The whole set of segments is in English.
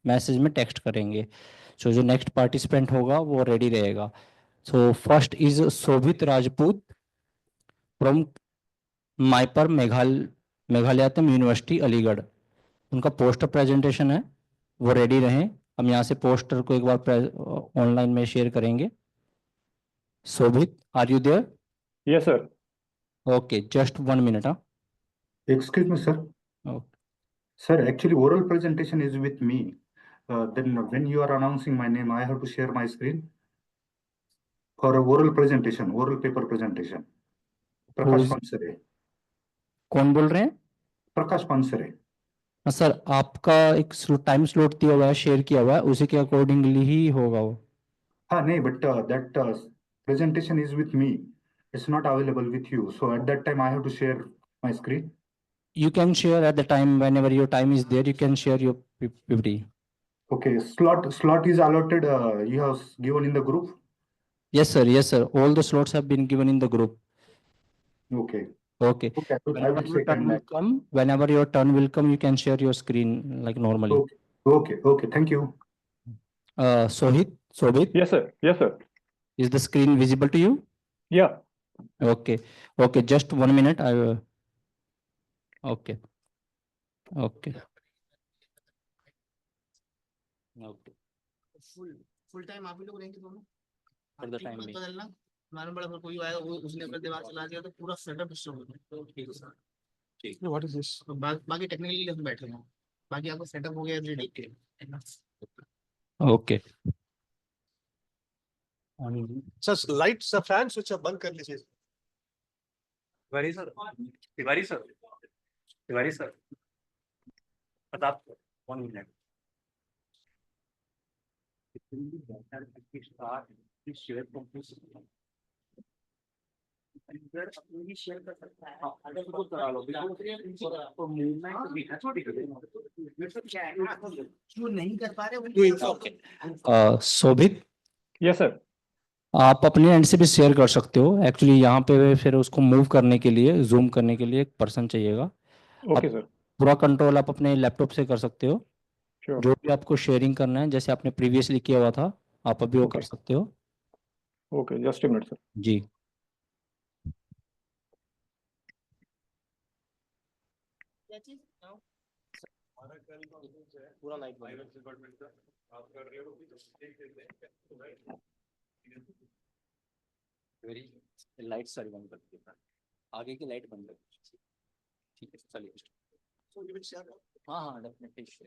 Message में text करेंगे। सो जो नेक्स्ट पार्टिसिपेंट होगा वो रेडी रहेगा। So first is Shobhit Rajput from माइपर मेघालयतम यूनिवर्सिटी अलीगढ़। उनका पोस्टर प्रेजेंटेशन है, वो रेडी रहें। हम यहाँ से पोस्टर को एक बार ऑनलाइन में शेयर करेंगे। Shobhit, are you there? Yes, sir. Okay, just 1 minute. हाँ, Excuse me, sir. Okay. Sir, actually, oral presentation is with me. Then when you are announcing my name, I have to share my screen for a oral presentation, oral paper presentation. Prakash Pansare. कौन बोल रहे हैं? Prakash Pansare. हाँ sir, आपका एक time slot दिया हुआ है, शेयर किया हुआ है, उसी के अकॉर्डिंगली ही होगा वो। हाँ नहीं, but that presentation is with me. It's not available with you. So at that time, I have to share my screen. You can share at the time whenever your time is there. You can share your PPT. Okay, slot is allotted. You have given in the group. Yes sir, yes sir. All the slots have been given in the group. Okay. Okay. Okay. I will check and Whenever your turn will come, you can share your screen like normally. Okay. Okay. Okay. Thank you. Shobhit, Yes, sir. Yes, sir. is the screen visible to you? Yeah. Okay. Okay. Just 1 minute. Okay. Okay. Okay. Full time आप ही लोग रहेंगे दोनों For the time being. बदलना मालूम पड़ा फिर कोई आया वो उसने अपना दिमाग चला दिया तो पूरा सेटअप डिस्टर्ब हो गया। तो ठीक है सर, ठीक है। What is this? बाकी टेक्निकली हम बैठे हैं, बाकी आपका सेटअप हो गया रेडी के। Okay. सर लाइट सब फैन स्विच अब बंद कर लीजिए। Tiwari sir, Tiwari sir, Tiwari sir, Pratap 1 minute. Share कर सकता है, अगर उसको करा लो तो मूवमेंट भी है छोटी जो नहीं कर पा रहे। शोभित, Yes, sir. आप अपने एंड से भी शेयर कर सकते हो। एक्चुअली यहाँ पे फिर उसको मूव करने के लिए, जूम करने के लिए एक पर्सन चाहिएगा। Okay, sir. पूरा कंट्रोल आप अपने लैपटॉप से कर सकते हो। Sure. जो भी आपको शेयरिंग करना है, जैसे आपने प्रीवियसली किया हुआ था, आप अभी वो कर Okay. सकते हो। Okay, just a minute, sir. जी। पूरा लाइट लाइट सारी बंद कर दीजिए, आगे की लाइट बंद कर दीजिए। ठीक है, चलिए। हाँ हाँ, डेफिनेटली।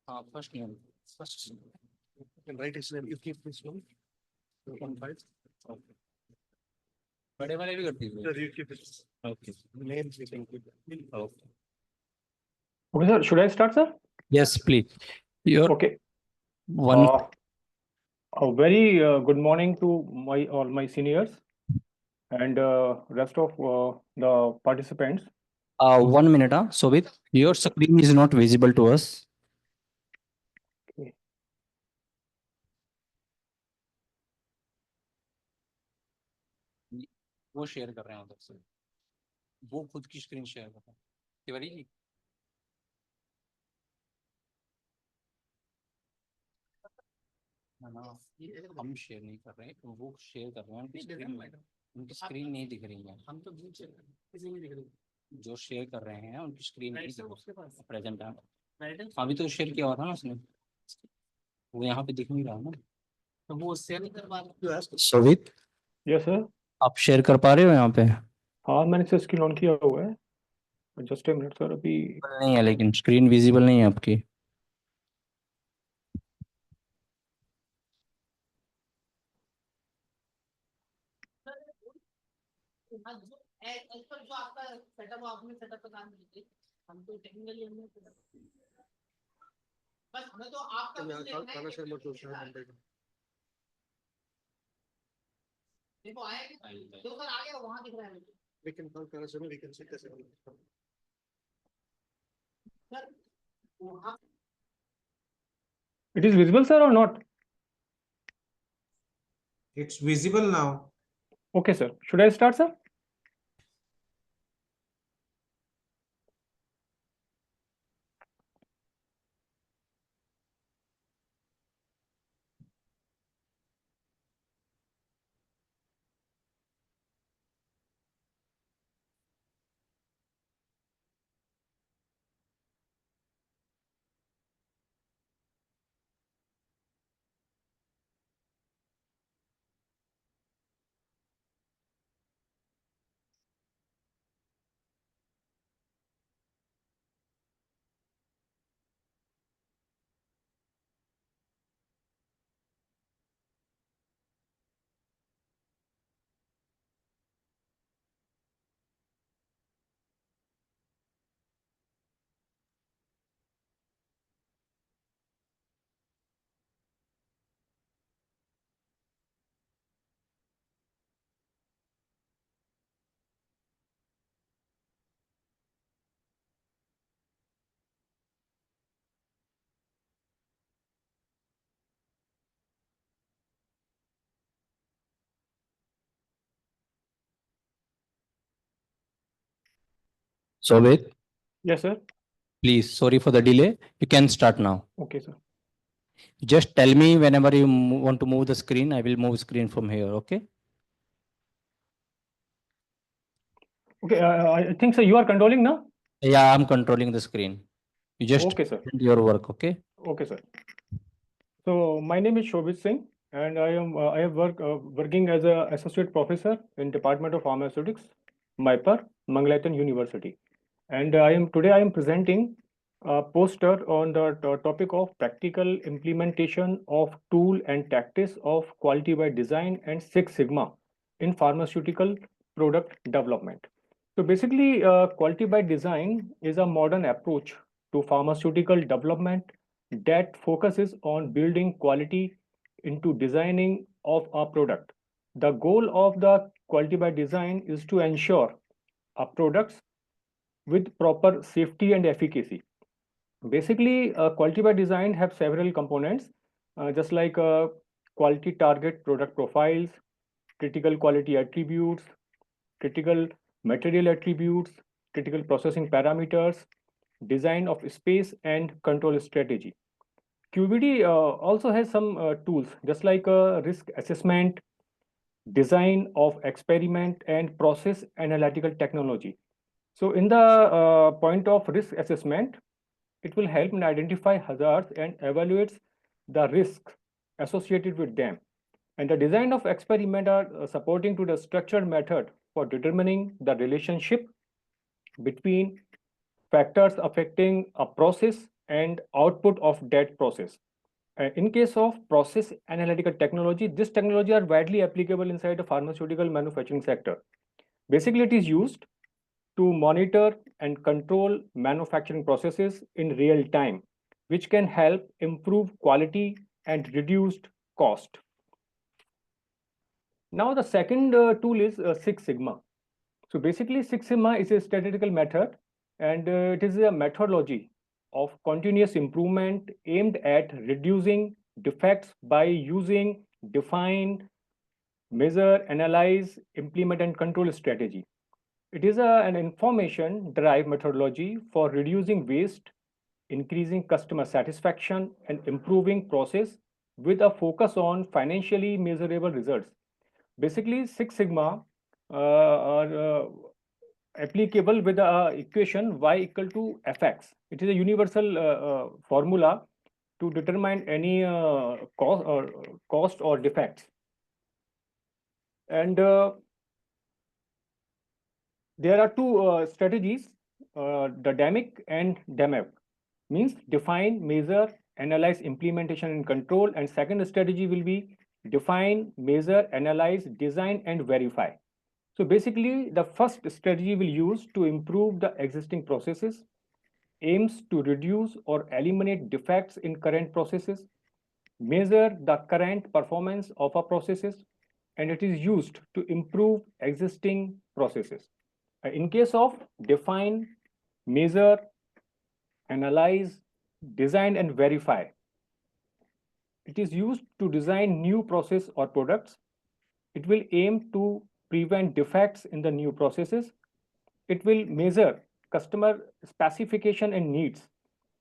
हाँ, first name, first right is you keep this one 1.5। Okay, बड़े वाले भी कर दीजिए। You keep this okay, names we can keep. Okay. Okay, sir. Should I start, sir? Yes please, your Okay. One. A very good morning to all my seniors and rest of the participants. 1 minute, Shobhit, your screen is not visible to us. Okay. वो share कर रहे हैं उधर से, वो खुद की screen share कर रहे हैं। तिवारी जी, ना हम शेयर नहीं कर रहे हैं, वो शेयर कर रहे हैं। उनकी स्क्रीन नहीं दिख रही है। हम तो किसी नहीं दिख रही। जो शेयर कर रहे हैं उनकी स्क्रीन नहीं दिख रही प्रेजेंट है। अभी तो शेयर किया हुआ था ना उसने, वो यहाँ पे दिख नहीं रहा ना, तो वो शेयर नहीं कर पा रहे। शोभित, Yes, sir. आप शेयर कर पा रहे हो यहाँ पे? हाँ, मैंने से स्क्रीन ऑन किया हुआ है। जस्ट ए मिनट सर, अभी नहीं है, लेकिन स्क्रीन विजिबल नहीं है आपकी। जो आपका सेटअप आपने सेटअप पे काम कीजिए, हम तो टेक्निकली हमने बस हमें तो आपका देखो आया तो सर आ गया, वहां दिख रहा है मुझे। वी कैन कॉल कर सर, वी कैन चेक कैसे सर वहां it is visible, sir, or not? It's visible now. Okay, sir. Should I start, sir? Sobit, Yes, sir. please, sorry for the delay. You can start now. Okay, sir. Just tell me whenever you want to move the screen. I will move screen from here. Okay. Okay, I think, sir, you are controlling now? Yeah, I'm controlling the screen. You just Okay, sir. do your work. Okay. Okay, sir. So my name is Shobhit Singh, and I have working as a associate professor in Department of Pharmaceutics, MIPER, Mangalatan University. And today I am presenting a poster on the topic of practical implementation of tool and tactics of quality by design and Six Sigma in pharmaceutical product development. So basically, quality by design is a modern approach to pharmaceutical development that focuses on building quality into designing of a product. The goal of the quality by design is to ensure a products with proper safety and efficacy. Basically, quality by design have several components, just like quality target product profiles, critical quality attributes, critical material attributes, critical processing parameters, design of space, and control strategy. QBD also has some tools, just like risk assessment, design of experiment, and process analytical technology. So in the point of risk assessment, it will help in identify hazards and evaluates the risks associated with them. And the design of experiment are supporting to the structured method for determining the relationship between factors affecting a process and output of that process. In case of process analytical technology, this technology are widely applicable inside the pharmaceutical manufacturing sector. Basically, it is used to monitor and control manufacturing processes in real time, which can help improve quality and reduced cost. Now, the second tool is Six Sigma. So basically, Six Sigma is a statistical method, and it is a methodology of continuous improvement aimed at reducing defects by using define, measure, analyze, implement, and control strategy. It is an information derived methodology for reducing waste, increasing customer satisfaction, and improving process with a focus on financially measurable results. Basically, Six Sigma are applicable with the equation y equal to fx. It is a universal formula to determine any cost or defects. And there are two strategies, the DAMIC and DAMEV, means define, measure, analyze, implementation, and control. And second strategy will be define, measure, analyze, design, and verify. So basically, the first strategy will use to improve the existing processes, aims to reduce or eliminate defects in current processes, measure the current performance of a processes, and it is used to improve existing processes. In case of define, measure, analyze, design, and verify, it is used to design new process or products. It will aim to prevent defects in the new processes. It will measure customer specification and needs.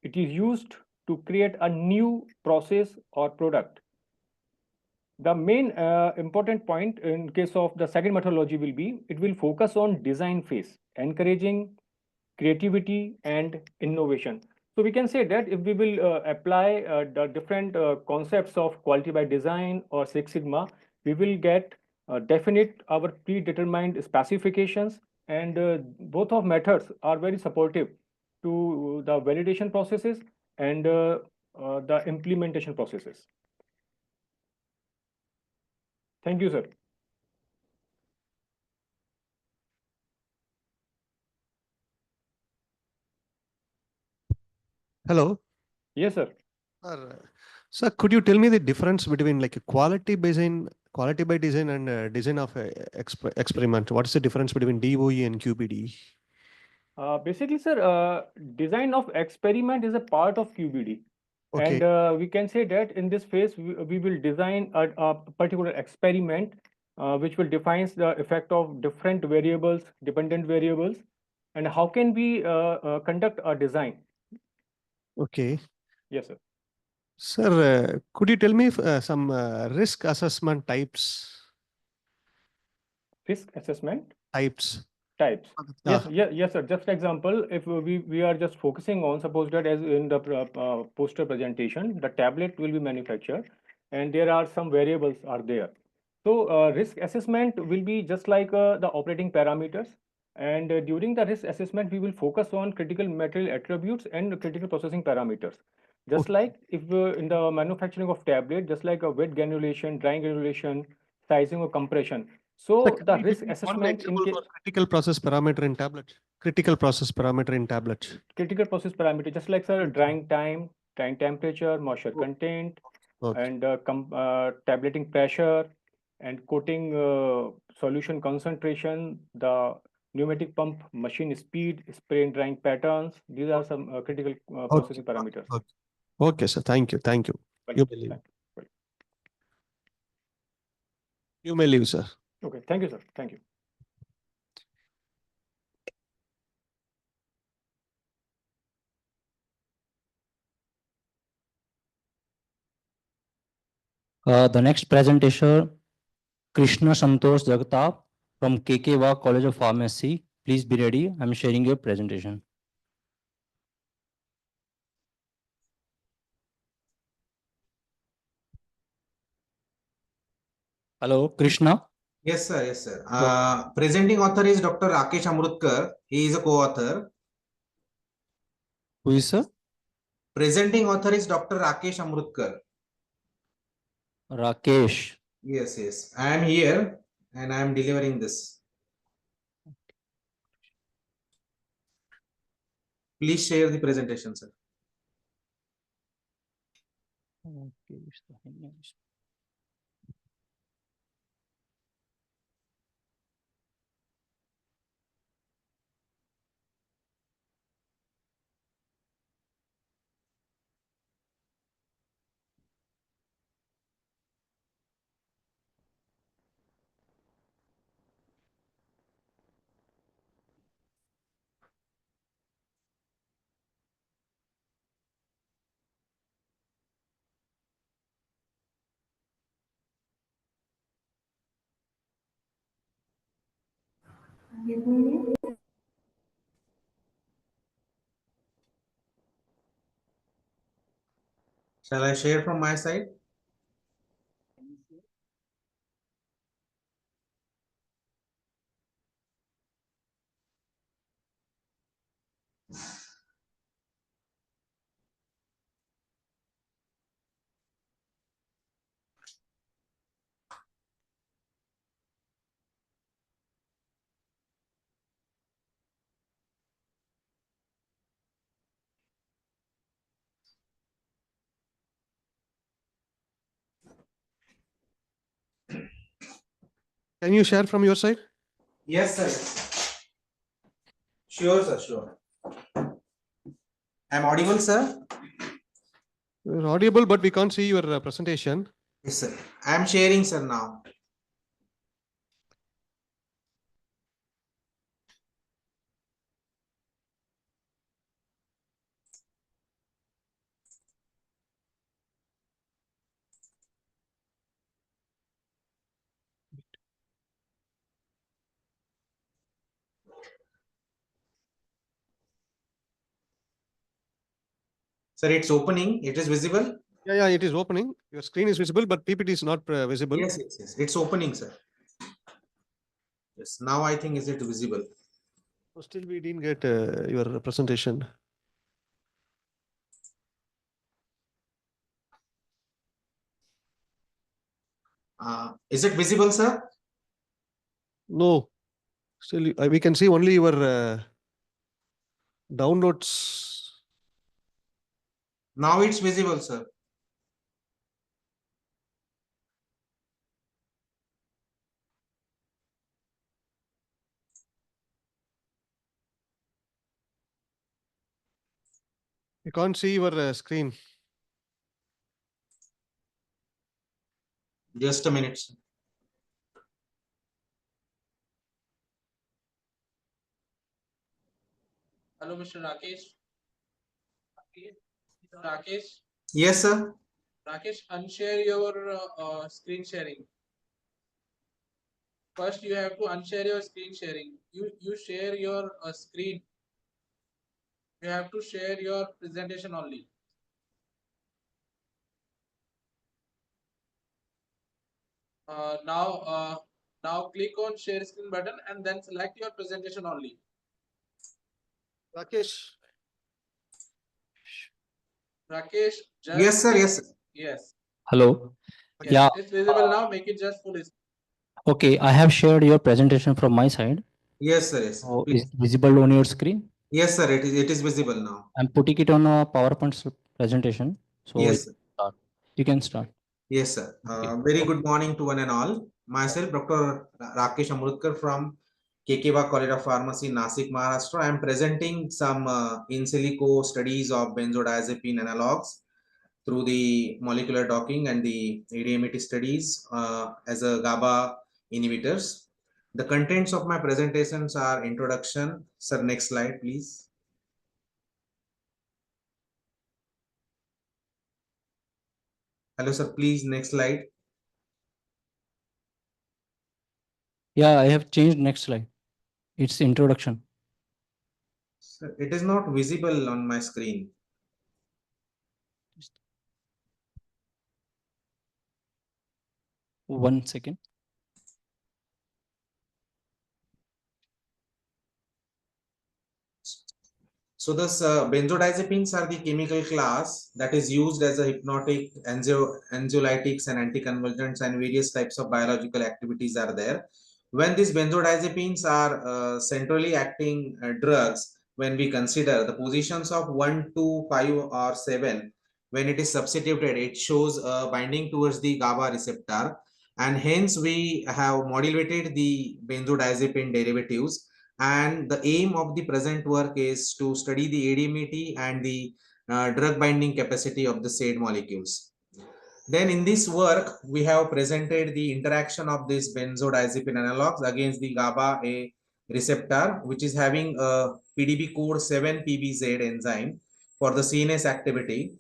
It is used to create a new process or product. The main important point in case of the second methodology will be, it will focus on design phase, encouraging creativity and innovation. So we can say that if we will apply the different concepts of quality by design or Six Sigma, we will get definite our predetermined specifications, and both of methods are very supportive to the validation processes and the implementation processes. Thank you, sir. Hello. Yes, sir. Sir, could you tell me the difference between like a quality by design and design of a experiment? What is the difference between DOE and QBD? Basically, sir, design of experiment is a part of QBD. Okay. And we can say that in this phase, we will design a particular experiment which will define the effect of different variables, dependent variables, and how can we conduct a design. Okay. Yes, sir. Sir, could you tell me some risk assessment types? Risk assessment Types. types. Yeah. Yes, sir. Just example, if we are just focusing on, suppose that as in the poster presentation, the tablet will be manufactured, and there are some variables are there. So risk assessment will be just like the operating parameters, and during the risk assessment, we will focus on critical material attributes and critical processing parameters. Just Okay. like if in the manufacturing of tablet, just like a wet granulation, drying granulation, sizing or compression. Sir, So can the you risk give me one assessment in example for critical process parameter in tablet? Critical process parameter in tablet. critical process parameter, just like sir, drying time, drying temperature, moisture content, Okay. and tableting pressure, and coating solution concentration, the pneumatic pump machine speed, spray and drying patterns. These are some critical Okay. processing parameters. Okay. Okay, sir. Thank you. Thank you. You may leave. Thank you. You may leave, sir. Okay, thank you, sir. Thank you. The next presentation, Krishna Santosh Jagtap from KKWA College of Pharmacy. Please be ready. I'm sharing your presentation. Hello, Krishna. Yes, sir. Yes, sir. Presenting author is Dr. Rakesh Amrutkar. He is a co-author. Who is sir? Presenting author is Dr. Rakesh Amrutkar. Rakesh. Yes, yes. I am here and I am delivering this. Please share the presentation, sir. Shall I share from my side? Can you share from your side? Yes, sir. Sure, sir. Sure. I am audible, sir. You're audible, but we can't see your presentation. Yes, sir. I am sharing, sir, now. Sir, it's opening. It is visible. Yeah, it is opening. Your screen is visible, but PPT is not visible. Yes, yes, yes. It's opening, sir. Yes. Now I think is it visible. So still we didn't get your presentation. Is it visible, sir? No, still we can see only your downloads. Now it's visible, sir. We can't see your screen. Just a minute, sir. Hello, Mr. Rakesh. Rakesh, Yes, sir. Rakesh, unshare your screen sharing. First, you have to unshare your screen sharing. You share your screen. You have to share your presentation only. Now click on share screen button and then select your presentation only. Rakesh. Rakesh, just Yes, sir. Yes, sir. yes. Hello. Yes, Yeah. it's visible now. Make it just full. Okay, I have shared your presentation from my side. Yes, sir. Yes, sir. So is it visible on your screen? Yes, sir. It is visible now. I'm putting it on a PowerPoint presentation. So Yes, sir. you can start. Yes, sir. Okay. Very good morning to one and all. Myself, Dr. Rakesh Amrutkar from KKBA College of Pharmacy, Nasik, Maharashtra. I am presenting some in silico studies of benzodiazepine analogs through the molecular docking and the ADMET studies as a GABA inhibitors. The contents of my presentations are introduction. Sir, next slide, please. Hello, sir. Please, next slide. Yeah, I have changed next slide. It's introduction. Sir, it is not visible on my screen. One second. So this benzodiazepines are the chemical class that is used as a hypnotic, anxiolytics and anticonvulsants, and various types of biological activities are there. When these benzodiazepines are centrally acting drugs, when we consider the positions of 1, 2, 5 or 7, when it is substituted, it shows binding towards the GABA receptor, and hence we have modulated the benzodiazepine derivatives, and the aim of the present work is to study the ADMET and the drug binding capacity of the said molecules. Then in this work, we have presented the interaction of this benzodiazepine analogs against the GABA A receptor, which is having a PDB code 7PBZ enzyme for the CNS activity.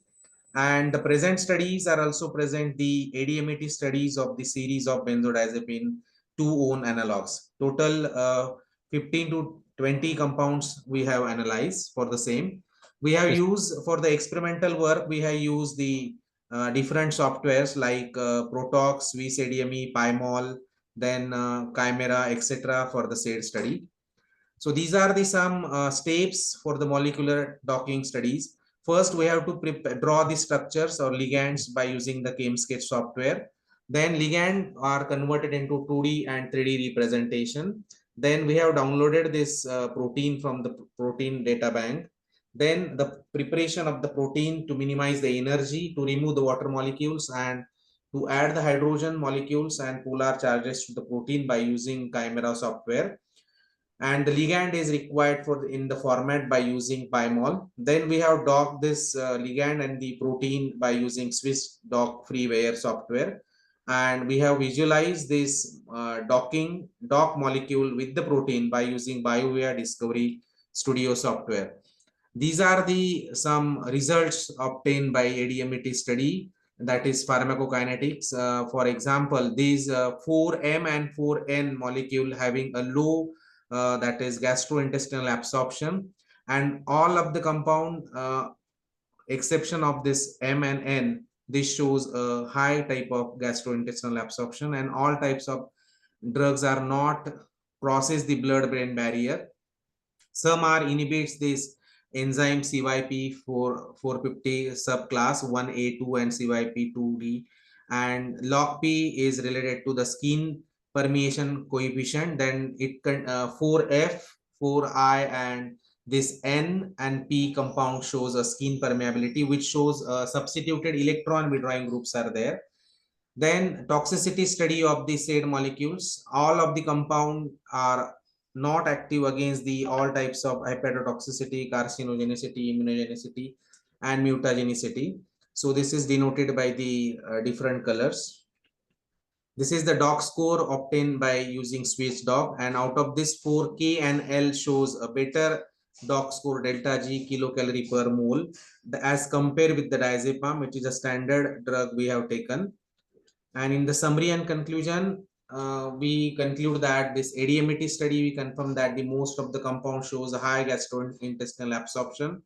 And the present studies are also present the ADMET studies of the series of benzodiazepine 2-own analogs. Total 15 to 20 compounds we have analyzed for the same. We have used for the experimental work, we have used the different softwares like Protox, VCDME, Pymol, then Chimera, etc. for the said study. So these are the some steps for the molecular docking studies. First, we have to draw the structures or ligands by using the ChemSketch software. Then ligand are converted into 2D and 3D representation. Then we have downloaded this protein from the protein data bank. Then the preparation of the protein to minimize the energy, to remove the water molecules, and to add the hydrogen molecules and polar charges to the protein by using Chimera software. And the ligand is required for in the format by using Pymol. Then we have docked this ligand and the protein by using Swiss dock freeware software, and we have visualized this dock molecule with the protein by using BioVia Discovery Studio software. These are the some results obtained by ADMET study, that is pharmacokinetics. For example, these 4M and 4N molecule having a low that is gastrointestinal absorption, and all of the compound exception of this M and N, this shows a high type of gastrointestinal absorption, and all types of drugs are not process the blood brain barrier. Some are inhibits this enzyme CYP450 subclass 1A2 and CYP2D, and LogP is related to the skin permeation coefficient. Then it can 4F, 4I, and this N and P compound shows a skin permeability, which shows substituted electron withdrawing groups are there. Then toxicity study of the said molecules. All of the compound are not active against the all types of hepatotoxicity, carcinogenicity, immunogenicity, and mutagenicity. So this is denoted by the different colors. This is the dock score obtained by using Swiss dock, and out of this 4K and L shows a better doc score delta G kilocalorie per mole as compared with the diazepam, which is a standard drug we have taken. And in the summary and conclusion, we conclude that this ADMET study, we confirm that the most of the compound shows a high gastrointestinal absorption.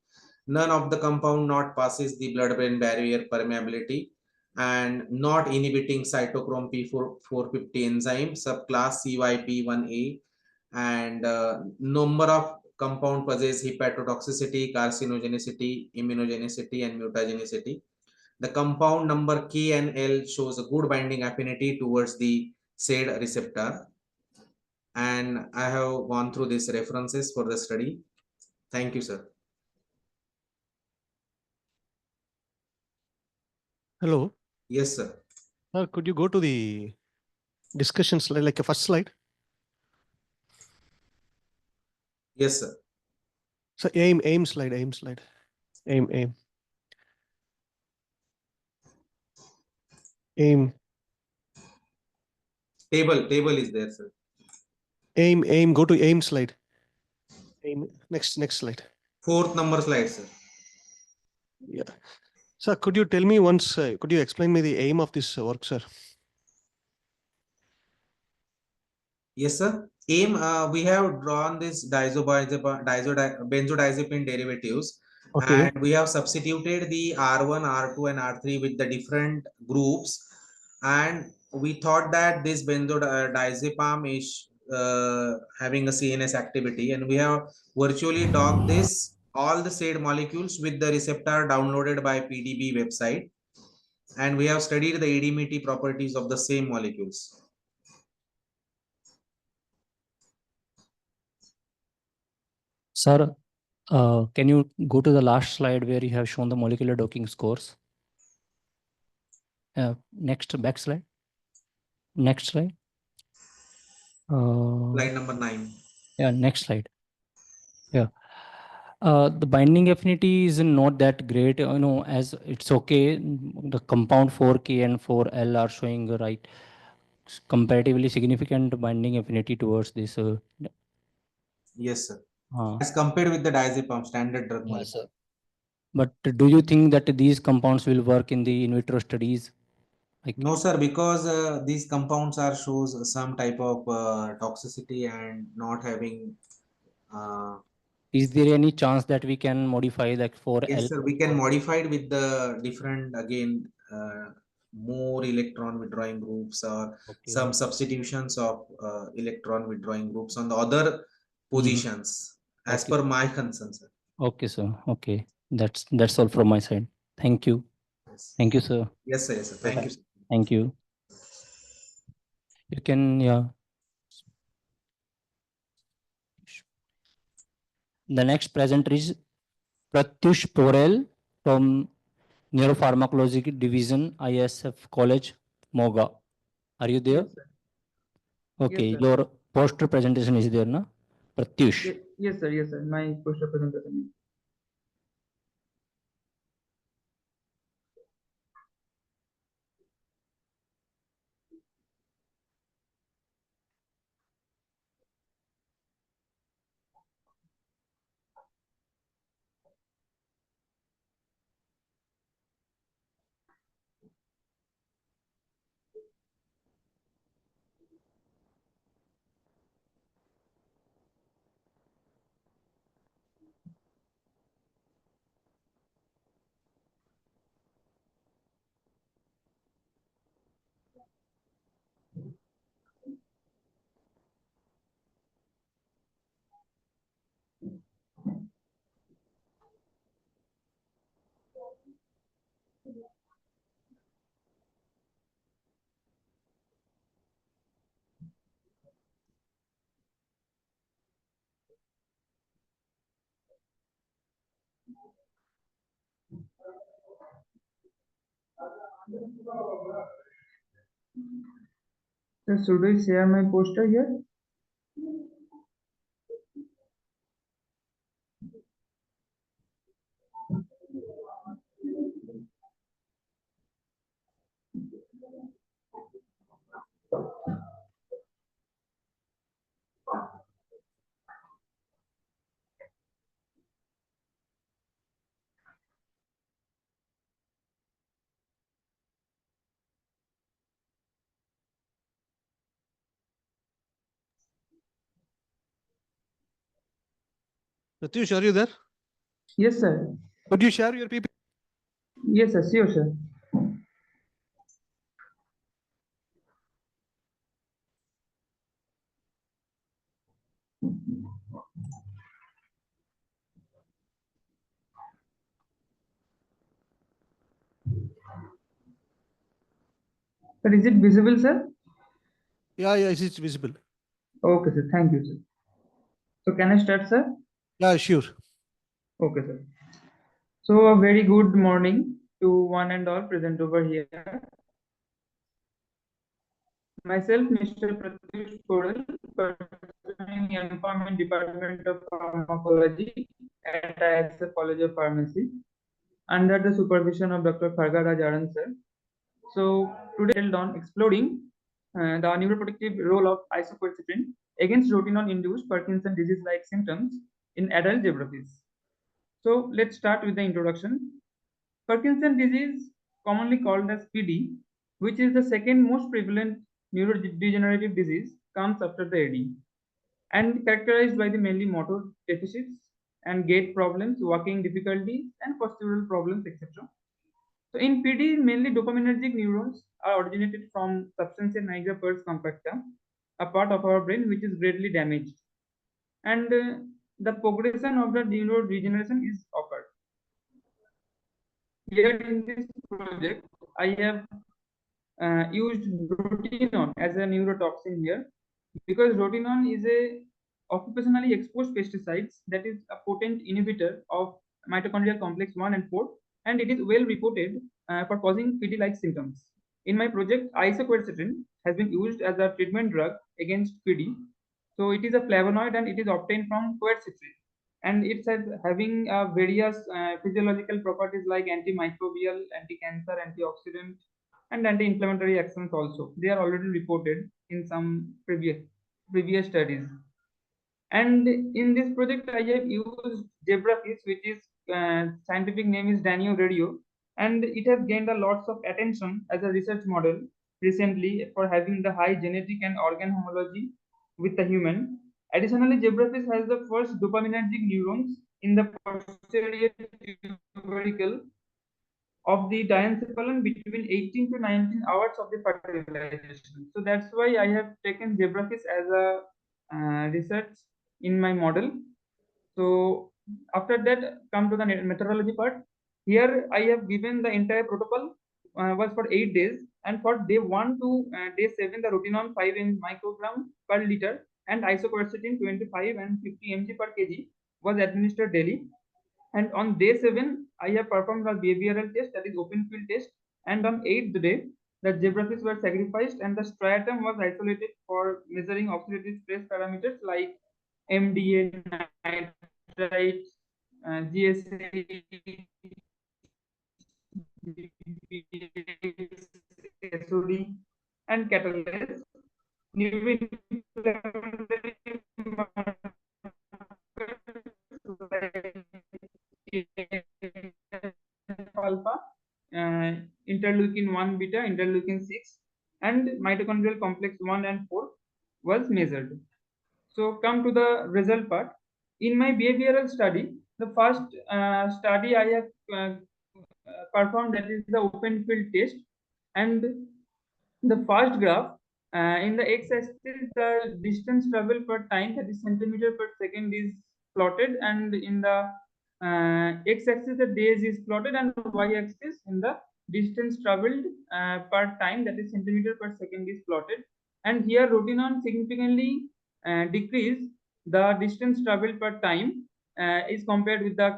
None of the compound not passes the blood-brain barrier permeability and not inhibiting cytochrome P450 enzyme subclass CYP1A, and number of compound possess hepatotoxicity, carcinogenicity, immunogenicity, and mutagenicity. The compound number K and L shows a good binding affinity towards the said receptor. And I have gone through these references for the study. Thank you, sir. Hello. Yes, sir. Sir, could you go to the discussion slide, like a first slide? Yes, sir. So aim slide, aim. Table is there, sir. Go to aim slide. Aim, next slide. Fourth number slide, sir. Yeah. Sir, could you tell me once, could you explain me the aim of this work, sir? Yes, sir. Aim, we have drawn this benzodiazepine derivatives, Okay. and we have substituted the R1, R2, and R3 with the different groups. And we thought that this benzodiazepam is having a CNS activity, and we have virtually docked this all the said molecules with the receptor downloaded by PDB website, and we have studied the ADMET properties of the same molecules. Sir, can you go to the last slide where you have shown the molecular docking scores? Next, back slide. Next slide. Slide number 9. Yeah, next slide. Yeah. The binding affinity is not that great, as it's okay. The compound 4K and 4L are showing right comparatively significant binding affinity towards this. Yes, sir. Uh, As compared with the diazepam standard drug yes, molecule. sir. But do you think that these compounds will work in the in vitro studies? Like, No, sir, because these compounds are shows some type of toxicity and not having. is there any chance that we can modify like 4L? Yes, sir, we can modify it with the different again more electron withdrawing groups or some substitutions of electron withdrawing groups on the other positions as Okay. per my concern, sir. Okay, sir. Okay. That's all from my side. Thank you. Yes. Thank you, sir. Yes, sir. Yes, sir. Thank you, sir. Thank you. You can, yeah. The next presenter is Pratyush Porel from Neuropharmacology Division, ISF College, Moga. Are you there? Yes, sir. Okay, Yes, sir. your poster presentation is there, na? Pratyush. Yes, sir. Yes, sir. My poster presentation. Sir, should I share my poster here? Pratyush, are you there? Yes, sir. Could you share your PPT? Yes, sir. Sure, sir. Sir, is it visible, sir? Yeah, it's visible. Okay, sir. Thank you, sir. So can I start, sir? Yeah, sure. Okay, sir. So a very good morning to one and all present over here. Myself, Mr. Pratyush Kodal, pursuing M.Pharm in Department of Pharmacology at ISF College of Pharmacy under the supervision of Dr. Kharga Raj Aran, sir. So today held on exploring the neuroprotective role of isoquercetin against rotenone-induced Parkinson disease-like symptoms in adult zebrafish. So let's start with the introduction. Parkinson disease, commonly called as PD, which is the second most prevalent neurodegenerative disease, comes after the AD and characterized by the mainly motor deficits and gait problems, walking difficulties, and postural problems, etc. So in PD, mainly dopaminergic neurons are originated from substantia nigra pars compacta, a part of our brain which is greatly damaged, and the progression of the neurodegeneration is occurred. Here in this project, I have used rotenone as a neurotoxin here because rotenone is a occupationally exposed pesticides that is a potent inhibitor of mitochondrial complex 1 and 4, and it is well reported for causing PD-like symptoms. In my project, isoquercetin has been used as a treatment drug against PD. So it is a flavonoid and it is obtained from quercetin, and it's having various physiological properties like antimicrobial, anti-cancer, antioxidant, and anti-inflammatory actions also. They are already reported in some previous studies. And in this project, I have used zebrafish, which is scientific name is Danio radio, and it has gained a lots of attention as a research model recently for having the high genetic and organ homology with the human. Additionally, zebrafish has the first dopaminergic neurons in the posterior tubercle of the diencephalon between 18 to 19 hours of the fertilization. So that's why I have taken zebrafish as a research in my model. So after that, come to the methodology part. Here I have given the entire protocol was for 8 days, and for day 1 to day 7, the rotenone 5 microgram per liter and isoquercetin 25 and 50 mg per kg was administered daily. And on day 7, I have performed a behavioral test, that is open field test. And on 8th day, the zebrafish were sacrificed and the striatum was isolated for measuring oxidative stress parameters like MDA, nitrite, GSA, SOD, and catalase. Alpha, interleukin 1 beta, interleukin 6, and mitochondrial complex 1 and 4 was measured. So come to the result part. In my behavioral study, the first study I have performed, that is the open field test, and the first graph in the x-axis the distance travel per time, that is centimeter per second, is plotted, and in the x-axis the days is plotted, and y-axis in the distance traveled per time, that is centimeter per second, is plotted. And here rotenone significantly decrease the distance traveled per time is compared with the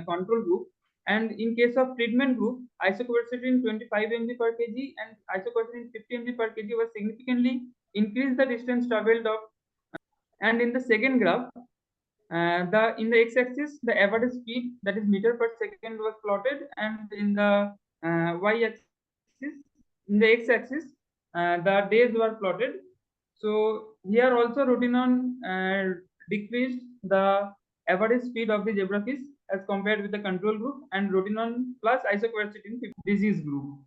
control group. And in case of treatment group, isoquercetin 25 mg per kg and isoquercetin 50 mg per kg was significantly increased the distance traveled of. And in the second graph, in the x-axis the average speed, that is meter per second, was plotted, and in the y-axis, in the x-axis, the days were plotted. So here also rotenone decreased the average speed of the zebrafish as compared with the control group, and rotenone plus isoquercetin disease group.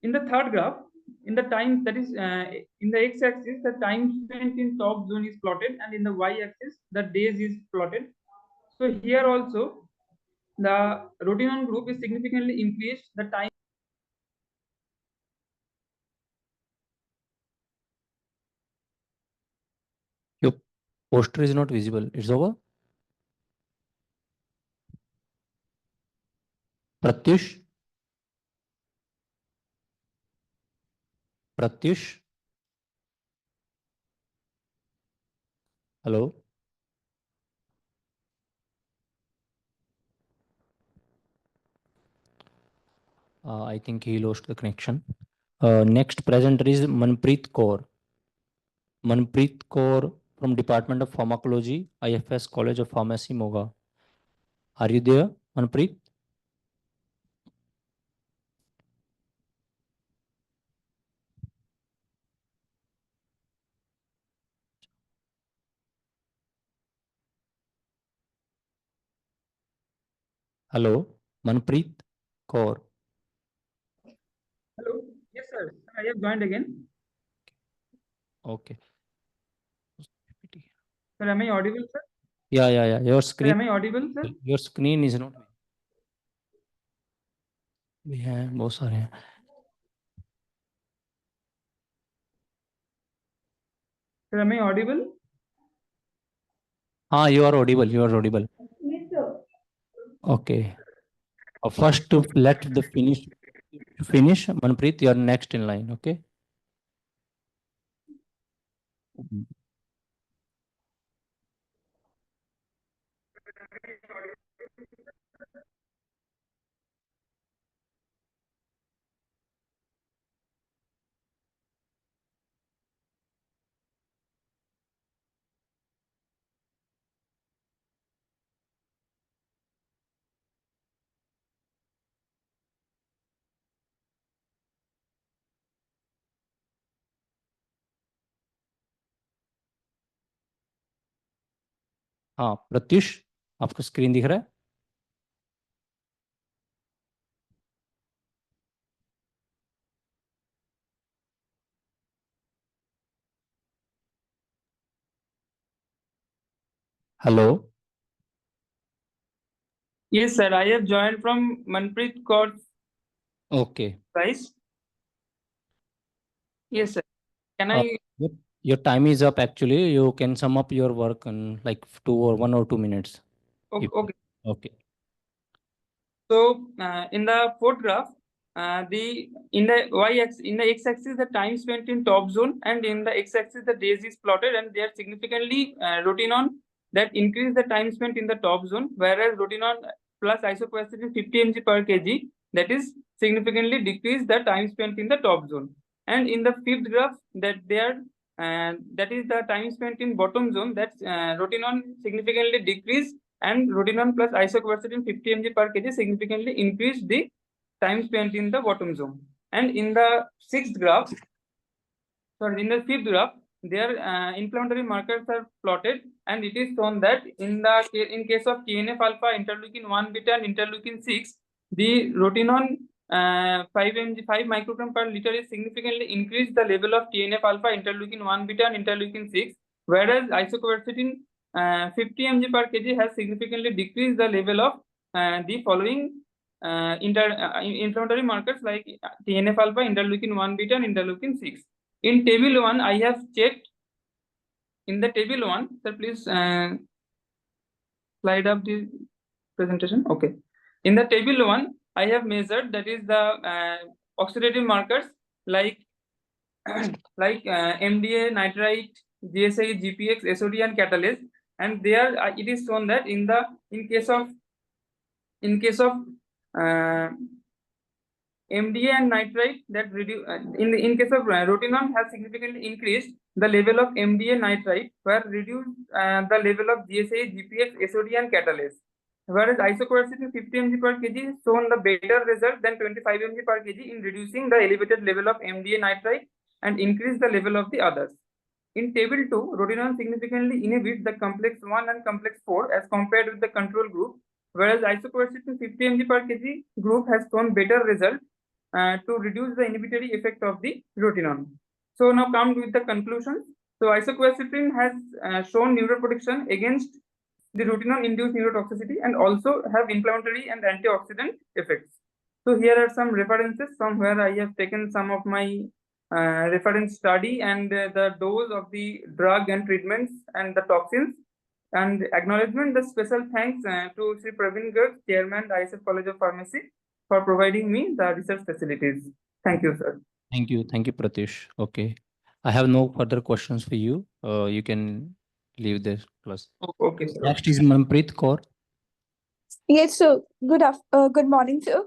In the third graph, in the time, that is in the x-axis, the time spent in top zone is plotted, and in the y-axis, the days is plotted. So here also the rotenone group is significantly increased the time. Your poster is not visible. It's over. Pratyush. Pratyush. Hello. I think he lost the connection. Next presenter is Manpreet Kaur. Manpreet Kaur from Department of Pharmacology, IFS College of Pharmacy, Moga. Are you there, Manpreet? Hello, Manpreet Kaur. Hello. Yes, sir. I have joined again. Okay. Sir, am I audible, sir? Yeah. Your Sir, screen. am I audible, sir? Your screen is not. भी हैं बहुत सारे हैं. Sir, am I audible? हाँ, you are audible. You are audible. Yes, sir. Okay. First, to let the finish. Manpreet, you are next in line. Okay. हाँ, प्रत्युष, आपको screen दिख रहा है? Hello. Yes, sir. I have joined from Manpreet Kaur's Okay. price. Yes, sir. Can Uh, I? your time is up actually. You can sum up your work in like 1 or 2 minutes. Okay. Okay. So in the fourth graph, in the x-axis the time spent in top zone, and in the x-axis the days is plotted, and they are significantly rotenone that increase the time spent in the top zone, whereas rotenone plus isoquercetin 50 mg per kg that is significantly decrease the time spent in the top zone. And in the fifth graph, that is the time spent in bottom zone, that rotenone significantly decrease, and rotenone plus isoquercetin 50 mg per kg significantly increase the time spent in the bottom zone. And in the fifth graph, their inflammatory markers are plotted, and it is shown that in case of TNF alpha, interleukin 1 beta, and interleukin 6, the rotenone 5 microgram per liter is significantly increased the level of TNF alpha, interleukin 1 beta, and interleukin 6, whereas isoquercetin 50 mg per kg has significantly decreased the level of the following inflammatory markers like TNF alpha, interleukin 1 beta, and interleukin 6. In table 1, I have checked. In the table 1, sir, please slide up the presentation. Okay. In the table 1, I have measured, that is the oxidative markers like MDA, nitrite, GSI, GPX, SOD, and catalase. And there it is shown that in case of MDA and nitrite, that reduce in case of rotenone has significantly increased the level of MDA nitrite, where reduced the level of GSA, GPX, SOD, and catalase. Whereas isoquercetin 50 mg per kg has shown the better result than 25 mg per kg in reducing the elevated level of MDA nitrite and increase the level of the others. In table 2, rotenone significantly inhibits the complex 1 and complex 4 as compared with the control group, whereas isoquercetin 50 mg per kg group has shown better result to reduce the inhibitory effect of the rotenone. So now come with the conclusions. So isoquercetin has shown neuroprotection against the rotenone-induced neurotoxicity and also have inflammatory and antioxidant effects. So here are some references from where I have taken some of my reference study and the dose of the drug and treatments and the toxins. And acknowledgement, the special thanks to Sri Praveen Garg, Chairman, ISF College of Pharmacy, for providing me the research facilities. Thank you, sir. Thank you, Pratish. Okay, I have no further questions for you. You can leave this class. Okay, sir. Next is Manpreet Kaur. Yes, sir. Good morning, sir.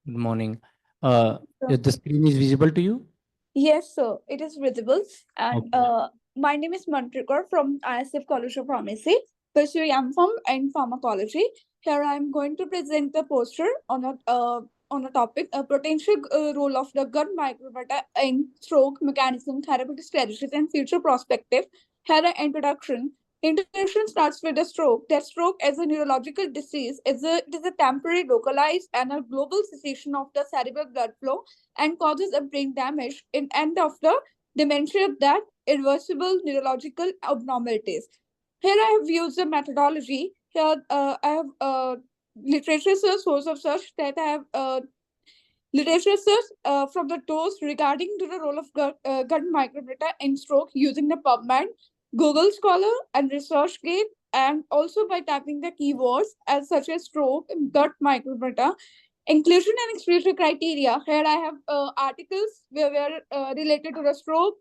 Good morning. Sir. If the screen is visible to you? Yes, sir. It is visible. And Okay. my name is Mantrikar from ISF College of Pharmacy, pursuing M.Pharm in pharmacology. Here I am going to present the poster on a topic, a potential role of the gut microbiota in stroke mechanism, therapeutic strategies, and future perspective. Here an introduction. Introduction starts with the stroke. That stroke as a neurological disease it is a temporary, localized, and a global cessation of the cerebral blood flow and causes a brain damage in end of the dementia that irreversible neurological abnormalities. Here I have used the methodology. Here I have literature source of such that I have literature from the dose regarding to the role of gut microbiota in stroke using the PubMed, Google Scholar, and ResearchGate, and also by typing the keywords as such as stroke, gut microbiota, inclusion and exclusion criteria. Here I have articles where related to the stroke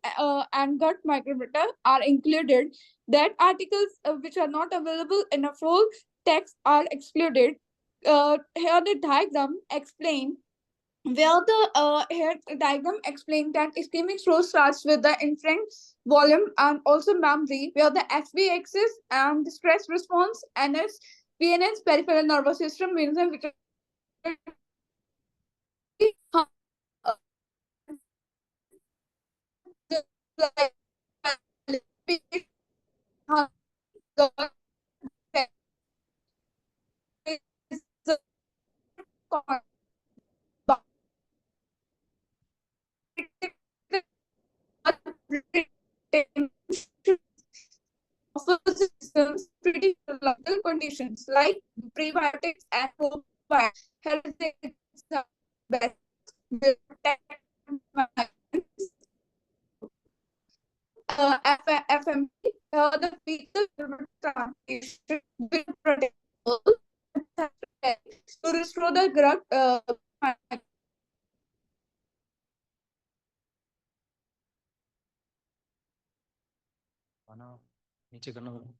and gut microbiota are included. That articles which are not available in a full text are excluded. Here the diagram explain where the here diagram explained that ischemic stroke starts with the inferent volume and also memory, where the XV axis and the stress response, NS, PNS, peripheral nervous system, means which pretty local conditions like prebiotics and probiotics best FMP, the fecal translation will protect to restore the drug नीचे करना होगा.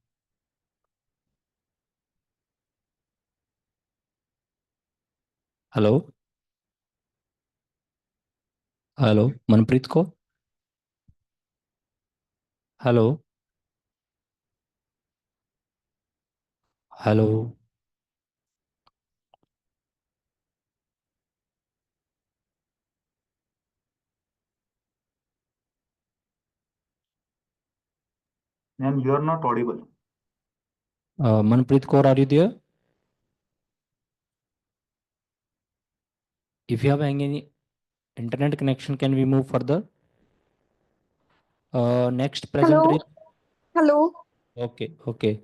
Hello hello Manpreet को hello hello Ma'am, you are not audible. Manpreet Kaur, are you there? If you have any internet connection, can we move further? Next presenter. Hello. Okay.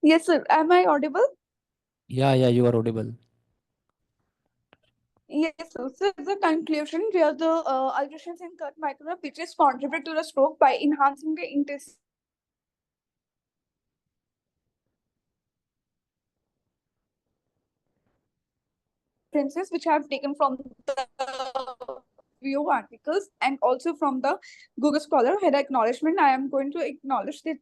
Yes, sir. Am I audible? Yeah, you are audible. Yes, sir. So the conclusion where the alterations in gut microbiota which is contribute to the stroke by enhancing the intestinal references which I have taken from the few articles and also from the Google Scholar head acknowledgement. I am going to acknowledge that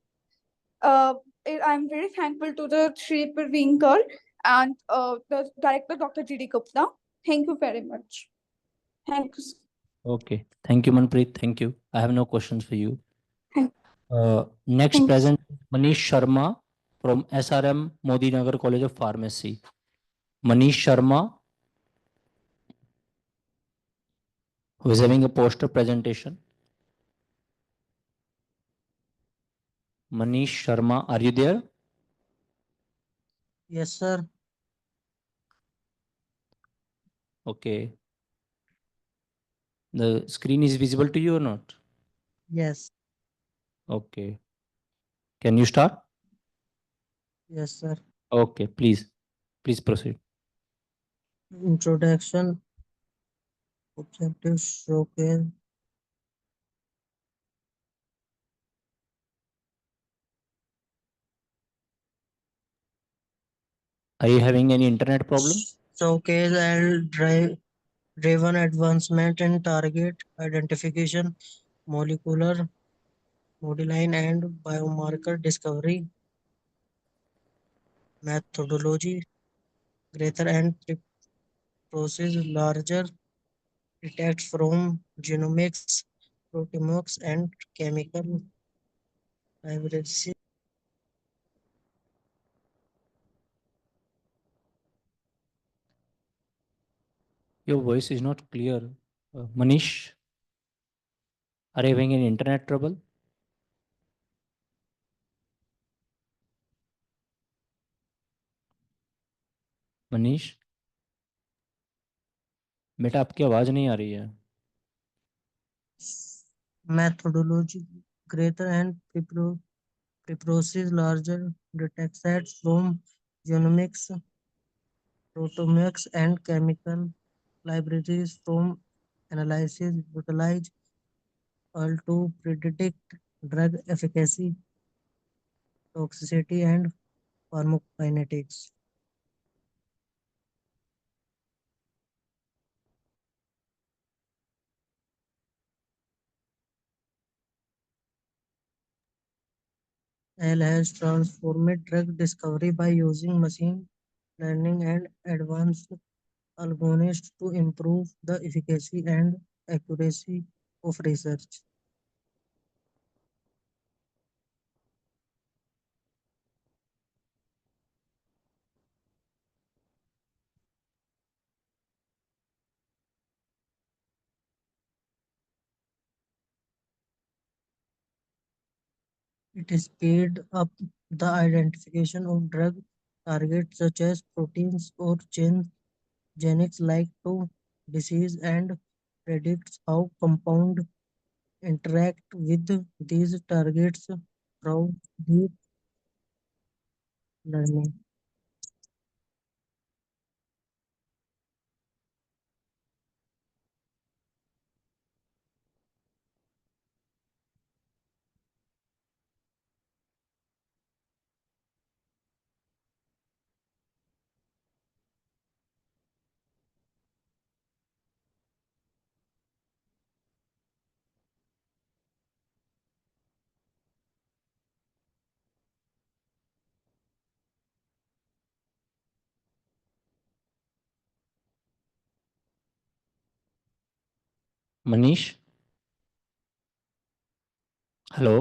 I am very thankful to the Sri Praveen Kaur and the director Dr. G.D. Gupta. Thank you very much. Thanks. Okay. Thank you, Manpreet. Thank you. I have no questions for you. Thank Next Thanks. present, Manish Sharma from SRM Modi Nagar College of Pharmacy. Manish Sharma, who is having a poster presentation. Manish Sharma, are you there? Yes, sir. Okay. The screen is visible to you or not? Yes. Okay. Can you start? Yes, sir. Okay, please proceed. Introduction, objective showcase. Are you having any internet problem? Showcase and driven advancement in target identification, molecular, modeling, and biomarker discovery methodology, greater and process larger detect from genomics, proteomics, and chemical libraries. Your voice is not clear. Manish, are you having any internet trouble? Manish, बेटा आपकी आवाज नहीं आ रही है. Methodology, greater and preprocess larger datasets from genomics, proteomics, and chemical libraries from analysis utilize all to predict drug efficacy, toxicity, and pharmacokinetics. L has transformed drug discovery by using machine learning and advanced algorithms to improve the efficacy and accuracy of research. It speeds up the identification of drug targets such as proteins or genics like to disease and predicts how compound interact with these targets through deep learning. Manish, hello,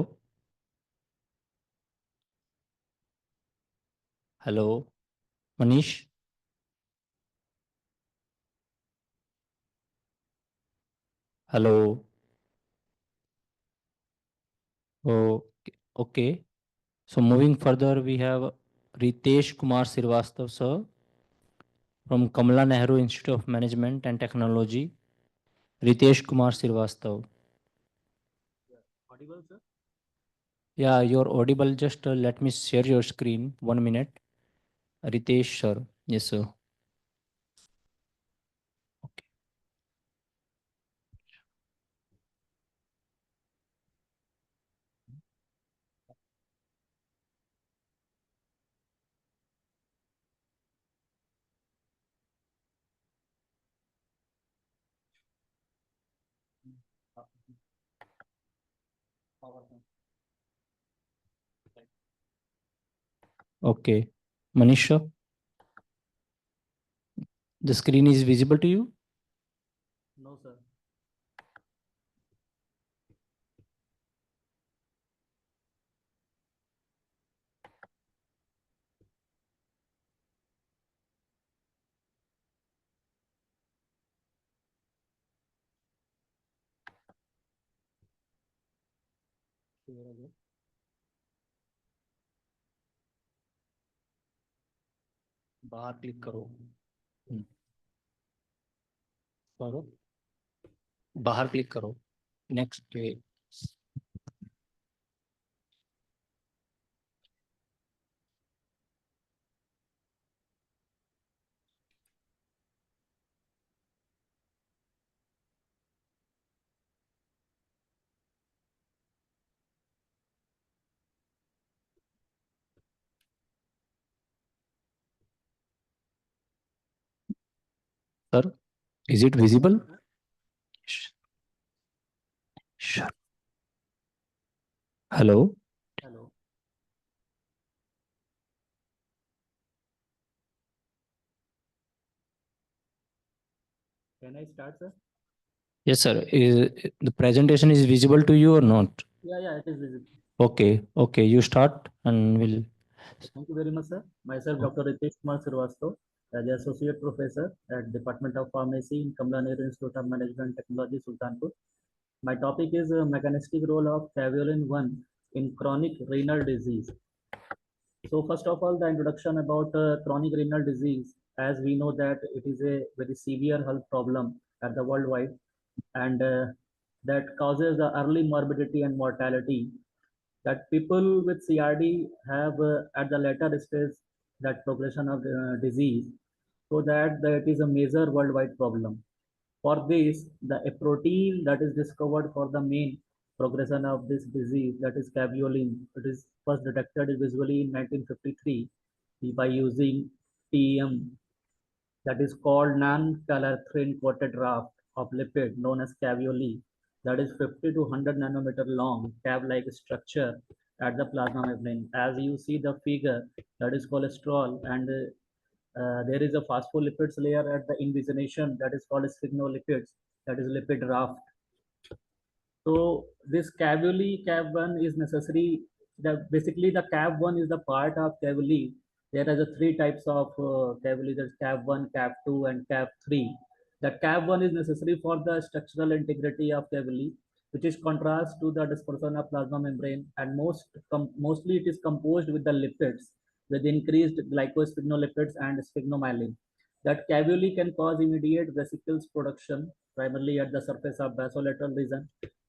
hello, Manish, hello. Okay, okay. So moving further, we have Ritesh Kumar Srivastava sir from Kamala Nehru Institute of Management and Technology. Ritesh Kumar Srivastava. Audible, sir? Yeah, you're audible. Just let me share your screen. 1 minute. Ritesh sir. Yes, sir. Okay. Okay. Manish sir, the screen is visible to you? No, sir. बाहर click करो. करो. बाहर click करो. Next पे. Sir, is it visible? Sure. Hello. Hello. Can I start, sir? Yes, sir. Is the presentation is visible to you or not? Yeah, it is visible. Okay. Okay. You start and we'll. Thank you very much, sir. Myself, Dr. Ritesh Kumar Srivastava, as the Associate Professor at Department of Pharmacy in Kamla Nehru Institute of Management Technology, Sultanpur. My topic is mechanistic role of caveolin-1 in chronic renal disease. So first of all, the introduction about chronic renal disease, as we know that it is a very severe health problem at the worldwide, and that causes the early morbidity and mortality that people with CRD have at the later stage, that progression of disease, so that is a major worldwide problem. For this, a protein that is discovered for the main progression of this disease, that is caveolin, it is first detected visually in 1953 by using TEM, that is called non-calrethrin coated raft of lipid known as caveoli, that is 50 to 100 nanometer long cave-like structure at the plasma membrane. As you see the figure, that is cholesterol, and there is a phospholipids layer at the invagination, that is called sphygmolipids, that is lipid raft. So this caveoli cav1 is necessary. Basically the cav1 is the part of caveoli. There are the three types of caveoli. There's cav1, cav2, and cav3. The cav1 is necessary for the structural integrity of caveoli, which is contrast to the dispersion of plasma membrane, and mostly it is composed with the lipids with increased glycosphingolipids and sphygmomyelin. That caveoli can cause immediate vesicles production primarily at the surface of basolateral region,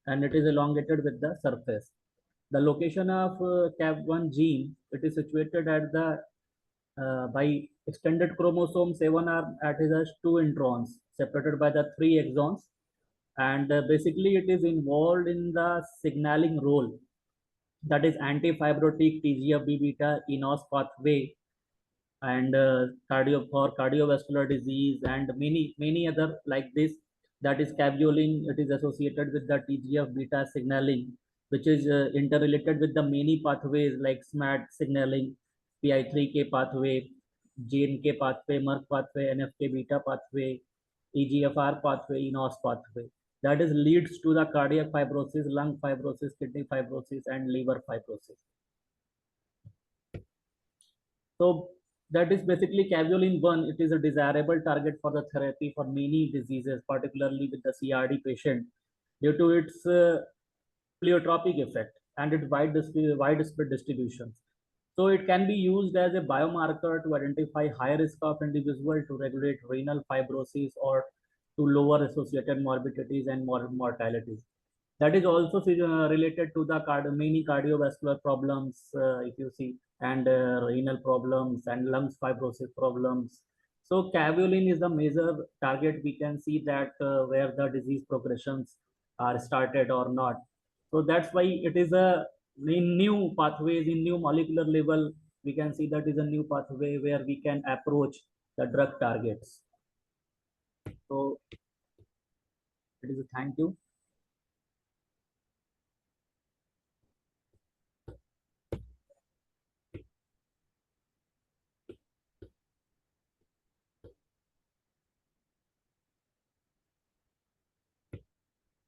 and it is elongated with the surface. The location of CAV1 gene, it is situated at the by extended chromosome 7 are at its 2 introns separated by the 3 exons, and basically it is involved in the signaling role, that is anti-fibrotic TGF-B beta enos pathway, and for cardiovascular disease and many other like this, that is caveolin, it is associated with the TGF beta signaling, which is interrelated with the many pathways like SMAD signaling, PI3K pathway, GNK pathway, MERK pathway, NFK beta pathway, EGFR pathway, enos pathway, that is leads to the cardiac fibrosis, lung fibrosis, kidney fibrosis, and liver fibrosis. So that is basically caveolin-1. It is a desirable target for the therapy for many diseases, particularly with the CRD patient, due to its pleiotropic effect and its widespread distribution. So it can be used as a biomarker to identify high risk of individual to regulate renal fibrosis or to lower associated morbidities and mortalities. That is also related to the many cardiovascular problems, if you see, and renal problems and lungs fibrosis problems. So caveolin is the major target. We can see that where the disease progressions are started or not. So that's why it is a in new pathways, in new molecular level, we can see that is a new pathway where we can approach the drug targets. So it is a thank you.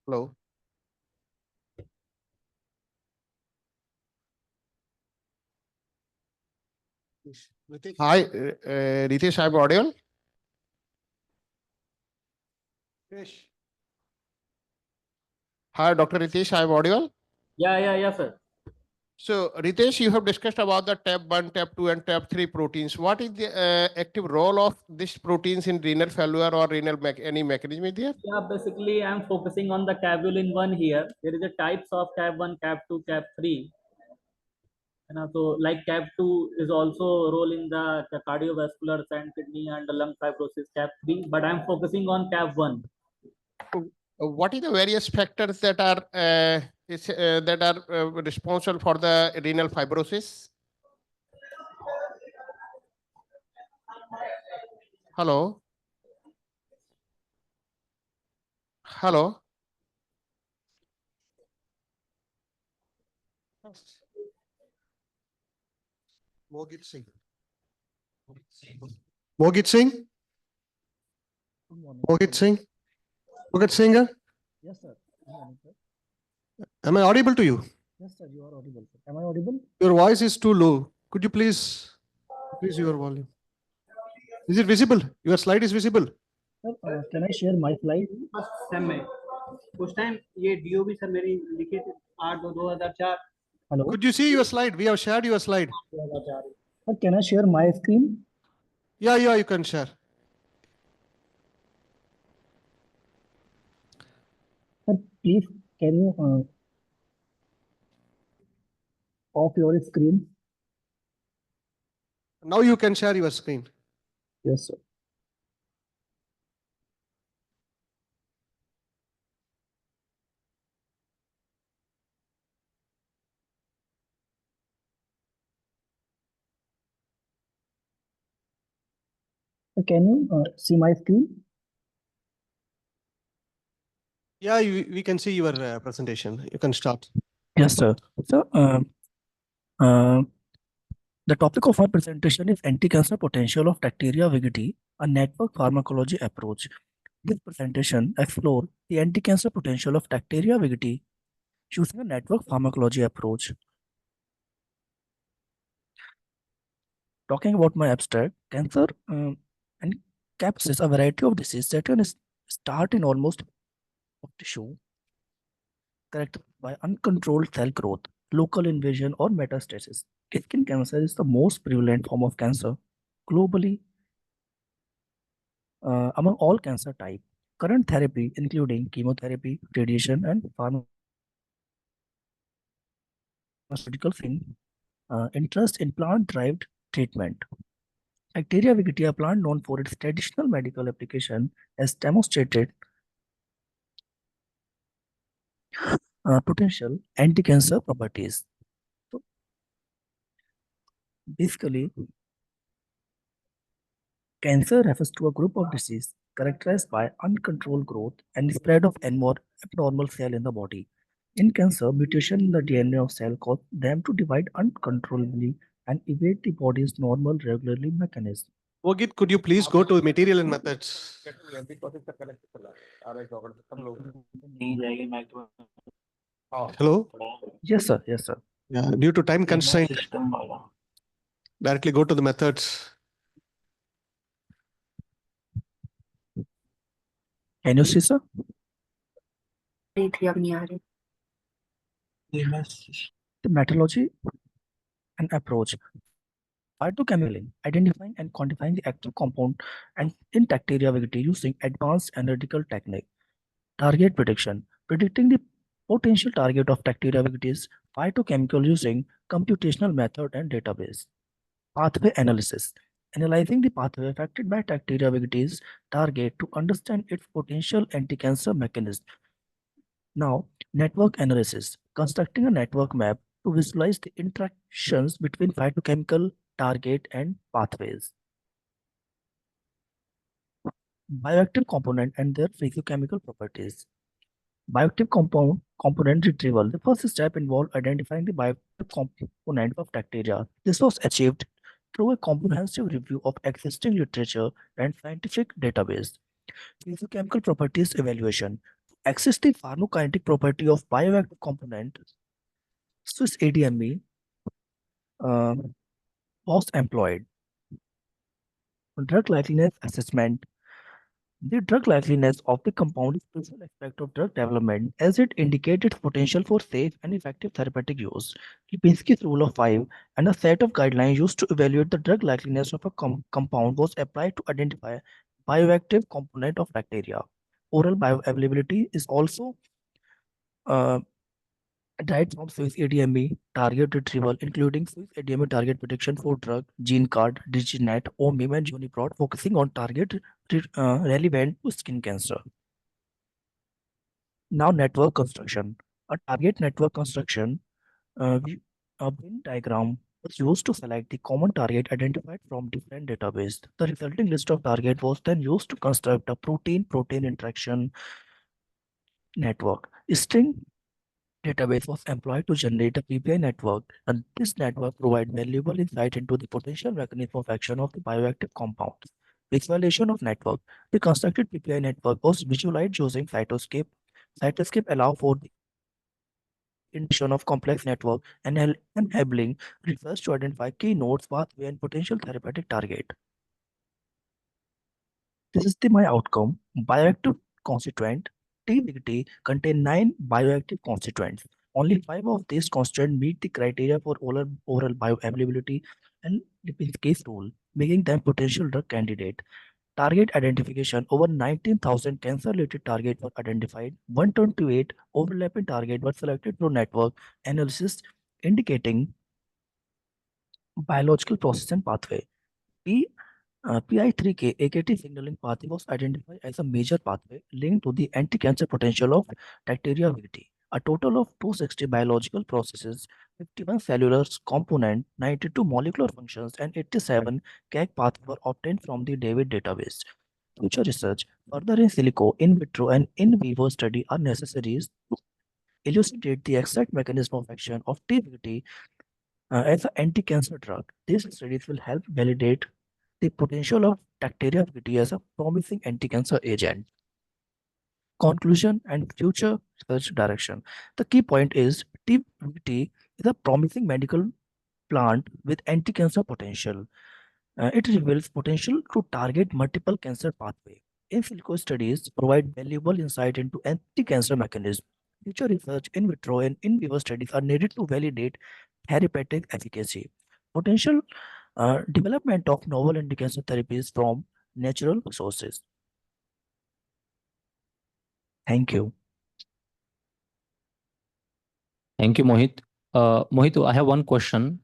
Hello. Hi, Ritesh, I'm audible? Hi, Dr. Ritesh, I'm audible? Yeah, sir. So, Ritesh, you have discussed about the TAP1, TAP2, and TAP3 proteins. What is the active role of these proteins in renal failure or renal any mechanism is there? Yeah, basically I'm focusing on the caveolin-1 here. There is a types of CAV1, CAV2, CAV3. And so like CAV2 is also a role in the cardiovascular and kidney and the lung fibrosis, CAV3, but I'm focusing on CAV1. What is the various factors that are responsible for the renal fibrosis? Hello. Hello. Mogit Singh. Mogit Singh. Mogit Singh. Mogit Singh. Yes, sir. Good morning, sir. Am I audible to you? Yes, sir. You are audible, sir. Am I audible? Your voice is too low. Could you please increase your volume? Is it visible? Your slide is visible. Sir, can I share my slide? बस same में उस time ये DOB sir मेरी लिखे थे 8/2/2004. Hello. Could you see your slide? We have shared your slide. Sir, can I share my screen? Yeah, you can share. Sir, please, can you off your screen? Now you can share your screen. Yes, sir. Sir, can you see my screen? Yeah, we can see your presentation. You can start. Yes, sir. So, the topic of our presentation is anti-cancer potential of bacteria vegetae, a network pharmacology approach. This presentation explores the anti-cancer potential of bacteria vegetae using a network pharmacology approach. Talking about my abstract, cancer encapsulates a variety of diseases that can start in almost of tissue characterized by uncontrolled cell growth, local invasion, or metastasis. Skin cancer is the most prevalent form of cancer globally among all cancer types. Current therapy, including chemotherapy, radiation, and pharmaceutical interest in plant-derived treatment. Bacteria vegetae, a plant known for its traditional medical application, has demonstrated potential anti-cancer properties. So basically, cancer refers to a group of disease characterized by uncontrolled growth and spread of abnormal cell in the body. In cancer, mutation in the DNA of cell cause them to divide uncontrollably and evade the body's normal regularly mechanism. Mogit, could you please go to material and methods? Hello? Yes, sir. Yes, sir. Yeah, due to time constraint, directly go to the methods. Can you see, sir? The methodology and approach. Phytochemical, identifying and quantifying the active compound and in bacteria vegetae using advanced analytical technique. Target prediction, predicting the potential target of bacteria vegetae, phytochemical using computational method and database. Pathway analysis, analyzing the pathway affected by bacteria vegetae target to understand its potential anti-cancer mechanism. Now, network analysis, constructing a network map to visualize the interactions between phytochemical target and pathways. Bioactive component and their physiochemical properties. Bioactive component retrieval. The first step involved identifying the bioactive component of bacteria. This was achieved through a comprehensive review of existing literature and scientific database. Physiochemical properties evaluation. To access the pharmacokinetic property of bioactive component, Swiss ADME was employed. Drug likeness assessment. The drug likeness of the compound is a crucial aspect of drug development as it indicates its potential for safe and effective therapeutic use. Lipinski's rule of 5 and a set of guidelines used to evaluate the drug likeness of a compound was applied to identify bioactive component of bacteria. Oral bioavailability is also derived from Swiss ADME target retrieval, including Swiss ADME target prediction for drug, gene card, DigiNet, OMIM, and Uniprot, focusing on target relevant to skin cancer. Now, network construction. A target network construction, a Venn diagram was used to select the common target identified from different databases. The resulting list of target was then used to construct a protein-protein interaction network. String database was employed to generate a PPI network, and this network provides valuable insight into the potential mechanism of action of the bioactive compounds. Visualization of network. The constructed PPI network was visualized using cytoscape. Cytoscape allow for the integration of complex network and enabling research to identify key nodes, pathway, and potential therapeutic target. This is my outcome. Bioactive constituent TBT contain 9 bioactive constituents. Only 5 of these constituents meet the criteria for oral bioavailability and lipid rule, making them potential drug candidate. Target identification: over 19,000 cancer-related targets were identified. 128 overlapping targets were selected through network analysis, indicating biological process and pathway. PI3K AKT signaling pathway was identified as a major pathway linked to the anti-cancer potential of bacteria viti. A total of 260 biological processes, 51 cellular component, 92 molecular functions, and 87 CAG pathways were obtained from the David database. Future research, further in silico, in vitro, and in vivo study are necessary to elucidate the exact mechanism of action of TVT as an anti-cancer drug. These studies will help validate the potential of bacterial as a promising anti-cancer agent. Conclusion and future research direction. The key point is TBT is a promising medical plant with anti-cancer potential. It reveals potential to target multiple cancer pathways. In silico studies provide valuable insight into anti-cancer mechanism. Future research in vitro and in vivo studies are needed to validate therapeutic efficacy. Potential development of novel anti-cancer therapies from natural sources. Thank you. Thank you, Mohit. Mohit, I have one question.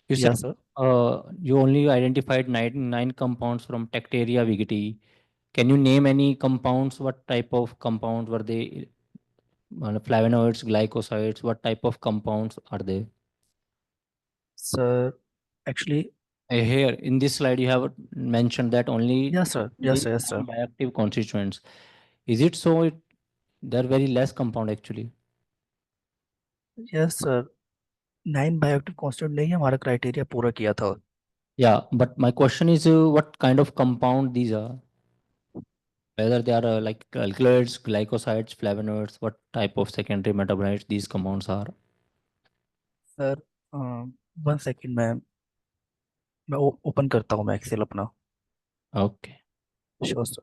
You said Yes, sir. you only identified nine compounds from Tacteria vigeti. Can you name any compounds? What type of compounds were they? Flavonoids, glycosides, what type of compounds are they? Sir, actually, Here in this slide, you have mentioned that only yes, sir. Yes, sir. Yes, sir. bioactive constituents. Is it so? There are very less compound actually. Yes, sir. 9 bioactive constant नहीं हमारा criteria पूरा किया था. Yeah, but my question is what kind of compound these are? Whether they are like alkaloids, glycosides, flavonoids, what type of secondary metabolites these compounds are? Sir, 1 second मैं open करता हूँ मैं Excel अपना. Okay. Sure, sir.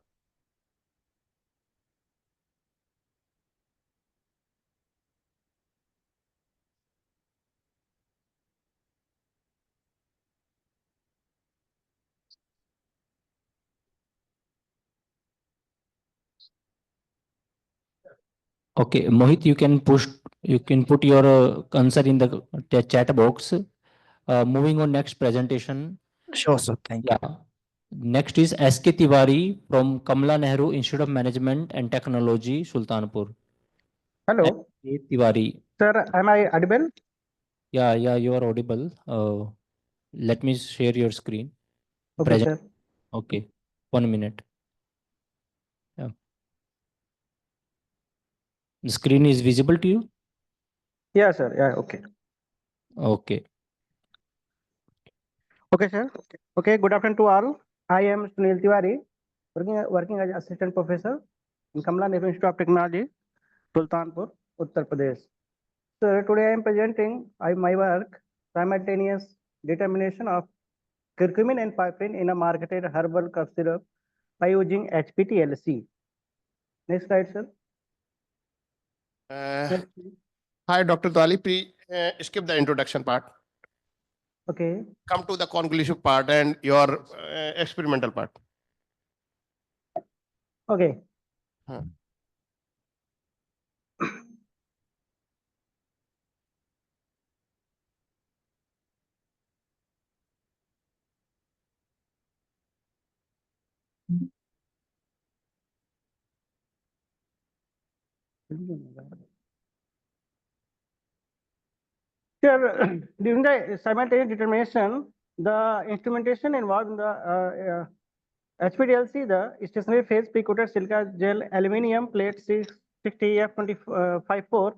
Okay, Mohit, you can put your answer in the chat box. Moving on next presentation. Sure, sir. Thank you. Yeah. Next is S.K. Tiwari from Kamala Nehru Institute of Management and Technology, Sultanpur. Hello, S.K. Tiwari. sir. Am I audible? Yeah, you are audible. Let me share your screen. Okay, sir. Okay, 1 minute. Yeah. The screen is visible to you? Yeah, sir. Yeah, okay. Okay. Okay, sir. Okay, good afternoon to all. I am Sunil Tiwari, working as assistant professor in Kamala Nehru Institute of Technology, Sultanpur, Uttar Pradesh. Sir, today I am presenting my work, simultaneous determination of curcumin and piperine in a marketed herbal cough syrup by using HPTLC. Next slide, sir. Hi, Dr. Twali. Please skip the introduction part. Okay. Come to the conclusive part and your experimental part. Okay. Sure. During the simultaneous determination, the instrumentation involved in the HPDLC, the stationary phase pre-coated silica gel aluminum plate 6 60F25.4,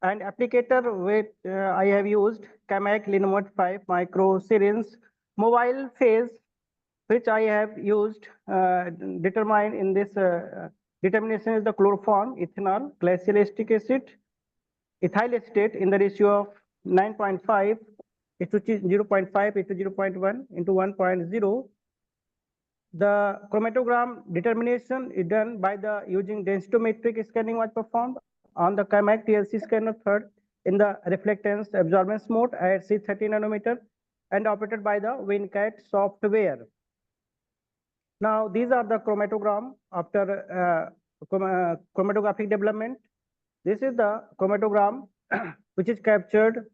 and applicator with I have used Camac Linomod 5 micro syringe, mobile phase, which I have used determine in this determination is the chloroform, ethanol, glacial acetic acid, ethyl acetate in the ratio of 9.5 is to 0.5 is to 0.1 into 1.0. The chromatogram determination is done by the using densitometric scanning was performed on the Camac TLC scanner third in the reflectance absorbance mode at C30 nanometer and operated by the WinCat software. Now these are the chromatogram after chromatographic development. This is the chromatogram which is captured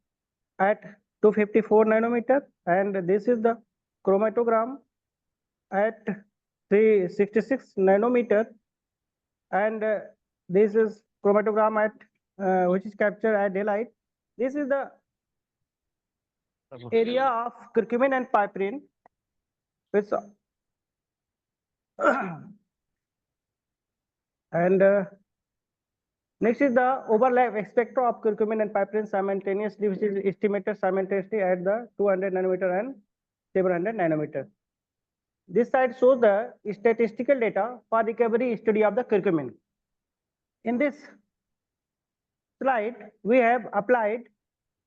at 254 nanometer, and this is the chromatogram at 366 nanometer, and this is chromatogram at which is captured at daylight. This is the area of curcumin and piperine, which and next is the overlap spectra of curcumin and piperine simultaneously, which is estimated simultaneously at the 200 nanometer and 700 nanometer. This slide shows the statistical data for recovery study of the curcumin. In this slide, we have applied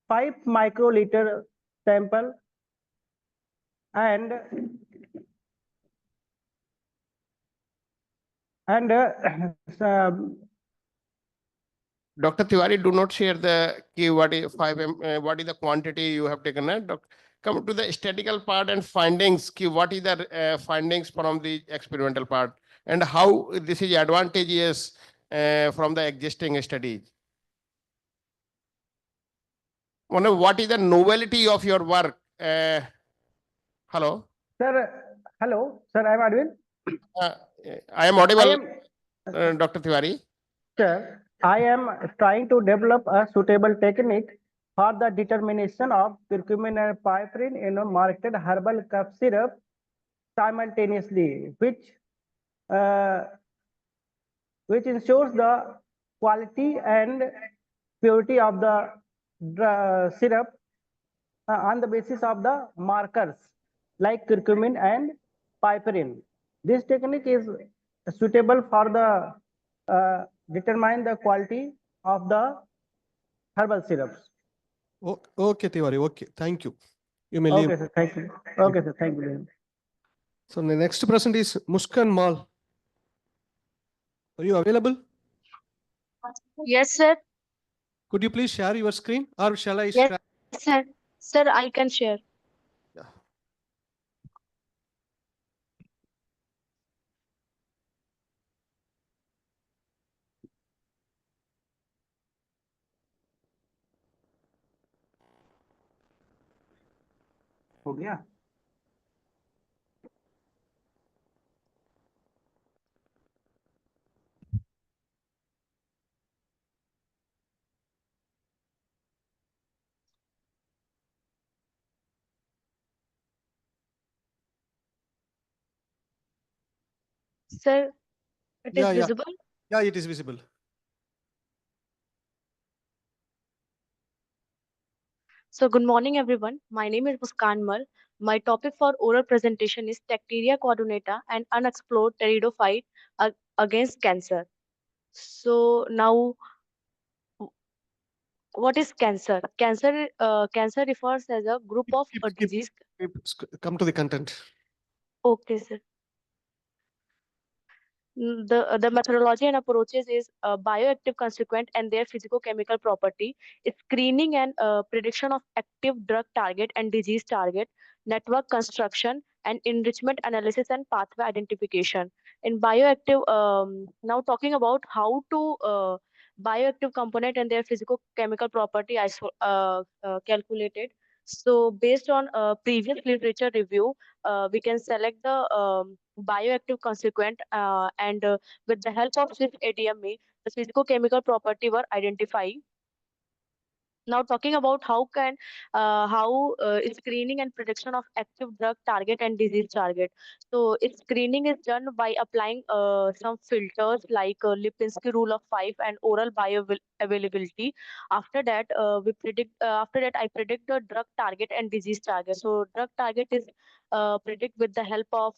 5 microliter sample and Dr. Tiwari, do not share the key what is 5 what is the quantity you have taken. Come to the statistical part and findings. Key what is the findings from the experimental part and how this is advantageous from the existing studies. What is the novelty of your work? Hello. Sir, hello, sir. I am audible. I am audible, Dr. Tiwari. Sir, I am trying to develop a suitable technique for the determination of curcumin and piperine in a marketed herbal cough syrup simultaneously, which ensures the quality and purity of the syrup on the basis of the markers like curcumin and piperine. This technique is suitable for the determine the quality of the herbal syrups. Okay, Tiwari. Okay, thank you. You may Okay, leave. sir. Thank you. Okay, sir. Thank you. So the next person is Muskan Mal. Are you available? Yes, sir. Could you please share your screen, or shall I Yes, share? sir. Sir, I can share. Yeah. हो गया? Sir, it is visible? Yeah, it is visible. So good morning, everyone. My name is Muskan Mal. My topic for oral presentation is Bacteria coordinata and unexplored pteridophyte against cancer. So now, what is cancer? Cancer refers as a group of a disease. Come to the content. Okay, sir. The methodology and approaches is bioactive constituent and their physicochemical property, screening and prediction of active drug target and disease target, network construction, and enrichment analysis and pathway identification. In bioactive, now talking about how to bioactive component and their physicochemical property calculated. So based on previous literature review, we can select the bioactive constituent and with the help of Swiss ADME, the physicochemical property were identified. Now talking about how screening and prediction of active drug target and disease target. So screening is done by applying some filters like Lipinski rule of 5 and oral bioavailability. After that, we predict. After that, I predict the drug target and disease target. So drug target is predict with the help of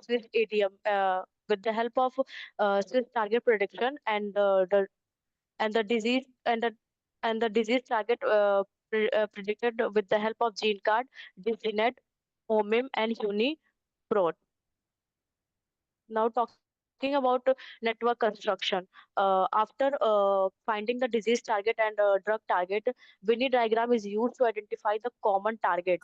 Swiss ADM. With the help of Swiss target prediction and the disease and the disease target predicted with the help of gene card, DigiNet, OMIM, and UniProt. Now talking about network construction. After finding the disease target and drug target, Winnie diagram is used to identify the common target.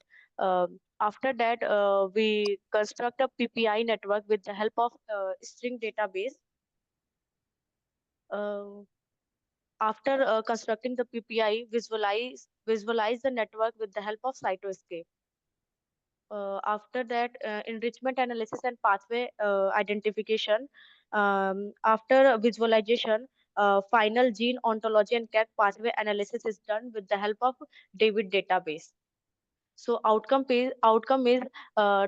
After that, we construct a PPI network with the help of string database. Uh, After constructing the PPI, visualize the network with the help of Cytoscape. After that, enrichment analysis and pathway identification. After visualization, final gene ontology and CAC pathway analysis is done with the help of David database. So outcome is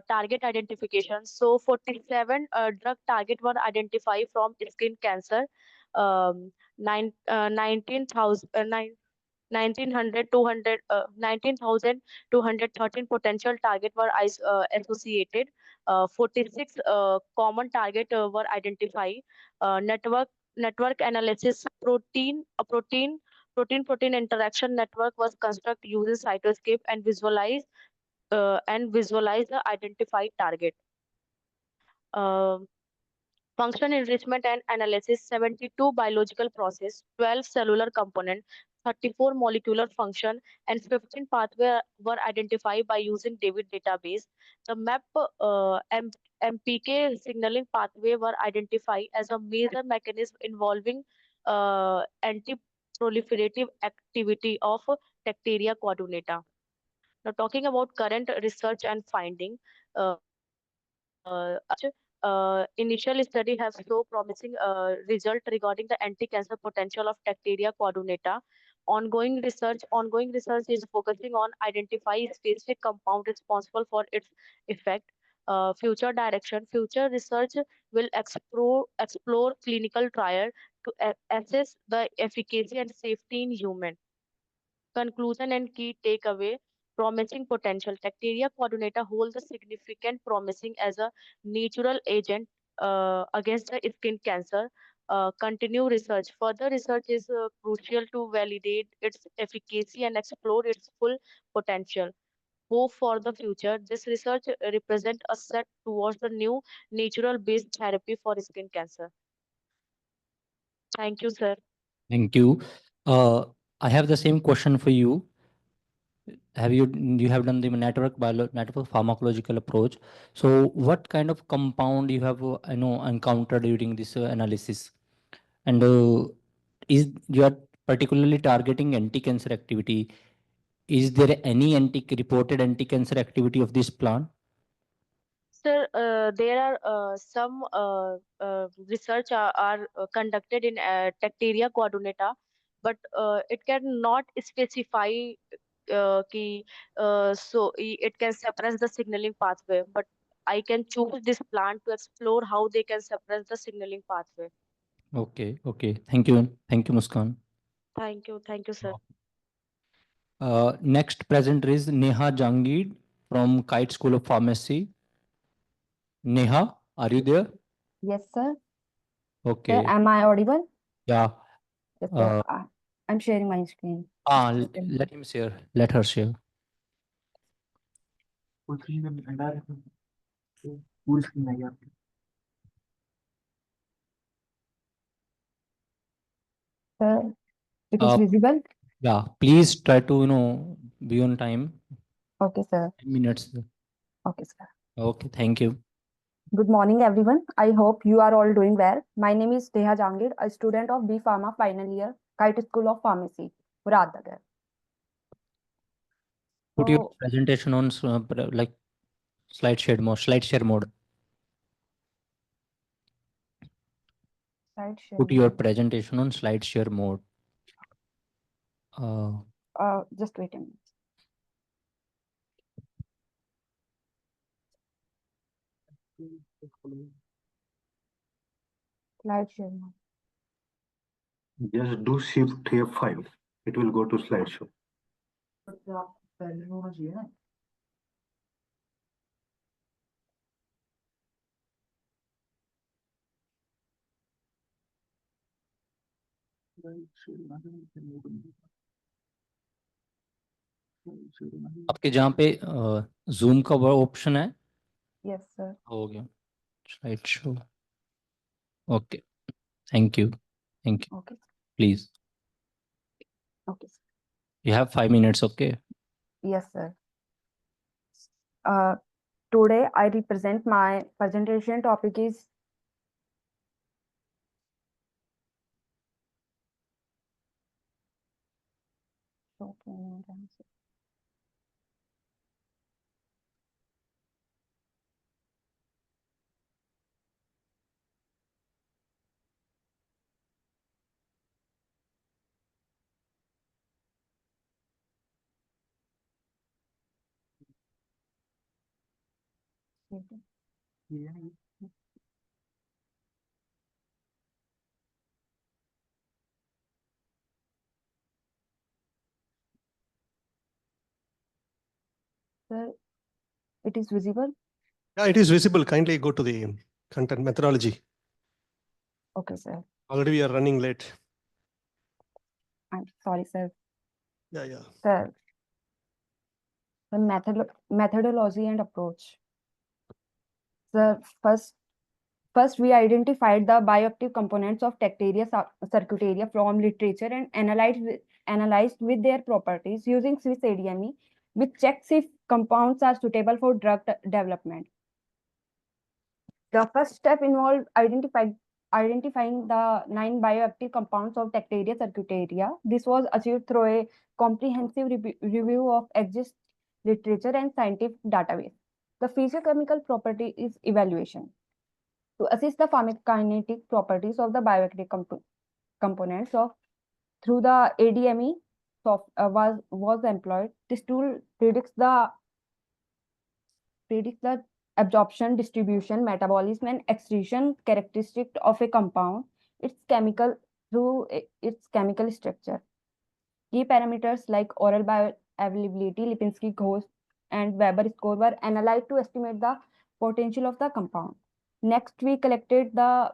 target identification. So 47 drug target were identified from skin cancer. 19,000 19,213 potential target were associated. 46 common target were identified. Network analysis protein interaction network was constructed using cytoscape and visualize the identified target. Function enrichment and analysis, 72 biological process, 12 cellular component, 34 molecular function, and 15 pathway were identified by using David database. The MPK signaling pathway were identified as a major mechanism involving anti-proliferative activity of bacteria coordinata. Now talking about current research and finding, initial study has shown promising result regarding the anti-cancer potential of Bacteria coordinata. Ongoing research is focusing on identifying specific compound responsible for its effect. Future direction, future research will explore clinical trial to assess the efficacy and safety in human. Conclusion and key takeaway, promising potential. Bacteria coordinata hold the significant promising as a natural agent against the skin cancer. Continue research. Further research is crucial to validate its efficacy and explore its full potential. Hope for the future. This research represents a step towards the new natural based therapy for skin cancer. Thank you, sir. Thank you. I have the same question for you. You have done the network pharmacological approach. So what kind of compound you have encountered during this analysis? And is you are particularly targeting anti-cancer activity? Is there any reported anti-cancer activity of this plant? Sir, there are some research are conducted in Bacteria coordinata, but it cannot specify it can suppress the signaling pathway. But I can choose this plant to explore how they can suppress the signaling pathway. Okay, okay. Thank you, Muskan. Thank you, sir. Next presenter is Neha Jangid from Kite School of Pharmacy. Neha, are you there? Yes, sir. Okay. Sir, am I audible? Yeah. Yes, sir. I'm sharing my screen. Let him share. Let her share. Sir, it is visible? Yeah, please try to be on time. Okay, sir. 10 minutes. Okay, sir. Okay, thank you. Good morning, everyone. I hope you are all doing well. My name is Neha Jangid, a student of B Pharma final year, Kite School of Pharmacy, Muradnagar. Put your presentation on like slide share mode. Slide share Put your mode. presentation on slide share mode. Just wait a minute. Slideshow now. Just do shift F5. It will go to slideshow. आपके जहाँ पे zoom का वो option है, Yes, sir. हो गया slide show. Okay, thank you. Okay. Please, Okay. you have 5 minutes. Okay. Yes, sir. Today I represent my presentation topic is sir, it is visible. Yeah, it is visible. Kindly go to the content methodology. Okay, sir. Already we are running late. I'm sorry, sir. Yeah. Sir, the methodology and approach. Sir, first we identified the bioactive components of Tacteria circuitaria from literature and analyzed with their properties using Swiss ADME, which checks if compounds are suitable for drug development. The first step involved identifying the 9 bioactive compounds of Tacteria circuitaria. This was achieved through a comprehensive review of existing literature and scientific database. The physiochemical property is evaluation. To assess the pharmacokinetic properties of the bioactive components through the ADME was employed. This tool predicts the absorption, distribution, metabolism, and excretion characteristic of a compound, its chemical structure. Key parameters like oral bioavailability, Lipinski ghost, and Weber score were analyzed to estimate the potential of the compound. Next, we collected the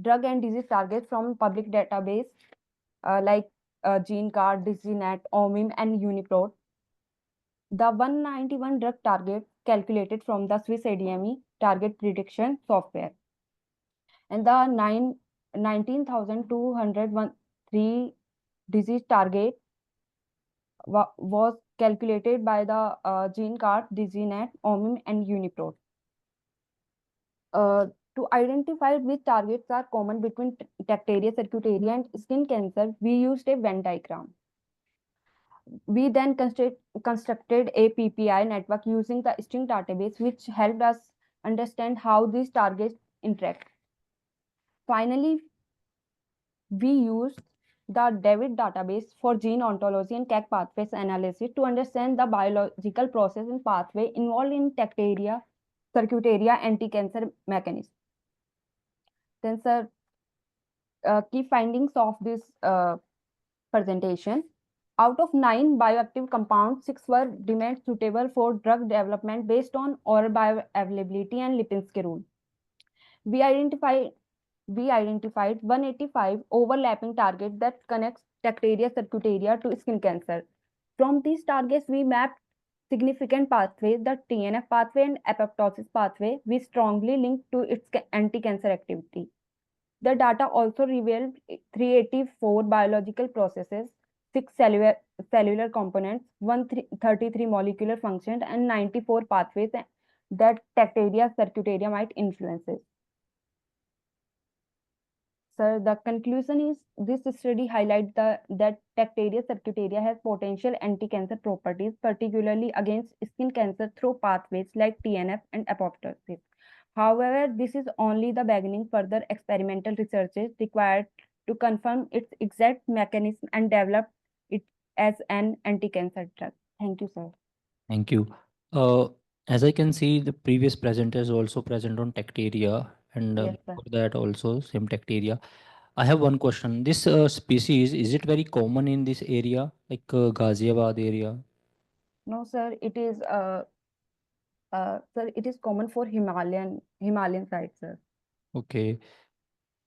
drug and disease targets from public database like GeneCard, DiseaseNet, OMIM, and Uniprot. The 191 drug targets calculated from the Swiss ADME target prediction software, and the 19,203 disease target was calculated by the GeneCard, DiseaseNet, OMIM, and Uniprot. To identify which targets are common between Tacteria circuitaria and skin cancer, we used a Venn diagram. We then constructed a PPI network using the string database, which helped us understand how these targets interact. Finally, we used the David database for gene ontology and KAC pathways analysis to understand the biological process and pathway involved in Tacteria circuitaria anti-cancer mechanism. Then, sir, key findings of this presentation. Out of 9 bioactive compounds, 6 were deemed suitable for drug development based on oral bioavailability and Lipinski rule. We identified 185 overlapping targets that connects Tacteria circuitaria to skin cancer. From these targets, we mapped significant pathways, the TNF pathway and apoptosis pathway, we strongly linked to its anti-cancer activity. The data also revealed 384 biological processes, 6 cellular components, 133 molecular functions, and 94 pathways that Tacteria circuitaria might influence. Sir, the conclusion is this study highlights that Tacteria circuitaria has potential anti-cancer properties, particularly against skin cancer through pathways like TNF and apoptosis. However, this is only the beginning. Further experimental research is required to confirm its exact mechanism and develop its as an anti-cancer drug. Thank you, sir. Thank you. Uh, as I can see, the previous presenter is also present on Tacteria, and Yes, sir. for that also same Tacteria. I have one question. This species, is it very common in this area, like Ghaziabad area? No, sir, it is common for Himalayan side, sir. Okay.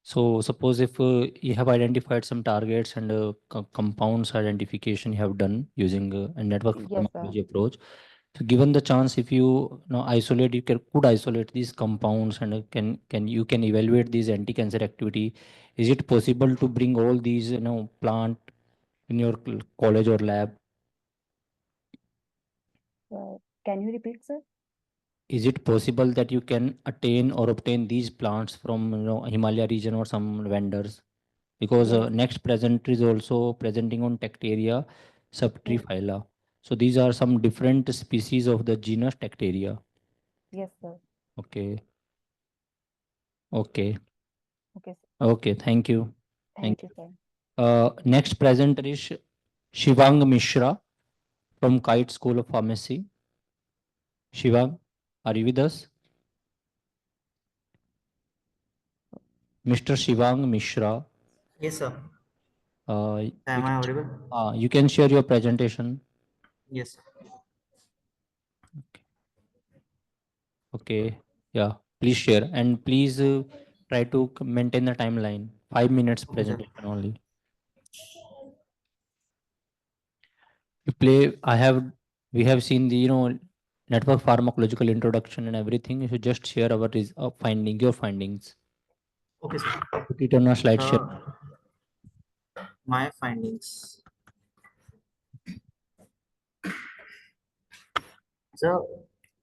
So suppose if you have identified some targets and compounds identification you have done using a network Yes, sir. pharmacology approach. So given the chance, if isolate, could isolate these compounds and can evaluate these anti-cancer activity. Is it possible to bring all these plant in your college or lab? Can you repeat, sir? Is it possible that you can attain or obtain these plants from Himalaya region or some vendors? Because Yes. next presenter is also presenting on Tacteria subtriphylla. So these are some different species of the genus Tacteria. Yes, sir. Okay. Okay. Okay, sir. Okay. Thank you. Thank you, sir. Next presenter is Shivang Mishra from Kite School of Pharmacy. Shivang, are you with us? Mr. Shivang Mishra. Yes, sir. You Am I audible? you can share your presentation. Yes. Okay. Yeah. Please share and please try to maintain the timeline. 5 minutes Okay, sir. presentation only. We have seen the network pharmacological introduction and everything. You should just share our your findings. Okay, sir. Put it on a slide share. My findings. So,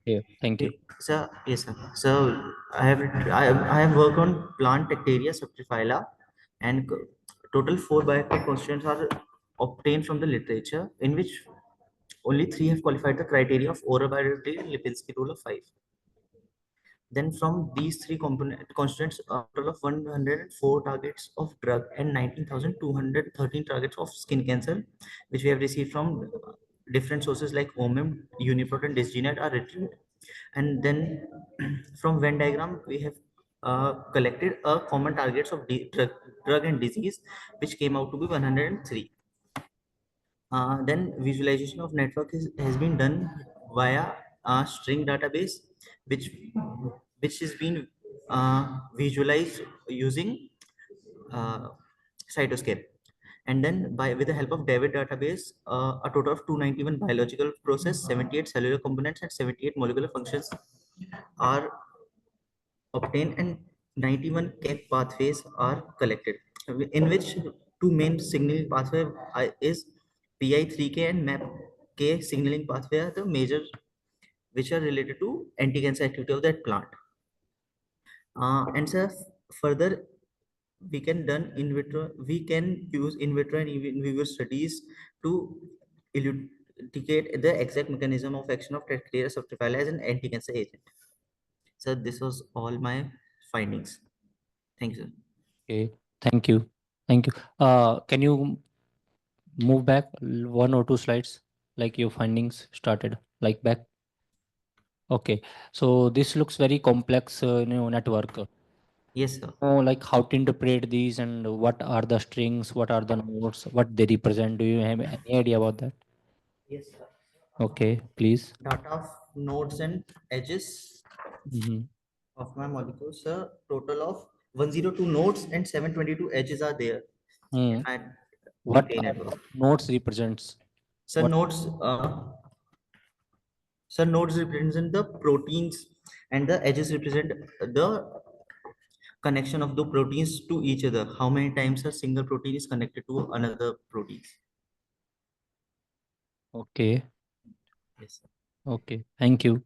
Yeah, thank you. sir, yes, sir. So I have worked on plant Tacteria subtriphylla, and total 4 bioactive constituents are obtained from the literature, in which only 3 have qualified the criteria of oral bioavailability and Lipinski rule of 5. Then from these 3 constituents, a total of 104 targets of drug and 19,213 targets of skin cancer, which we have received from different sources like OMIM, Uniprot, and Disgenet are retrieved. And then from Venn diagram, we have collected a common targets of drug and disease, which came out to be 103. Then visualization of network has been done via a string database, which has been visualized using cytoscape. And then with the help of David database, a total of 291 biological process, 78 cellular components, and 78 molecular functions are obtained, and 91 CAC pathways are collected, in which 2 main signaling pathway is PI3K and MAPK signaling pathway are the major, which are related to anti-cancer activity of that plant. And so further, we can use in vitro and in vivo studies to elucidate the exact mechanism of action of Tacteria subtriphylla as an anti-cancer agent. So this was all my findings. Thank you, sir. Okay. Thank you. Thank you. Can you move back 1 or 2 slides, like your findings started, like back? Okay. So this looks very complex, network. Yes, sir. Like how to interpret these and what are the strings, what are the nodes, what they represent. Do you have any idea about that? Yes, sir. Okay, please. Data of nodes and edges of my molecule, sir. Total of 102 nodes and 722 edges are there at What PK are network. nodes represents? So nodes, nodes represent the proteins, and the edges represent the connection of the proteins to each other. How many times a single protein is connected to another protein? Okay. Yes, sir. Okay. Thank you.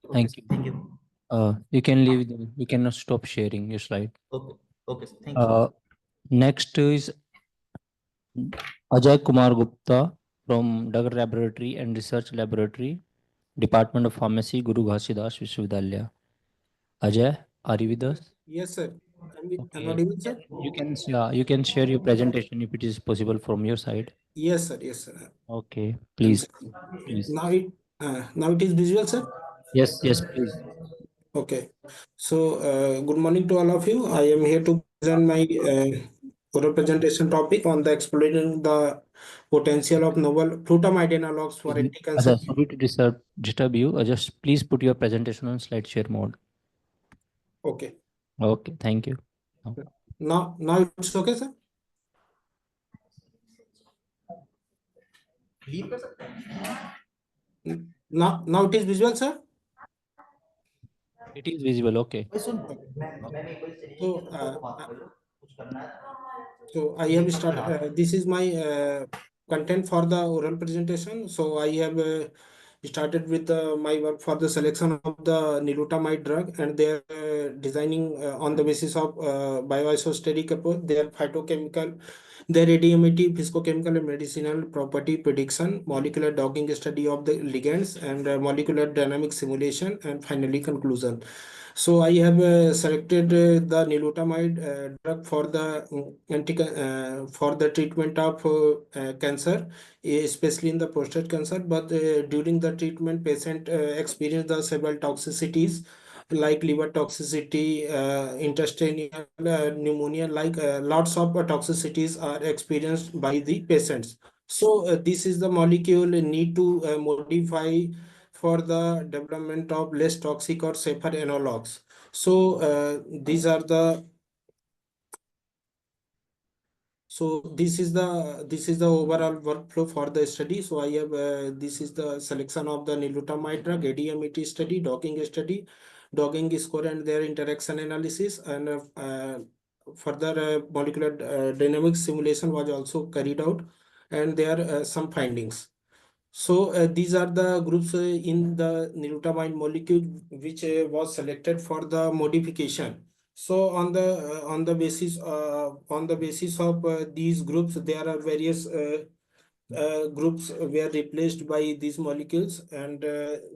Okay, Thank sir. you. Thank you. You can leave. You cannot stop sharing your slide. Okay. Okay, sir. Thank you. Next is Ajay Kumar Gupta from Dagar Laboratory and Research Laboratory, Department of Pharmacy, Guru Ghasidas Vishwavidhalaya. Ajay, are you with us? Yes, sir. Am I Okay. audible, sir? You can share your presentation if it is possible from your side. Yes, sir. Yes, sir. Okay, I'm please, checking. please. Now it is visual, sir. Yes, yes, please. Okay. So, good morning to all of you. I am here to present my oral presentation topic on the exploring the potential of novel flutamide analogs for anti-cancer. Sorry to disturb you. Just please put your presentation on slide share mode. Okay. Okay, thank you. No. Now it's okay, sir. Now it is visual, sir. It is visible. Okay. So, so I have started. This is my content for the oral presentation. So I have started with my work for the selection of the nilutamide drug, and they are designing on the basis of bioisosteric approach, their phytochemical, their radioactivity, physicochemical, and medicinal property prediction, molecular docking study of the ligands, and molecular dynamic simulation, and finally conclusion. So I have selected the nilutamide drug for the for the treatment of cancer, especially in the prostate cancer. But during the treatment, patient experience the several toxicities like liver toxicity, intestinal pneumonia, like lots of toxicities are experienced by the patients. So this is the molecule need to modify for the development of less toxic or safer analogs. So this is the overall workflow for the study. So I have this is the selection of the nilutamide drug, ADMET study, docking score and their interaction analysis, and further molecular dynamic simulation was also carried out, and there are some findings. So these are the groups in the nilutamide molecule which was selected for the modification. So on the basis of these groups, there are various groups were replaced by these molecules, and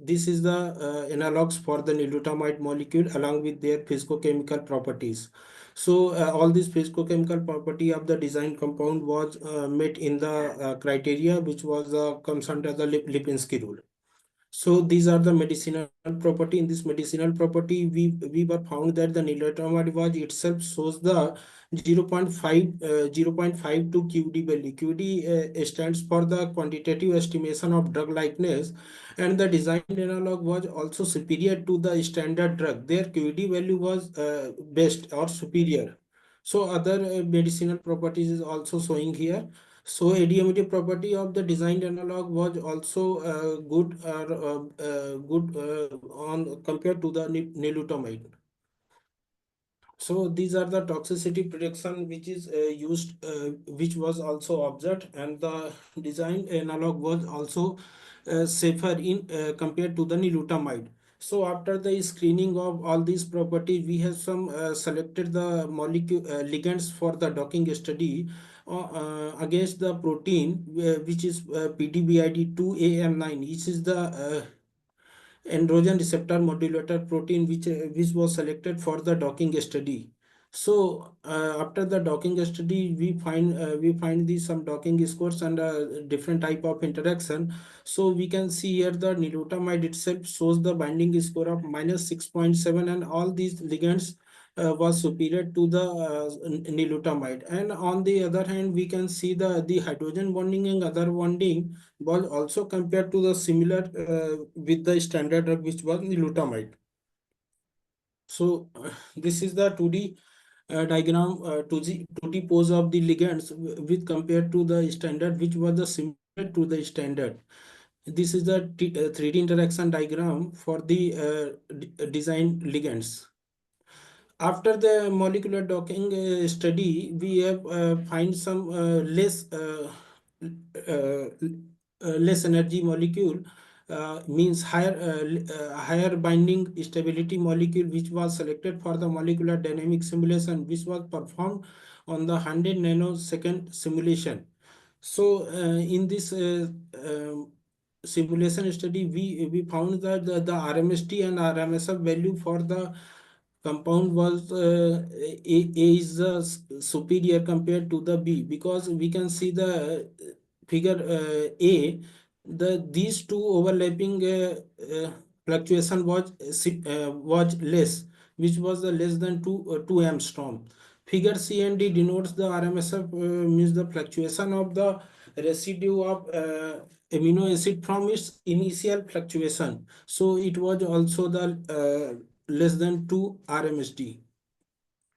this is the analogs for the nilutamide molecule along with their physicochemical properties. So all these physicochemical property of the design compound was met in the criteria which was comes under the Lipinski rule. So these are the medicinal property. In this medicinal property, we were found that the nilotinamide was itself shows the 0.52 QD value. QD stands for the quantitative estimation of drug likeness, and the designed analog was also superior to the standard drug. Their QD value was best or superior. So other medicinal properties is also showing here. So ADMET property of the designed analog was also good on compared to the nilutamide. So these are the toxicity prediction which is used, which was also observed, and the designed analog was also safer in compared to the nilutamide. So after the screening of all these properties, we have some selected the molecule ligands for the docking study against the protein which is PDBID2AM9, which is the androgen receptor modulator protein which was selected for the docking study. So after the docking study, we find these some docking scores and different type of interaction. So we can see here the nilutamide itself shows the binding score of -6.7, and all these ligands was superior to the nilutamide. And on the other hand, we can see the hydrogen bonding and other bonding was also compared to the similar with the standard drug which was nilutamide. So this is the 2D diagram, 2D pose of the ligands with compared to the standard which was the similar to the standard. This is the 3D interaction diagram for the design ligands. After the molecular docking study, we have find some uh, less energy molecule, means higher binding stability molecule, which was selected for the molecular dynamic simulation, which was performed on the 100 nanosecond simulation. So in this simulation study, we found that the RMST and RMSF value for the compound was A is superior compared to the B, because we can see the figure A, these two overlapping fluctuation was less, which was less than 2 angstrom. Figure C and D denotes the RMSF, means the fluctuation of the residue of amino acid from its initial fluctuation. So it was also the less than 2 RMSD.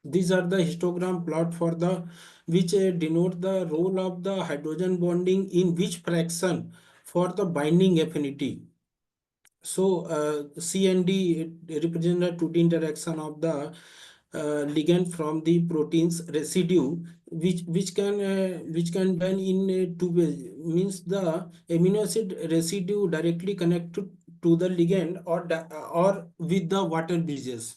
These are the histogram plot for the which denote the role of the hydrogen bonding in which fraction for the binding affinity. So C and D represent the 2D interaction of the ligand from the protein's residue, which can done in two ways. Means the amino acid residue directly connected to the ligand or with the water bridges.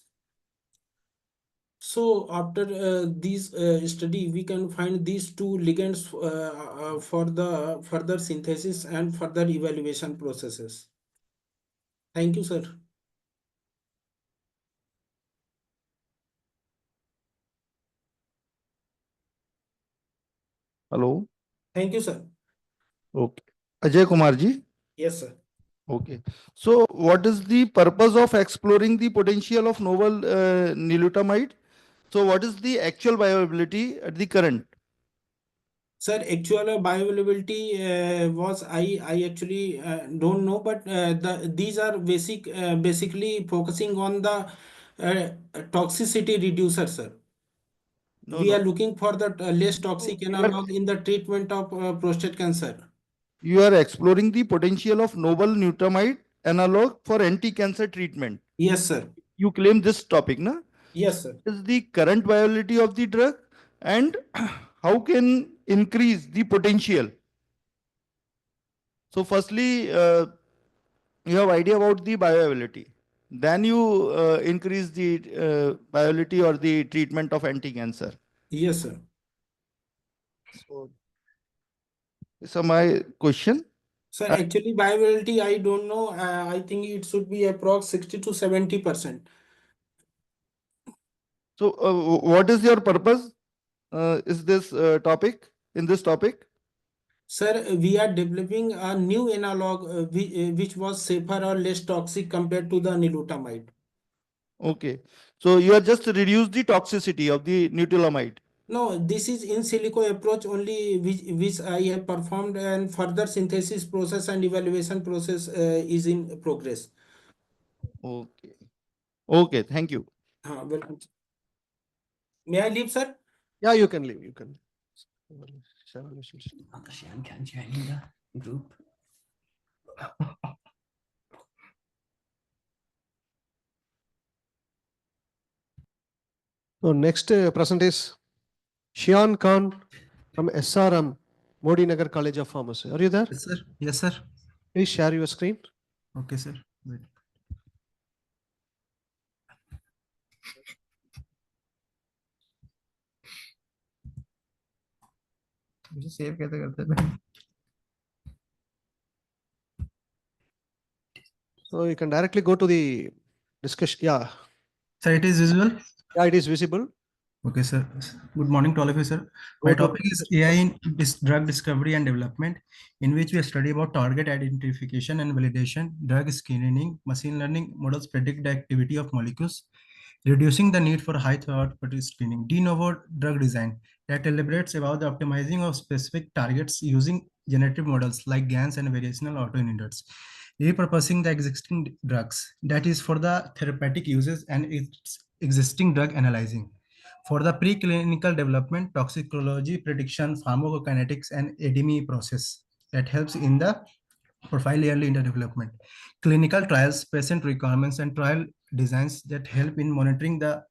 So after this study, we can find these two ligands for the further synthesis and further evaluation processes. Thank you, sir. Hello. Thank you, sir. Okay. Ajay Kumar ji. Yes, sir. Okay. So what is the purpose of exploring the potential of novel nilutamide? So what is the actual bioavailability at the current? Sir, actual bioavailability was I actually don't know, but these are basically focusing on the toxicity reducer, sir. We are looking for the less toxic analog in the treatment of prostate cancer. You are exploring the potential of novel nilutamide analog for anti-cancer treatment. Yes, sir. You claim this topic, na? Yes, sir. What is the current viability of the drug and how can increase the potential? So firstly, you have idea about the bioavailability. Then you increase the bioavailability or the treatment of anti-cancer. Yes, sir. So my question. Sir, actually bioavailability, I don't know. I think it should be approx 60 to 70%. So what is your purpose? Is this topic in this topic? Sir, we are developing a new analog which was safer or less toxic compared to the nilutamide. Okay. So you are just reduce the toxicity of the nilutamide. No, this is in silico approach only which I have performed, and further synthesis process and evaluation process is in progress. Okay. Okay. Thank you. Welcome. May I leave, sir? Yeah, you can leave. You can. Group. So next present is Shian Khan from SRM, Modi Nagar College of Pharmacy. Are you there? Yes, sir. Yes, sir. Please share your screen. Okay, sir. Wait. मुझे save कैसे करते हैं? So you can directly go to the discussion. Yeah. Sir, it is visible? Yeah, it is visible. Okay, sir. Good morning to all of you, sir. My topic is AI in drug discovery and development, in which we study about target identification and validation, drug screening, machine learning models predict the activity of molecules, reducing the need for high throughput screening, de novo drug design that deliberates about the optimizing of specific targets using generative models like GANs and variational autoinhibitors, repurposing the existing drugs, that is for the therapeutic uses, and its existing drug analyzing. For the preclinical development, toxicology, prediction, pharmacokinetics, and ADME process that helps in the profile early in the development. Clinical trials, patient requirements, and trial designs that help in monitoring the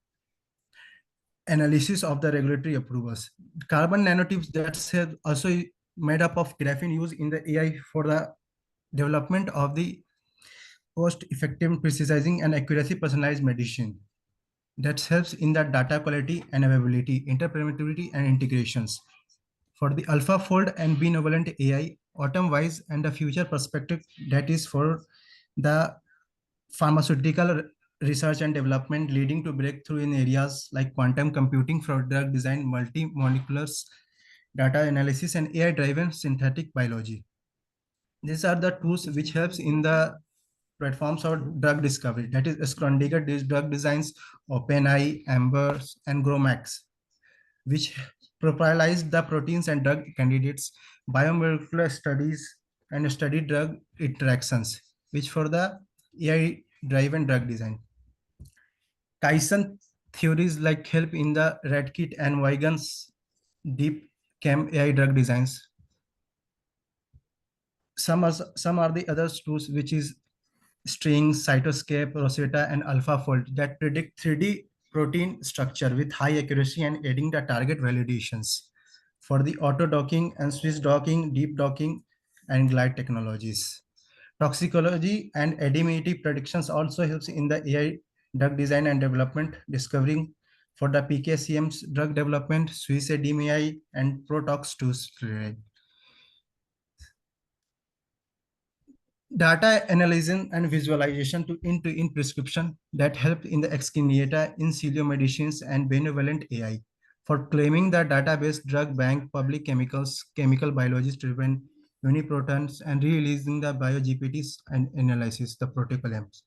analysis of the regulatory approvals. Carbon nanotubes that's also made up of graphene used in the AI for the development of the cost-effective, precising, and accuracy personalized medicine that helps in the data quality and availability, interpretability, and integrations. For the AlphaFold and benevolent AI, autumn-wise, and the future perspective, that is for the pharmaceutical research and development leading to breakthrough in areas like quantum computing for drug design, multi-moleculars, data analysis, and AI-driven synthetic biology. These are the tools which helps in the platforms of drug discovery. That is Schrödinger drug designs, OpenEye, Ambers, and GROMAX, which profiles the proteins and drug candidates, biomolecular studies, and study drug interactions, which for the AI-driven drug design. Kaizen theories like help in the Redkit and Huygens deep chem AI drug designs. Some are the other tools, which is String, Cytoscape, Rosetta, and AlphaFold that predict 3D protein structure with high accuracy and aiding the target validations for the auto docking and Swiss docking, deep docking, and glide technologies. Toxicology and epidemiology predictions also helps in the AI drug design and development, discovering for the PKCM's drug development, Swiss epidemiology, and Protox tools. Data analysis and visualization to in prescription that help in the Exkineta, in silico medicines, and benevolent AI for claiming the database drug bank, public chemicals, chemical biology driven uniprotons, and releasing the bio-GPTs and analysis the protocols.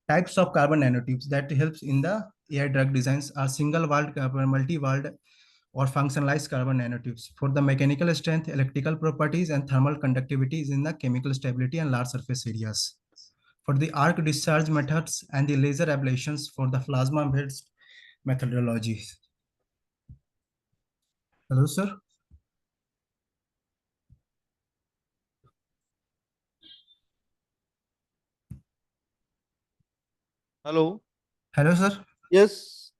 Types of carbon nanotubes that helps in the AI drug designs are single-walled carbon, multi-walled, or functionalized carbon nanotubes for the mechanical strength, electrical properties, and thermal conductivity is in the chemical stability and large surface areas. For the arc discharge methods and the laser ablations for the plasma-based methodologies. Hello, sir. Hello. Hello, sir. Yes.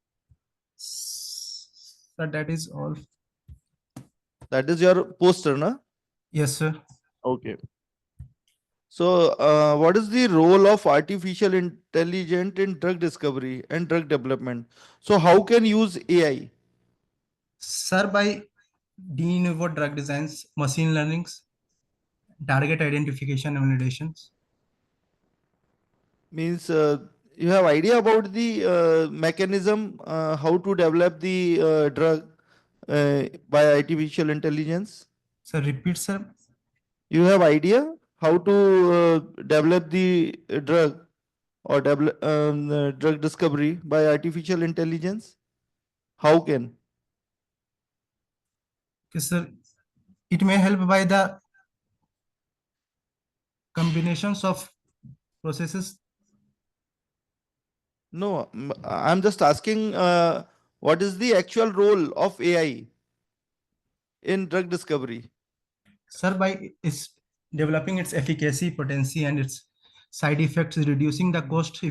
Sir, that is all. That is your poster, na? Yes, sir. Okay. So, what is the role of artificial intelligence in drug discovery and drug development? So, how can use AI? Sir, by de novo drug designs, machine learnings, target identification and validations. Means you have idea about the mechanism, how to develop the drug by artificial intelligence? Sir, repeat, sir. You have idea how to develop the drug or develop drug discovery by artificial intelligence? How can? Okay, sir. It may help by the combinations of processes. No, I'm just asking what is the actual role of AI in drug discovery? Sir, by its developing its efficacy, potency, and its side effects, reducing the cost.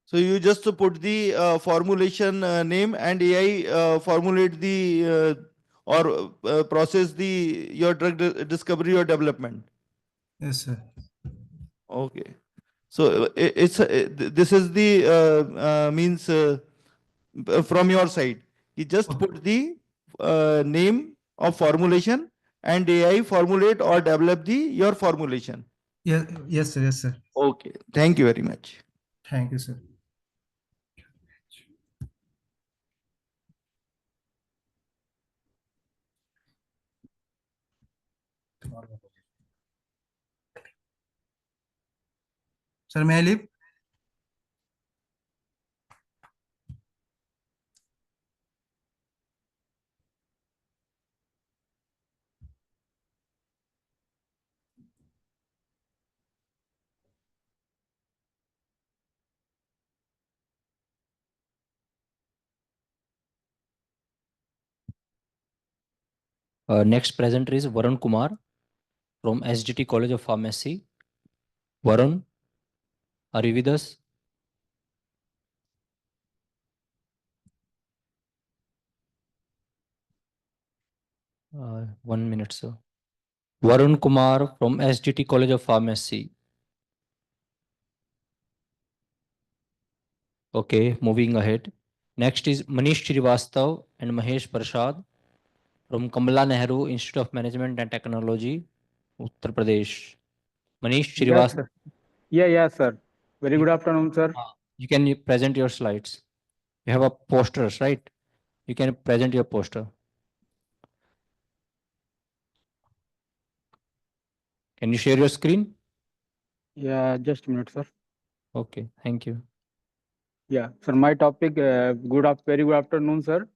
So you just put the formulation name and AI formulate the or process the your drug discovery or development. Yes, sir. Okay. So it's this is the means from your side. You just put the name of formulation and AI formulate or develop the your formulation. Yes, yes, sir. Yes, sir. Okay. Thank you very much. Thank you, sir. Sir, may I leave? Next presenter is Varun Kumar from SDT College of Pharmacy. Varun, are you with us? One minute, sir. Varun Kumar from SDT College of Pharmacy. Okay, moving ahead. Next is Manish Srivastav and Mahesh Prasad from Kamala Nehru Institute of Management and Technology, Uttar Pradesh. Manish Yes, Srivastav. sir. Yeah, sir. Very good afternoon, sir. You can present your slides. You have a posters, right? You can present your poster. Can you share your screen? Yeah, just a minute, sir. Okay, thank you. Yeah, sir, my topic, very good afternoon, sir.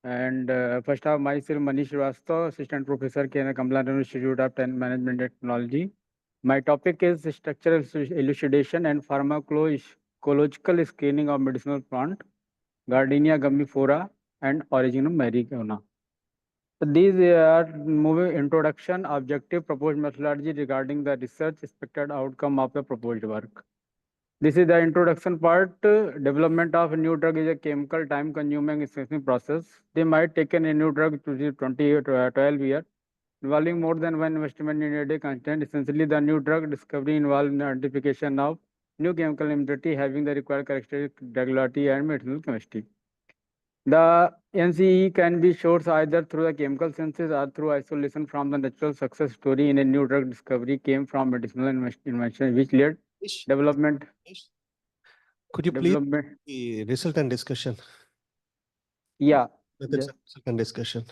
And first of myself, Manish Srivastava, Assistant Professor, Kamla Institute of Management Technology. My topic is structural elucidation and pharmacological screening of medicinal plant, Gardenia gummiflora and Originum marigona. So these are moving introduction, objective, proposed methodology regarding the research expected outcome of the proposed work. This is the introduction part. Development of a new drug is a chemical, time-consuming, expensive process. They might take a new drug to 12 years, involving more than one investment in a day constant. Essentially, the new drug discovery involves identification of new chemical impurity having the required characteristic regularity and medicinal chemistry. The NCE can be showed either through the chemical synthesis or through isolation from the natural success story in a new drug discovery came from medicinal invention, which led development. Could you please the result and discussion? Yeah. Methods and result and discussion.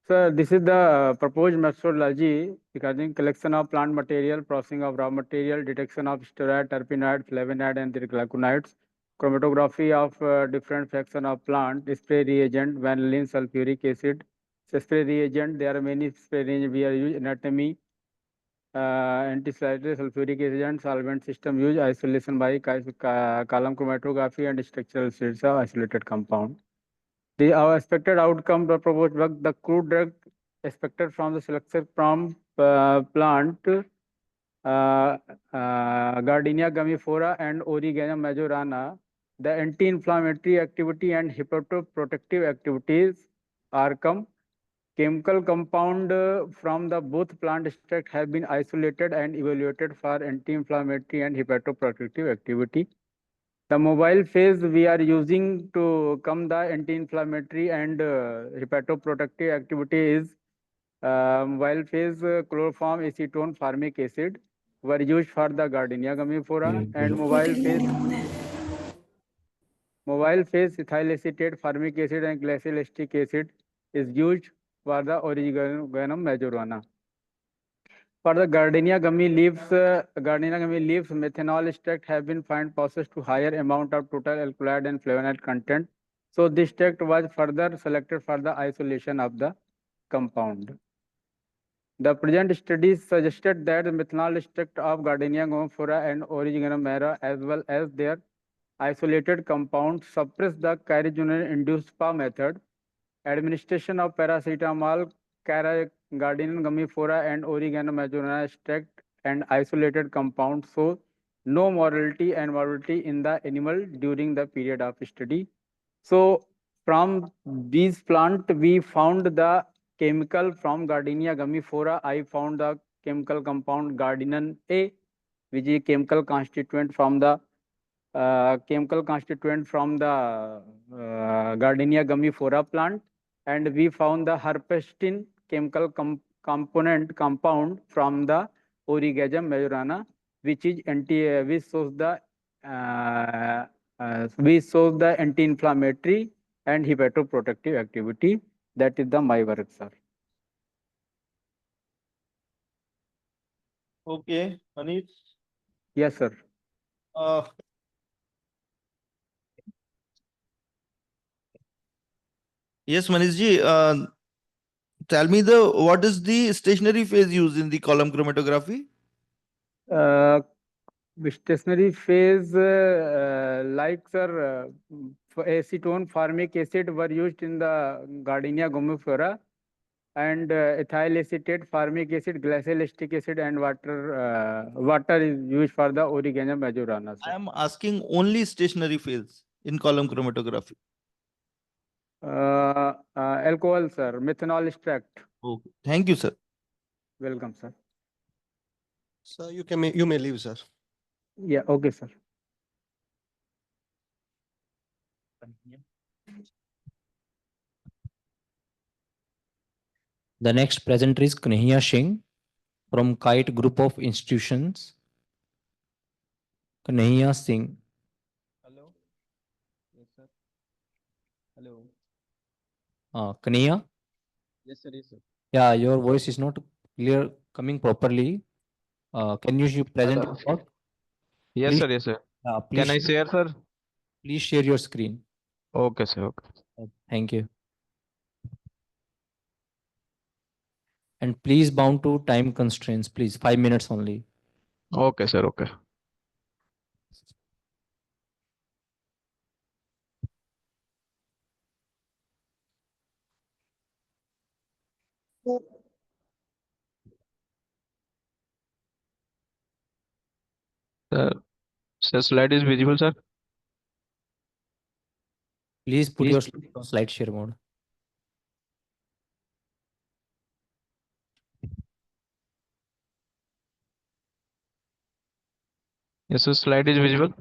So this is the proposed methodology regarding collection of plant material, processing of raw material, detection of steroid, terpenoid, flavonoid, and the glyconides, chromatography of different fraction of plant, spray reagent, vanillin, sulfuric acid, spray reagent. There are many spray reagent we are using anatomy, anti-slide sulfuric agent, solvent system use, isolation by column chromatography, and structural states of isolated compound. Our expected outcome, the proposed work, the crude drug expected from the selected from plant, Gardenia gummiflora and Origanum majorana, the anti-inflammatory activity and hepatoprotective activities are chemical compound from the both plant extract have been isolated and evaluated for anti-inflammatory and hepatoprotective activity. The mobile phase we are using to come the anti-inflammatory and hepatoprotective activity is mobile phase chloroform acetone formic acid were used for the Gardenia gummiflora and mobile phase ethyl acetate formic acid and glycolic acid is used for the Origanum majorana. For the Gardenia gummy leaves, methanol extract have been found processed to higher amount of total alkaloid and flavonoid content. So this extract was further selected for the isolation of the compound. The present studies suggested that the methanol extract of Gardenia gummiflora and Origanum mara as well as their isolated compounds suppress the carcinogen-induced spa method. Administration of paracetamol, Gardenia gummiflora and Origanum majorana extract and isolated compounds show no mortality and morbidity in the animal during the period of study. So from these plant, we found the chemical from Gardenia gummiflora. I found the chemical compound Gardinan A, which is chemical constituent from the Gardenia gummiflora plant, and we found the herpestin chemical compound from the Origanum majorana, which is which shows the anti-inflammatory and hepatoprotective activity. That is the my work, sir. Okay, Manish. Yes, sir. Yes, Manish ji, tell me what is the stationary phase used in the column chromatography? Stationary phase, like sir, acetone formic acid were used in the Gardenia gummiflora, and ethyl acetate, formic acid, glycolic acid, and water is used for the Origanum majorana. I am asking only stationary phase in column chromatography. Alcohol, sir, methanol extract. Okay, thank you, sir. Welcome, sir. Sir, you may leave, sir. Yeah, okay, sir. The next presenter is Kanhaiya Singh from Kite Group of Institutions. Kanhaiya Singh. Hello. Hello. Kania? Yes, sir. Yes, sir. Yeah, your voice is not clear, coming properly. Can you present Hello. your work? Yes, Please, sir. Yes, sir. please, Can I share, sir? please share your screen. Okay, sir. Okay. Thank you. And please bound to time constraints, please. 5 minutes only. Okay, sir. Okay. Sir, sir, slide is visible, sir. Please put Please. your slide on slide share mode. Yes, sir. Slide is visible.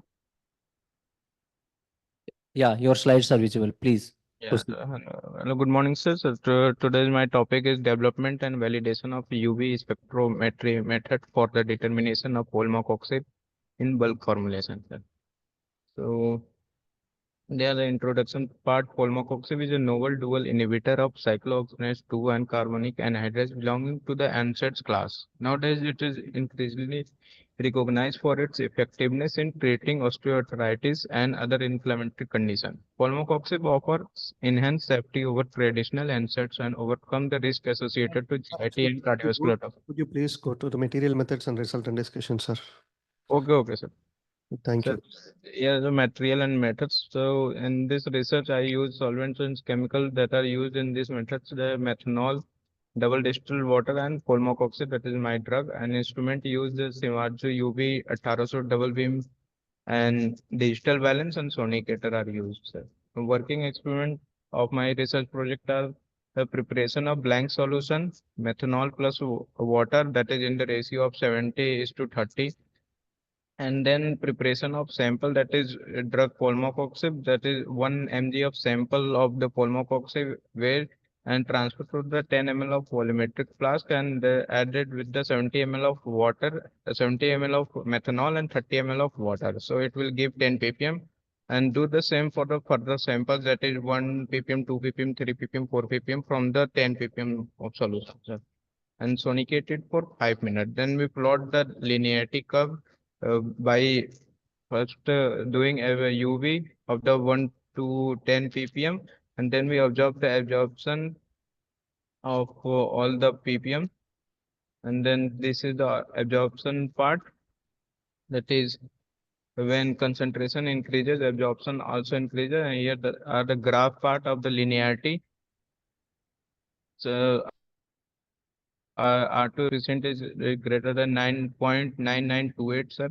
Yeah, your slides are visible. Please Yeah. proceed. Hello. Good morning, sir. So today's my topic is development and validation of UV spectrometry method for the determination of hallmark oxide in bulk formulation, sir. So there the introduction part. Polmacoxib is a novel dual inhibitor of cyclooxygenase 2 and carbonic anhydrase belonging to the NSAIDs class. Nowadays, it is increasingly recognized for its effectiveness in treating osteoarthritis and other inflammatory conditions. Polmacoxib offers enhanced safety over traditional NSAIDs and overcome the risk associated with GIT and cardiovascular tox. Could you please go to the material methods and result and discussion, sir? Okay, okay, sir. Thank Sir, you. yeah, the material and methods. So in this research, I use solvents and chemicals that are used in these methods, the methanol, double distilled water, and colmocoxib, that is my drug. An instrument used is Simarju UV 1800 double beam, and digital balance and sonicator are used, sir. The working experiment of my research project are the preparation of blank solution, methanol plus water, that is in the ratio of 70:30, and then preparation of sample, that is drug polmacoxib, that is 1 mg of sample of the polmacoxib weight, and transfer to the 10 ml of volumetric flask, and added with the 70 ml of water, 70 ml of methanol and 30 ml of water, so it will give 10 ppm. And do the same for the further samples, that is 1 ppm, 2 ppm, 3 ppm, 4 ppm from the 10 ppm of solution, sir, and sonicate it for 5 minutes. Then we plot the linearity curve by first doing a UV of the 1 to 10 ppm, and then we observe the absorption of all the ppm, and then this is the absorption part, that is when concentration increases, absorption also increases, and here are the graph part of the linearity. So R2 percent is greater than 9.9928, sir.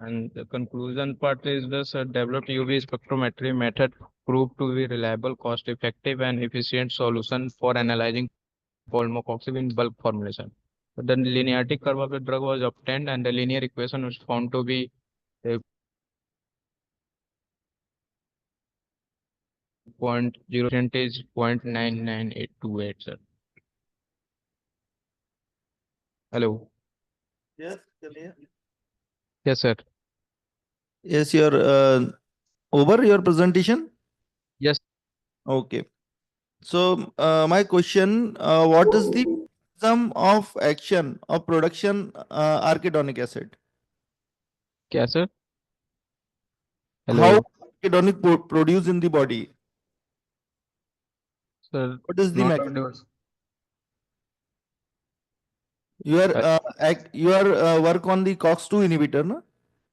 And the conclusion part is this: developed UV spectrometry method proved to be reliable, cost effective, and efficient solution for analyzing polmacoxib in bulk formulation. So the linearity curve of the drug was obtained, and the linear equation was found to be 0.0 percentage 0.99828, sir. Hello. Yes, Kania. Yes, sir. Yes, your over your presentation. Yes. Okay. So my question: what is the mechanism of action of production arachidonic acid? Yes, sir. How Hello. arachidonic produce in the body? Sir, What is the not mechanism? audible. You are work on the COX-2 inhibitor, no?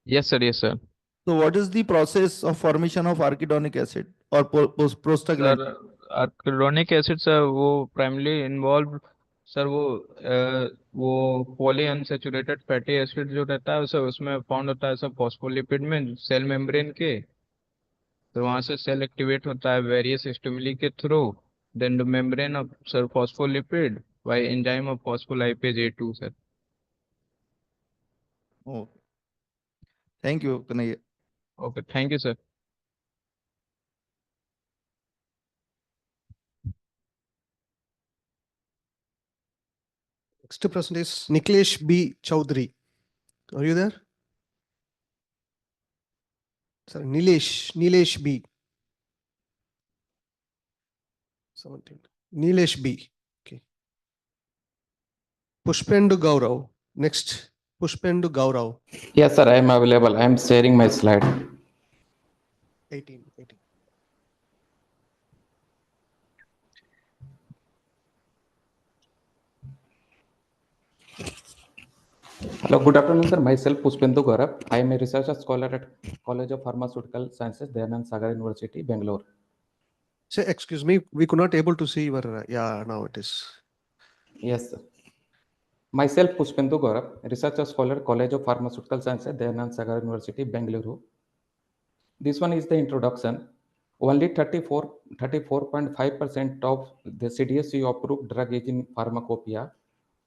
Yes, sir. Yes, sir. So what is the process of formation of arachidonic acid or prostaglandin? Sir arachidonic acid sir वो primarily involved sir वो poly unsaturated fatty acid जो रहता है sir उसमें found होता है sir phospholipid में cell membrane के, तो वहाँ से सेल एक्टिवेट होता है वेरियस स्टिमुली के through, then the membrane of sir phospholipid by enzyme of phospholipase A2, sir. Oh, thank you, Kanaya. Okay, thank you, sir. Next person is Niklesh B. Chaudhary. Are you there? Sorry, Nilesh B. 17. Nilesh B. Okay. Pushpendu Gaurav. Next, Pushpendu Gaurav. Yes, sir, I am available. I am sharing my slide. 18. Hello, good afternoon, sir. Myself, Pushpendu Gaurav. I am a research scholar at College of Pharmaceutical Sciences, Dayanand Sagar University, Bangalore. Say, excuse me, we could not able to see your, yeah, now it is. Yes, sir. Myself, Pushpendu Gaurav, research scholar, College of Pharmaceutical Sciences, Dayanand Sagar University, Bangalore. This one is the introduction. Only 34.5% of the CDSU approved drug is in pharmacopoeia,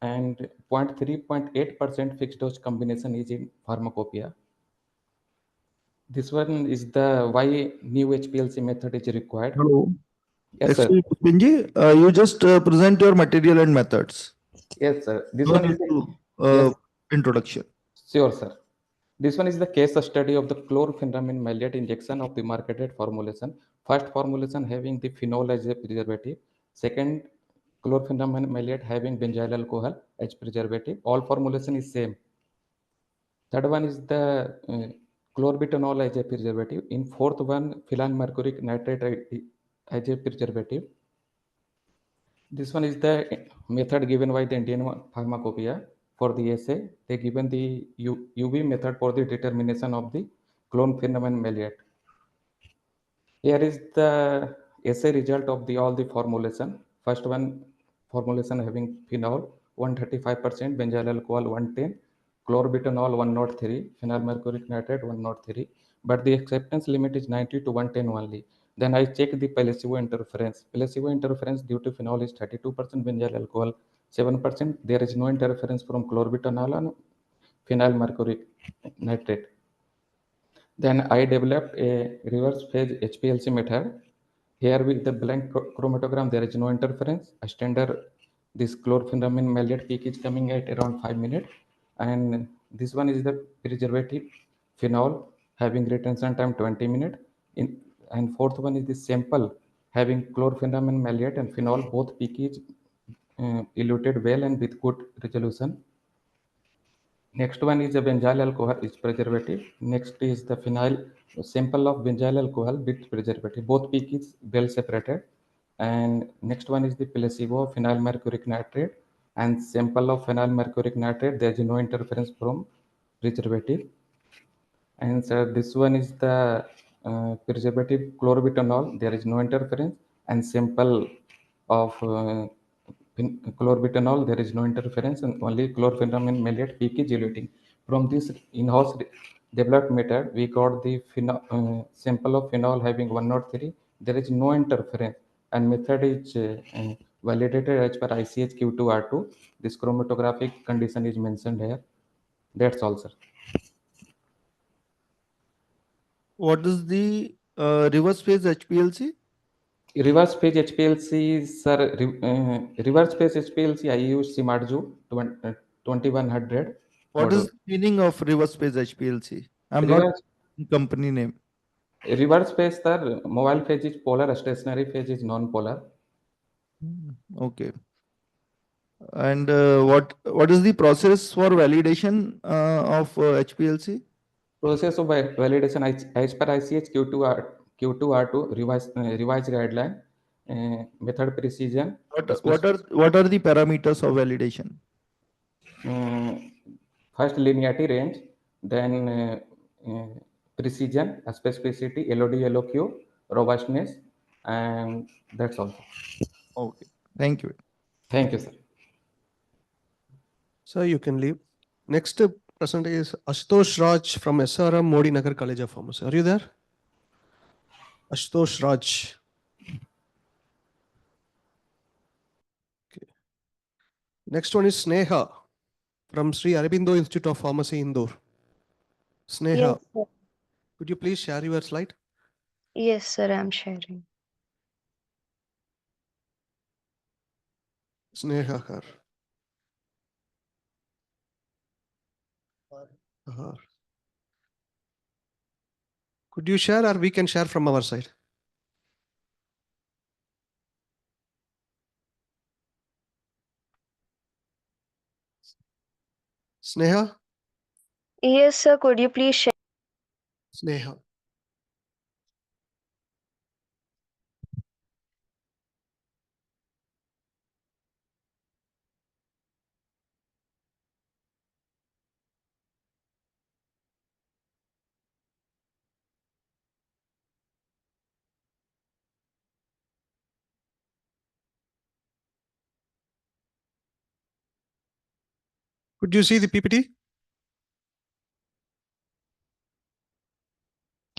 and 0.3.8% fixed dose combination is in pharmacopoeia. This one is the why new HPLC method is required. Hello. Yes, sir. Excuse me, Pinji, you just present your material and methods. Yes, sir. This No one need is the, to, yes, introduction. sure, sir. This one is the case study of the chlorpheniramine maleate injection of the marketed formulation. First formulation having the phenol as a preservative. Second, chlorpheniramine maleate having benzyl alcohol as preservative. All formulation is same. Third one is the chlorbutanol as a preservative. In fourth one, phenyl mercuric nitrate as a preservative. This one is the method given by the Indian Pharmacopoeia for the assay. They given the UV method for the determination of the chlorpheniramine maleate. Here is the assay result of the all the formulation. First one formulation having phenol 135%, benzyl alcohol 110, chlorbutanol 103, phenyl mercuric nitrate 103. But the acceptance limit is 90 to 110 only. Then I check the placebo interference. Placebo interference due to phenol is 32%, benzyl alcohol 7%. There is no interference from chlorbutanol and phenyl mercuric nitrate. Then I developed a reverse phase HPLC method. Here with the blank chromatogram, there is no interference. A standard, this chlorpheniramine maleate peak is coming at around 5 minutes. And this one is the preservative phenol having retention time 20 minutes. And fourth one is the sample having chlorpheniramine maleate and phenol, both peak is eluted well and with good resolution. Next one is the benzyl alcohol is preservative. Next is the phenyl sample of benzyl alcohol with preservative. Both peak is well separated. And next one is the placebo phenyl mercuric nitrate and sample of phenyl mercuric nitrate. There is no interference from preservative. And so this one is the preservative chlorbutanol. There is no interference. And sample of chlorbutanol, there is no interference, and only chlorpheniramine maleate peak is eluting. From this in-house developed method, we got the sample of phenol having 103. There is no interference, and method is validated as per ICH Q2R2. This chromatographic condition is mentioned here. That's all, sir. What is the reverse phase HPLC? Reverse phase HPLC, sir, reverse phase HPLC, I use Simarju 2100 What is model. the meaning of reverse phase HPLC? I'm not Reverse, company name. reverse phase, sir, mobile phase is polar, stationary phase is non-polar. Okay. And what is the process for validation of HPLC? Process of validation as per ICH Q2R2 revised guideline, method precision. What are the parameters of validation? First linearity range, then precision, specificity, LOD, LOQ, robustness, and that's all. Okay, thank you. Thank you, sir. So you can leave. Next presenter is Ashutosh Raj from SRM Modi Nagar College of Pharmacy. Are you there? Ashutosh Raj. Okay. Next one is Sneha from Sri Aurobindo Institute of Pharmacy, Indore. Sneha, Yes, sir. could you please share your slide? Yes, sir, I'm sharing. Sneha Kar. Could you share, or we can share from our side? Sneha? Yes, sir. Could you please share? Sneha. Could you see the PPT?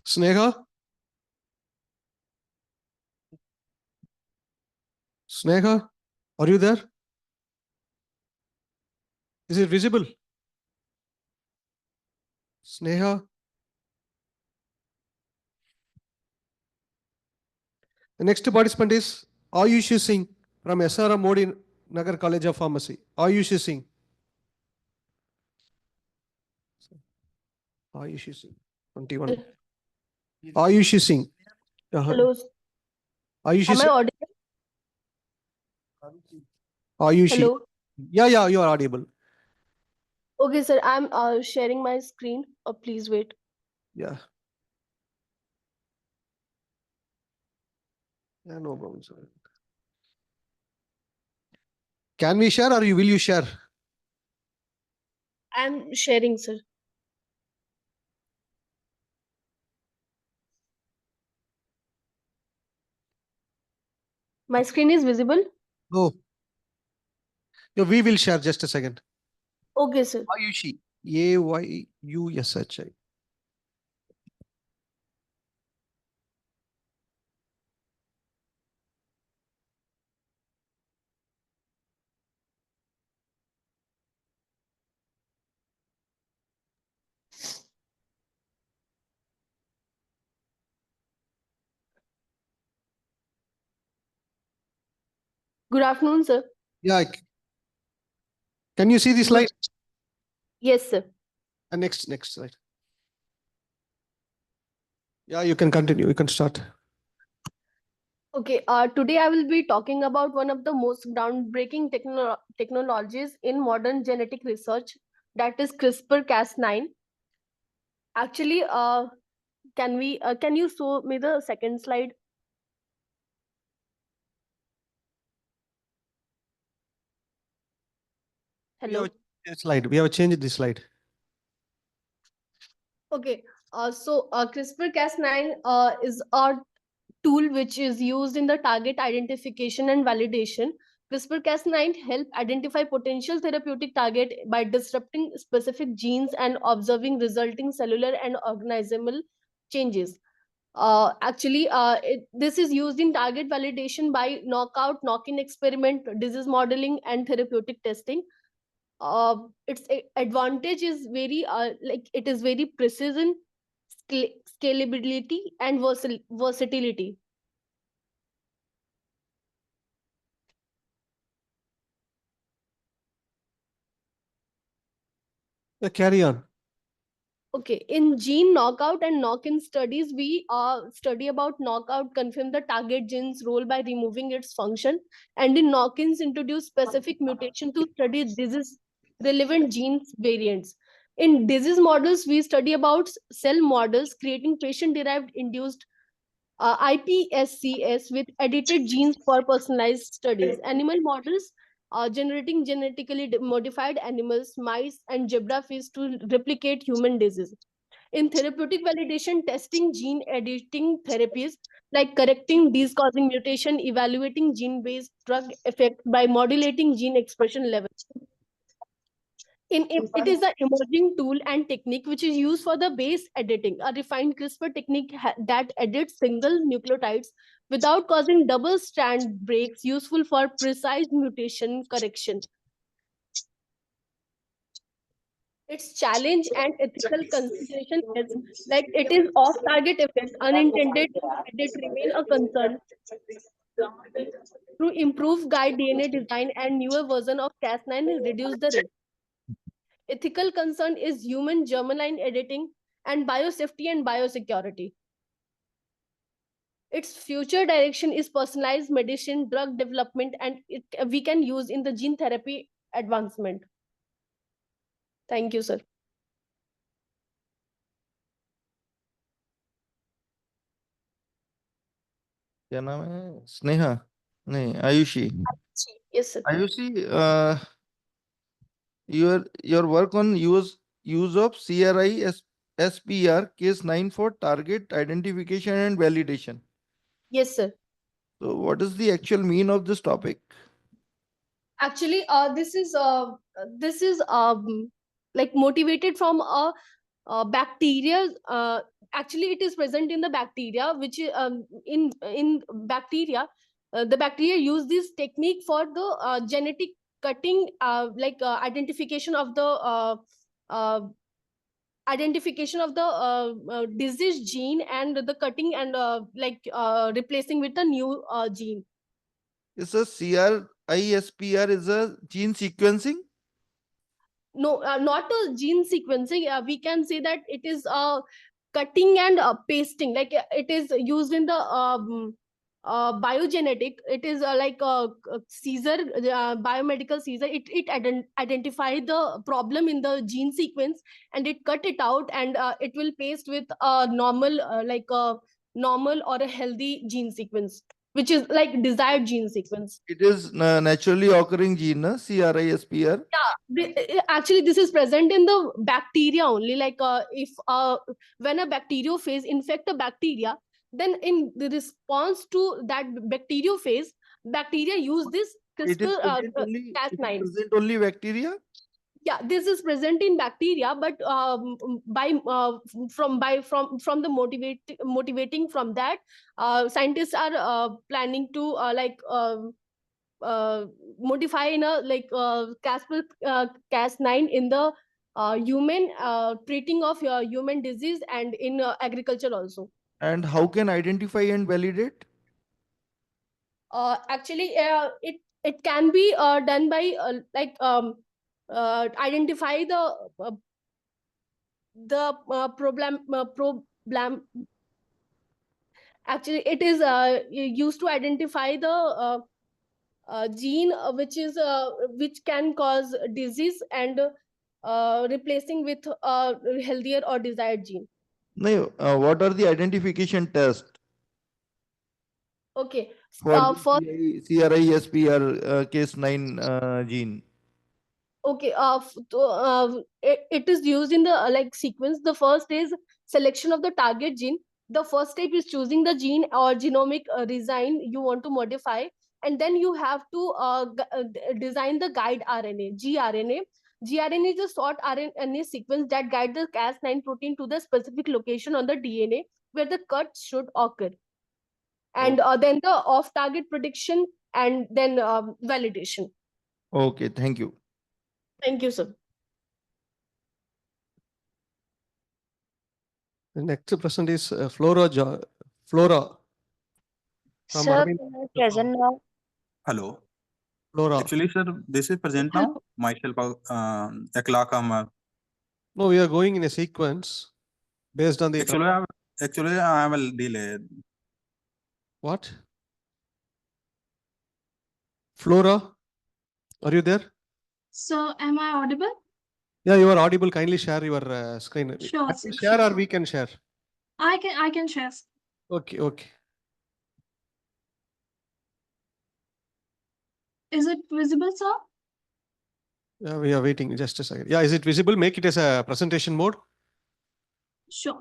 Sneha? Sneha, are you there? Is it visible? Sneha? The next participant is Ayush Singh from SRM Modi Nagar College of Pharmacy. Ayush Singh. Ayush Singh, 21. Ayush Singh. Hello. Ayush Am I Singh. audible? Ayush. Hello. Yeah, you are audible. Okay, sir. I'm sharing my screen. Please wait. Yeah. Yeah, no problem, sir. Can we share or will you share? I'm sharing, sir. My screen is visible? No. Yeah, we will share just a second. Okay, sir. Ayushi. Ayushi. Good afternoon, sir. Yeah. Can you see the slide? Yes, sir. Next slide. Yeah, you can continue. You can start. Okay, today I will be talking about one of the most groundbreaking technologies in modern genetic research, that is CRISPR-Cas9. Actually, can you show me the second slide? Hello. We have changed the slide. Okay, so CRISPR-Cas9 is a tool which is used in the target identification and validation. CRISPR-Cas9 help identify potential therapeutic target by disrupting specific genes and observing resulting cellular and organismal changes. This is used in target validation by knockout, knock-in experiment, disease modeling, and therapeutic testing. Its advantage is very like it is very precision, scalability, and versatility. Carry on. Okay, in gene knockout and knock-in studies, we study about knockout confirm the target gene's role by removing its function, and in knock-ins introduce specific mutation to study disease relevant genes variants. In disease models, we study about cell models creating patient-derived induced iPSCs with edited genes for personalized studies. Animal models generating genetically modified animals, mice, and zebrafish to replicate human disease. In therapeutic validation, testing gene editing therapies like correcting disease-causing mutation, evaluating gene-based drug effect by modulating gene expression levels. It is an emerging tool and technique which is used for the base editing, a refined CRISPR technique that edits single nucleotides without causing double strand breaks, useful for precise mutation correction. Its challenge and ethical consideration is like it is off-target effect, unintended edit remain a concern. Through improved guide DNA design and newer version of Cas9 reduce the risk. Ethical concern is human germline editing and biosafety and biosecurity. Its future direction is personalized medicine, drug development, and we can use in the gene therapy advancement. Thank you, sir. क्या नाम है? स्नेहा? नहीं, Ayushi. Yes, sir. Ayushi, your work on use of CRI SPR case 9 for target identification and validation. Yes, sir. So what is the actual mean of this topic? Actually, this is like motivated from a bacteria. Actually, it is present in the bacteria, which in bacteria, the bacteria use this technique for the genetic cutting, identification of the uh, disease gene, and the cutting and replacing with a new gene. Is a CRISPR is a gene sequencing? No, not a gene sequencing. We can say that it is cutting and pasting. Like it is used in the biogenetic. It is like a Caesar, biomedical Caesar. It identify the problem in the gene sequence, and it cut it out, and it will paste with a normal, like a normal or a healthy gene sequence, which is like desired gene sequence. It is naturally occurring gene, na? CRISPR. Actually, this is present in the bacteria only. Like if when a bacteriophage infect a bacteria, then in the response to that bacteriophage, bacteria use this It is CRISPR present only. It is Cas9. present only bacteria. Yeah, this is present in bacteria, but from the motivating from that, scientists are planning to modify in a CRISPR Cas9 in the human treating of human disease, and in agriculture also. And how can identify and validate? Actually, it can be done by identify the problem. Actually, it is used to identify the gene which can cause disease, and replacing with a healthier or desired gene. No, what are the identification tests Okay. for the First, CRISPR case 9 gene? okay, it is used in the sequence. The first is selection of the target gene. The first step is choosing the gene or genomic design you want to modify, and then you have to design the guide RNA, gRNA. gRNA is a short RNA sequence that guides the Cas9 protein to the specific location on the DNA where the cut should occur, and then the off-target prediction, and then validation. Okay, thank you. Thank you, sir. The next person is Flora from Sir, Arvind. can I present now? Hello. Flora. Actually, sir, this is present now. Myself, Akhlaq Ahmad. No, we are going in a sequence based on the. Actually, I am a delay. What? Flora, are you there? So, am I audible? Yeah, you are audible. Kindly share your screen. Sure, Can sir, we share sure. or we can share? I can share. Okay, okay. Is it visible, sir? Yeah, we are waiting just a second. Yeah, is it visible? Make it as a presentation mode. Sure.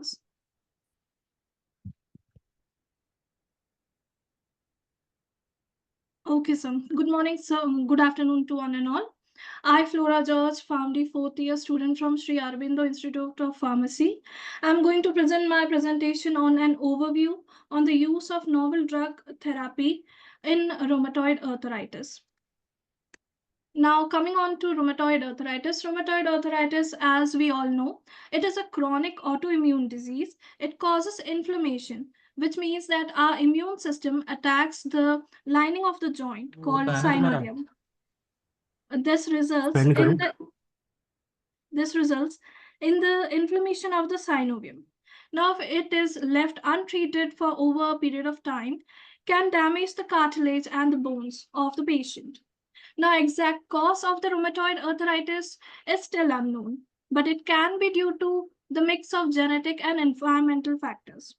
Okay, sir. Good morning, sir. Good afternoon to one and all. I, Flora George, PharmD 4th year student from Sri Aurobindo Institute of Pharmacy. I'm going to present my presentation on an overview on the use of novel drug therapy in rheumatoid arthritis. Now, coming on to rheumatoid arthritis, as we all know, it is a chronic autoimmune disease. It causes inflammation, which means that our immune system attacks the lining of the joint called synovium. This results in the inflammation of the synovium. Now, if it is left untreated for over a period of time, can damage the cartilage and the bones of the patient. Now, exact cause of the rheumatoid arthritis is still unknown. but it can be due to the mix of genetic and environmental factors.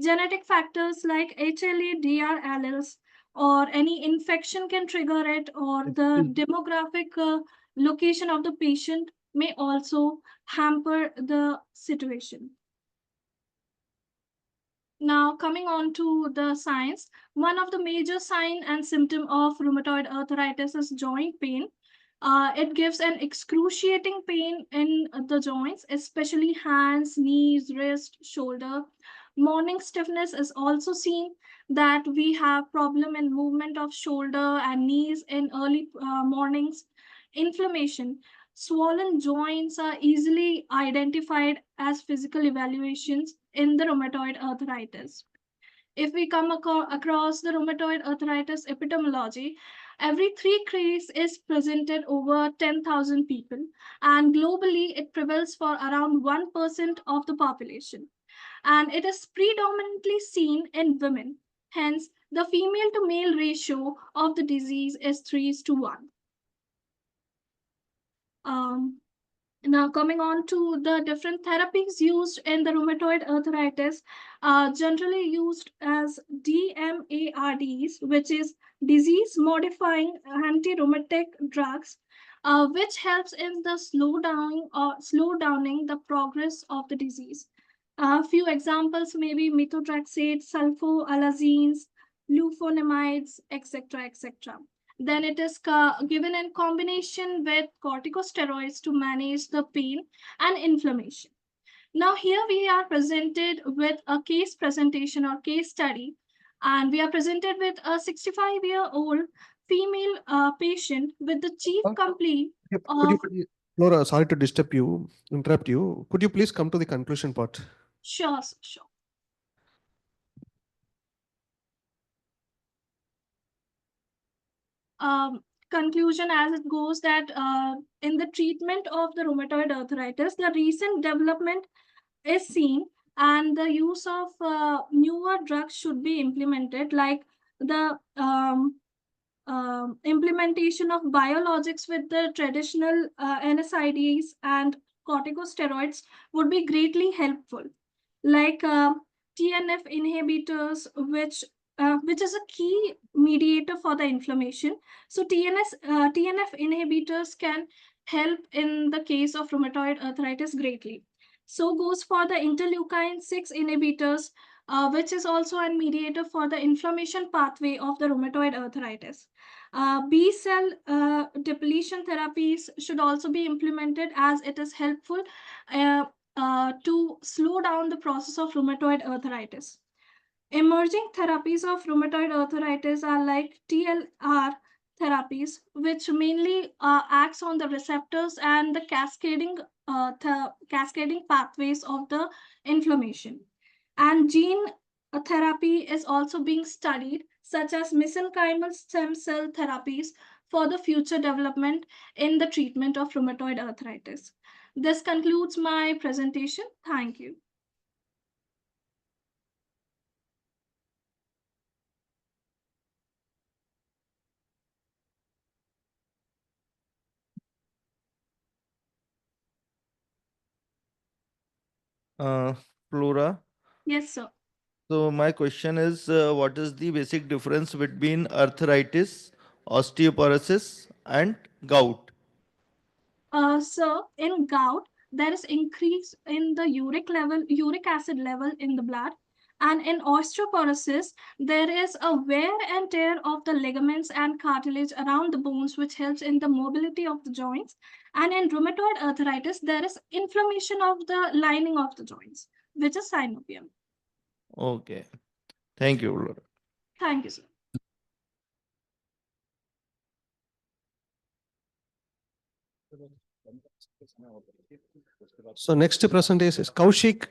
Genetic factors like HLA, DR alleles, or any infection can trigger it, or the demographic location of the patient may also hamper the situation. Now, coming on to the signs, one of the major sign and symptom of rheumatoid arthritis is joint pain. It gives an excruciating pain in the joints, especially hands, knees, wrist, shoulder. Morning stiffness is also seen, that we have problem in movement of shoulder and knees in early mornings. Inflammation. Swollen joints are easily identified as physical evaluations in the rheumatoid arthritis. If we come across the rheumatoid arthritis epidemiology, every 3 cases is presented over 10,000 people, and globally it prevails for around 1% of the population. And it is predominantly seen in women. Hence, the female to male ratio of the disease is 3:1. Now, coming on to the different therapies used in the rheumatoid arthritis, generally used as DMARDs, which is disease-modifying anti-rheumatic drugs, which helps in the slow downing the progress of the disease. A few examples may be methotrexate, sulfoalazines, leufonamides, etc., etc. Then it is given in combination with corticosteroids to manage the pain and inflammation. Now here we are presented with a case presentation or case study, and we are presented with a 65-year-old female patient with the chief complaint of... Laura, sorry to interrupt you. Could you please come to the conclusion part? Sure. Conclusion as it goes that in the treatment of the rheumatoid arthritis, the recent development is seen, and the use of newer drugs should be implemented, like the implementation of biologics with the traditional NSAIDs and corticosteroids would be greatly helpful, like TNF inhibitors, which is a key mediator for the inflammation. So TNF inhibitors can help in the case of rheumatoid arthritis greatly. So goes for the interleukin-6 inhibitors, which is also a mediator for the inflammation pathway of the rheumatoid arthritis. B cell depletion therapies should also be implemented, as it is helpful to slow down the process of rheumatoid arthritis. Emerging therapies of rheumatoid arthritis are like TLR therapies, which mainly acts on the receptors and the cascading pathways of the inflammation. And gene therapy is also being studied, such as mesenchymal stem cell therapies for the future development in the treatment of rheumatoid arthritis. This concludes my presentation. Thank you. Flora. Yes, sir. So my question is, what is the basic difference between arthritis, osteoporosis, and gout? So in gout, there is increase in the uric acid level in the blood. And in osteoporosis, there is a wear and tear of the ligaments and cartilage around the bones, which helps in the mobility of the joints. And in rheumatoid arthritis, there is inflammation of the lining of the joints, which is synovium. Okay. Thank you, Flora. Thank you, sir. So next present is Kaushik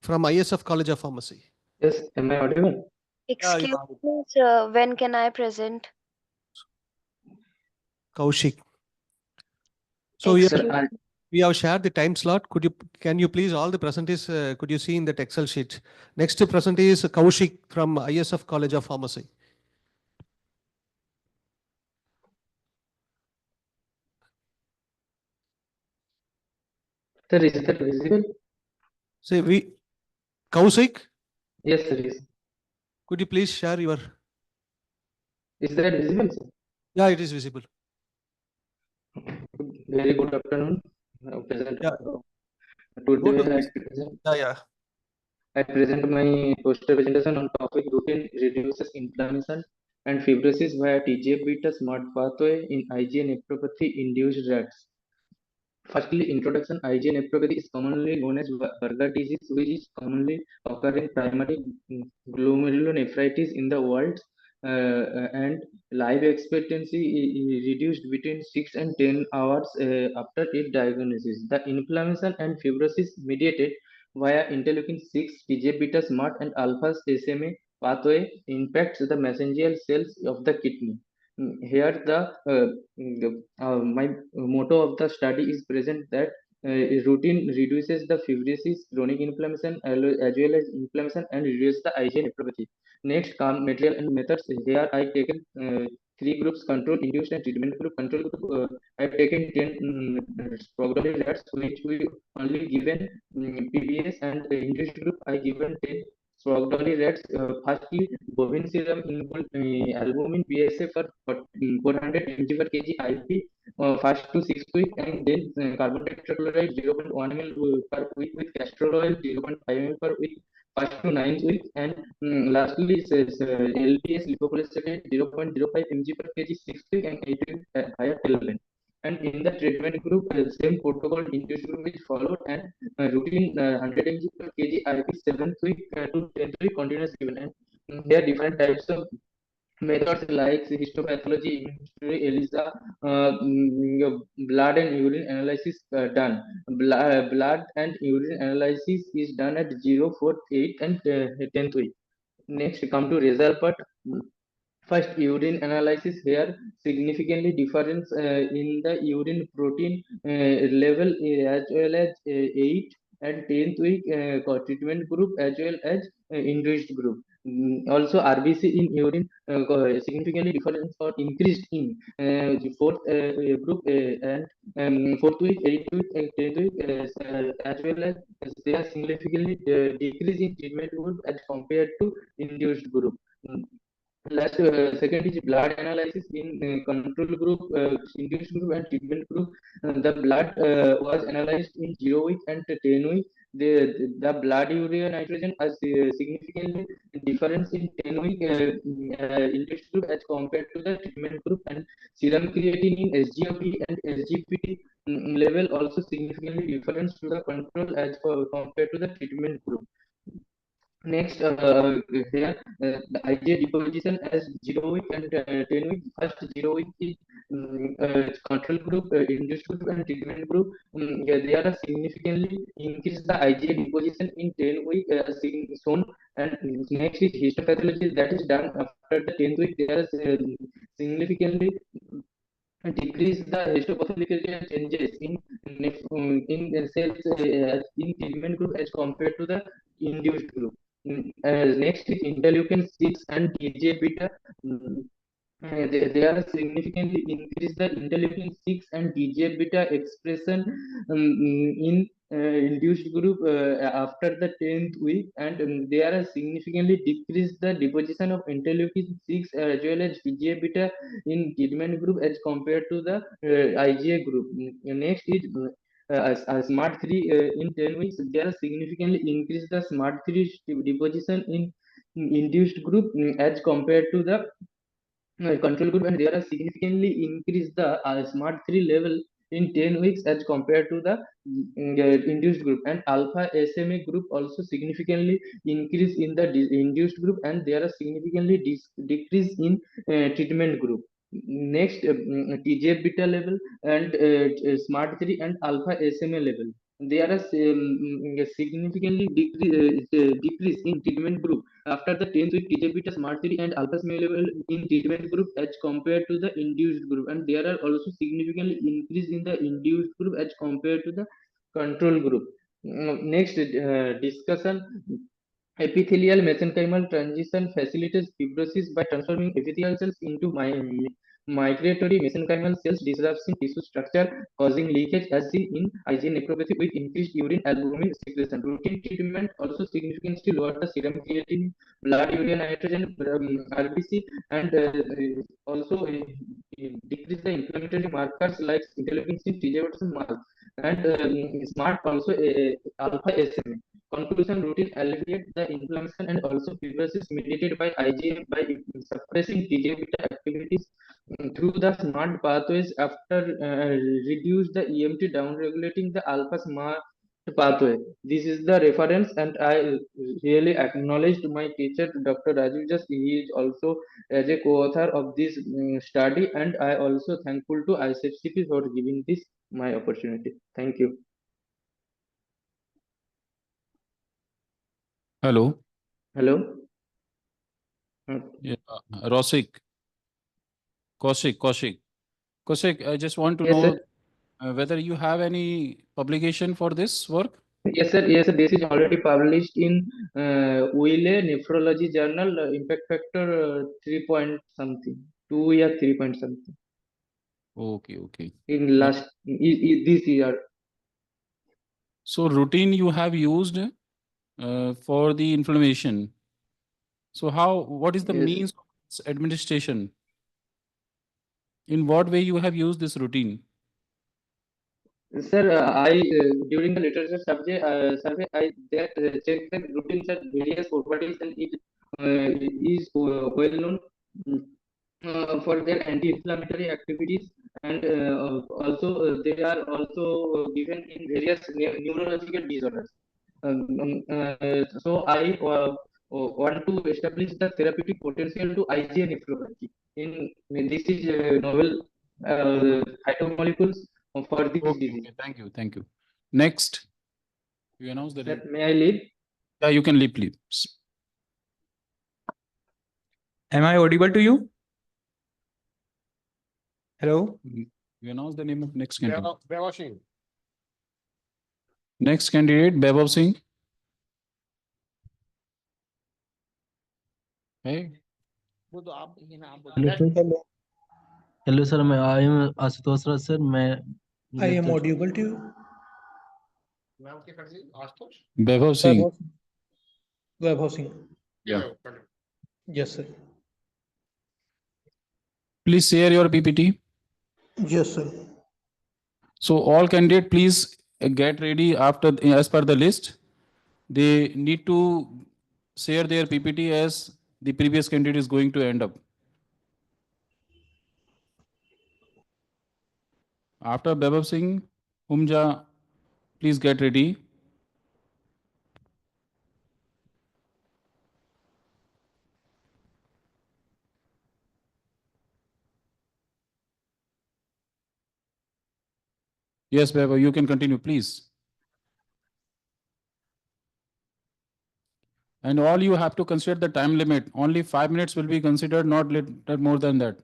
from ISF College of Pharmacy. Yes, am I audible? Excuse me, sir. When can I present? Kaushik. So we have shared the time slot. Can you please, all the presenters, could you see in that Excel sheet? Next present is Kaushik from ISF College of Pharmacy. Sir, is that visible? Say Kaushik, Yes, sir. Yes. could you please share your? Is that visible, sir? Yeah, it is visible. Very good afternoon. Present. Yeah. Today Go to I this. present. Yeah. I present my poster presentation on topic routine reduces inflammation and fibrosis via TGF-beta smart pathway in IgA nephropathy induced rats. Firstly, introduction. IgA nephropathy is commonly known as Burger disease, which is commonly occurring primary glomerulonephritis in the world, and life expectancy is reduced between 6 and 10 hours after its diagnosis. The inflammation and fibrosis mediated via interleukin 6, TGF-beta smart and alpha SMA pathway impacts the mesangial cells of the kidney. Here my motto of the study is present that routine reduces the fibrosis, chronic inflammation, as well as inflammation, and reduces the IgA nephropathy. Next, calm material and methods. Here I taken three groups: control, induced, and treatment group. Control group, I've taken 10 probably rats, which we only given PBS, and induced group I given 10 probably rats. Firstly, bovine serum involved albumin PSA for 400 mg per kg IP first to 6 week, and then carbon tetrachloride 0.1 ml per week with castor oil 0.5 ml per week first to 9 weeks, and lastly LPS lipopolysaccharide 0.05 mg per kg 6 week and 8 week higher 11. And in the treatment group, same protocol induced group is followed, and routine 100 mg per kg IP 7th week to 10th week continuous given. And there are different types of methods like histopathology, immunohistory, ELISA, blood and urine analysis done. Blood and urine analysis is done at 0, 4, 8, and 10th week. Next, come to result part. First, urine analysis. Here significantly difference in the urine protein level as well as 8 and 10th week treatment group as well as induced group. Also, RBC in urine significantly difference or increased in the fourth group and fourth week, 8th week, and 10th week, as well as they are significantly decreased in treatment group as compared to induced group. Last, second is blood analysis in control group, induced group, and treatment group. The blood was analyzed in 0 week and 10 week. The blood urea nitrogen has significantly difference in 10 week induced group as compared to the treatment group, and serum creatinine in SGOT and SGPT level also significantly difference to the control as compared to the treatment group. Next, here the IgA deposition as 0 week and 10 week. First 0 week is control group, induced group, and treatment group. Yeah, they are significantly increase the IgA deposition in 10 week shown. And next is histopathology that is done after the 10th week. They are significantly decrease the histopathological changes in the cells in treatment group as compared to the induced group. Next is interleukin 6 and TGF beta. They are significantly increase the interleukin 6 and TGF beta expression in induced group after the 10th week, and they are significantly decrease the deposition of interleukin 6 as well as TGF beta in treatment group as compared to the IgA group. Next is smart 3 in 10 weeks. They are significantly increase the smart 3 deposition in induced group as compared to the control group, and there are significantly increase the smart 3 level in 10 weeks as compared to the induced group, and alpha SMA group also significantly increase in the induced group, and there are significantly decrease in treatment group. Next, TGF beta level and smart 3 and alpha SMA level, they are significantly decrease in treatment group after the 10th week. TGF beta, smart 3, and alpha SMA level in treatment group as compared to the induced group, and there are also significantly increase in the induced group as compared to the control group. Next, discussion. Epithelial mesenchymal transition facilitates fibrosis by transforming epithelial cells into migratory mesenchymal cells disrupting tissue structure, causing leakage as seen in IgA nephropathy with increased urine albumin secretion. Routine treatment also significantly lower the serum creatinine, blood urea nitrogen, RBC, and also decrease the inflammatory markers like interleukin 6, TGF, and SMART also alpha SMA. Conclusion: routine alleviate the inflammation and also fibrosis mediated by IgM by suppressing TGF activities through the SMART pathways after reduce the EMT down regulating the alpha SMART pathway. This is the reference, and I really acknowledged my teacher, Dr. Rajiv Jas. He is also as a co-author of this study, and I also thankful to ICFCP for giving this my opportunity. Thank you. Hello. Hello. Yeah, Rosik. Kaushik, I just want to Yes, know sir. whether you have any publication for this work? Yes, sir. Yes, sir. This is already published in Wille Nephrology Journal, impact factor 3 point something, 2 or 3 point something. Okay. In last this year. So routine you have used for the inflammation. So what is the Yes. means of its administration? In what way you have used this routine? Sir, I during the literature survey, I checked the routines at various properties, and it is well known for their anti-inflammatory activities, and also they are also given in various neurological disorders. So I want to establish the therapeutic potential to IgA nephropathy. This is novel phytomolecules for this disease. Okay, thank you. Next, you announce the Sir, name. may I leave? Yeah, you can leave, please. Am I audible to you? Hello? You announce the name of next candidate. Vaibhav Singh. Next candidate, Vaibhav Singh. Hey. Hello sir, I am Ashutosh Raj sir. I am audible to you. Vaibhav Singh. Vaibhav Singh. Yeah. Yes, sir. Please share your PPT. Yes, sir. So all candidates, please get ready as per the list. They need to share their PPT as the previous candidate is going to end up. After Vaibhav Singh, Humja, please get ready. Yes, Vaibhav, you can continue, please. And all you have to consider the time limit. Only 5 minutes will be considered, not more than that.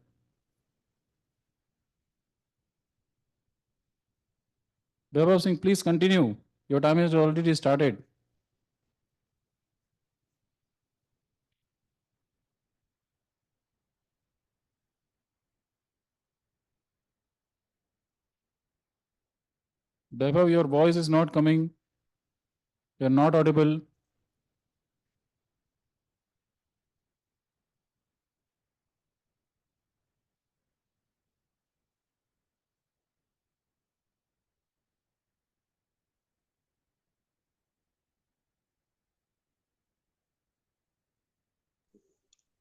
Vaibhav Singh, please continue. Your time has already started. Vaibhav, your voice is not coming. You're not audible.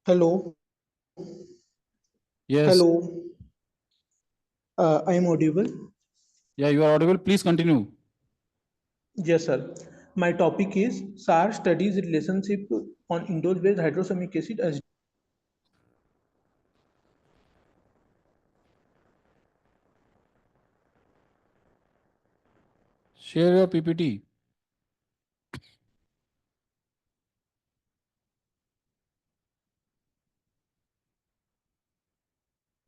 Hello. Yes. Hello. I am audible. Yeah, you are audible. Please continue. Yes, sir. My topic is SAR studies relationship on indole-based hydrosumming acid as Share your PPT.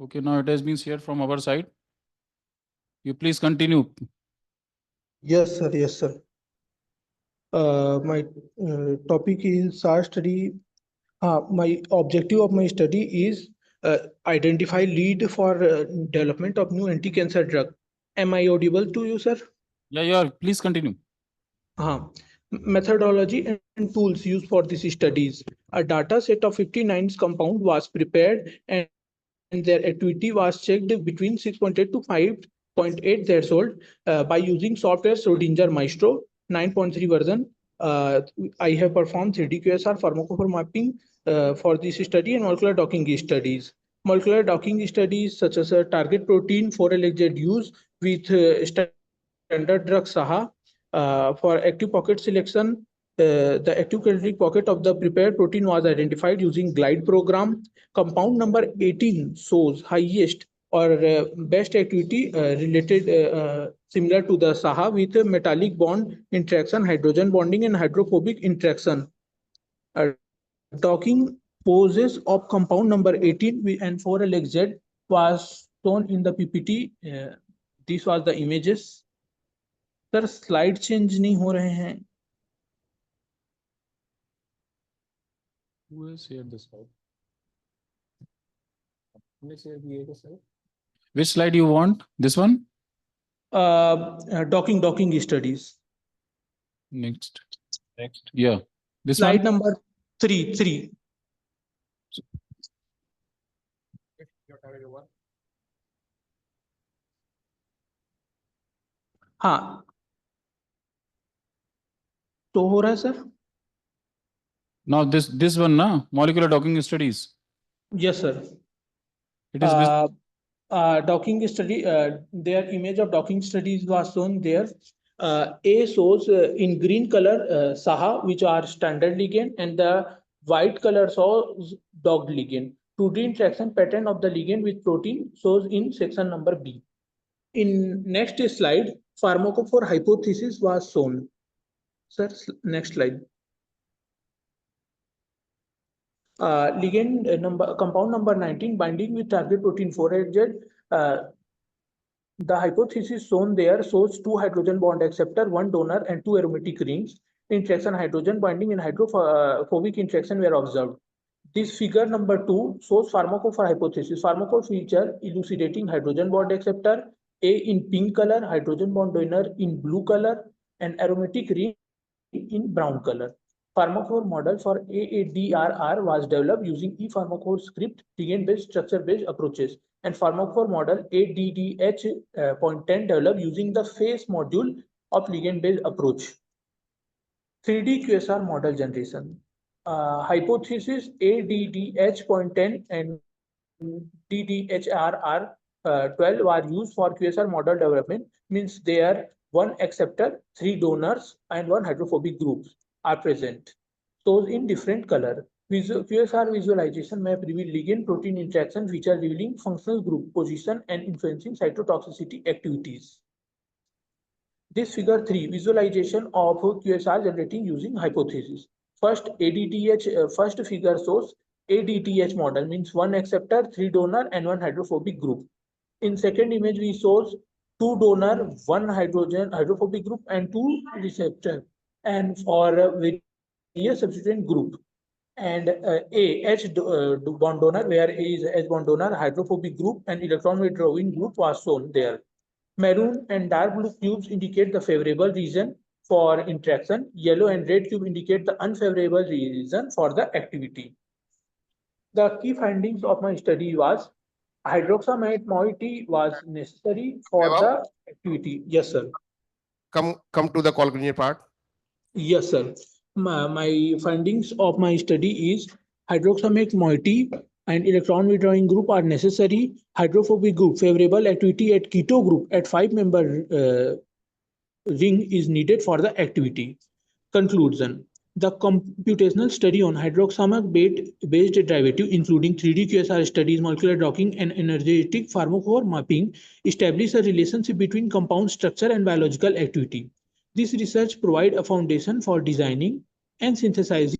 Okay, now it has been shared from our side. You please continue. Yes, sir. Yes, sir. My topic is SAR study. My objective of my study is identify lead for development of new anti-cancer drug. Am I audible to you, sir? Yeah, you are. Please continue. Methodology and tools used for these studies. A data set of 59 compound was prepared and their activity was checked between 6.8 to 5.8 threshold by using software Schrodinger Maestro 9.3 version. I have performed 3D QSR pharmacophore mapping for this study and molecular docking studies. Molecular docking studies such as target protein 4LXZ use with standard drug SAHA for active pocket selection. The active catalytic pocket of the prepared protein was identified using GLIDE program. Compound number 18 shows highest or best activity related similar to the SAHA with metallic bond interaction, hydrogen bonding, and hydrophobic interaction. Docking poses of compound number 18 and 4LXZ was shown in the PPT. This was the images. Sir slide change नहीं हो रहे हैं. Who has shared the slide? Which slide you want? This one? Docking studies. Next. Yeah. This slide one? number 3. हाँ तो हो रहा है sir. Now this one na molecular docking studies. Yes sir. It is docking study. Their image of docking studies was shown there. A shows in green color SAHA, which are standard ligand, and the white color shows dogged ligand. 2D interaction pattern of the ligand with protein shows in section number B. In next slide, pharmacophore hypothesis was shown. Sir, next slide. Ligand compound number 19 binding with target protein 4HZ. The hypothesis shown there shows 2 hydrogen bond acceptor, 1 donor, and 2 aromatic rings. Interaction hydrogen binding and hydrophobic interaction were observed. This figure number 2 shows pharmacophore hypothesis. Pharmacophore feature elucidating hydrogen bond acceptor, A in pink color, hydrogen bond donor in blue color, and aromatic ring in brown color. Pharmacophore model for AADRR was developed using ePharmacophore script, ligand-based, structure-based approaches, and pharmacophore model ADDH.10 developed using the phase module of ligand-based approach. 3D QSR model generation. Hypothesis ADDH.10 and DDHRR 12 are used for QSR model development, means there 1 acceptor, 3 donors, and 1 hydrophobic groups are present. Shows in different color. QSR visualization map reveal ligand protein interaction feature revealing functional group position and influencing cytotoxicity activities. This figure 3 visualization of QSR generating using hypothesis. First ADDH, first figure shows ADDH model, means 1 acceptor, 3 donor, and 1 hydrophobic group. In second image we shows 2 donor, 1 hydrophobic group, and 2 receptor, and for various substituent group. And A H bond donor, where A is H bond donor, hydrophobic group, and electron withdrawing group was shown there. Maroon and dark blue cubes indicate the favorable region for interaction. Yellow and red cube indicate the unfavorable region for the activity. The key findings of my study was hydroxamide moiety was necessary for the activity. Yes, sir. Come to the conclusion part. Yes, sir. My findings of my study is hydroxamic moiety and electron withdrawing group are necessary. Hydrophobic group, favorable activity at keto group at 5-member ring is needed for the activity. Conclusion. The computational study on hydroxamic-based derivative, including 3D QSR studies, molecular docking, and energetic pharmacophore mapping, established a relationship between compound structure and biological activity. This research provides a foundation for designing and synthesizing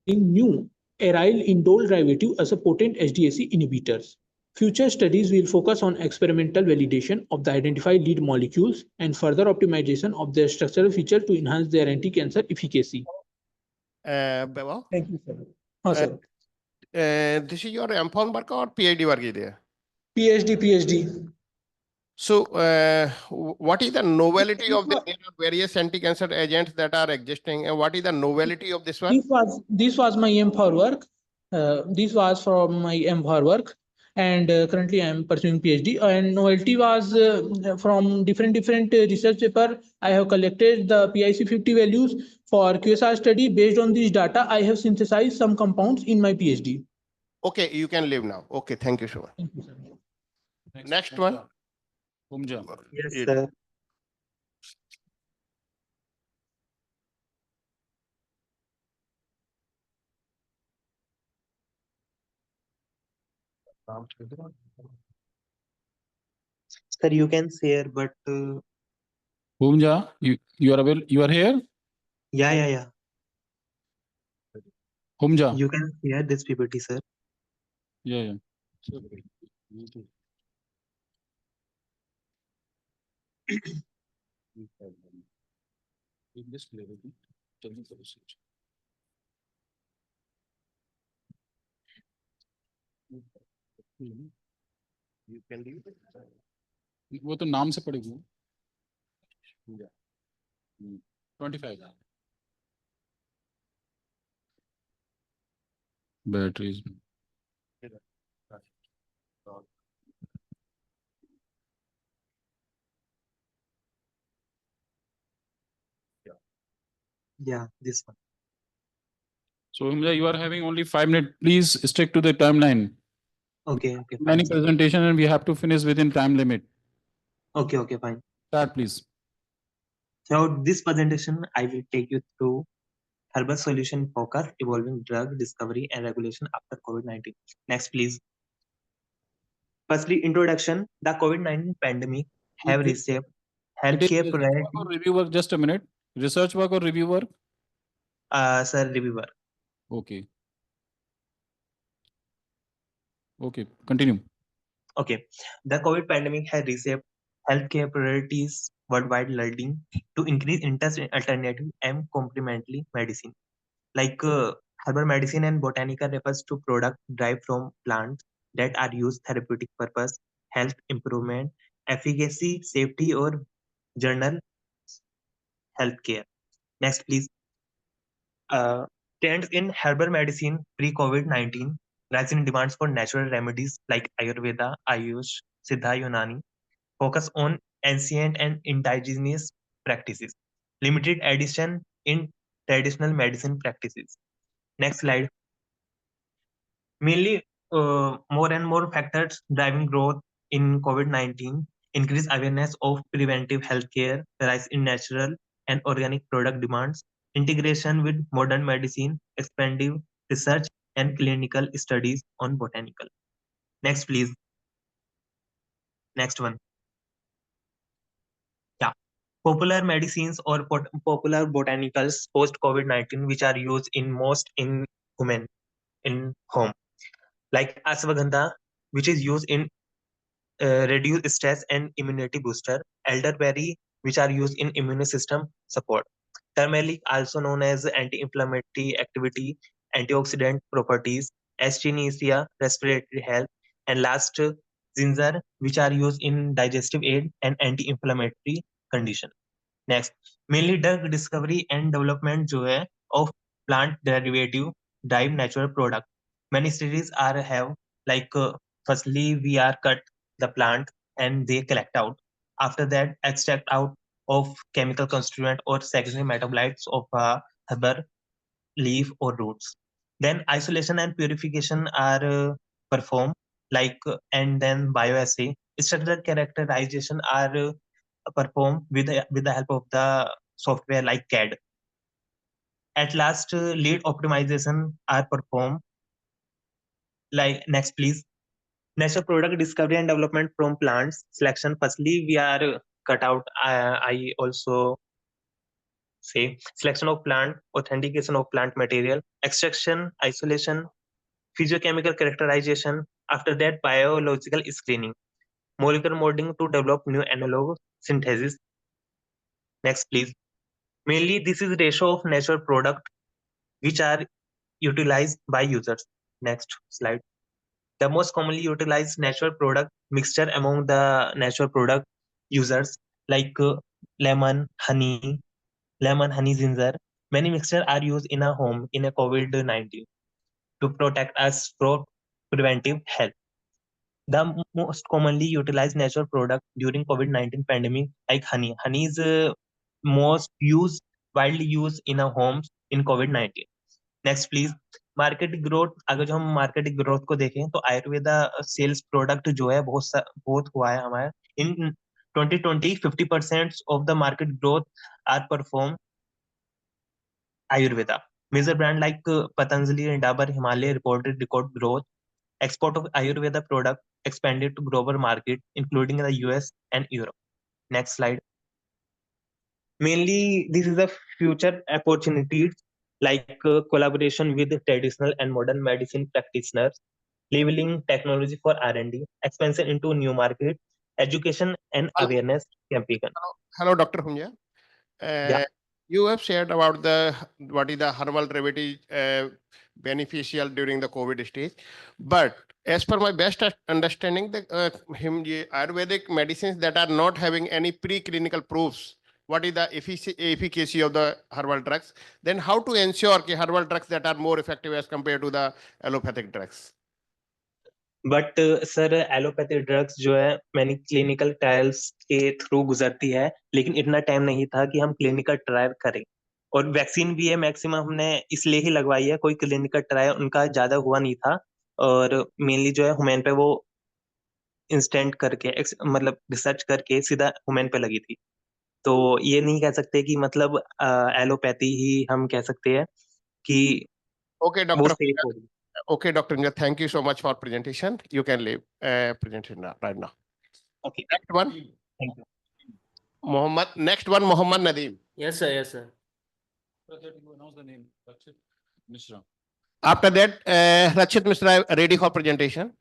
new aryl indole derivative as a potent HDAC inhibitors. Future studies will focus on experimental validation of the identified lead molecules and further optimization of their structural features to enhance their anti-cancer efficacy. Well, thank you, sir. Oh, sir. this is your M.Pharm work or PhD work is there? PhD. So, what is the novelty of the there are various anti-cancer agents that are existing, and what is the novelty of this one? This was my M4 work. This was from my M4 work, and currently I am pursuing PhD. And novelty was from different research paper. I have collected the PIC50 values for QSR study. Based on this data, I have synthesized some compounds in my PhD. Okay, you can leave now. Okay, thank you so much. Thank you, sir. Next one. Yes, sir. Sir, you can share, but Bhumja, you are available? You are here? yeah. Bhumja. You can share this PPT, sir. Yeah. You can leave. वो तो नाम से पड़ेगी 25 batteries. Yeah, this one. So Bhumja, you are having only 5 minutes. Please stick to the timeline. Okay, Many fine, sir. presentation and we have to finish within time limit. Okay, fine. Start, please. So this presentation, I will take you through herbal solution focus, evolving drug discovery and regulation after COVID-19. Next, please. Firstly, introduction. The COVID-19 pandemic have reshaped healthcare priority. Review work, just a minute. Research work or review work? Sir, reviewer. Okay, continue. Okay. The COVID pandemic has reshaped healthcare priorities worldwide, leading to increased interest in alternative and complementary medicine. Like herbal medicine and botanica refers to products derived from plants that are used therapeutic purpose, health improvement, efficacy, safety, or general healthcare. Next, please. Trends in herbal medicine pre-COVID-19, rising demands for natural remedies like Ayurveda, Ayush, Siddha, Unani, focus on ancient and indigenous practices, limited addition in traditional medicine practices. Next slide. Mainly, more and more factors driving growth in COVID-19, increased awareness of preventive healthcare, rise in natural and organic product demands, integration with modern medicine, expanding research and clinical studies on botanical. Next, please. Next one. Yeah. Popular medicines or popular botanicals post COVID-19, which are used in most in women in home, like ashwagandha, which is used in reduce stress and immunity booster, elderberry, which are used in immune system support, turmeric, also known as anti-inflammatory activity, antioxidant properties, echinacea, respiratory health, and last ginger, which are used in digestive aid and anti-inflammatory condition. Next, mainly drug discovery and development जो है of plant derivative drive natural product. Many studies are have like firstly we are cut the plant and they collect out. After that, extract out of chemical constituent or secondary metabolites of herbal leaf or roots. Then isolation and purification are performed like and then bioassay. Structural characterization are performed with the help of the software like CAD. At last, lead optimization are performed. Like next, please. Natural product discovery and development from plants selection. Firstly, we are cut out. I also say selection of plant, authentication of plant material, extraction, isolation, physiochemical characterization. After that, biological screening, molecular modeling to develop new analog synthesis. Next, please. Mainly, this is ratio of natural product which are utilized by users. Next slide. The most commonly utilized natural product mixture among the natural product users like lemon, honey, ginger. Many mixtures are used in a home in a COVID-19 to protect us from preventive health. The most commonly utilized natural product during COVID-19 pandemic like honey. Honey is most used, widely used in our homes in COVID-19. Next please market growth अगर जो हम market growth को देखें तो Ayurveda sales product जो है बहुत हुआ है हमारा in 2020 50% of the market growth are perform ayurveda major brand like Patanjali and Dabur Himalaya reported record growth export of ayurveda product expanded to global market including the US and Europe. Next slide. Mainly this is a future opportunities like collaboration with traditional and modern medicine practitioners, labeling technology for R&D, expansion into new market, education and awareness campaign. Hello, Dr. Hunja. Yeah. You have shared about what is the herbal remedy beneficial during the COVID stage, but as per my best understanding, the Ayurvedic medicines that are not having any preclinical proofs, what is the efficacy of the herbal drugs? Then how to ensure कि herbal drugs that are more effective as compared to the allopathic drugs? But sir allopathy drugs जो है मैंने clinical trials के through गुजरती है लेकिन इतना time नहीं था कि हम क्लिनिकल ट्रायल करें और वैक्सीन भी है मैक्सिमम हमने इसलिए ही लगवाई है कोई क्लिनिकल ट्रायल उनका ज्यादा हुआ नहीं था और मेनली जो है ह्यूमन पे वो इंस्टेंट करके मतलब रिसर्च करके सीधा ह्यूमन पे लगी थी तो ये नहीं कह सकते कि मतलब एलोपैथी ही हम कह सकते हैं कि Okay, वो Dr. सेफ होगी. Okay, Dr. Inga, thank you so much for presentation. You can leave presentation right now. Okay. Next one. Thank you. Mohammed. Next one, Mohammed Nadeem. Yes, sir. Yes, sir. Announce the name. Rachit Mishra. After that, Rachit Mishra ready for presentation.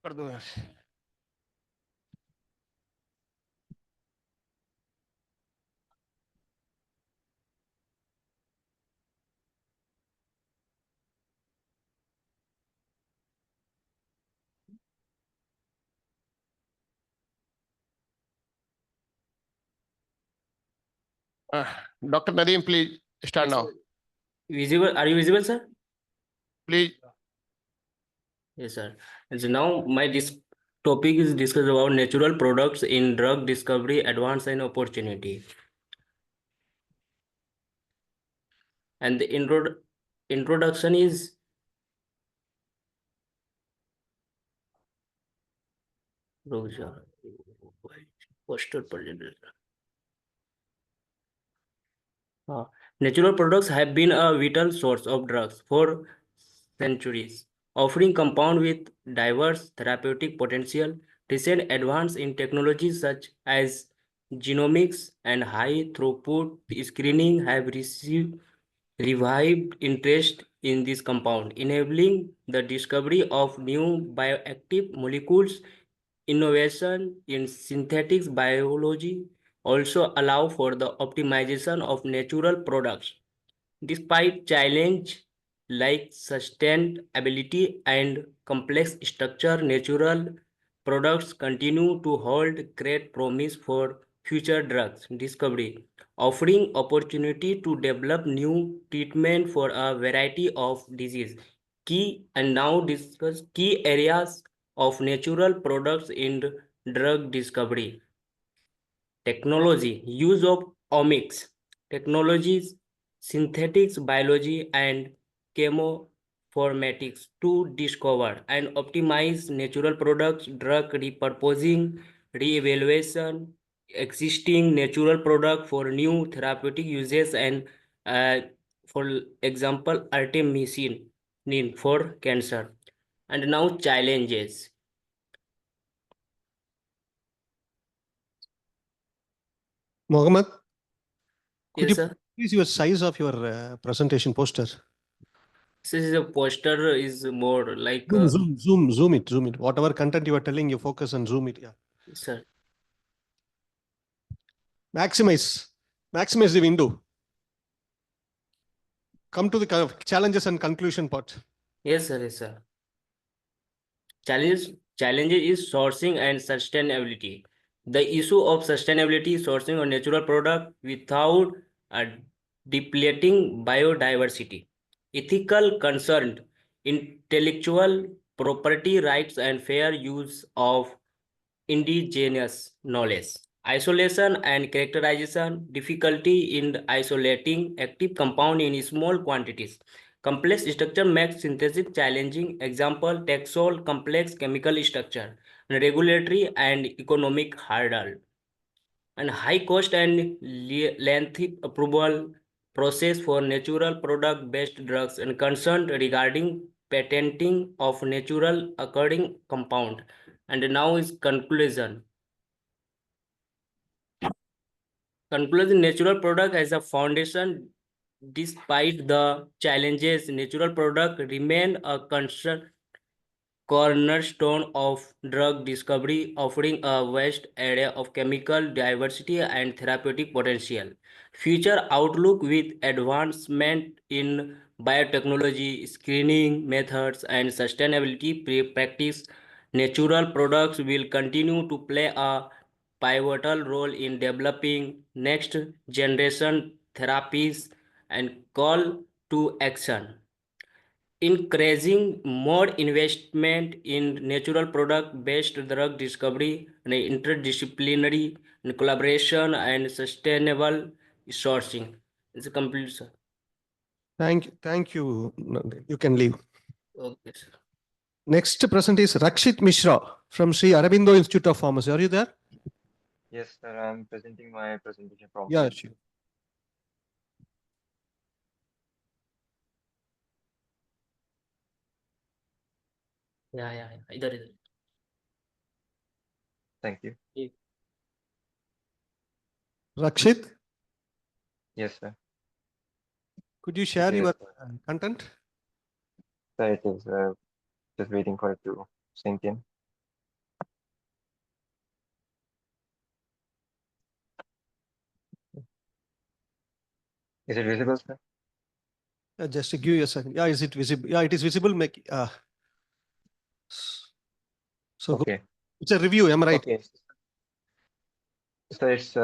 कर दो यार. Dr. Nadeem, please start now. Visible? Are you visible, sir? Please. Yes, sir. So now this topic is discussed about natural products in drug discovery, advance and opportunity. And the introduction is poster presentation. Natural products have been a vital source of drugs for centuries, offering compounds with diverse therapeutic potential. Recent advances in technologies such as genomics and high throughput screening have revived interest in this compound, enabling the discovery of new bioactive molecules. Innovation in synthetic biology also allow for the optimization of natural products. Despite challenge like sustainability and complex structure, natural products continue to hold great promise for future drugs discovery, offering opportunity to develop new treatment for a variety of disease. Now discuss key areas of natural products in drug discovery. Technology, use of omics technologies, synthetics biology and chemoformatics to discover and optimize natural products, drug repurposing, re-evaluation, existing natural product for new therapeutic uses and for example artemisinin for cancer. And now challenges. Mohammed, could Yes, you sir. please your size of your presentation poster? This is a poster is more like Zoom it. Whatever content you are telling, you focus and zoom it. Yeah. sir. maximize the window. Come to the kind of challenges and conclusion part. Yes, sir. Yes, sir. Challenge is sourcing and sustainability. The issue of sustainability sourcing of natural product without depleting biodiversity, ethical concern, intellectual property rights, and fair use of indigenous knowledge. Isolation and characterization, difficulty in isolating active compound in small quantities. Complex structure makes synthesis challenging. Example, Taxol complex chemical structure. Regulatory and economic hurdle. And high cost and lengthy approval process for natural product based drugs and concern regarding patenting of natural occurring compound. And now is conclusion. Conclusion, natural product as a foundation. Despite the challenges, natural product remain a concern cornerstone of drug discovery, offering a vast array of chemical diversity and therapeutic potential. Future outlook with advancement in biotechnology, screening methods, and sustainability practice, natural products will continue to play a pivotal role in developing next generation therapies and call to action. Increasing more investment in natural product based drug discovery and interdisciplinary collaboration and sustainable sourcing. It's a complete, sir. Thank you. Nandini. You can leave. Okay, sir. Next present is Rakshit Mishra from Sri Aurobindo Institute of Pharmacy. Are you there? Yes, sir. I'm presenting my presentation from Yeah, here. sure. Yeah. Either. Thank you. Rakshit, Yes, sir. could you share Yes, your sir. content? Sir, it is just waiting for it to sink in. Is it visible, sir? Just give you a second. Yeah, is it visible? Yeah, it is visible. So Okay. it's a review. Am I right? Okay. So it's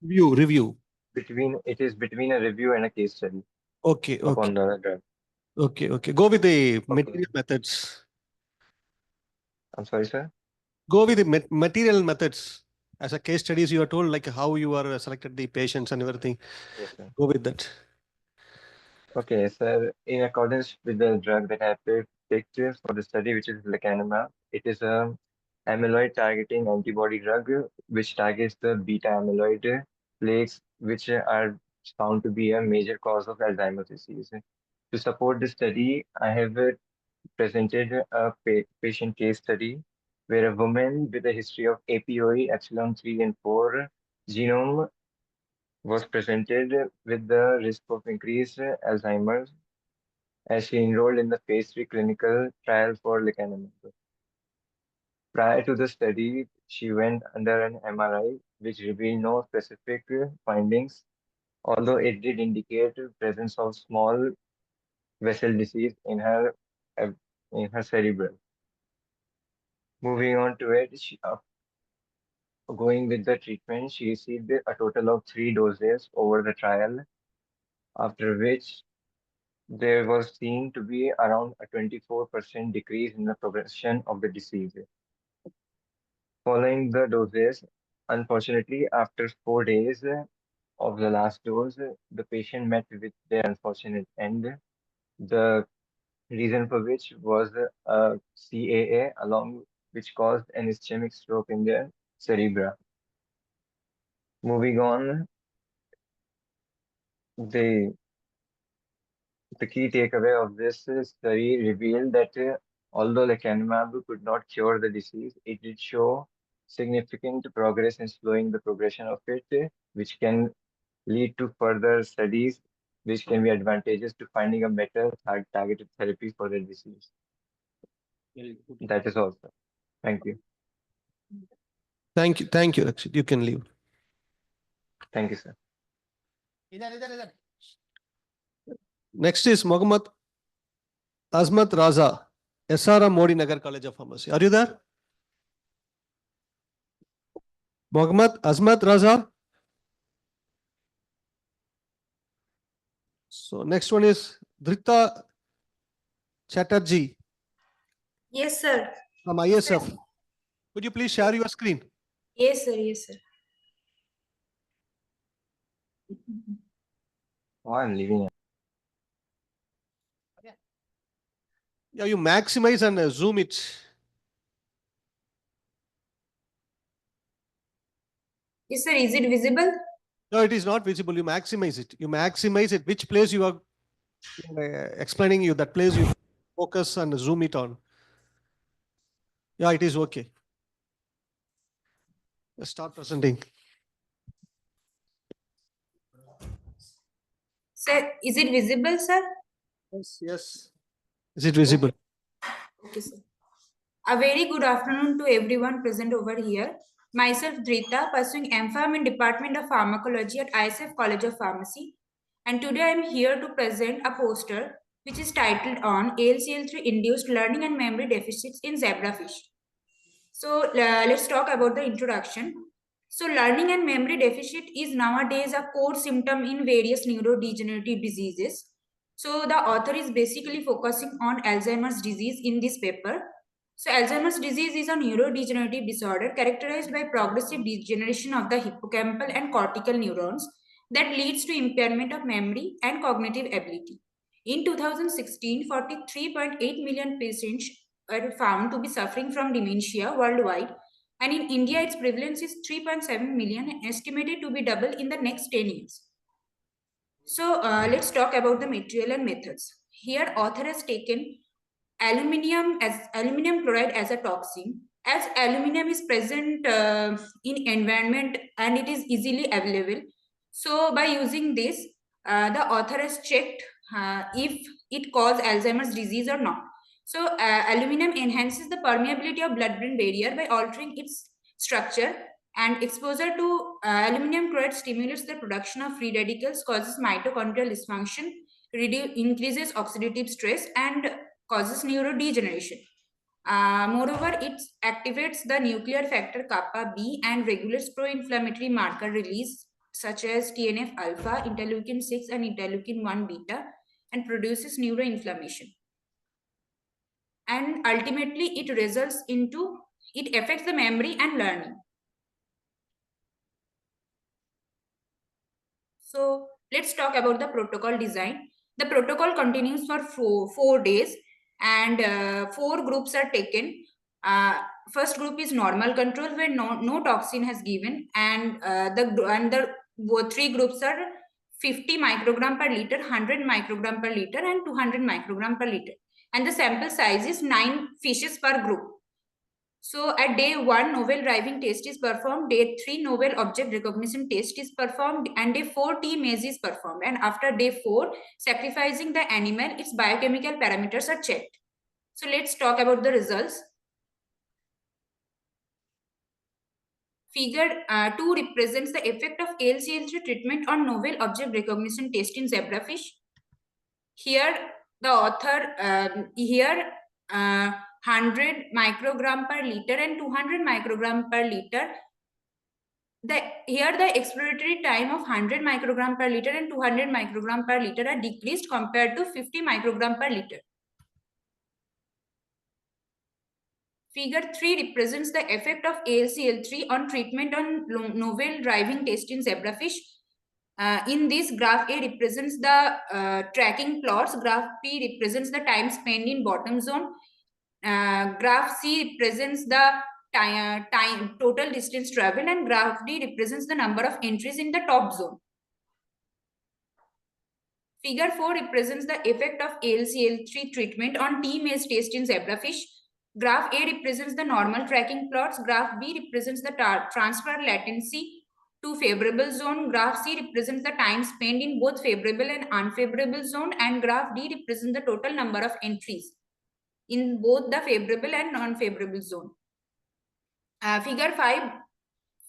Review. it is between a review and a case study Okay. upon the drug. Okay. Go with the material methods. I'm sorry, sir. Go with the material methods. As a case studies, you are told like how you are selected the patients and everything. Yes, sir. Go with that. Okay, sir. In accordance with the drug that I picked for the study, which is lecanemab, it is a amyloid targeting antibody drug which targets the beta amyloid plaques, which are found to be a major cause of Alzheimer's disease. To support the study, I have presented a patient case study where a woman with a history of APOE epsilon 3 and 4 genome was presented with the risk of increased Alzheimer's as she enrolled in the phase 3 clinical trial for lecanemab. Prior to the study, she went under an MRI, which revealed no specific findings, although it did indicate presence of small vessel disease in her cerebrum. Moving on to it, going with the treatment, she received a total of 3 doses over the trial, after which there was seen to be around a 24% decrease in the progression of the disease. Following the doses, unfortunately, after 4 days of the last dose, the patient met with their unfortunate end. The reason for which was a CAA, along which caused an ischemic stroke in their cerebra. Moving on, the key takeaway of this study revealed that although lecanemab could not cure the disease, it did show significant progress in slowing the progression of it, which can lead to further studies, which can be advantageous to finding a better targeted therapy for the disease. That is all, sir. Thank you. Thank you, Rakshit. You can leave. Thank you, sir. Next is Mohammad Azmat Raza, SRM Modi Nagar College of Pharmacy. Are you there? Mohammad Azmat Raza. So next one is Dhrita Chatterjee Yes, sir. from ISF. Could you please share your screen? Yes, sir. Yes, sir. Oh, I'm leaving. Yeah, you maximize and zoom it. Yes, sir. Is it visible? No, it is not visible. You maximize it. You maximize it. Which place you are explaining you, that place you focus and zoom it on. Yeah, it is okay. Let's start presenting. Sir, is it visible, sir? Yes, yes. Is it visible? Okay, sir. A very good afternoon to everyone present over here. Myself, Dhrita, pursuing MPharm in Department of Pharmacology at ISF College of Pharmacy. And today I am here to present a poster which is titled on ALCL3 induced learning and memory deficits in zebrafish. So let's talk about the introduction. So learning and memory deficit is nowadays a core symptom in various neurodegenerative diseases. So the author is basically focusing on Alzheimer's disease in this paper. So Alzheimer's disease is a neurodegenerative disorder characterized by progressive degeneration of the hippocampal and cortical neurons that leads to impairment of memory and cognitive ability. In 2016, 43.8 million patients were found to be suffering from dementia worldwide, and in India its prevalence is 3.7 million and estimated to be double in the next 10 years. So let's talk about the material and methods. Here author has taken aluminum chloride as a toxin, as aluminum is present in environment and it is easily available. So by using this, the author has checked if it causes Alzheimer's disease or not. So aluminum enhances the permeability of blood-brain barrier by altering its structure, and exposure to aluminum chloride stimulates the production of free radicals, causes mitochondrial dysfunction, increases oxidative stress, and causes neurodegeneration. Moreover, it activates the nuclear factor kappa B and regulates pro-inflammatory marker release such as TNF alpha, interleukin 6 and interleukin 1 beta, and produces neuroinflammation. And ultimately, it affects the memory and learning. So let's talk about the protocol design. The protocol continues for four days, and 4 groups are taken. First group is normal control where no toxin has given, and the 3 groups are 50 microgram per liter, 100 microgram per liter, and 200 microgram per liter. And the sample size is 9 fishes per group. So at day 1, novel driving test is performed, day 3, novel object recognition test is performed, and day 4, T-maze is performed. And after day 4, sacrificing the animal, its biochemical parameters are checked. So let's talk about the results. Figure 2 represents the effect of ALCL3 treatment on novel object recognition test in zebrafish. Here, the author, 100 microgram per liter and 200 microgram per liter. Here the exploratory time of 100 microgram per liter and 200 microgram per liter are decreased compared to 50 microgram per liter. Figure 3 represents the effect of ALCL3 on treatment on novel driving test in zebrafish. In this, graph A represents the tracking plots, graph P represents the time spent in bottom zone, graph C represents the time total distance traveled, and graph D represents the number of entries in the top zone. Figure 4 represents the effect of ALCL3 treatment on T-maze test in zebrafish. Graph A represents the normal tracking plots, graph B represents the transfer latency to favorable zone, graph C represents the time spent in both favorable and unfavorable zone, and graph D represents the total number of entries in both the favorable and non-favorable zone. Figure 5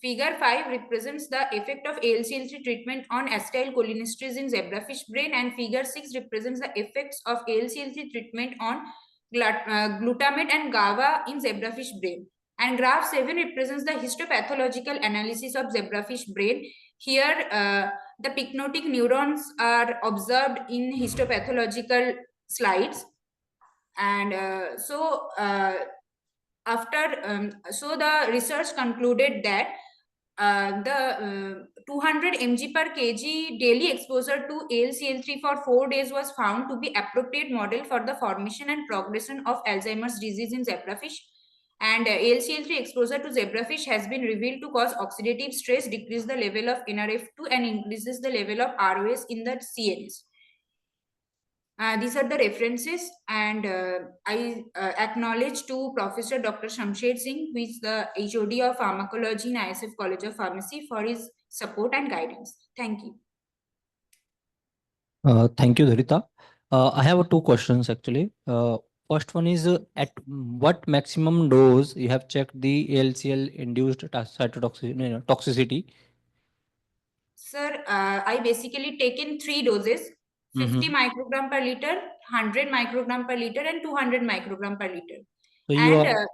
Figure 5 represents the effect of ALCL3 treatment on acetylcholinesterase in zebrafish brain, and figure 6 represents the effects of ALCL3 treatment on glutamate and GABA in zebrafish brain. And graph 7 represents the histopathological analysis of zebrafish brain. Here, the pycnotic neurons are observed in histopathological slides. And so the research concluded that the 200 mg per kg daily exposure to ALCL3 for 4 days was found to be appropriate model for the formation and progression of Alzheimer's disease in zebrafish. And ALCL3 exposure to zebrafish has been revealed to cause oxidative stress, decrease the level of NRF2, and increases the level of ROS in the CNS. These are the references, and I acknowledge to Professor Dr. Shamshed Singh, who is the HOD of Pharmacology in ISF College of Pharmacy, for his support and guidance. Thank you. Thank you, Dharita. I have two questions actually. First one is at what maximum dose you have checked the ALCL induced cytotoxicity? Sir, I basically taken 3 doses, 50 microgram per liter, 100 microgram per liter, and 200 microgram per liter. So you And are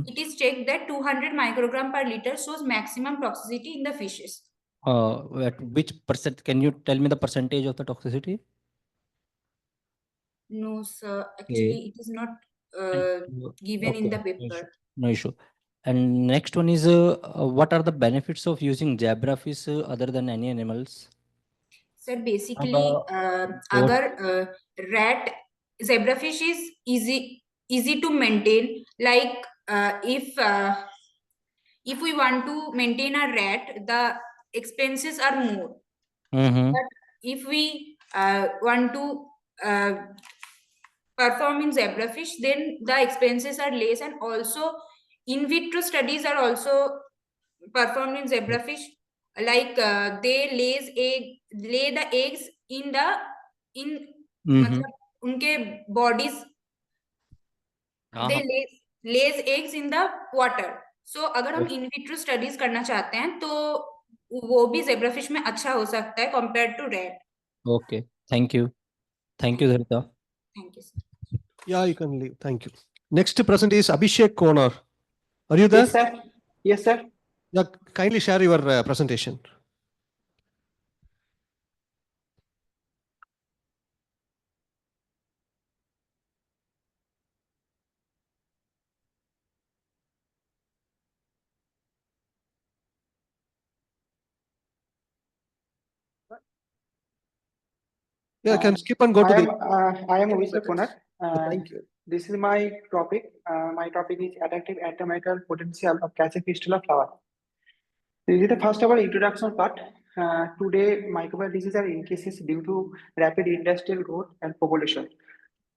it is checked that 200 microgram per liter shows maximum toxicity in the fishes. at which percent? Can you tell me the percentage of the toxicity? No, sir. Actually, it is not given in the paper. No issue. And next one is what are the benefits of using zebrafish other than any animals? Sir, basically, agar rat zebrafish is easy to maintain. Like if we want to maintain a rat, the expenses are more. But if we want to perform in zebrafish, then the expenses are less, and also in vitro studies are also performed in zebrafish. Like they lay the eggs in unke bodies. They lays eggs in the water. So अगर हम in vitro studies करना चाहते हैं तो वो भी zebrafish में अच्छा हो सकता है compared to rat. Okay, thank you, Dharita. Thank you, sir. Yeah, you can leave. Thank you. Next present is Abhishek Konar. Are you there? Yes, sir. Yes, sir. Yeah, kindly share your presentation. Yeah, can skip and go to the. I am Abhishek Konar. Thank you. This is my topic. My topic is adaptive antimicrobial potential of Cassifistula flower. This is the first of our introduction part. Today, microbial diseases are increases due to rapid industrial growth and population.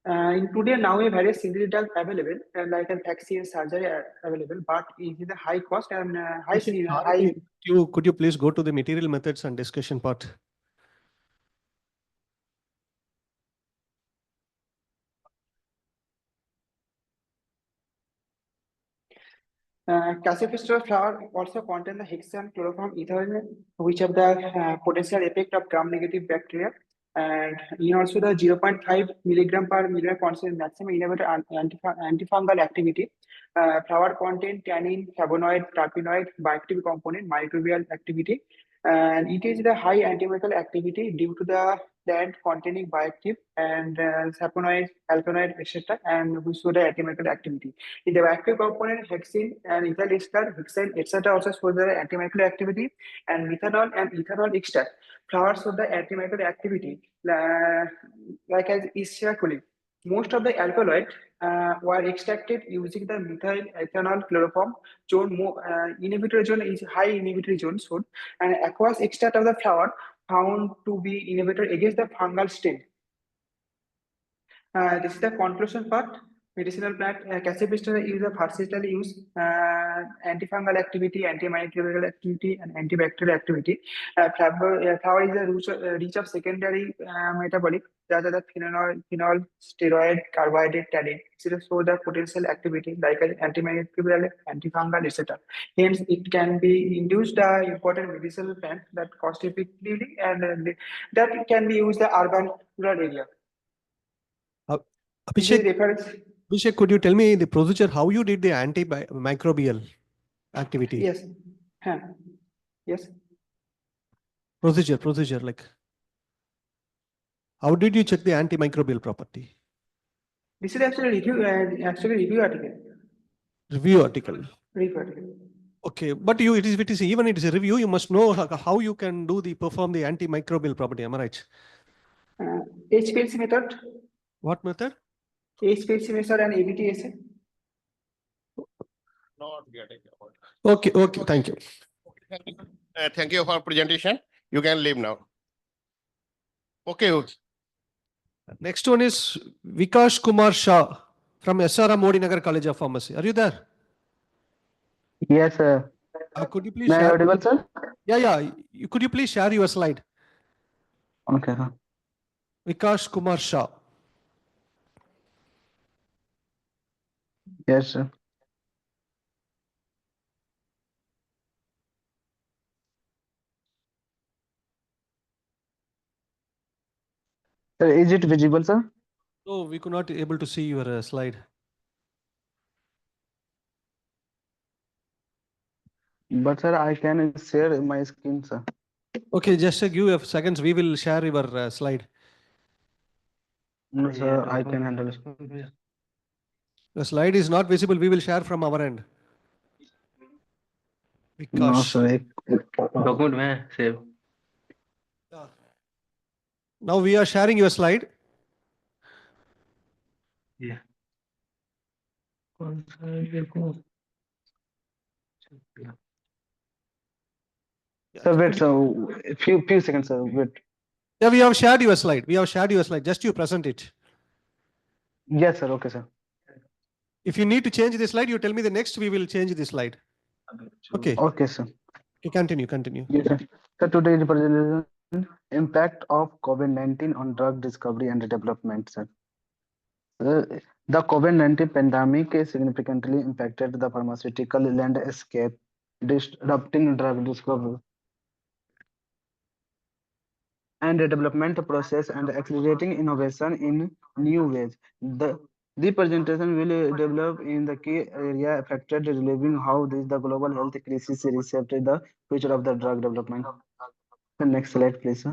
In today, now we have various synthetic drugs available, like an vaccine, surgery are available, but it is a high cost and high. Could you please go to the material methods and discussion part? Cassifistula flower also contain the hexane, chloroform, ethanol, which have the potential effect of gram-negative bacteria, and in also the 0.5 milligram per milliliter concentration maximum inhibitor antifungal activity. Flower contain tannin, flavonoid, terpenoid, bioactive component, microbial activity, and it is the high antimicrobial activity due to the plant containing bioactive and saponoid, alkaloid, etc., and which show the antimicrobial activity. In the bioactive component, hexane and ethyl ester, hexane, etc., also show the antimicrobial activity, and methanol and ethanol extract. Flowers show the antimicrobial activity, like as Escherichia coli. Most of the alkaloid were extracted using the methyl ethanol chloroform zone. Inhibitory zone is high inhibitory zone shown, and aqueous extract of the flower found to be inhibitor against the fungal strain. This is the conclusion part. Medicinal plant Cassifistula is a versatile use, antifungal activity, antimicrobial activity, and antibacterial activity. Flower is a rich of secondary metabolic rather than phenol, steroid, carbohydrate, tannin. It show the potential activity like an antimicrobial, antifungal, etc. Hence, it can be induced the important medicinal plant that cost effectively and that can be used the urban rural area. This is Abhishek, reference. Abhishek, could you tell me the procedure, how you did the antimicrobial activity? Yes. Huh. Yes. Procedure, like how did you check the antimicrobial property? This is actually review article. Review article. Review article. Okay, but it is even it is a review, you must know how you can perform the antimicrobial property. Am I right? HPLC method. What method? HPLC method and ABT assay. Not getting about. Okay, thank you. Thank you for presentation. You can leave now. Okay. Next one is Vikash Kumar Shah from SRM Modi Nagar College of Pharmacy. Are you there? Yes, sir. Could you please May I share? audible, sir? Yeah. Could you please share your slide? Okay, sir. Vikash Kumar Shah. Yes, sir. Sir, is it visible, sir? No, we could not able to see your slide. But sir, I can share my screen, sir. Okay, just give a seconds. We will share your slide. No, sir, I can handle it. The slide is not visible. We will share from our end. No, Vikash. sir. Document में save. Now we are sharing your slide. Yeah. Sir, wait, sir. A few seconds, sir. Wait. Yeah, we have shared your slide. Just you present it. Yes, sir. Okay, sir. If you need to change the slide, you tell me the next. We will change the slide. Okay. Okay, sir. Okay, continue. Yes, sir. So today is presentation impact of COVID-19 on drug discovery and development, sir. The COVID-19 pandemic significantly impacted the pharmaceutical landscape, disrupting drug discovery and development process and accelerating innovation in new ways. The presentation will develop in the key area affected, revealing how the global health crisis reshaped the future of the drug development. The next slide, please, sir.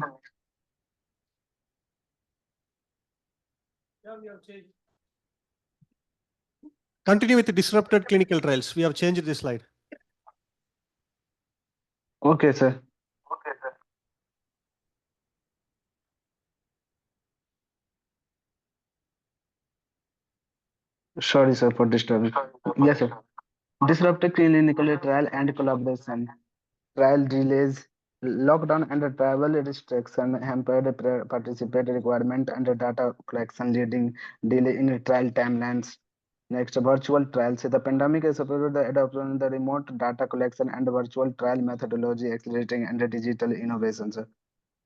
Continue with the disrupted clinical trials. We have changed the slide. Okay, sir. Sorry, sir, for disturbing. Yes, sir. Disrupted clinical trial and collaboration. Trial delays, lockdown and travel restriction hampered participant requirement and data collection, leading delay in trial timelines. Next, virtual trials. The pandemic has supported the adoption of the remote data collection and virtual trial methodology, accelerating and digital innovations.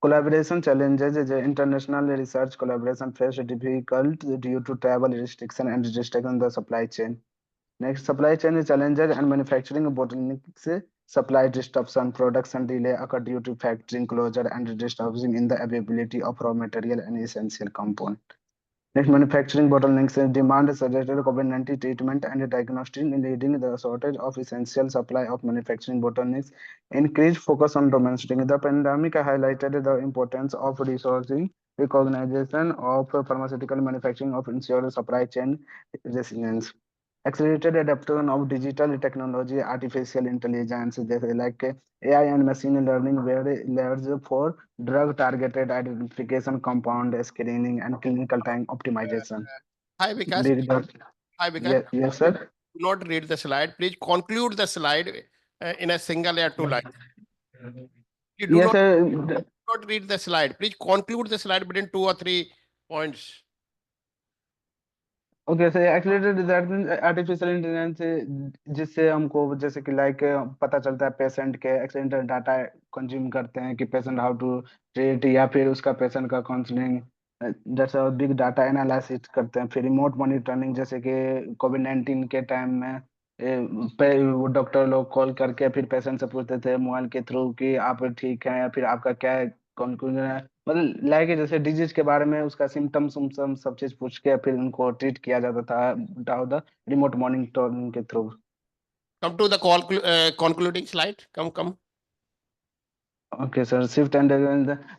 Collaboration challenges. International research collaboration faced difficult due to travel restriction and restriction in the supply chain. Next, supply chain challenges and manufacturing bottlenecks, supply disruption, production delay occur due to factory closure and disruption in the availability of raw material and essential component. Next, manufacturing bottlenecks, demand suggested COVID-19 treatment and diagnostic, leading the shortage of essential supply of manufacturing bottlenecks. Increased focus on domestic. The pandemic highlighted the importance of resourcing, recognition of pharmaceutical manufacturing of ensure supply chain resilience. Accelerated adoption of digital technology, artificial intelligence, like AI and machine learning, were leveraged for drug targeted identification, compound screening, and clinical time optimization. Hi, Vikas. Did that- Hi, Vikas. Yes, sir. Do not read the slide. Please conclude the slide in a single or two lines. You do Yes, not, sir. do not read the slide. Please conclude the slide within 2 or 3 points. Okay sir actually that mean artificial intelligence जिससे हमको जैसे कि like पता चलता है patient के accidental data consume करते हैं कि पेशेंट हाउ टू ट्रीट या फिर उसका पेशेंट का काउंसलिंग जैसे बिग डाटा एनालिसिस करते हैं, फिर रिमोट मॉनिटरिंग, जैसे कि कोविड-19 के टाइम में वो डॉक्टर लोग कॉल करके फिर पेशेंट से पूछते थे मोबाइल के थ्रू कि आप ठीक हैं या फिर आपका क्या कंक्लूजन है, मतलब लाइक जैसे डिजीज के बारे में उसका सिम्टम सुम्टम सब चीज पूछ के फिर उनको ट्रीट किया जाता था द रिमोट मॉनिटरिंग के through. Come to the concluding slide. Come. Okay sir, shift and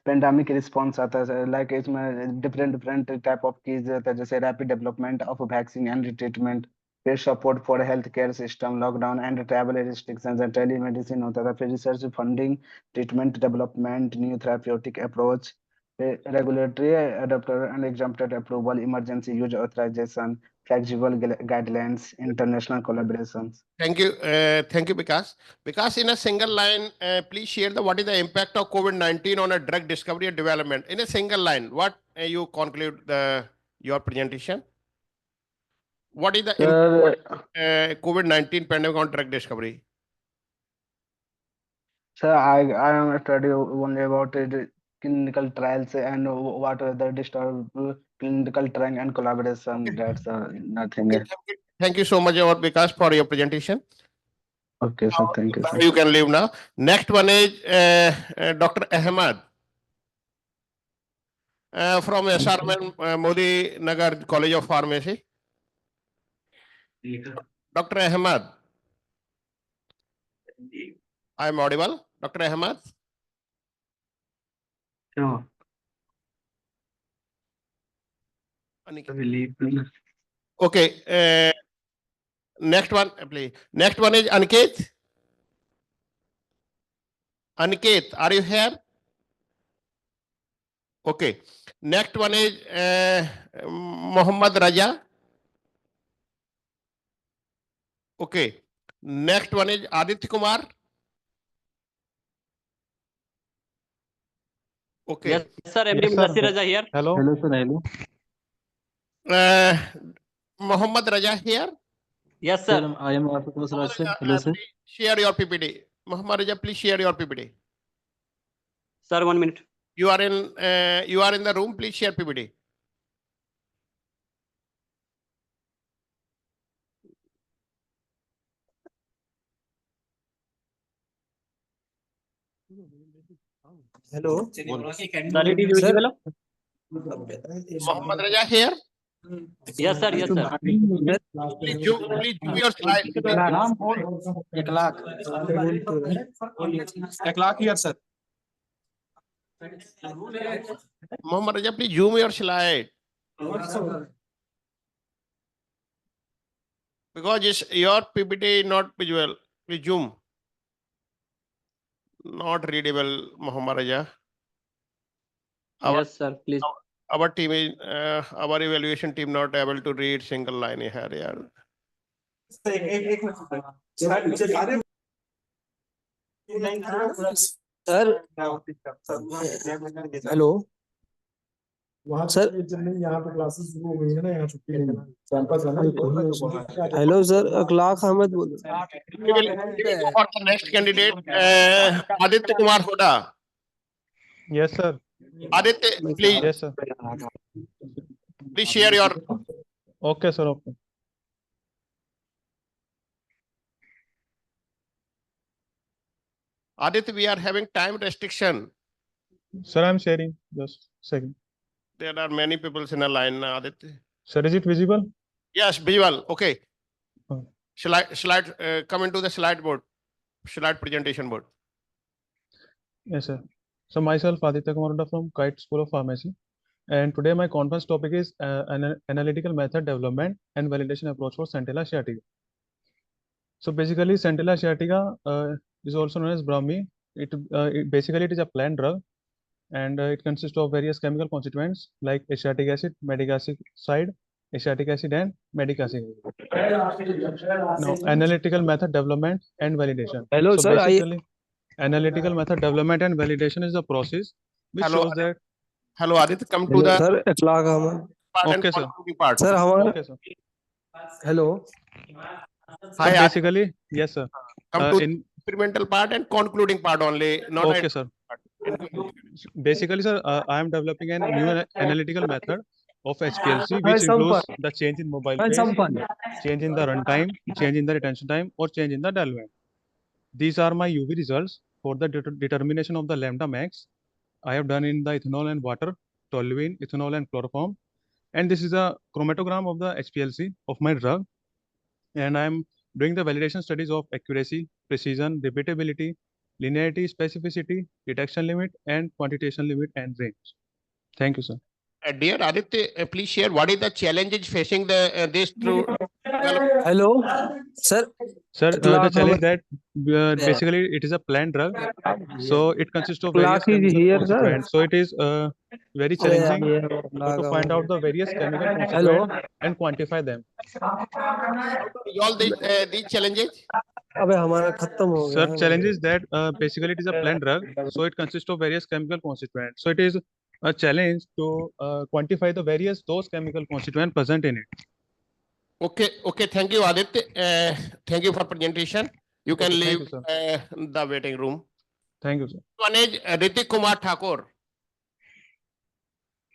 pandemic response आता है सर, लाइक इसमें डिफरेंट टाइप ऑफ कीज रहता है, जैसे rapid development of vaccine and treatment, फिर support for health care system, lockdown and travel restrictions and telemedicine होता था, फिर research funding, treatment development, new therapeutic approach, फिर regulatory adopter and exempted approval, emergency use authorisation, flexible guidelines, international collaborations. Thank you, Vikas. Vikas, in a single line, please share what is the impact of COVID-19 on a drug discovery and development. In a single line, what you conclude your presentation? What is the impact COVID-19 pandemic on drug discovery? Sir, I am study only about clinical trials and what are the disturbed clinical trial and collaboration. That's nothing. Thank you so much, Vikas, for your presentation. Okay, sir. Thank you, sir. You can leave now. Next one is Dr. Ahmed from SRM Modi Nagar College of Pharmacy. Dr. Ahmed. I am audible. Dr. Ahmed. Sure. Okay. Next one, please. Next one is Aniket. Aniket, are you here? Okay. Next one is Mohammad Raja. Okay. Next one is Aditya Kumar. Okay. Yes, sir. MD Mudassir Raja here. Hello. Hello, sir. Hello. Mohammad Raja here. Yes, sir. I am Ashutosh Raj, sir. Hello, sir. Share your PPT. Mohammad Raja, please share your PPT. Sir, 1 minute. You are in the room. Please share PPT. Hello. Sir, it is visible. Mohammad Raja here. Yes, sir. Yes, sir. Please zoom your slide. 1 lakh. 1 lakh here, sir. Mohammad Raja, please zoom your slide. Because your PPT is not visual. Please zoom. Not readable, Mohammad Raja. Yes, sir. Please. Our team is our evaluation team not able to read single line here. Yeah. Sir hello sir, यहाँ पे classes शुरू हो गई है ना, यहाँ छुट्टी है ना, कैंपस है ना। हेलो सर, अखलाक अहमद बोल रहा We will go for the next candidate, Aditya Kumar Hoda. Yes, sir. Aditya, please. Yes, sir. Please share your. Okay, sir. Okay. Aditya, we are having time restriction. Sir, I'm sharing. Just second. There are many people in a line, Aditya. Sir, is it visible? Yes, visual. Okay. Oh. Slide. Come into the slide board. Slide presentation board. Yes, sir. So myself, Aditya Kumar from Kite School of Pharmacy, and today my conference topic is analytical method development and validation approach for Centella sciatica. So basically, Centella sciatica is also known as Brahmi. Basically it is a plant drug, and it consists of various chemical constituents like acetic acid, medic acid, acetic acid, and medic acid. Now, analytical method development and validation. Hello, so sir. Basically, analytical method development and validation is the process which shows that. Hello, Aditya. Come to the. Sir, Akhlaq Ahmad. Okay, sir. Part. Sir, हमारा. Okay, sir. Hello. Hi, basically, yes, sir. Come to experimental part and concluding part only. Not okay, sir. Basically, sir, I am developing a new analytical method of HPLC which includes the change in mobile phase, change in the runtime, change in the retention time, or change in the diluent. These are my UV results for the determination of the lambda max. I have done in the ethanol and water, toluene, ethanol and chloroform. And this is a chromatogram of the HPLC of my drug. And I am doing the validation studies of accuracy, precision, repeatability, linearity, specificity, detection limit, and quantitation limit and range. Thank you, sir. Dear Aditya, please share what is the challenges facing this through Hello, sir. Sir, the challenge that basically it is a plant drug, so it consists of various Clark is chemical here, sir. constituents. So it is very challenging to find out the various chemical Hello. constituents and quantify them. resolve these challenges? अबे हमारा खत्म हो Sir, गया challenge is that basically it is a plant drug, so it consists of various chemical constituents. So it is a challenge to quantify the various those chemical constituents present in it. Okay, thank you, Aditya. Thank you for presentation. You can Okay, thank leave you, the waiting room. Thank you, sir. One is Ritik Kumar Thakur.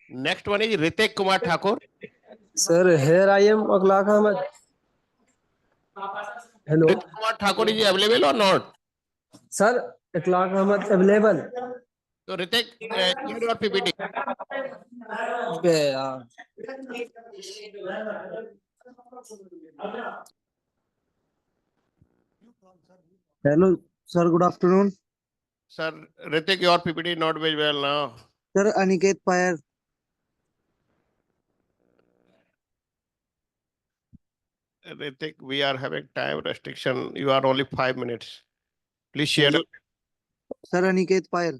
Next one is Ritik Kumar Thakur. Sir, here I am, Aglaq Ahmed. Hello. Ritik Kumar Thakur is available or not? Sir, Aglaq Ahmed available. So Ritik, share your PPT. Yeah. Hello, sir. Good afternoon. Sir, Ritik, your PPT not very well now. Sir, Aniket Payar. Ritik, we are having time restriction. You are only 5 minutes. Please share. Sir, Aniket Payar.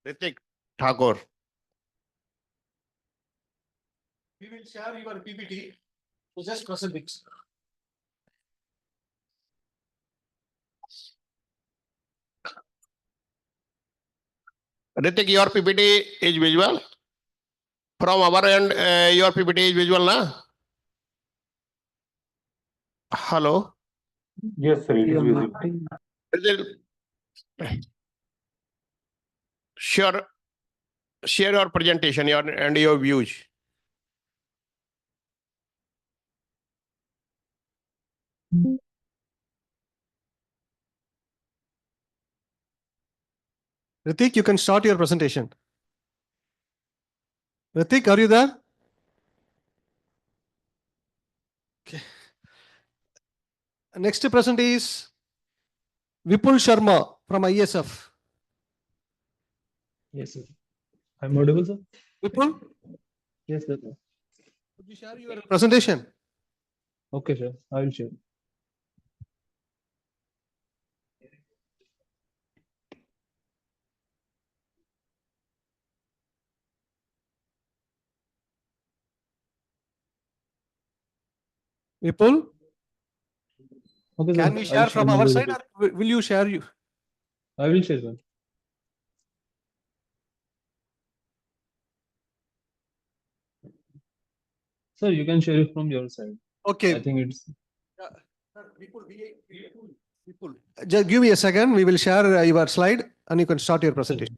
Ritik Thakur. We will share your PPT. So just present it. Ritik, your PPT is visual. From our end, your PPT is visual, na? Hello. Yes, sir, it is visible. Share your presentation and your views. Ritik, you can start your presentation. Ritik, are you there? Okay. Next present is Vipul Sharma from ISF. Yes, sir. I'm audible, sir? Vipul? Yes, sir. Could you share your presentation? Okay, sir. I will share. Vipul? Okay, Can sir. we share from our side or will you share you? I will share, sir. Sir, you can share it from your side. Okay. I think it's. Vipul, just give me a second. We will share your slide and you can start your presentation.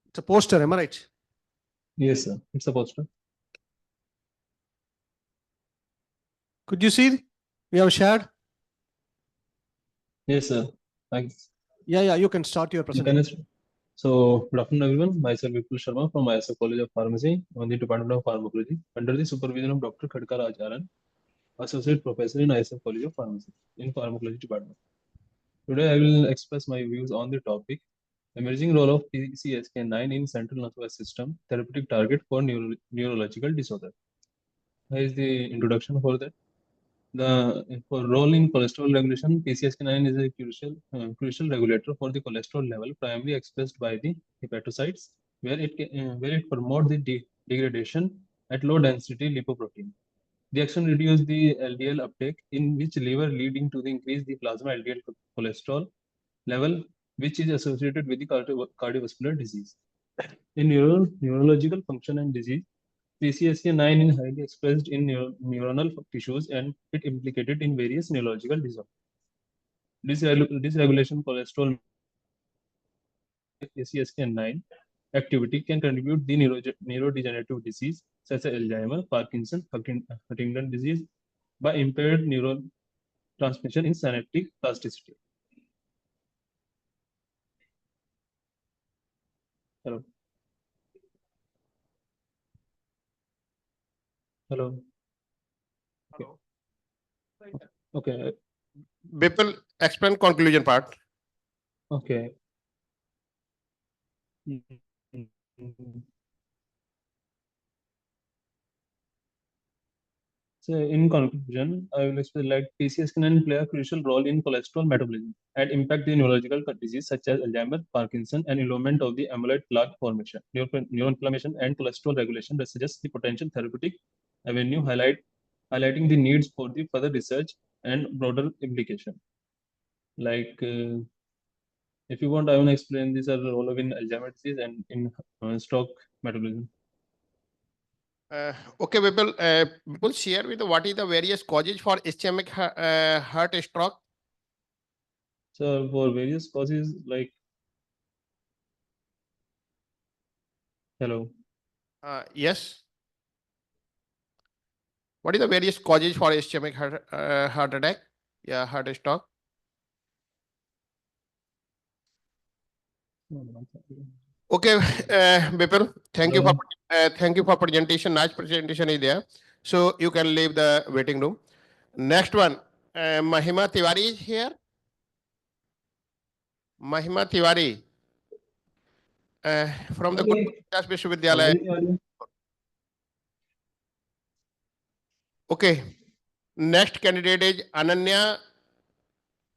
It's a poster, am I right? Yes, sir. It's a poster. Could you see? We have shared. Yes, sir. Thanks. Yeah, you can start your presentation. So, good afternoon, everyone. Myself, Vipul Sharma from ISF College of Pharmacy on the Department of Pharmacology under the supervision of Dr. Khadka Rajaran, Associate Professor in ISF College of Pharmacy in Pharmacology Department. Today, I will express my views on the topic emerging role of PCSK9 in central nervous system therapeutic target for neurological disorder. Here is the introduction for that. For role in cholesterol regulation, PCSK9 is a crucial regulator for the cholesterol level, primarily expressed by the hepatocytes, where it promotes the degradation at low density lipoprotein. The action reduces the LDL uptake in which liver, leading to the increase the plasma LDL cholesterol level, which is associated with the cardiovascular disease. In neurological function and disease, PCSK9 is highly expressed in neuronal tissues and it implicated in various neurological disorders. Dysregulation cholesterol PCSK9 activity can contribute the neurodegenerative disease such as Alzheimer, Parkinson, Huntington disease by impaired neurotransmission in synaptic plasticity. Hello. Hello. Okay. Bipul, explain conclusion part. Okay. So in conclusion, I will explain like PCSK9 play a crucial role in cholesterol metabolism and impact the neurological disease such as Alzheimer, Parkinson, and involvement of the amyloid plaque formation, neuroinflammation, and cholesterol regulation that suggests the potential therapeutic avenue highlighting the needs for the further research and broader implication. Like if you want, I want to explain this as a role in Alzheimer's disease and in stroke metabolism. Okay, Bipul, share with what is the various causes for ischemic heart stroke? So for various causes like hello. Yes. What is the various causes for ischemic heart attack? Yeah, heart stroke. Okay, Bipul, thank you for presentation. Nice presentation is there. So you can leave the waiting room. Next one, Mahima Tiwari is here. Mahima Tiwari from the Guru Das Vishwavidyalaya. Okay, next candidate is Ananya.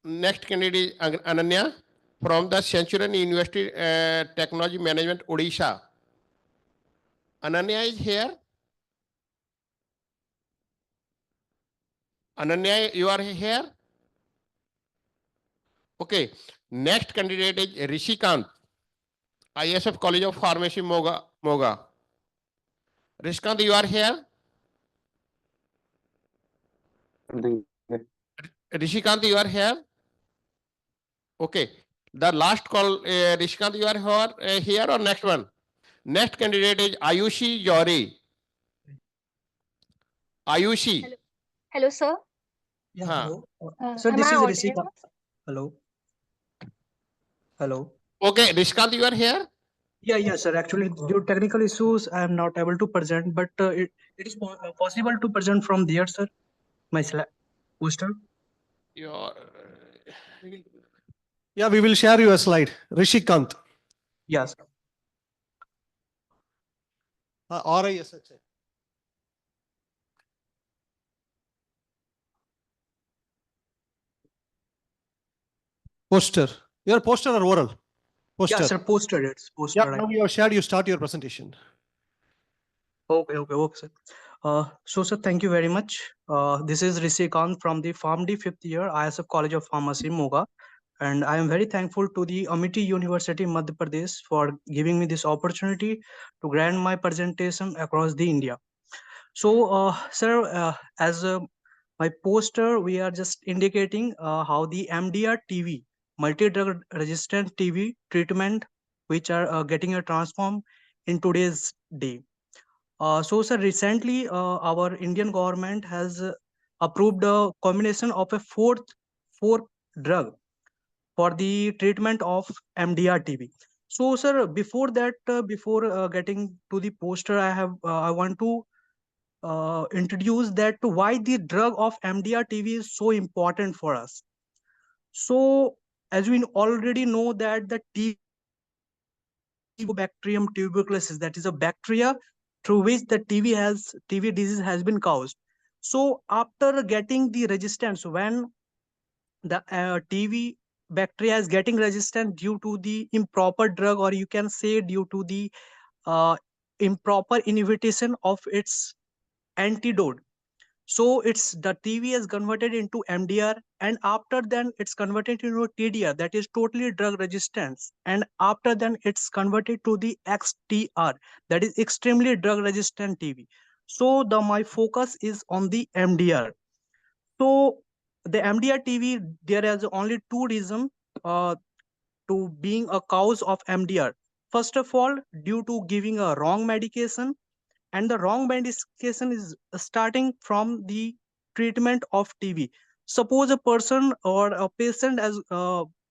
Next candidate is Ananya from the Centurion University Technology Management, Odisha. Ananya is here. Ananya, you are here. Okay. Next candidate is Rishikant, ISF College of Pharmacy, Moga. Rishikant, you are here. Rishikant, you are here. Okay. The last call, Rishikant, you are here or next one? Next candidate is Ayushi Jori. Ayushi. Hello, sir. Yeah, hello. Sir, Am this I is audible? Rishika. Hello. Hello. Okay, Rishikant, you are here. Yeah, sir. Actually, due to technical issues, I am not able to present, but it is possible to present from there, sir. My poster. Yeah, we will share you a slide. Rishikant. Yes. RISH. Poster. Your poster or oral? Poster. Yeah, sir. Poster. It's poster. Yeah, now you have shared. You start your presentation. Okay, sir. So, sir, thank you very much. This is Rishi Kant from the PharmD 5th year ISF College of Pharmacy, Moga. And I am very thankful to the Amity University, Madhya Pradesh for giving me this opportunity to grant my presentation across the India. So, sir, as my poster, we are just indicating how the MDR TV, multi-drug resistant TB treatment, which are getting a transform in today's day. So, sir, recently our Indian government has approved a combination of a four drug for the treatment of MDR TB. So, sir, before that, before getting to the poster, I want to introduce that to why the drug of MDR TB is so important for us. So, as we already know that the Bacterium tuberculosis, that is a bacteria through which the TB disease has been caused. So after getting the resistance, when the TB bacteria is getting resistant due to the improper drug, or you can say due to the improper inhibition of its antidote. So the TV is converted into MDR, and after then it's converted into TDR, that is totally drug resistance, and after then it's converted to the XTR, that is extremely drug resistant TV. So my focus is on the MDR. So the MDR TV, there is only two reasons to being a cause of MDR. First of all, due to giving a wrong medication, and the wrong medication is starting from the treatment of TB. Suppose a person or a patient has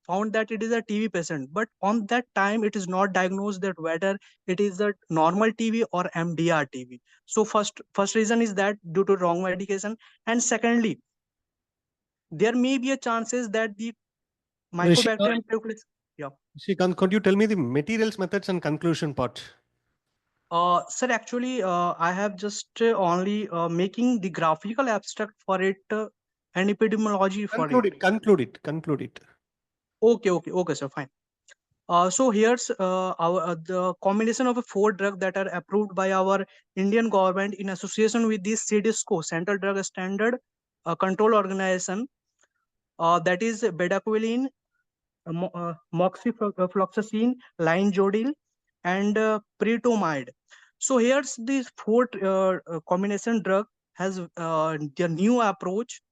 found that it is a TB patient, but on that time it is not diagnosed that whether it is a normal TB or MDR TB. So first reason is that due to wrong medication, and secondly, there may be a chances that the mycobacterium tuberculosis. Yeah. Shrikant, could you tell me the materials, methods, and conclusion part? Sir, actually, I have just only making the graphical abstract for it and epidemiology for it. Conclude it. Okay, sir, fine. So here's the combination of 4 drugs that are approved by our Indian government in association with the CDSCO, Central Drug Standard Control Organization, that is bedaquiline, moxifloxacin, linezolid, and pretomide. So here's this 4 combination drug has the new approach.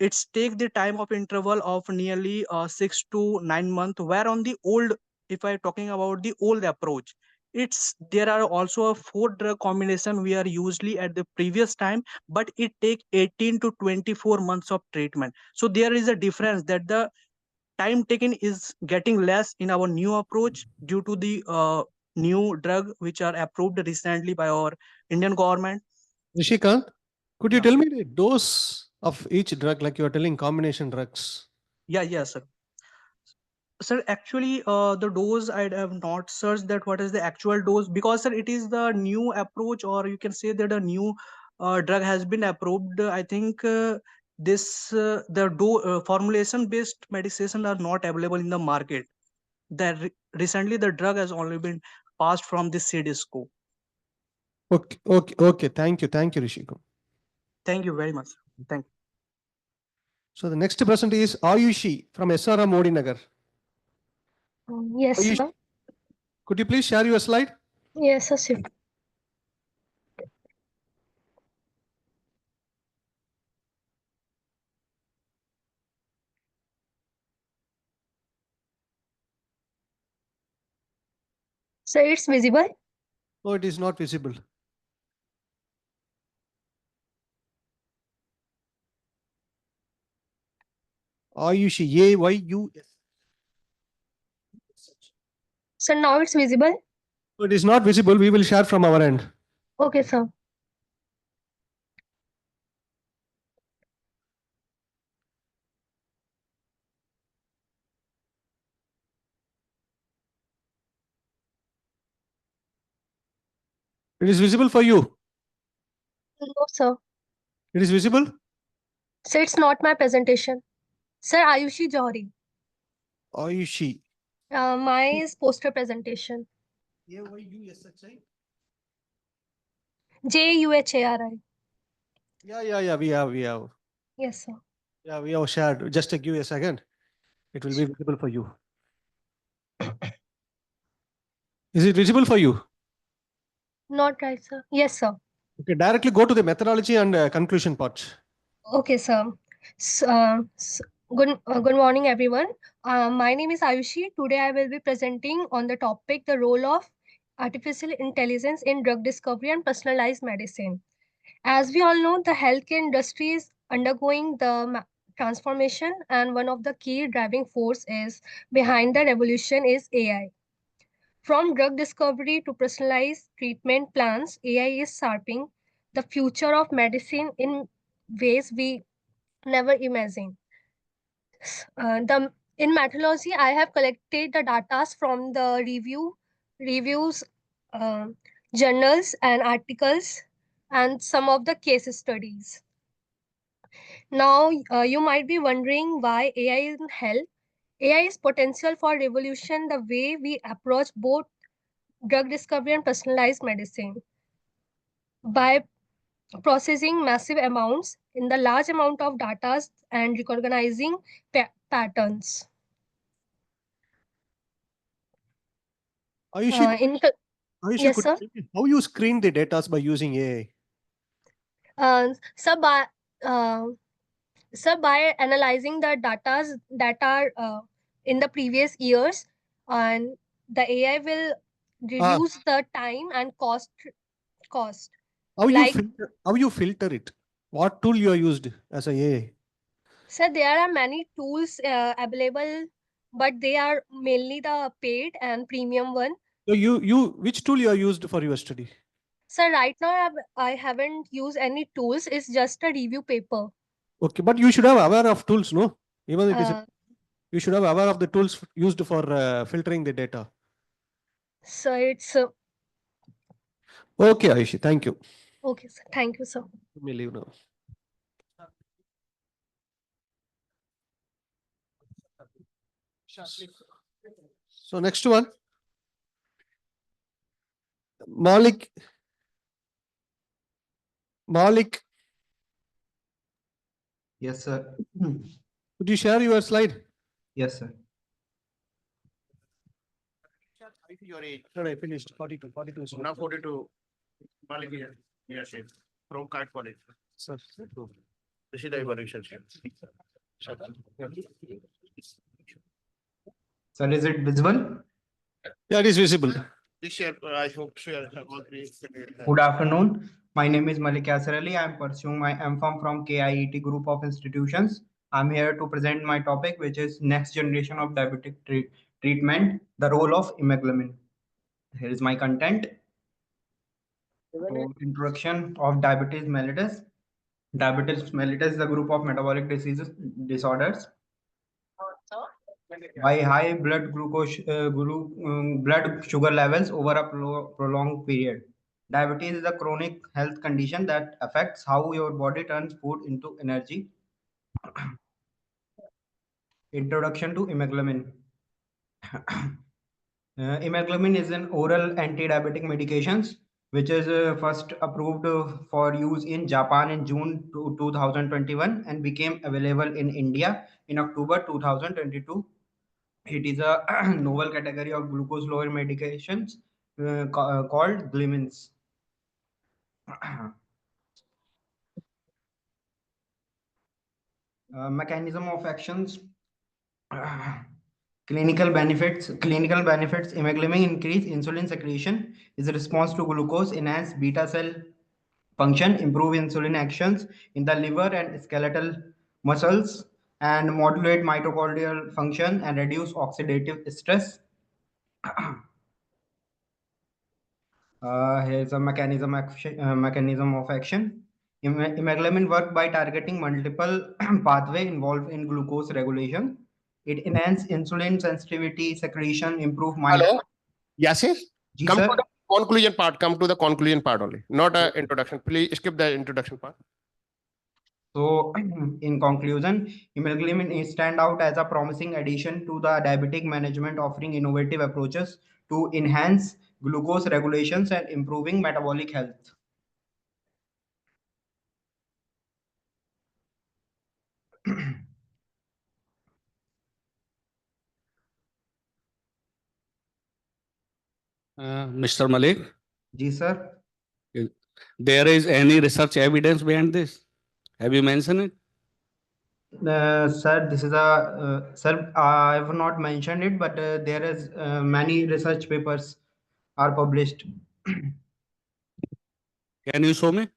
It's take the time of interval of nearly 6 to 9 months, where on the old, if I talking about the old approach, there are also a 4 drug combination we are usually at the previous time, but it take 18 to 24 months of treatment. So there is a difference that the time taken is getting less in our new approach due to the new drug which are approved recently by our Indian government. Nishikant, could you tell me the dose of each drug, like you are telling combination drugs? Yes, sir. Sir, actually, the dose I have not searched that what is the actual dose, because sir, it is the new approach, or you can say that a new drug has been approved. I think the formulation based medication are not available in the market. Recently the drug has only been passed from the CDSCO. Okay. Thank you, Rishikant. Thank you very much. Thank you. So the next person is Ayushi from SRM Modi Nagar. Yes, Ayushi, sir. could you please share your slide? Yes, sir. So it's visible? No, it is not visible. Ayushi, AYUS. So now it's visible? So it is not visible. We will share from our end. Okay, sir. It is visible for you. No, sir. It is visible. So it's not my presentation. Sir, Ayushi Johari. Ayushi. My is poster presentation. AYUSHI. JUHARI. Yeah. We have. Yes, sir. Yeah, we have shared. Just give a second. It will be visible for you. Is it visible for you? Not right, sir. Yes, sir. Okay, directly go to the methodology and conclusion part. Okay, sir. Good morning, everyone. My name is Ayushi. Today I will be presenting on the topic the role of artificial intelligence in drug discovery and personalized medicine. As we all know, the healthcare industry is undergoing the transformation, and one of the key driving force is behind the revolution is AI. From drug discovery to personalized treatment plans, AI is shaping the future of medicine in ways we never imagined. In methodology, I have collected the data from the reviews, uh, journals, and articles, and some of the case studies. Now, you might be wondering why AI in health. AI is potential for revolution the way we approach both drug discovery and personalized medicine. By processing massive amounts in the large amount of data and recognizing patterns. Ayushi, Ayushi, yes, sir. how you screen the data by using AI? Sir, by analyzing the data in the previous years, and the AI will reduce the time and cost. How Like, you filter it? What tool you are used as a AI? sir, there are many tools available, but they are mainly the paid and premium one. So which tool you are used for your study? Sir, right now I haven't used any tools. It's just a review paper. Okay, but you should have aware of tools, no? Even it is, you should have aware of the tools used for filtering the data. So it's okay, Ayushi, thank you. Okay, sir. Thank you, sir. Let me leave now. So next one, Malik. Yes, sir. Could you share your slide? Yes, sir. Your age. No, I finished 42. Now 42. Malik here. Yes, yes. From Kite College. Sir. This is the evaluation. Sir, is it visible? Yeah, it is visible. This year, I hope share all three. Good afternoon. My name is Malik Yasser Ali. I am pursuing my MPharm from KIET group of institutions. I'm here to present my topic, which is next generation of diabetic treatment, the role of imeglamin. Here is my content. So, introduction of diabetes mellitus. Diabetes mellitus is a group of metabolic disorders. By high blood glucose, blood sugar levels over a prolonged period. Diabetes is a chronic health condition that affects how your body turns food into energy. Introduction to imeglamin. Imeglamin is an oral anti-diabetic medications which is first approved for use in Japan in June 2021 and became available in India in October 2022. It is a novel category of glucose lowering medications called glimins. Mechanism of actions. Clinical benefits. Imeglamin increase insulin secretion is a response to glucose, enhance beta cell function, improve insulin actions in the liver and skeletal muscles, and modulate mitochondrial function and reduce oxidative stress. Here's a mechanism of action. Imeglamin work by targeting multiple pathway involved in glucose regulation. It enhance insulin sensitivity, secretion, improve Hello? Yasir? Ji, sir. To the conclusion part. Come to the conclusion part only, not an introduction. Please skip the introduction part. So, in conclusion, imeglamin stand out as a promising addition to the diabetic management, offering innovative approaches to enhance glucose regulations and improving metabolic health. Mr. Malik? Ji, sir. There is any research evidence behind this? Have you mentioned it? Sir, this is a sir. I have not mentioned it, but there is many research papers are published. Can you show me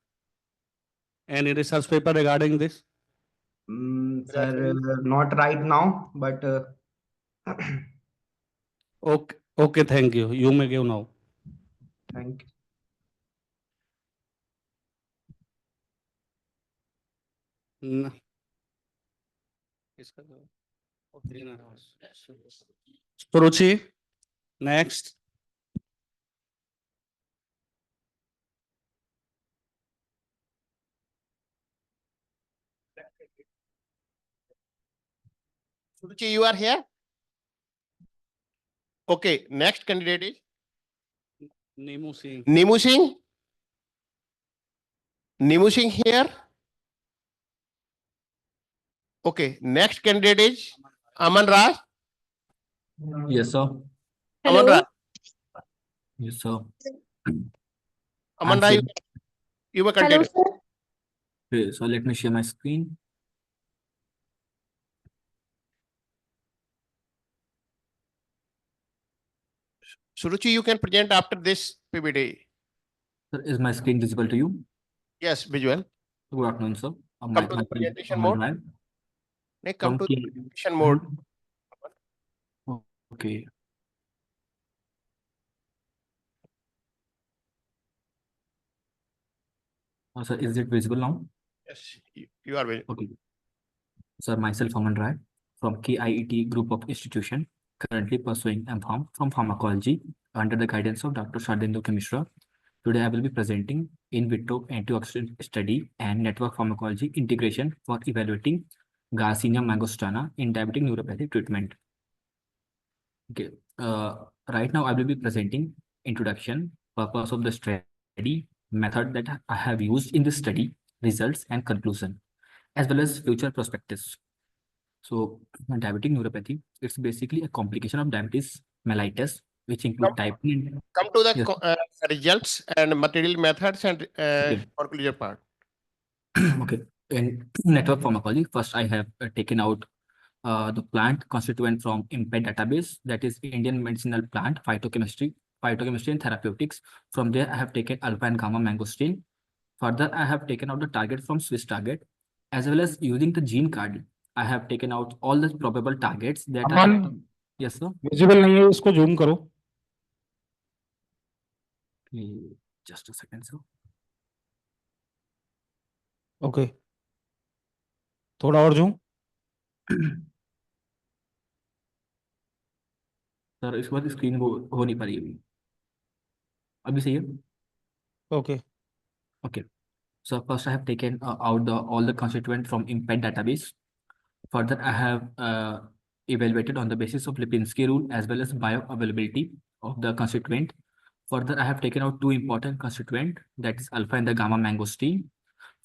any research paper regarding this? Sir, not right now, but Okay, okay, thank you. You may give now. thank you. Suruchi, next. Suruchi, you are here? Okay, next candidate is? Nimu Singh. Nimu Singh? Nimu Singh here. Okay, next candidate is Aman Raj. Yes, sir. Aman Raj. Yes, sir. Aman I'm Raj, sharing. you may continue. Okay, so let me share my screen. Suruchi, you can present after this PPT. Sir, is my screen visible to you? Yes, visual. Good afternoon, sir. Come to the presentation mode. Come to the presentation mode. Okay. Sir, is it visible now? Yes, you are visible. Okay. Sir, myself, Aman Rai, from KIET Group of Institution, currently pursuing MPharm from Pharmacology under the guidance of Dr. Shardendra Mishra. Today, I will be presenting in vitro antioxidant study and network pharmacology integration for evaluating Garcinia mangostana in diabetic neuropathy treatment. Okay. Right now, I will be presenting introduction, purpose of the study, method that I have used in the study, results and conclusion, as well as future perspectives. So, diabetic neuropathy, it's basically a complication of diabetes mellitus, which include type 1. Come to the Yes. results and material methods and Okay. conclusion part. Okay. In network pharmacology, first I have taken out the plant constituent from IMPED database, that is Indian medicinal plant phytochemistry and therapeutics. From there, I have taken alpha and gamma mangosteen. Further, I have taken out the target from Swiss target, as well as using the gene card. I have taken out all the probable targets that are. Yes, sir. Visible नहीं है, इसको zoom करो. Just a second, sir. Okay. थोड़ा और zoom. Sir, इसके बाद screen हो नहीं पा रही अभी. अभी सही है. Okay. Okay. So first, I have taken out all the constituent from IMPED database. Further, I have evaluated on the basis of Lipinski rule as well as bioavailability of the constituent. Further, I have taken out two important constituent, that is alpha and the gamma mangosteen.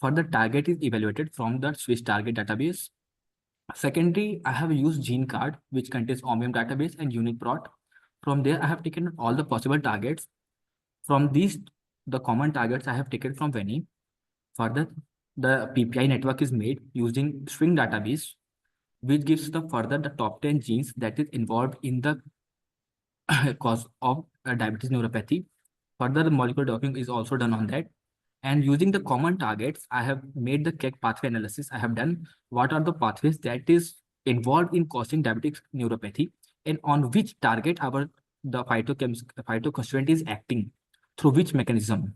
Further, target is evaluated from the Swiss target database. Secondly, I have used gene card, which contains Omnium database and UniProt. From there, I have taken all the possible targets. From these, the common targets I have taken from Veni. Further, the PPI network is made using string database, which gives the further the top 10 genes that is involved in the cause of diabetes neuropathy. Further, the molecular docking is also done on that. And using the common targets, I have made the KEGG pathway analysis. I have done what are the pathways that is involved in causing diabetic neuropathy and on which target the phytoconstituent is acting, through which mechanism.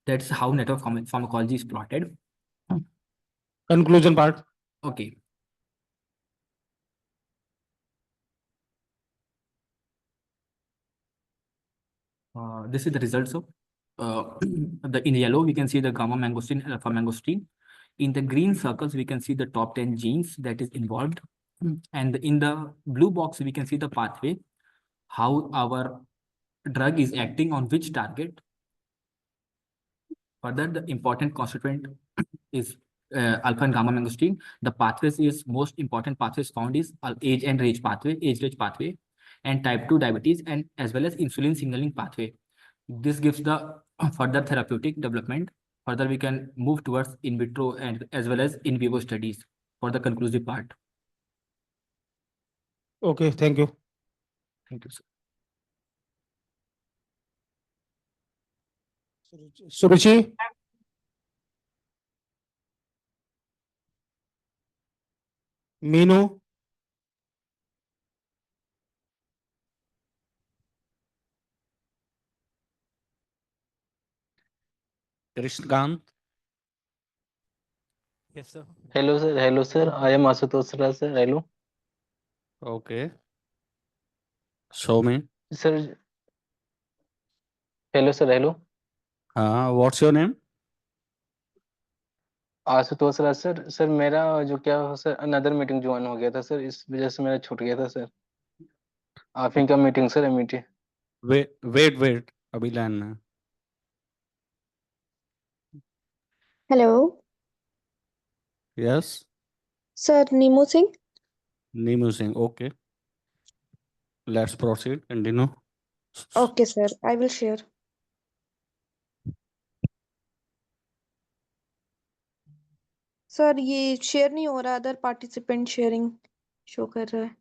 That's how network pharmacology is plotted. Conclusion part. Okay. This is the results of in yellow, we can see the gamma mangosteen, alpha mangosteen. In the green circles, we can see the top 10 genes that is involved. And in the blue box, we can see the pathway, how our drug is acting on which target. Further, the important constituent is alpha and gamma mangosteen. The pathways is most important pathways found is age range pathway, and type 2 diabetes, and as well as insulin signaling pathway. This gives the further therapeutic development. Further, we can move towards in vitro and as well as in vivo studies for the conclusive part. Okay, thank you. Thank you, sir. Suruchi. Meenu. Krishnakant. Yes, sir. Hello, sir. Hello, sir. I am Asutosh Raj, sir. Hello. Okay. Show me. Sir. Hello, sir. Hello. What's your name? Ashutosh Raj sir. Sir मेरा जो क्या sir another meeting join हो गया था sir, इस वजह से मेरा छूट गया था सर. आप ही का मीटिंग सर, मीटिंग. Wait. अभी लाइन में. Hello, Yes, sir. Nemo Singh. name using. Okay, let's proceed. Continue. Okay, sir. I will share. Sir ये शेयर नहीं हो रहा अदर पार्टिसिपेंट शेयरिंग शो कर रहा है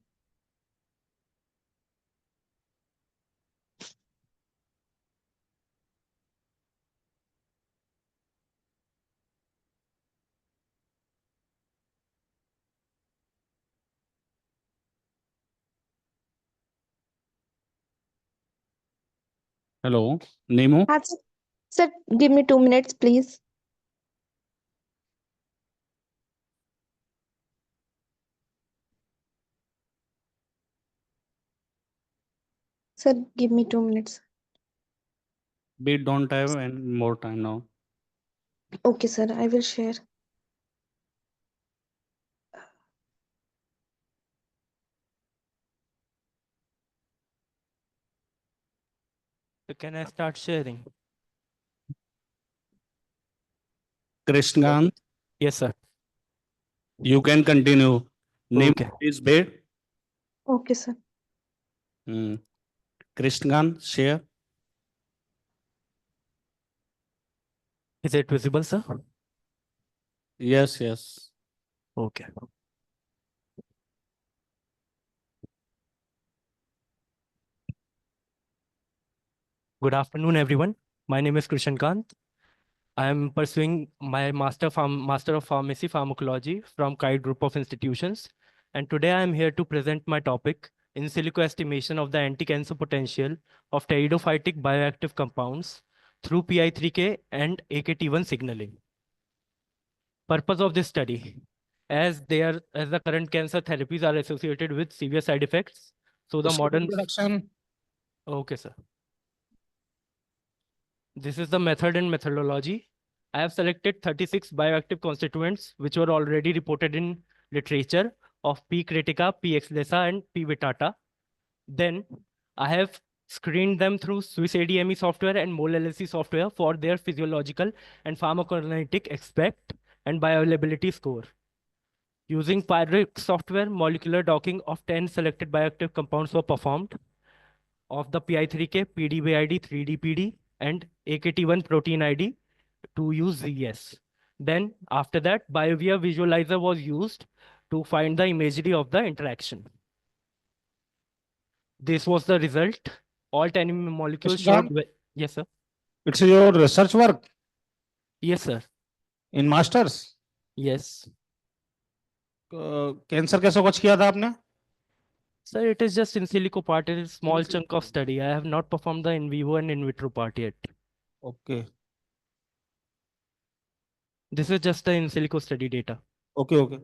Hello, Nemo. हाँ sir sir give me 2 minutes please sir give me 2 minutes We don't have any more time now. Okay sir I will share So can I start sharing? Krishnagant, Yes, sir. you can continue. Name Okay. is bed. Okay sir Krishnagant, share. Is it visible, sir? Yes, yes. Okay. Good afternoon, everyone. My name is Krishan Kant. I am pursuing my Master of Pharmacy Pharmacology from KITE Group of Institutions. And today I am here to present my topic, in silico estimation of the anti-cancer potential of pteridophytic bioactive compounds through PI3K and AKT1 signaling. Purpose of this study, as the current cancer therapies are associated with severe side effects, so the modern Production. Okay, sir. This is the method and methodology. I have selected 36 bioactive constituents which were already reported in literature of P. critica, P. exlesa, and P. vittata. Then I have screened them through Swiss ADME software and Mole LLC software for their physiological and pharmacokinetic aspect and bioavailability score. Using Pyric software, molecular docking of 10 selected bioactive compounds were performed of the PI3K, PDB-ID, 3DPD, and AKT1 protein ID to use ZS. Then after that, BioVia visualizer was used to find the imagery of the interaction. This was the result. All 10 molecules showed. Yes, sir. It's your research work Yes, sir. in masters. Yes. Cancer कैसे खोज किया था आपने? Sir, it is just in silico part. It is small chunk of study. I have not performed the in vivo and in vitro part yet. Okay. This is just the in silico study data. Okay, okay.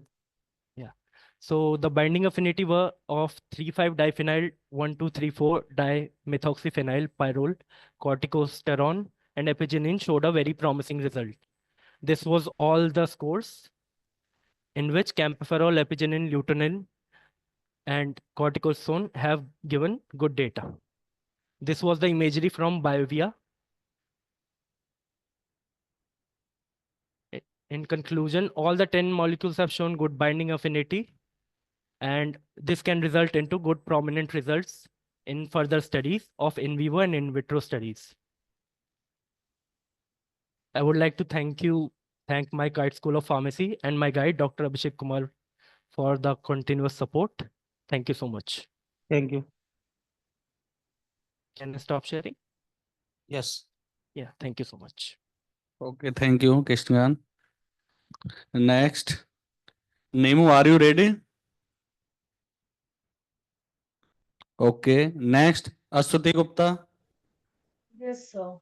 Yeah. So the binding affinity were of 3,5-diphenyl 1,2,3,4 dimethoxyphenyl pyrrole, corticosterone, and epigenin showed a very promising result. This was all the scores in which camphophyrol, epigenin, lutein, and corticosone have given good data. This was the imagery from BioVia. In conclusion, all the 10 molecules have shown good binding affinity, and this can result into good prominent results in further studies of in vivo and in vitro studies. I would like to thank my KITE School of Pharmacy and my guide, Dr. Abhishek Kumar, for the continuous support. Thank you so much. Thank you. Can I stop sharing? Yes. Yeah, thank you so much. Okay, thank you, Krishnagant. Next, Nemo, are you ready? Okay. Next, Asuti Gupta. Yes, sir.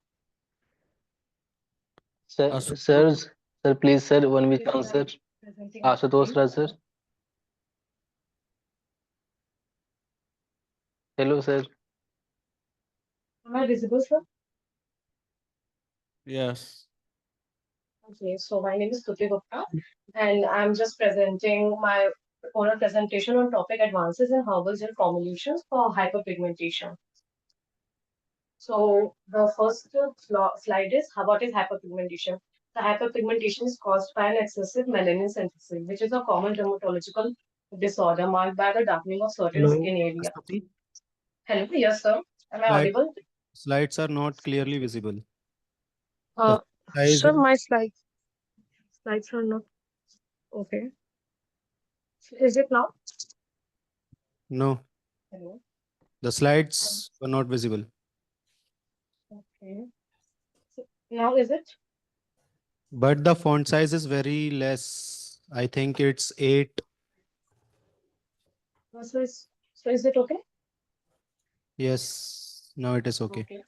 Sir, please, sir, one week answer. Ashutosh Raj, sir. Hello, sir. Am I visible, sir? Yes. Okay, so my name is Stuti Gupta, and I'm just presenting my oral presentation on topic advances in herbal gel formulations for hyperpigmentation. So the first slide is what is hyperpigmentation? The hyperpigmentation is caused by an excessive melanin synthesis, which is a common dermatological disorder marked by the darkening of certain Hello, skin areas. Astuti. Hello, yes, sir. Am I audible? Slides are not clearly visible. Uh, Size sir, my slides are not okay. Is it now? No, Hello. the slides were not visible. Okay. So now is it? But the font size is very less. I think it's 8. So is it okay? Yes, now it is okay. Okay.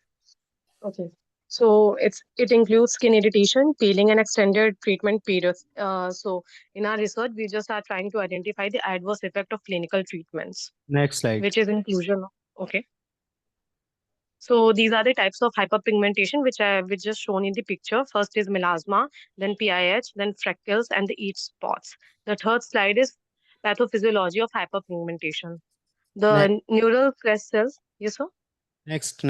Okay. So it includes skin irritation, peeling, and extended treatment periods. So in our research, we just are trying to identify the adverse effect of clinical treatments, Next slide. which is inclusion. Okay. So these are the types of hyperpigmentation which just shown in the picture. First is melasma, then PIH, then freckles, and the itch spots. The third slide is pathophysiology of hyperpigmentation. The neural crest cells. Yes, sir. Next.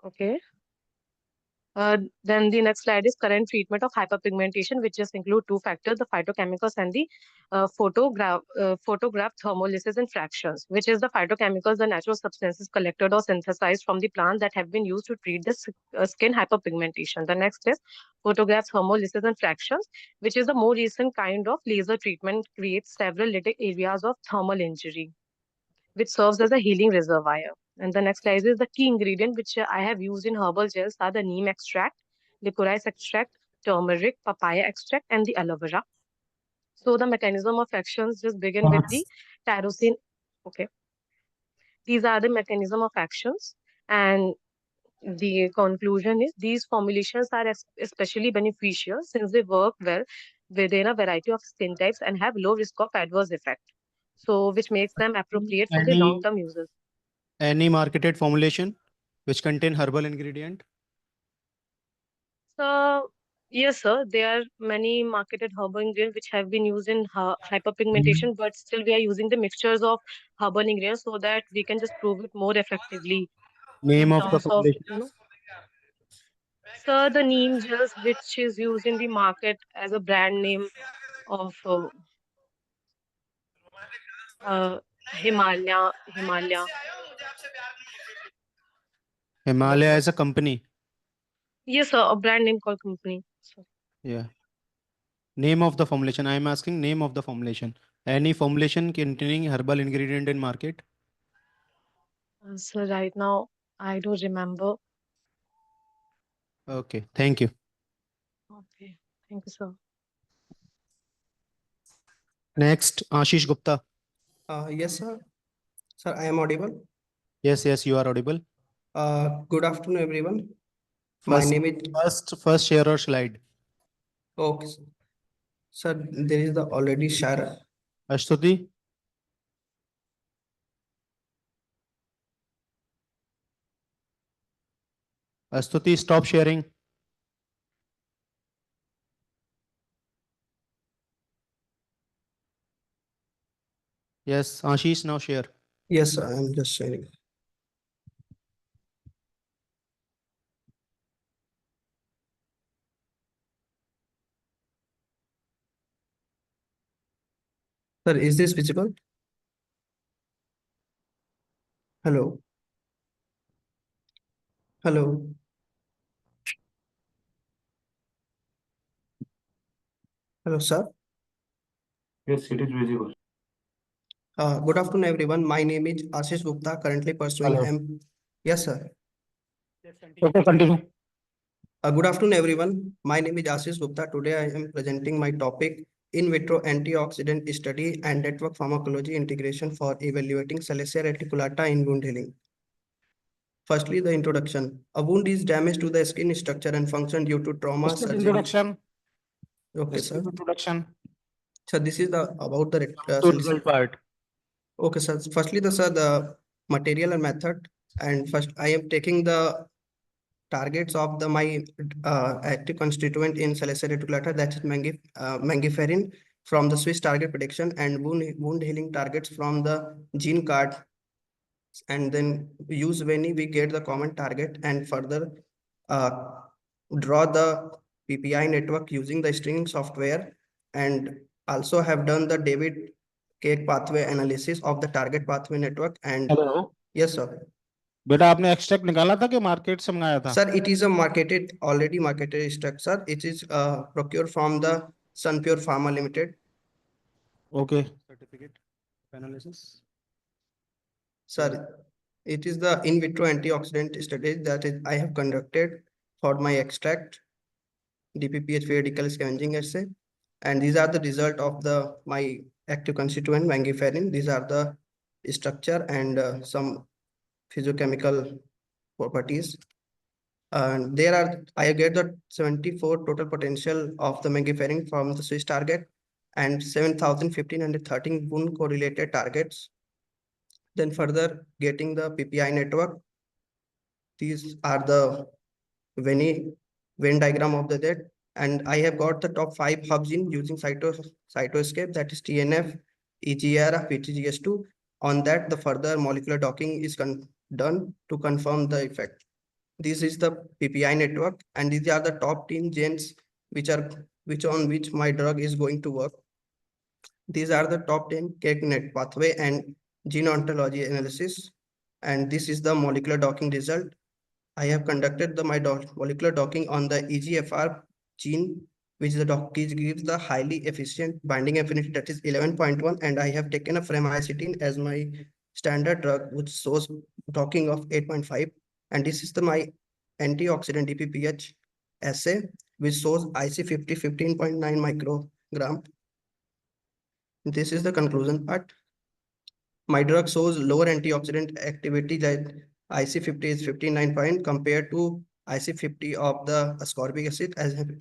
Okay. Then the next slide is current treatment of hyperpigmentation, which just include two factors, the phytochemicals and the photograph thermolysis and fractions, which is the phytochemicals, the natural substances collected or synthesized from the plants that have been used to treat the skin hyperpigmentation. The next is photograph thermolysis and fractions, which is the more recent kind of laser treatment, creates several little areas of thermal injury, which serves as a healing reservoir. And the next slide is the key ingredient which I have used in herbal gels are the neem extract, licorice extract, turmeric, papaya extract, and the aloe vera. So the mechanism of actions just begin with the tyrosine. Okay. These are the mechanism of actions. And the conclusion is these formulations are especially beneficial since they work well within a variety of skin types and have low risk of adverse effect. So which makes them appropriate for the long-term users. Any marketed formulation which contain herbal ingredient? So, yes, sir, there are many marketed herbal ingredients which have been used in hyperpigmentation, but still we are using the mixtures of herbal ingredients so that we can just prove it more effectively Name in of the terms of, formulation? Sir, the neem gels which is used in the market as a brand name of Himalaya. Himalaya as a company. Yes, sir, a brand name called company. So, Yeah. Name of the formulation. I am asking name of the formulation. Any formulation containing herbal ingredient in market? so right now I don't remember. Okay, thank you. Okay, thank you, sir. Next, Ashish Gupta. Yes, sir. Sir, I am audible. Yes, you are audible. Good afternoon, everyone. My name is. First share your slide. Okay, sir. Sir, there is the already share. Astuti. Astuti, stop sharing. Yes, Ashish, now share. Yes, sir, I am just sharing. Sir, is this visible? Hello. Hello. Hello, sir. Yes, it is visible. Good afternoon, everyone. My name is Ashish Gupta, currently pursuing Hello. Yes, sir. Okay, continue. Good afternoon, everyone. My name is Ashish Gupta. Today I am presenting my topic in vitro antioxidant study and network pharmacology integration for evaluating Salacia reticulata in wound healing. Firstly, the introduction. A wound is damage to the skin structure and function due to trauma, surgery. Introduction. Okay, sir. Introduction. So this is the about the Result part. Okay, sir. Firstly, the material and method, and first I am taking the targets of the my active constituent in Salacia reticulata, that is mangiferin from the Swiss target prediction, and wound healing targets from the gene card, and then use when we get the common target and further draw the PPI network using the stringing software, and also have done the David cake pathway analysis of the target pathway network. And Hello. yes, sir. बेटा आपने extract निकाला था कि market से मंगाया था? Sir, it is a already marketed structure. It is procured from the Sunpure Pharma Limited. Okay. Certificate analysis. Sir, it is the in vitro antioxidant study that I have conducted for my extract, DPPH radical scavenging assay. And these are the result of my active constituent vangiferin. These are the structure and some physiochemical properties. And I get the 74 total potential of the vangiferin from the Swiss target and 7,1513 wound correlated targets. Then further getting the PPI network. These are the Venn diagram of that. And I have got the top 5 hubs in using cytoscape, that is TNF, EGR, PTGS2. On that, the further molecular docking is done to confirm the effect. This is the PPI network, and these are the top 10 genes on which my drug is going to work. These are the top 10 net pathway and gene ontology analysis, and this is the molecular docking result. I have conducted my molecular docking on the EGFR gene, which gives the highly efficient binding affinity, that is 11.1, and I have taken a pramamycin as my standard drug, which shows docking of 8.5, and this is my antioxidant DPPH assay, which shows IC50 15.9 microgram. This is the conclusion part. My drug shows lower antioxidant activity, that IC50 is 59 point compared to IC50 of the ascorbic acid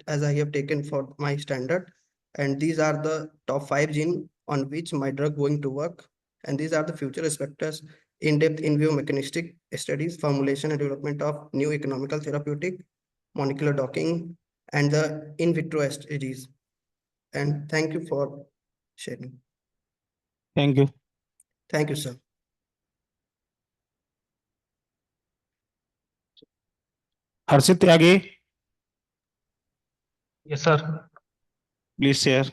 as I have taken for my standard. And these are the top 5 genes on which my drug going to work. And these are the future expectors: in-depth in vivo mechanistic studies, formulation and development of new economical therapeutic, molecular docking, and the in vitro studies. And thank you for sharing. Thank you. Thank you, sir. Harshit Tyagi, Yes, sir. please share.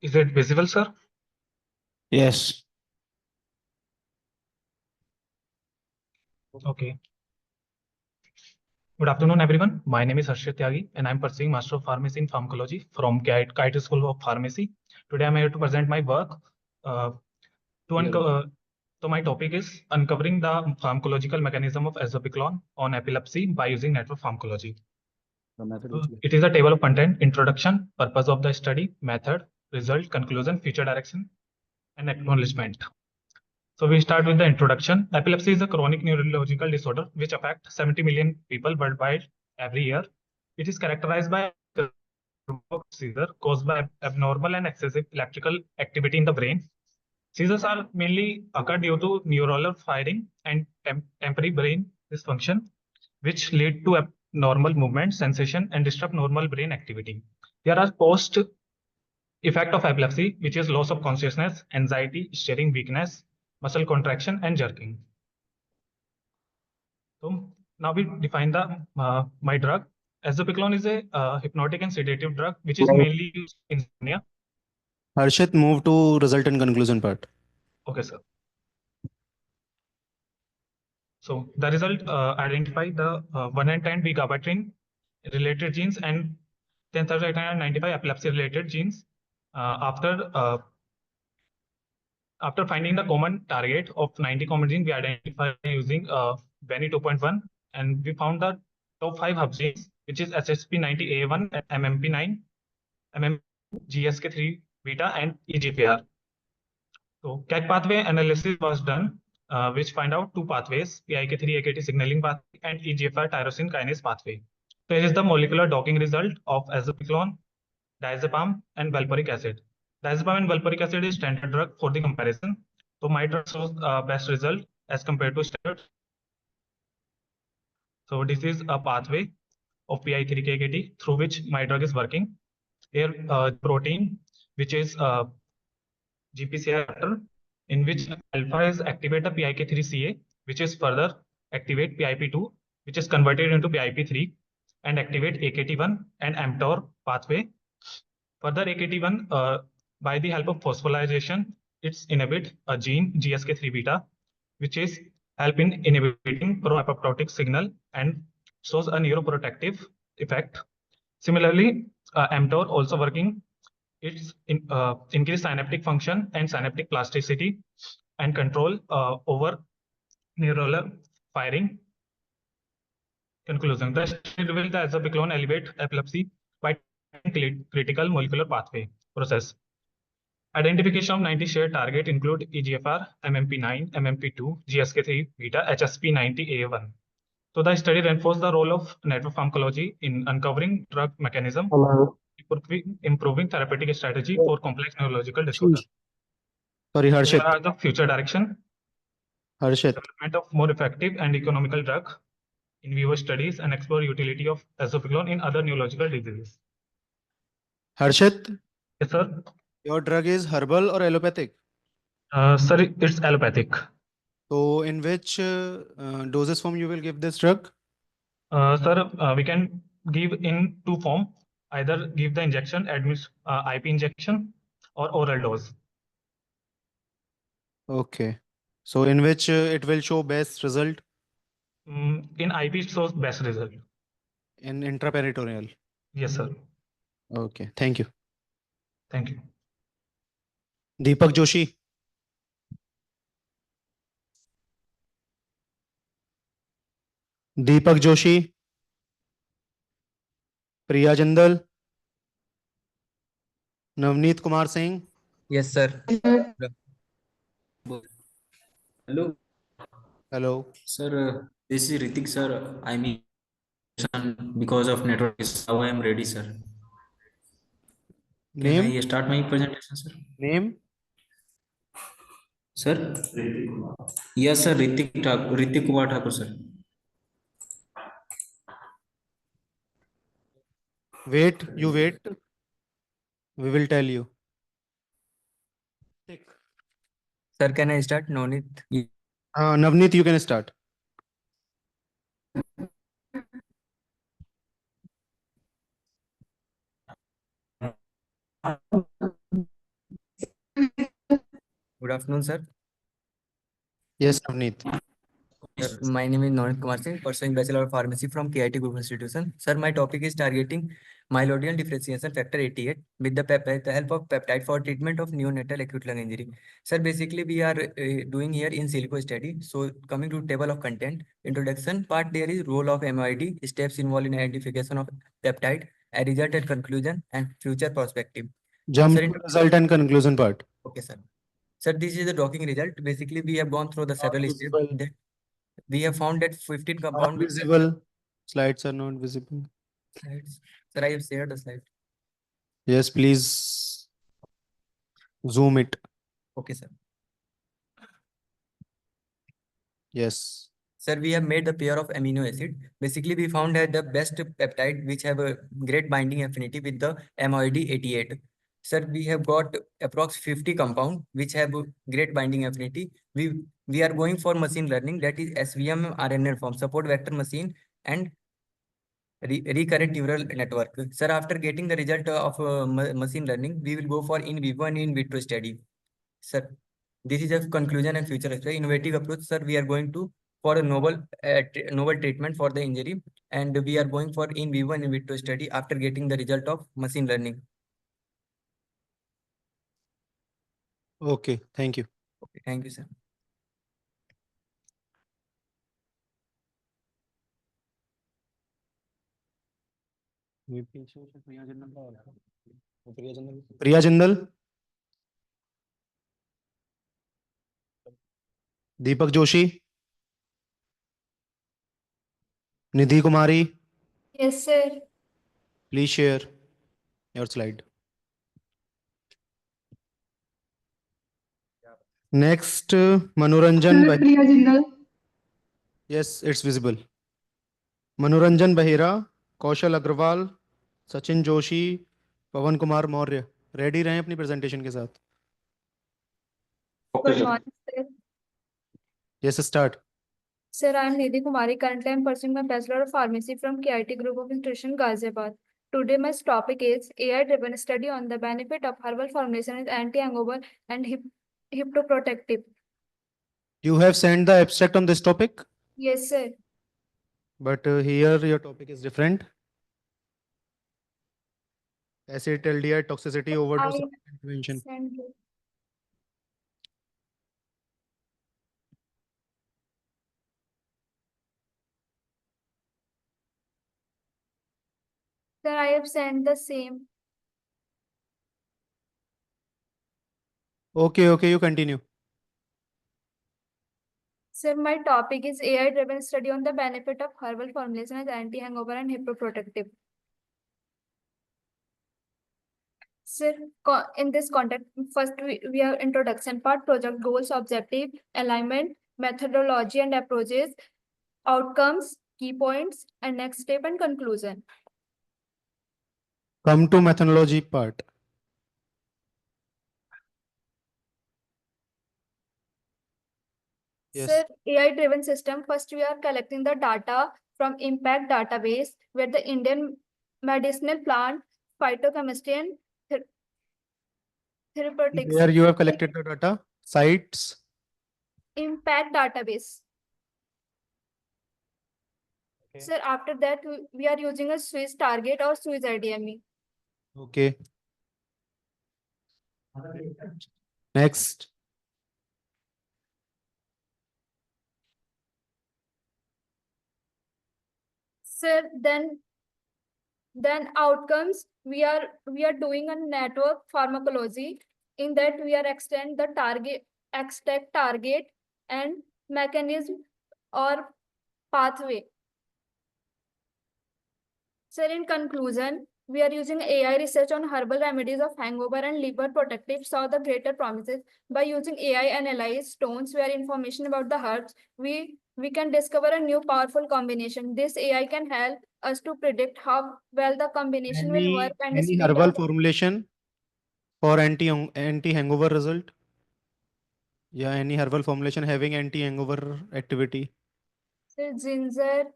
Is it visible, sir? Yes. Okay. Good afternoon, everyone. My name is Harshit Tyagi, and I'm pursuing Master of Pharmacy in Pharmacology from Kite School of Pharmacy. Today, I'm here to present my work. So my topic is uncovering the pharmacological mechanism of azabiclone on epilepsy by using network pharmacology. It is a table of content: introduction, purpose of the study, method, result, conclusion, future direction, and acknowledgement. So we start with the introduction. Epilepsy is a chronic neurological disorder which affects 70 million people worldwide every year. It is characterized by seizure caused by abnormal and excessive electrical activity in the brain. Seizures are mainly occur due to neuronal firing and temporary brain dysfunction, which lead to abnormal movement, sensation, and disrupt normal brain activity. There are post effect of epilepsy, which is loss of consciousness, anxiety, steering weakness, muscle contraction, and jerking. So now we define the my drug. Azabiclone is a hypnotic and sedative drug, which is mainly used in insomnia. Harshit, move to result and conclusion part. Okay, sir. So the result identify the 1 and 10 gabapentin related genes and 10,895 epilepsy related genes. After finding the common target of 90 common genes, we identified using Benny 2.1, and we found the top 5 hub genes, which is SSP90A1, MMP9, GSK3 beta, and EGPR. So CAC pathway analysis was done, which find out 2 pathways: PIK3-AKT signaling pathway and EGFR tyrosine kinase pathway. So here is the molecular docking result of azabiclone, diazepam, and valproic acid. Diazepam and valproic acid is standard drug for the comparison. So my drug shows best result as compared to standard. So this is a pathway of PI3-AKT through which my drug is working. Here, protein, which is GPCR receptor, in which alpha is activate the PIK3CA, which is further activate PIP2, which is converted into PIP3 and activate AKT1 and mTOR pathway. Further, AKT1 by the help of phosphorylation, it's inhibit a gene GSK3 beta, which is help in inhibiting pro-apoptotic signal and shows a neuroprotective effect. Similarly, mTOR also working. It's increase synaptic function and synaptic plasticity and control over neural firing. Conclusion: the study revealed the azabiclone elevate epilepsy by critical molecular pathway process. Identification of 90 shared target include EGFR, MMP9, MMP2, GSK3 beta, HSP90A1. So the study reinforced the role of network pharmacology in uncovering drug mechanism, improving therapeutic strategy for complex neurological disorder. Sorry, Here Harshit. are the future direction. Harshit. Development of more effective and economical drug, in vivo studies, and explore utility of azabiclone in other neurological diseases. Harshit. Yes, sir. Your drug is herbal or allopathic? Sir, it's allopathic. So in which doses form you will give this drug? Sir, we can give in two form. Either give the injection, IP injection, or oral dose. Okay. So in which it will show best result? In IP it shows best result. In intraperitoneal? Yes, sir. Okay. Thank you. Thank you. Deepak Joshi. Deepak Joshi. Priya Jindal. Navneet Kumar Singh. Yes, sir. Hello. Hello. Sir, this is Ritik, sir. I mean, because of network issues. Now I am ready, sir. Can Name? I start my presentation, sir? Name? Sir? Yes, sir. Ritik Kumar Thakur, sir. Wait, you wait. We will tell you. Sir, can I start? Navneet? Navneet, you can start. Good afternoon, sir. Yes, Navneet. Sir, my name is Navneet Kumar Singh, pursuing Bachelor of Pharmacy from KIT Group Institution. Sir, my topic is targeting myeloid differentiation factor 88 with the help of peptide for treatment of neonatal acute lung injury. Sir, basically we are doing here in silico study. So coming to table of content, introduction part, there is role of MID, steps involved in identification of peptide, a result and conclusion, and future perspective. Jump Sir, to result and conclusion part. okay, sir. Sir, this is the docking result. Basically, we have gone through the several steps. We have found that 15 Not compound visible. Slides are not visible. slides. Sir, I have shared the slide. Yes, please zoom it. Okay, sir. Yes. Sir, we have made the pair of amino acid. Basically, we found that the best peptide which have a great binding affinity with the MOID 88. Sir, we have got approx 50 compound which have a great binding affinity. We are going for machine learning, that is SVM RNN form, support vector machine and recurrent neural network. Sir, after getting the result of machine learning, we will go for in vivo and in vitro study. Sir, this is a conclusion and future innovative approach. Sir, we are going to for a novel treatment for the injury, and we are going for in vivo and in vitro study after getting the result of machine learning. Okay, thank you. Okay, thank you, sir. Priya Jindal. Deepak Joshi. Nidhi Kumari. Yes, sir. Please share your slide. Next, Manoranjan. Sir, Priya Jindal. Yes, it's visible. Manoranjan Bahira, Kaushal Agrawal, Sachin Joshi, Pawan Kumar Maurya, ready रहें अपनी presentation के साथ. Good morning, sir. Yes, start. Sir, I am Nidhi Kumari. Currently, I am pursuing my Bachelor of Pharmacy from KIT Group of Institution, Ghaziabad. Today, my topic is AI-driven study on the benefit of herbal formulation as anti-hangover and hepatoprotective. You have sent the abstract on this topic, Yes, sir. but here your topic is different. Acetaldehyde toxicity overdose I prevention. sent it. Sir, I have sent the same. Okay, okay, you continue. Sir, my topic is AI-driven study on the benefit of herbal formulation as anti-hangover and hepatoprotective. Sir, in this context, first we have introduction part, project goals, objective, alignment, methodology and approaches, outcomes, key points, and next step and conclusion. Come to methodology part. Yes. Sir, AI-driven system, first we are collecting the data from impact database where the Indian medicinal plant, phytochemistry and therapeutics. Where you have collected the data, sites. Impact database. Okay. Sir, after that, we are using a Swiss target or Swiss IDME. Okay. Next. Sir, then outcomes, we are doing a network pharmacology. In that, we are extend the extract target and mechanism or pathway. Sir, in conclusion, we are using AI research on herbal remedies of hangover and liver protective saw the greater promises. By using AI analyzed stones where information about the herbs, we can discover a new powerful combination. This AI can help us to predict how well the combination will work and Any speed herbal up. formulation for anti-hangover result? Yeah, any herbal formulation having anti-hangover activity? Sir, ginger,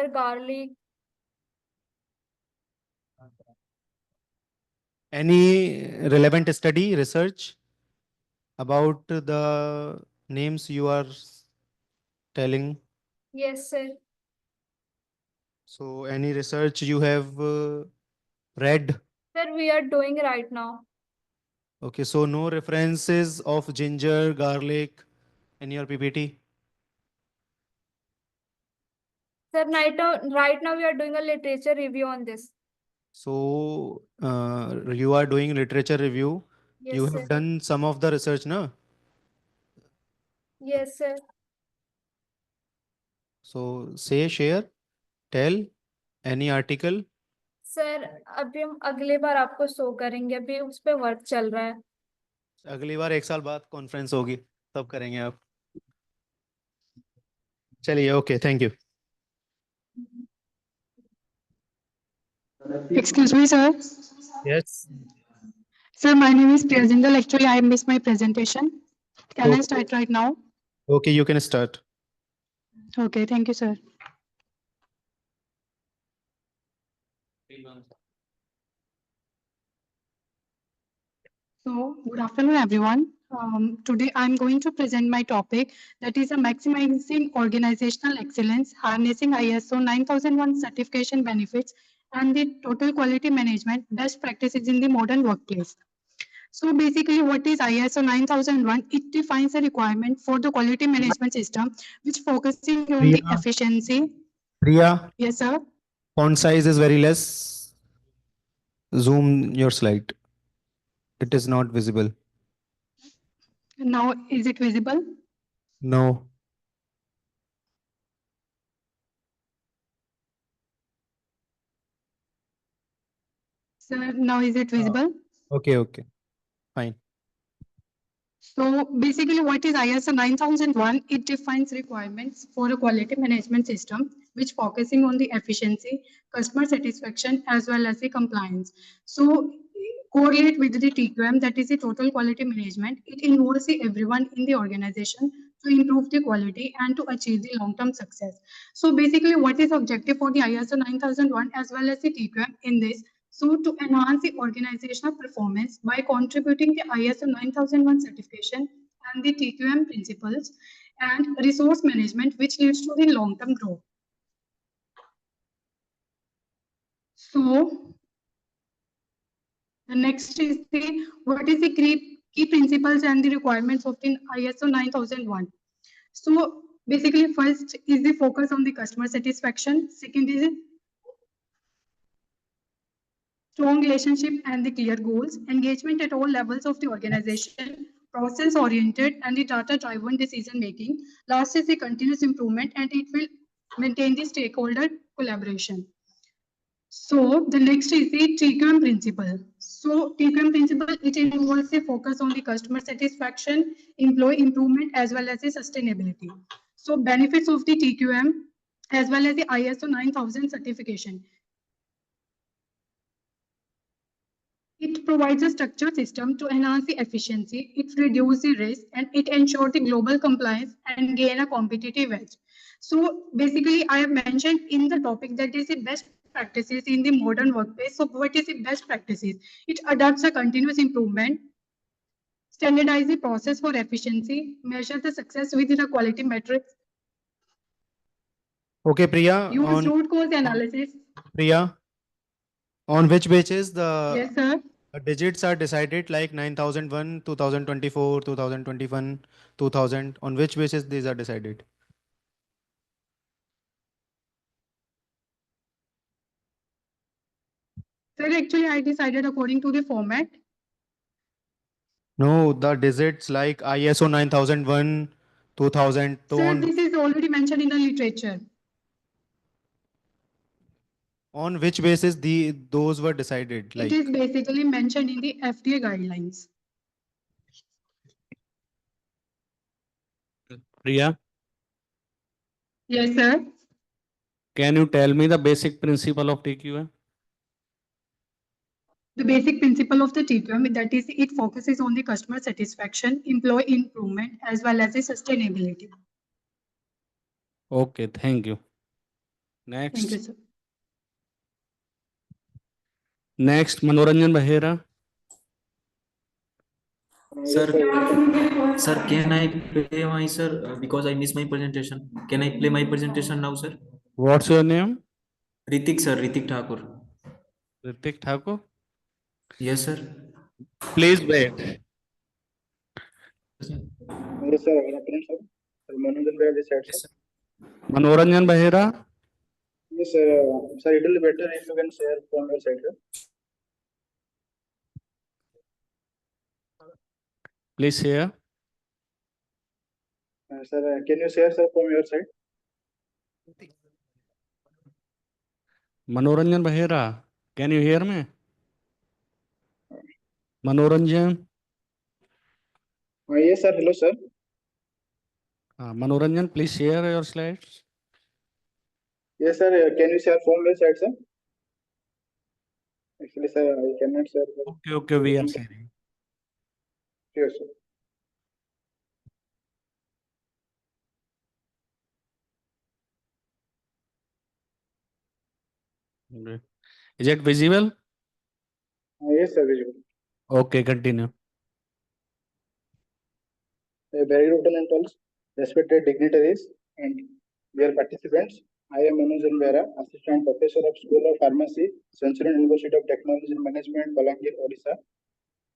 garlic. Any relevant study, research about the names you are telling? Yes, sir. So any research you have read? Sir, we are doing right now. Okay, so no references of ginger, garlic in your PPT? Sir, right now we are doing a literature review on this. So you are doing literature review. Yes, You sir. have done some of the research, no? Yes, sir. So say, share, tell any article. Sir अभी हम अगली बार आपको show करेंगे, अभी उस पे work चल रहा है. अगली बार 1 साल बाद कॉन्फ्रेंस होगी, तब करेंगे आप. चलिए, okay, thank you. Excuse me, sir. Yes. Sir, my name is Priyajinder. Actually, I missed my presentation. Can I Okay. start right now? Okay, you can start. Okay, thank you, sir. So, good afternoon, everyone. Today, I'm going to present my topic, that is maximizing organizational excellence, harnessing ISO 9001 certification benefits, and the total quality management best practices in the modern workplace. So basically, what is ISO 9001? It defines a requirement for the quality management system, which focusing on the efficiency. Priya, Yes, sir. font size is very less. Zoom your slide. It is not visible. Now, is it visible? No. Sir, now is it visible? Okay, okay. Fine. So basically, what is ISO 9001? It defines requirements for a quality management system, which focusing on the efficiency, customer satisfaction, as well as the compliance. So correlate with the TQM, that is the total quality management. It involves everyone in the organization to improve the quality and to achieve the long-term success. So basically, what is objective for the ISO 9001 as well as the TQM in this? So to enhance the organizational performance by contributing the ISO 9001 certification and the TQM principles and resource management, which leads to the long-term growth. So the next is the what is the key principles and the requirements of the ISO 9001. So basically, first is the focus on the customer satisfaction. Second is strong relationship and the clear goals, engagement at all levels of the organization, process-oriented and the data-driven decision making. Last is the continuous improvement, and it will maintain the stakeholder collaboration. So the next is the TQM principle. So TQM principle, it involves a focus on the customer satisfaction, employee improvement, as well as the sustainability. So benefits of the TQM as well as the ISO 9000 certification. It provides a structured system to enhance the efficiency, it reduces the risk, and it ensures the global compliance and gain a competitive edge. So basically, I have mentioned in the topic that is the best practices in the modern workplace. So what is the best practices? It adopts a continuous improvement, standardize the process for efficiency, measure the success within a quality metrics. Okay, Priya. Use root cause analysis. Priya, on which basis the Yes, sir. digits are decided, like 9001, 2024, 2021, 2000? On which basis these are decided? Sir, actually, I decided according to the format. No, the digits like ISO 9001, 2000. Sir, this is already mentioned in the literature. On which basis those were decided? It is basically mentioned in the FDA guidelines. Priya, Yes, sir. can you tell me the basic principle of TQM? The basic principle of the TQM, that is, it focuses on the customer satisfaction, employee improvement, as well as the sustainability. Okay, thank you. Next. Thank you, sir. Next, Manoranjan Bahera. Sir, can I play my sir because I missed my presentation? Can I play my presentation now, sir? What's your name? Ritik, sir. Ritik Thakur. Ritik Thakur. Yes, sir. Please wait. Yes, sir. Good afternoon, sir. Manoranjan Behra this side, sir. Manoranjan Bahera. Yes, sir. Sir, it will be better if you can share from your side, sir. Please share. Sir, can you share, sir, from your side? Manoranjan Bahera, can you hear me? Manoranjan. Yes, sir. Hello, sir. Manoranjan, please share your slides. Yes, sir. Can you share from your side, sir? Actually, sir, I cannot share. Okay, we are sharing. Sure, sir. Okay. Is it visible? Yes, sir. Visible. Okay, continue. Very good afternoon, all respected dignitaries and dear participants. I am Manoranjan Behra, Assistant Professor of School of Pharmacy, Central University of Technology and Management, Balangir, Odisha.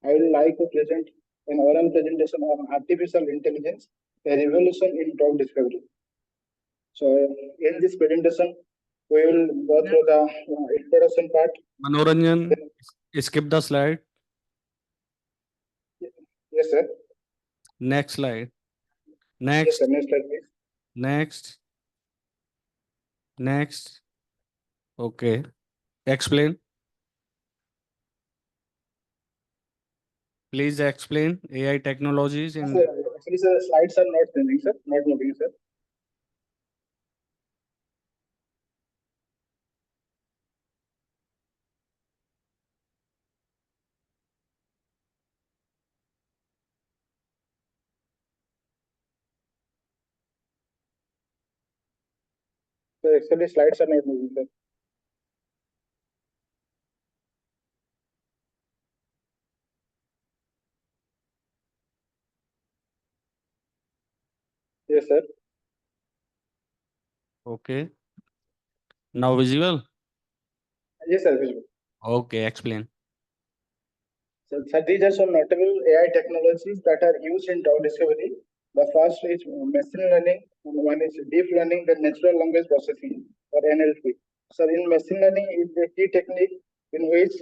I would like to present an oral presentation on artificial intelligence, a revolution in drug discovery. So, in this presentation, we will go through the introduction part. Manoranjan, skip the slide. Yes, sir. Next slide. Yes, Next. sir. Next slide, please. Next. Next. Okay. Explain. Please explain AI technologies in. Sir, actually, sir, slides are not moving, sir. Not moving, sir. So actually slides are not moving, sir. Yes, sir. Okay. Now visible? Yes, sir. Visible. Okay, explain. So these are some notable AI technologies that are used in drug discovery. The first is machine learning, and one is deep learning, the natural language processing, or NLP. So in machine learning is the key technique in which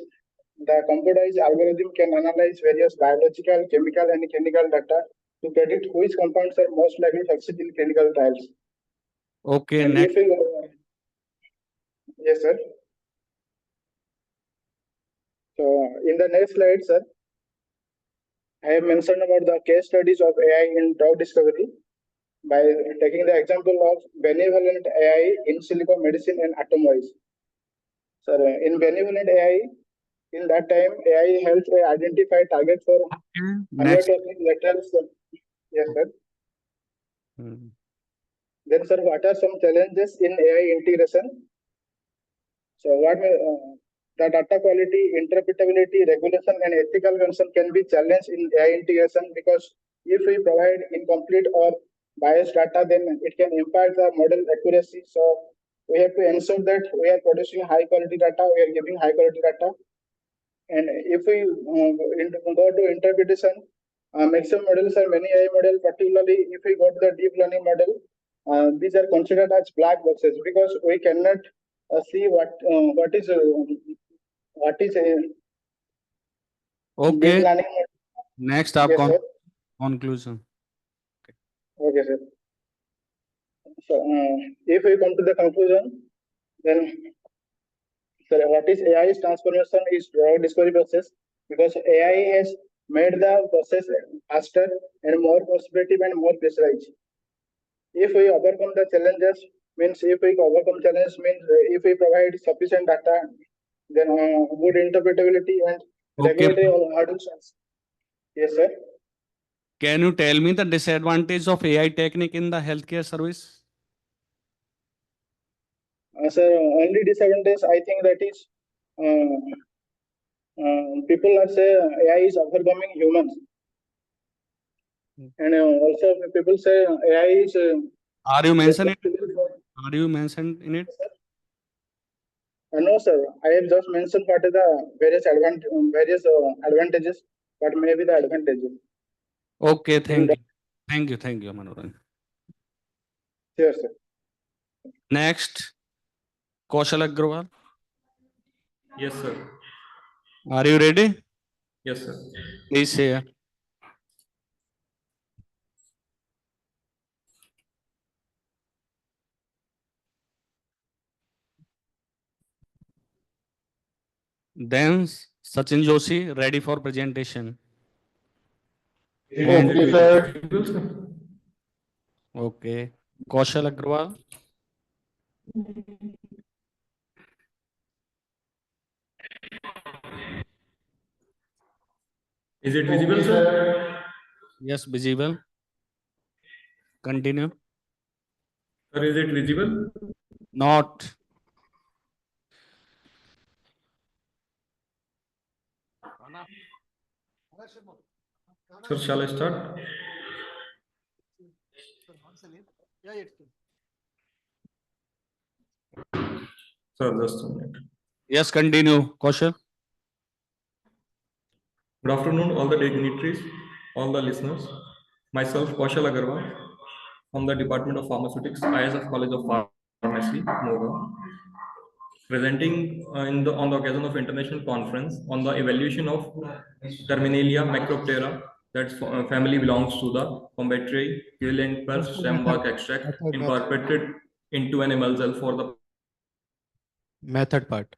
the computerized algorithm can analyze various biological, chemical, and chemical data to predict which compounds are most likely to succeed in clinical trials. Okay, And next. if you, yes, sir. So in the next slide, sir, I have mentioned about the case studies of AI in drug discovery by taking the example of benevolent AI in silico medicine and atomize. So in benevolent AI, in that time, AI helps identify targets for Next. amyotrophic lateral. Yes, sir. Hmm. Then, sir, what are some challenges in AI integration? So, the data quality, interpretability, regulation, and ethical concern can be challenged in AI integration because if we provide incomplete or biased data, then it can impact the model accuracy. So, we have to ensure that we are producing high quality data, we are giving high quality data. And if we go to interpretation, maximum models are many AI models, particularly if we go to the deep learning model, these are considered as black boxes because we cannot see what is a Okay. deep learning. Next up, Yes, sir. conclusion. Okay, sir. So if we come to the conclusion, then what is AI's transformation is drug discovery process because AI has made the process faster and more cost-effective and more precise. If we overcome the challenges, means if we overcome challenges means if we provide sufficient data, then good interpretability and regulatory hurdles. Yes, sir. Can you tell me the disadvantage of AI technique in the healthcare service? Sir, only disadvantage I think that is people are say AI is overcoming humans, and also people say AI is. Are you mentioned it? Are you mentioned in it? No, sir. I have just mentioned what are the various advantages, what may be the advantages. Okay, thank you. Thank you, Manoran. Yes, sir. Next, Kaushal Agrawal. Yes, sir. Are you ready? Yes, sir. Please share. Then Sachin Joshi, ready for presentation. Okay, sir. Okay. Kaushal Agrawal. Is it visible, sir? Yes, visible. Continue. Sir, is it visible? Not. Sir, shall I start? Sir, just a minute. Yes, continue, Kaushal. Good afternoon, all the dignitaries, all the listeners. Myself, Kaushal Agarwal, from the Department of Pharmaceutics, ISF College of Pharmacy, Moga, presenting on the occasion of international conference on the evaluation of Terminalia macroptera, that family belongs to the Combatriae, Kirlian pulse stem bark extract, incorporated into an emulsion for the Method part.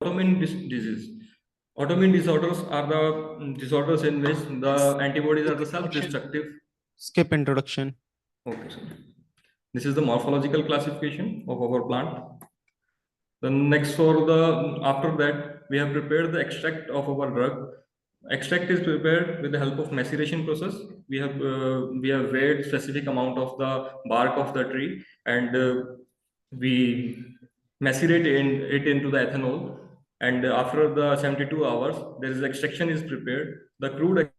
autoimmune disease. Autoimmune disorders are the disorders in which the antibodies are the self-destructive. Skip introduction. Okay, sir. This is the morphological classification of our plant. Then next after that, we have prepared the extract of our drug Extract is prepared with the help of maceration process. We have weighed specific amount of the bark of the tree, and we macerate it into the ethanol. And after the 72 hours, there is extraction is prepared. The crude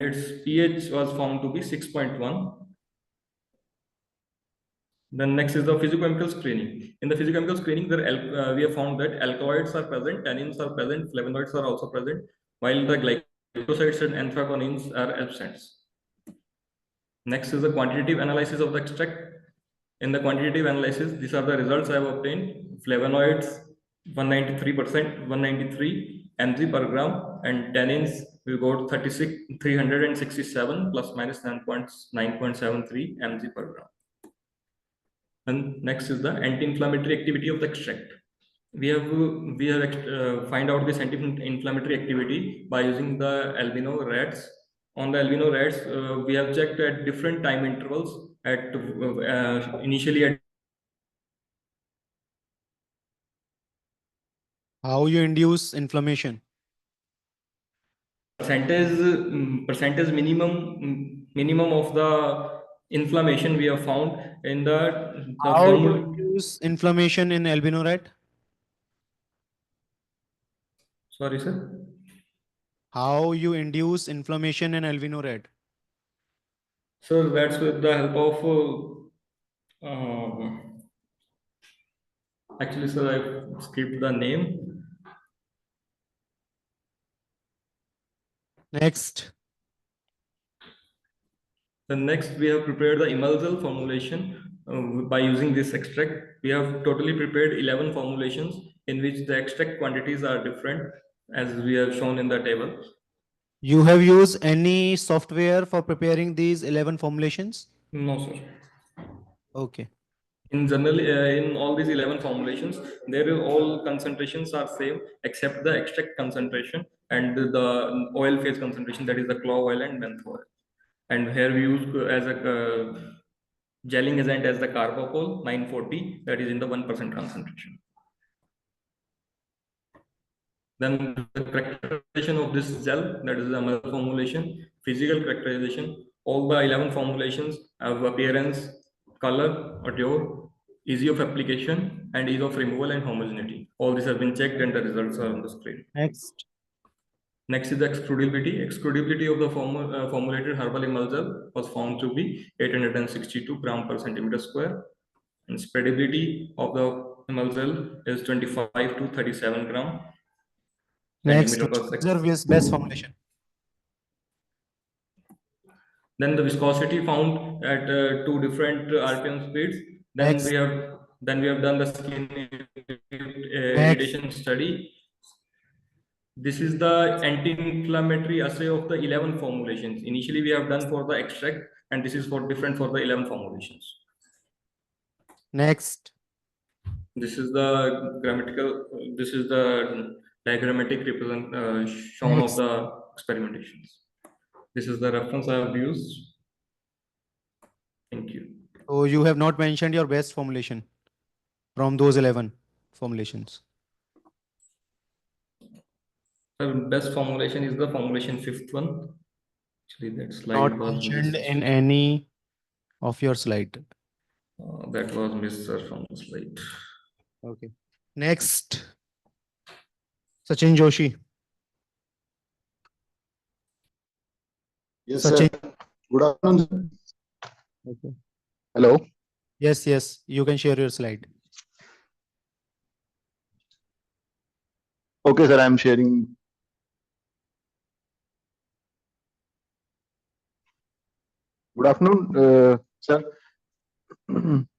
its pH was found to be 6.1. Then next is the physicochemical screening. In the physicochemical screening, we have found that alkaloids are present, tannins are present, flavonoids are also present, while the glycosides and anthraquinones are absent. Next is the quantitative analysis of the extract. In the quantitative analysis, these are the results I have obtained. Flavonoids 193%, 193 mg per gram, and tannins we got 367 plus minus 9.73 mg per gram. And next is the anti-inflammatory activity of the extract. We have find out this anti-inflammatory activity by using the albino rats. On the albino rats, we have checked at different time intervals. At initially at How you induce inflammation? percentage minimum of the inflammation we have found in the How you formula. induce inflammation in albino rat? Sorry, sir. How you induce inflammation in albino rat? So that's with the help of actually, sir, I skipped the name. Next. The next, we have prepared the emulsal formulation by using this extract. We have totally prepared 11 formulations in which the extract quantities are different, as we have shown in the table. You have used any software for preparing these 11 formulations? No, sir. Okay. In general, in all these 11 formulations, there is all concentrations are same except the extract concentration and the oil phase concentration, that is the clove oil and menthol oil. And here we use as a gelling agent as the carbocol 940, that is in the 1% concentration. Then the characterization of this gel, that is the amount formulation, physical characterization. All the 11 formulations have appearance, color, odor, ease of application, and ease of removal and homogeneity. All these have been checked and the results are on the screen. Next. Next is the extrudability. Extrudability of the formulated herbal emulsion was found to be 862 gram per centimeter square. And spreadability of the emulsion is 25 to 37 gram Next, centimeter which per second. preserve is best formulation? Then the viscosity found at 2 different RPM speeds. Then Next. we have done the skin irritation study. This is the anti-inflammatory assay of the 11 formulations. Initially, we have done for the extract, and this is for different for the 11 formulations. Next. This is the grammatical. This is the diagrammatic shown of the experimentations. This is the reference I have used. Thank you. So you have not mentioned your best formulation from those 11 formulations. The best formulation is the formulation 5th one. Actually, that slide Not was mentioned missed. in any of your slide. That was missed, sir, from the slide. Okay. Next. Sachin Joshi. Yes, Sachin. sir. Good afternoon. Okay. Hello. Yes, yes. You can share your slide. Okay, sir. I'm sharing. Good afternoon, sir.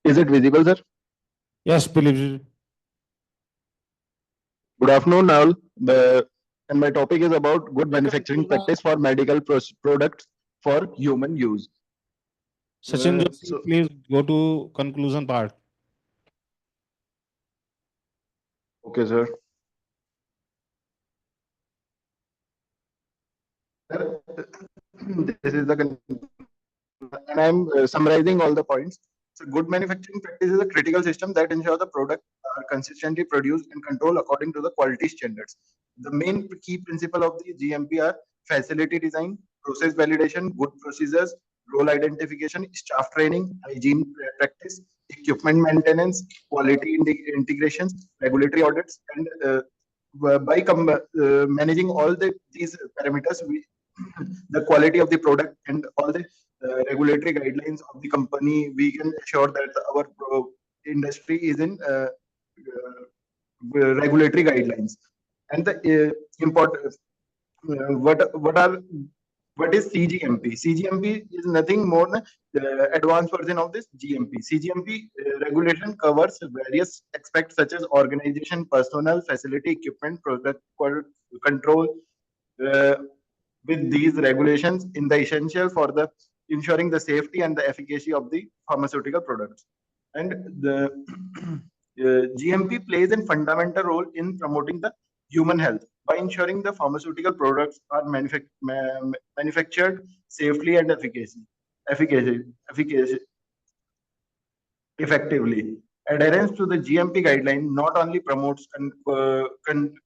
Is it visible, sir? Yes, please. Good afternoon, all. And my topic is about good manufacturing practice for medical products for human use. Sachin Joshi, please go to conclusion part. Okay, sir. This is the and I'm summarizing all the points. So good manufacturing practice is a critical system that ensures the products are consistently produced and controlled according to the quality standards. The main key principle of the GMP are facility design, process validation, good procedures, role identification, staff training, hygiene practice, equipment maintenance, quality integrations, regulatory audits, and by managing all these parameters, the quality of the product and all the regulatory guidelines of the company, we can assure that our industry is in regulatory guidelines. And the important what is CGMP? CGMP is nothing more than advanced version of this GMP. CGMP regulation covers various aspects such as organization, personnel, facility, equipment, product control. With these regulations in the essential for the ensuring the safety and the efficacy of the pharmaceutical products. And the GMP plays a fundamental role in promoting the human health by ensuring the pharmaceutical products are manufactured safely and effectively. Adherence to the GMP guideline not only promotes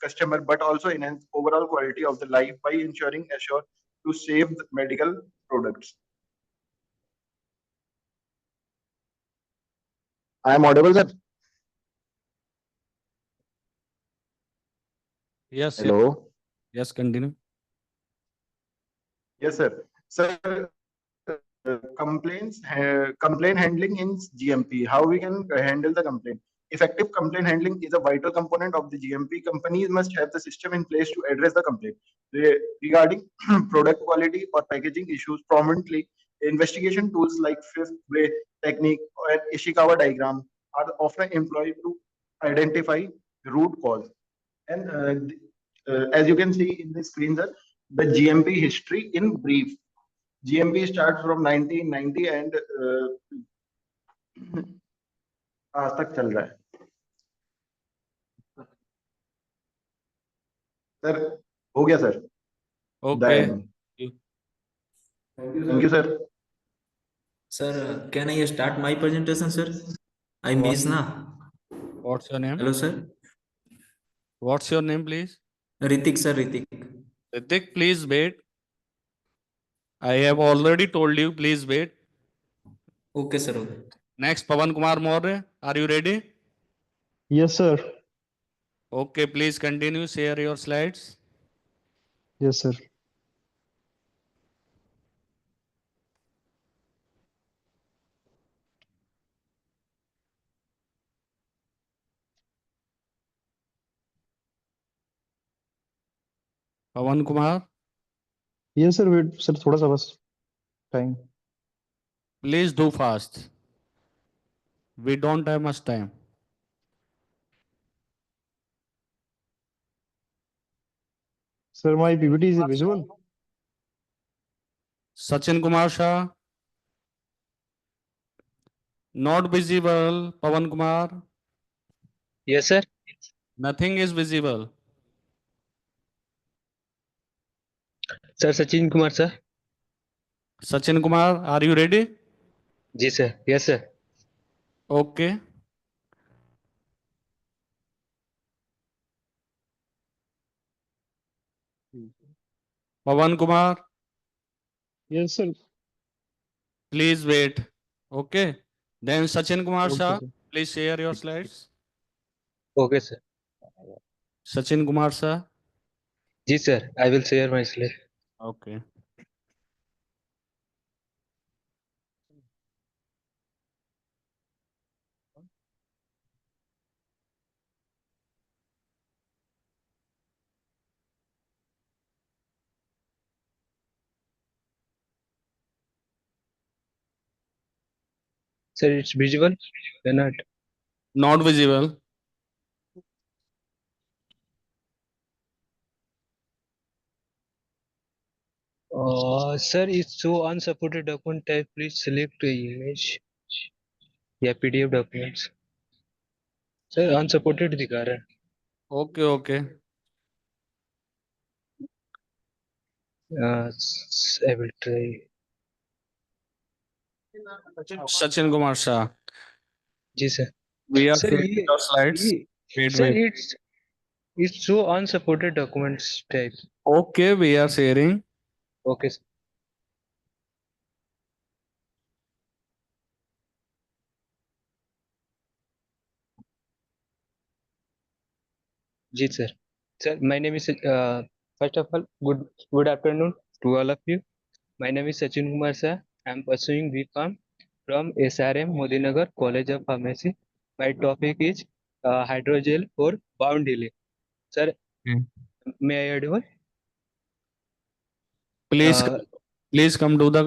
customer but also enhance overall quality of the life by ensuring assure to save the medical products. I am audible, sir. Yes. Hello. Yes, continue. Yes, sir. Sir, complaint handling in GMP. How we can handle the complaint? Effective complaint handling is a vital component of the GMP. Companies must have the system in place to address the complaint regarding product quality or packaging issues prominently. Investigation tools like fifth way technique or Ishikawa diagram are often employed to identify root cause. And as you can see in the screen, sir, the GMP history in brief. GMP starts from 1990 and आज तक चल रहा है sir हो गया sir Okay. Thank you sir. Sir, can I start my presentation, sir? I miss na. What's your name? Hello, sir. What's your name, please? Ritik, sir, Ritik. Ritik, please wait. I have already told you, please wait. Okay, sir. Okay. Next, Pawan Kumar Maurya. Are you ready? Yes, sir. Okay, please continue. Share your slides. Yes, sir. Pawan Kumar, Yes, sir. Wait, sir. थोड़ा सा बस time. please do fast. We don't have much time. Sir, my PPT is visible. Sachin Kumar Shah. Not visible. Pawan Kumar. Yes, sir. Nothing is visible. Sir, Sachin Kumar, sir. Sachin Kumar, are you ready? Yes, sir. Yes, sir. Okay. Pawan Kumar, Yes, sir. please wait. Okay. Then Sachin Kumar Okay, Shah, sir. please share your slides. Okay, sir. Sachin Kumar Shah. Yes, sir. I will share my slide. Okay. Sir, it's visible or not? Not visible. Sir, it's show unsupported document type. Please select the image. Yeah, PDF documents. Sir, unsupported दिखा रहा है. Okay, okay. I will try. Sachin Kumar Shah. जी sir We are sir sharing ये your slides. Wait, sir wait. it's so unsupported documents type. Okay, we are sharing. Okay sir. जी sir sir my name is first of all good afternoon to all of you. My name is Sachin Kumar sir. I am pursuing B.Pharm from SRM Modinagar College of Pharmacy. My topic is hydrogel for bound delay. Sir, may I audible? Please, Uh, please come to the.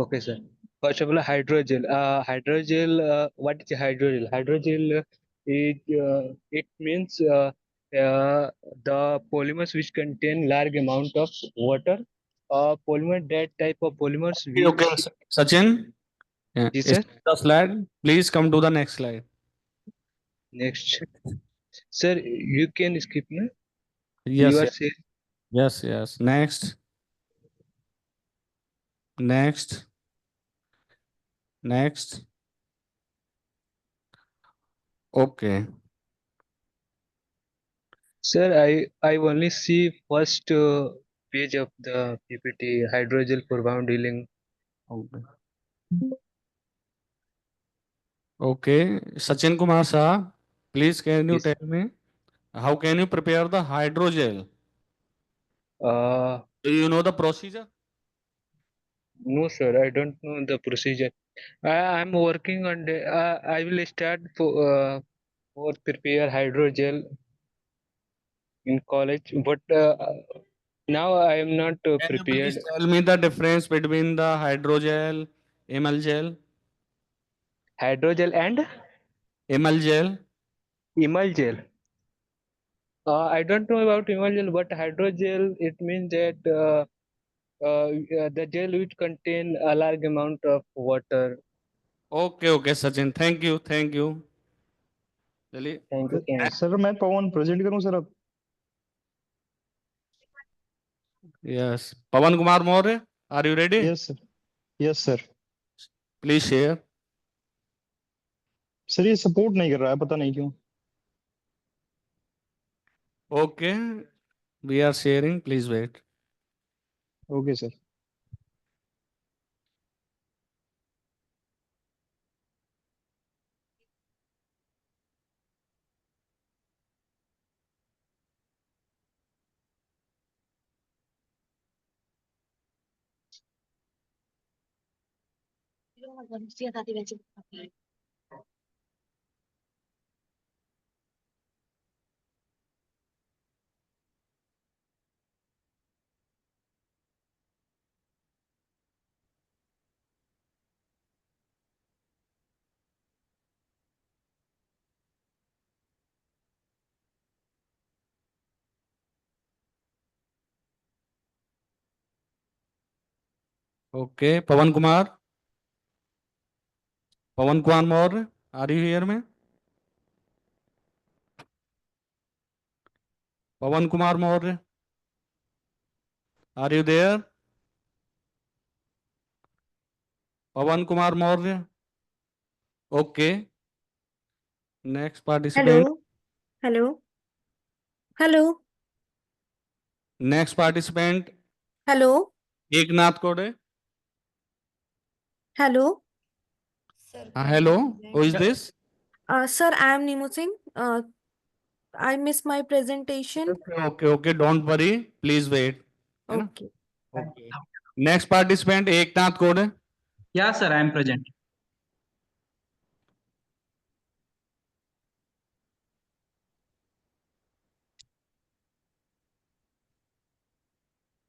Okay, sir. First of all, hydrogel. What is hydrogel? Hydrogel it means the polymers which contain large amount of water. Polymer that type of polymers Okay, okay, Sachin. Yeah. Yes, Is sir. the slide? Please come to the next slide. Next, sir, you can skip me. Yes, You are yes, saying yes, yes. Next, next, next. Okay. sir, I only see first page of the PPT hydrogel for bound healing. Okay. Okay. Sachin Kumar Shah, please can you Yes. tell me how can you prepare the hydrogel? Do you know the procedure? No, sir, I don't know the procedure. I'm working on the. I will start for prepare hydrogel in college, but now I am not Can you prepared. please tell me the difference between the hydrogel, ML gel? Hydrogel and ML gel. emulgel. I don't know about emulgel, but hydrogel it means that the gel which contain a large amount of water. Okay, okay, Sachin. Thank you, thank you. चलिए Thank you. Sir मैं पवन present करूं sir अब Yes. Pawan Kumar Maurya, are you ready? Yes sir Please share. Sir ये support नहीं कर रहा है पता नहीं क्यों Okay, we are sharing. Please wait. Okay sir Okay, Pawan Kumar. Pawan Kumar Maurya, are you here, me? Pawan Kumar Maurya, are you there? Pawan Kumar Maurya. Okay. Next participant. Hello. Hello. Hello. Next participant. Hello. Eknath Kode. Hello. Hello. Who is this? Sir, I am Nimu Singh. I missed my presentation. Okay, okay, okay. Don't worry. Please wait. है ना? Okay. Okay. Next participant, Eknath Kode. Yeah, sir, I am present.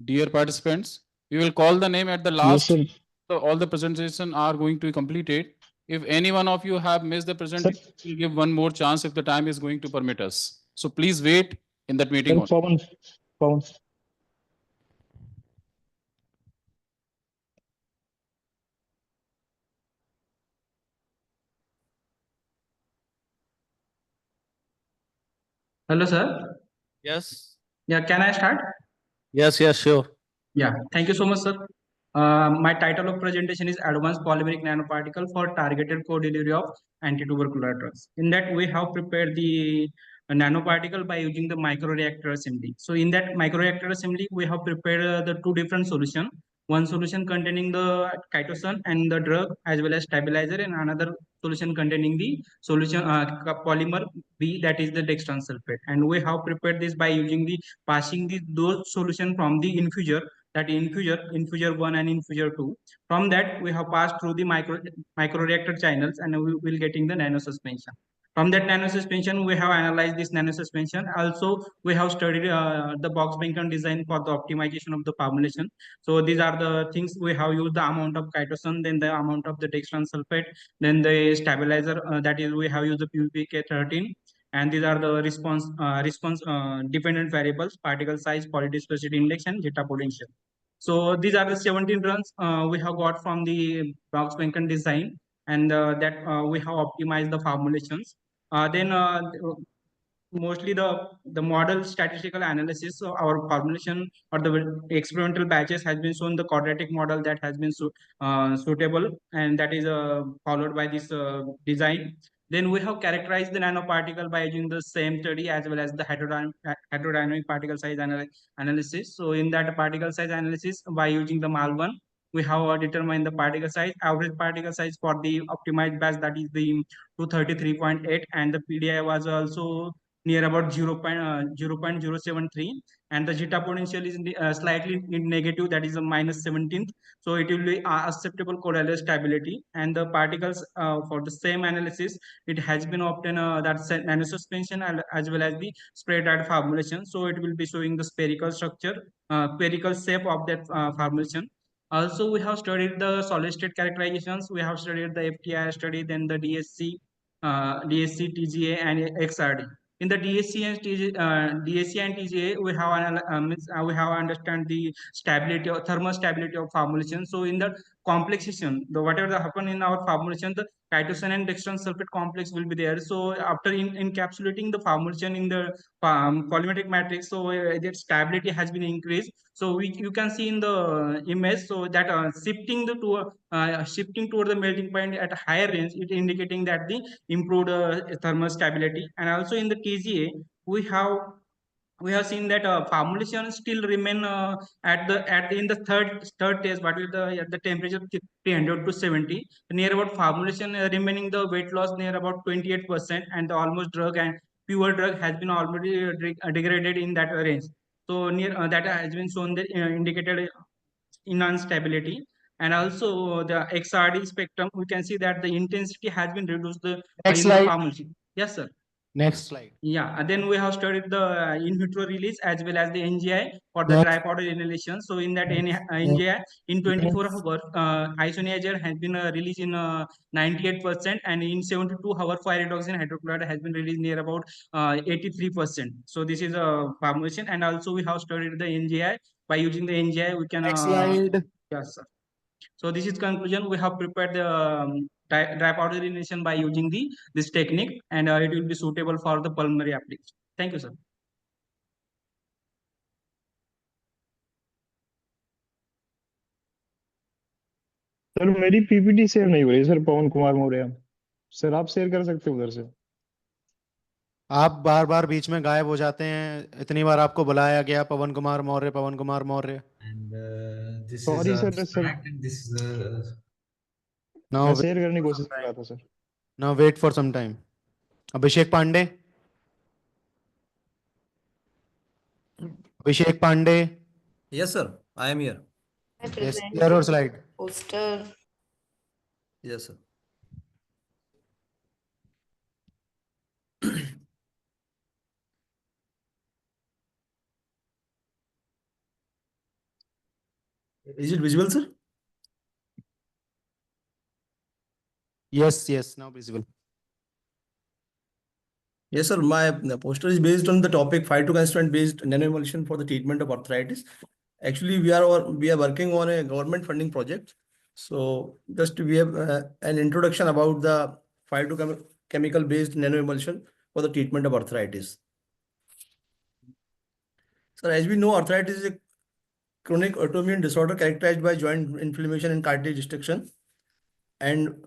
Dear participants, we will call the name at the last. So all the presentation are going to be completed. If any one of you have missed the presentation, we'll give one more chance if the time is going to permit us. So please wait in that meeting. Sir Pawan Hello, sir. Yes. Yeah, can I start? Yes, yes, sure. Yeah, thank you so much, sir. My title of presentation is Advanced Polymeric Nanoparticle for Targeted Co-Delivery of Antitubercular Drugs. In that, we have prepared the nanoparticle by using the microreactor assembly. So in that microreactor assembly, we have prepared the two different solutions. One solution containing the chitosan and the drug as well as stabilizer, and another solution containing the solution polymer B, that is the dextran sulfate. And we have prepared this by using the passing those solution from the infuser, that infuser 1 and infuser 2. From that, we have passed through the microreactor channels, and we will getting the nano suspension. From that nano suspension, we have analyzed this nano suspension. Also, we have studied the box Benton design for the optimization of the formulation. So these are the things we have used: the amount of chitosan, then the amount of the dextran sulfate, then the stabilizer, that is we have used the PVK13. And these are the response dependent variables: particle size, polydispersity index, and zeta potential. So these are the 17 runs we have got from the box Benton design, and that we have optimized the formulations. Then mostly the model statistical analysis. So our formulation or the experimental batches has been shown the quadratic model that has been suitable, and that is followed by this design. Then we have characterized the nanoparticle by using the same study as well as the heterodynamic particle size analysis. So in that particle size analysis, by using the MAL1, we have determined the particle size, average particle size for the optimized batch, that is the 233.8, and the PDI was also near about 0.073, and the zeta potential is slightly negative, that is a -17th. So it will be acceptable correlate stability, and the particles for the same analysis, it has been obtained that nanosuspension as well as the spray dried formulation. So it will be showing the spherical structure, spherical shape of that formulation. Also, we have studied the solid state characterizations. We have studied the FTI study, then the DSC, TGA, and XRD. In the DSC and TGA, we have we have understand the stability or thermal stability of formulation. So in the complexation, the whatever happen in our formulation, the chitosan and dextran sulfate complex will be there. So after encapsulating the formulation in the polymetric matrix, so that stability has been increased. So you can see in the image, so that shifting toward the melting point at a higher range, it indicating that the improved thermal stability. And also in the TGA, we have seen that formulation still remain in the third test, but with the temperature 300 to 70, near about formulation remaining the weight loss near about 28%, and the almost drug and pure drug has been already degraded in that range. So near that has been shown that indicated in instability. And also the XRD spectrum, we can see that the intensity has been reduced Next in the slide. formulation. Yes, sir. Next slide. Yeah, and then we have studied the in vitro release as well as the NGI for the Next. dry powder inhalation. So in that NGI, in 24 hours, isoniazid has been released in 98%, and in 72 hours, pyridoxine hydrochloride has been released near about 83%. So this is a formulation, and also we have studied the NGI. By using the NGI, we can. Next slide. Yes, sir. So this is conclusion. We have prepared the dry powder inhalation by using this technique, and it will be suitable for the pulmonary application. Thank you, sir. Sir मेरी PPT share नहीं हो रही sir. पवन Kumar Maurya sir, आप share कर सकते हो उधर से। आप बार बार बीच में गायब हो जाते हैं, इतनी बार आपको बुलाया गया Pawan Kumar Maurya, Pawan Kumar Maurya. Sorry sir. Sir मैं शेयर करने की कोशिश कर रहा था sir. Now wait for some time. Abhishek Pandey, Abhishek Pandey. Yes, sir. I am here. Yes, share your slide. Poster. Yes, sir. Is it visible, sir? Yes, yes, now visible. Yes, sir. My poster is based on the topic phytoconstituent based nanoemulsion for the treatment of arthritis. Actually, we are working on a government funding project. So just we have an introduction about the phytochemical based nanoemulsion for the treatment of arthritis. Sir, as we know, arthritis is a chronic autoimmune disorder characterized by joint inflammation and cartilage destruction. And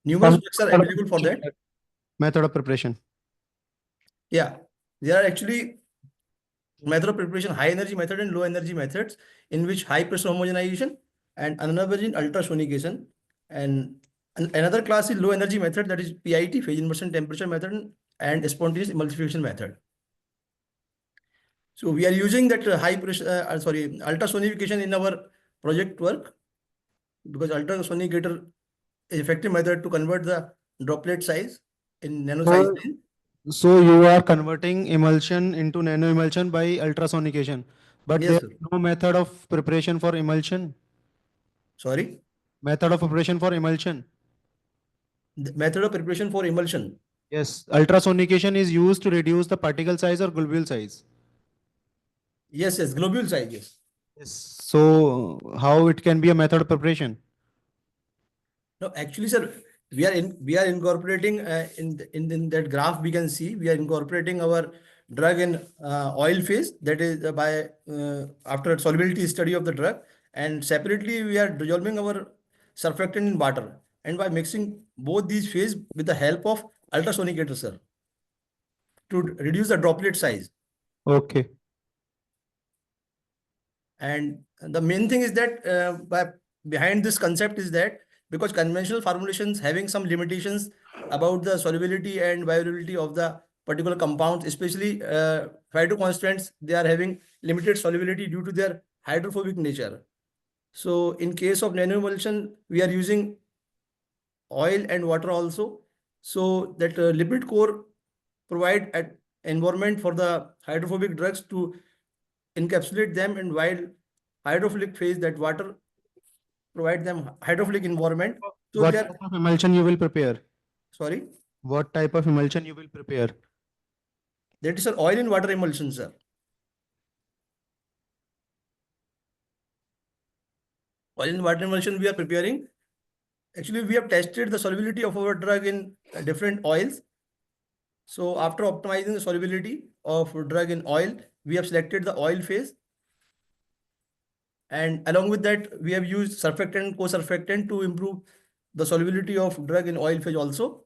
numerous drugs are available for that. Method of preparation. Yeah, there are actually method of preparation, high energy method and low energy methods, in which high pressure homogenization and another is in ultrasonication. And another class is low energy method, that is PIT, phase inversion temperature method, and spontaneous emulsification method. So we are using that high pressure, ultrasonication in our project work, because ultrasonicator is effective method to convert the droplet size in nano size. So you are converting emulsion into nano emulsion by ultrasonication, but Yes, there sir. is no method of preparation for emulsion. Sorry? Method of preparation for emulsion. The method of preparation for emulsion. Yes, ultrasonication is used to reduce the particle size or globule size. Yes, globule size, yes. So how it can be a method of preparation? No, actually, sir, we are incorporating in that graph we can see we are incorporating our drug in oil phase, that is by after solubility study of the drug, and separately we are dissolving our surfactant in water, and by mixing both these phase with the help of ultrasonicator, sir, to reduce the droplet size. Okay. And the main thing is that behind this concept is that because conventional formulations having some limitations about the solubility and viability of the particular compounds, especially phytoconstituents, they are having limited solubility due to their hydrophobic nature. So in case of nanoemulsion, we are using oil and water also, so that lipid core provide an environment for the hydrophobic drugs to encapsulate them, and while hydrophilic phase, that water provide them hydrophilic environment. So What they are, type of emulsion you will prepare? sorry, What type of emulsion you will prepare? that is an oil and water emulsion, sir. Oil and water emulsion we are preparing. Actually, we have tested the solubility of our drug in different oils. So after optimizing the solubility of drug in oil, we have selected the oil phase. And along with that, we have used surfactant and co-surfactant to improve the solubility of drug in oil phase also.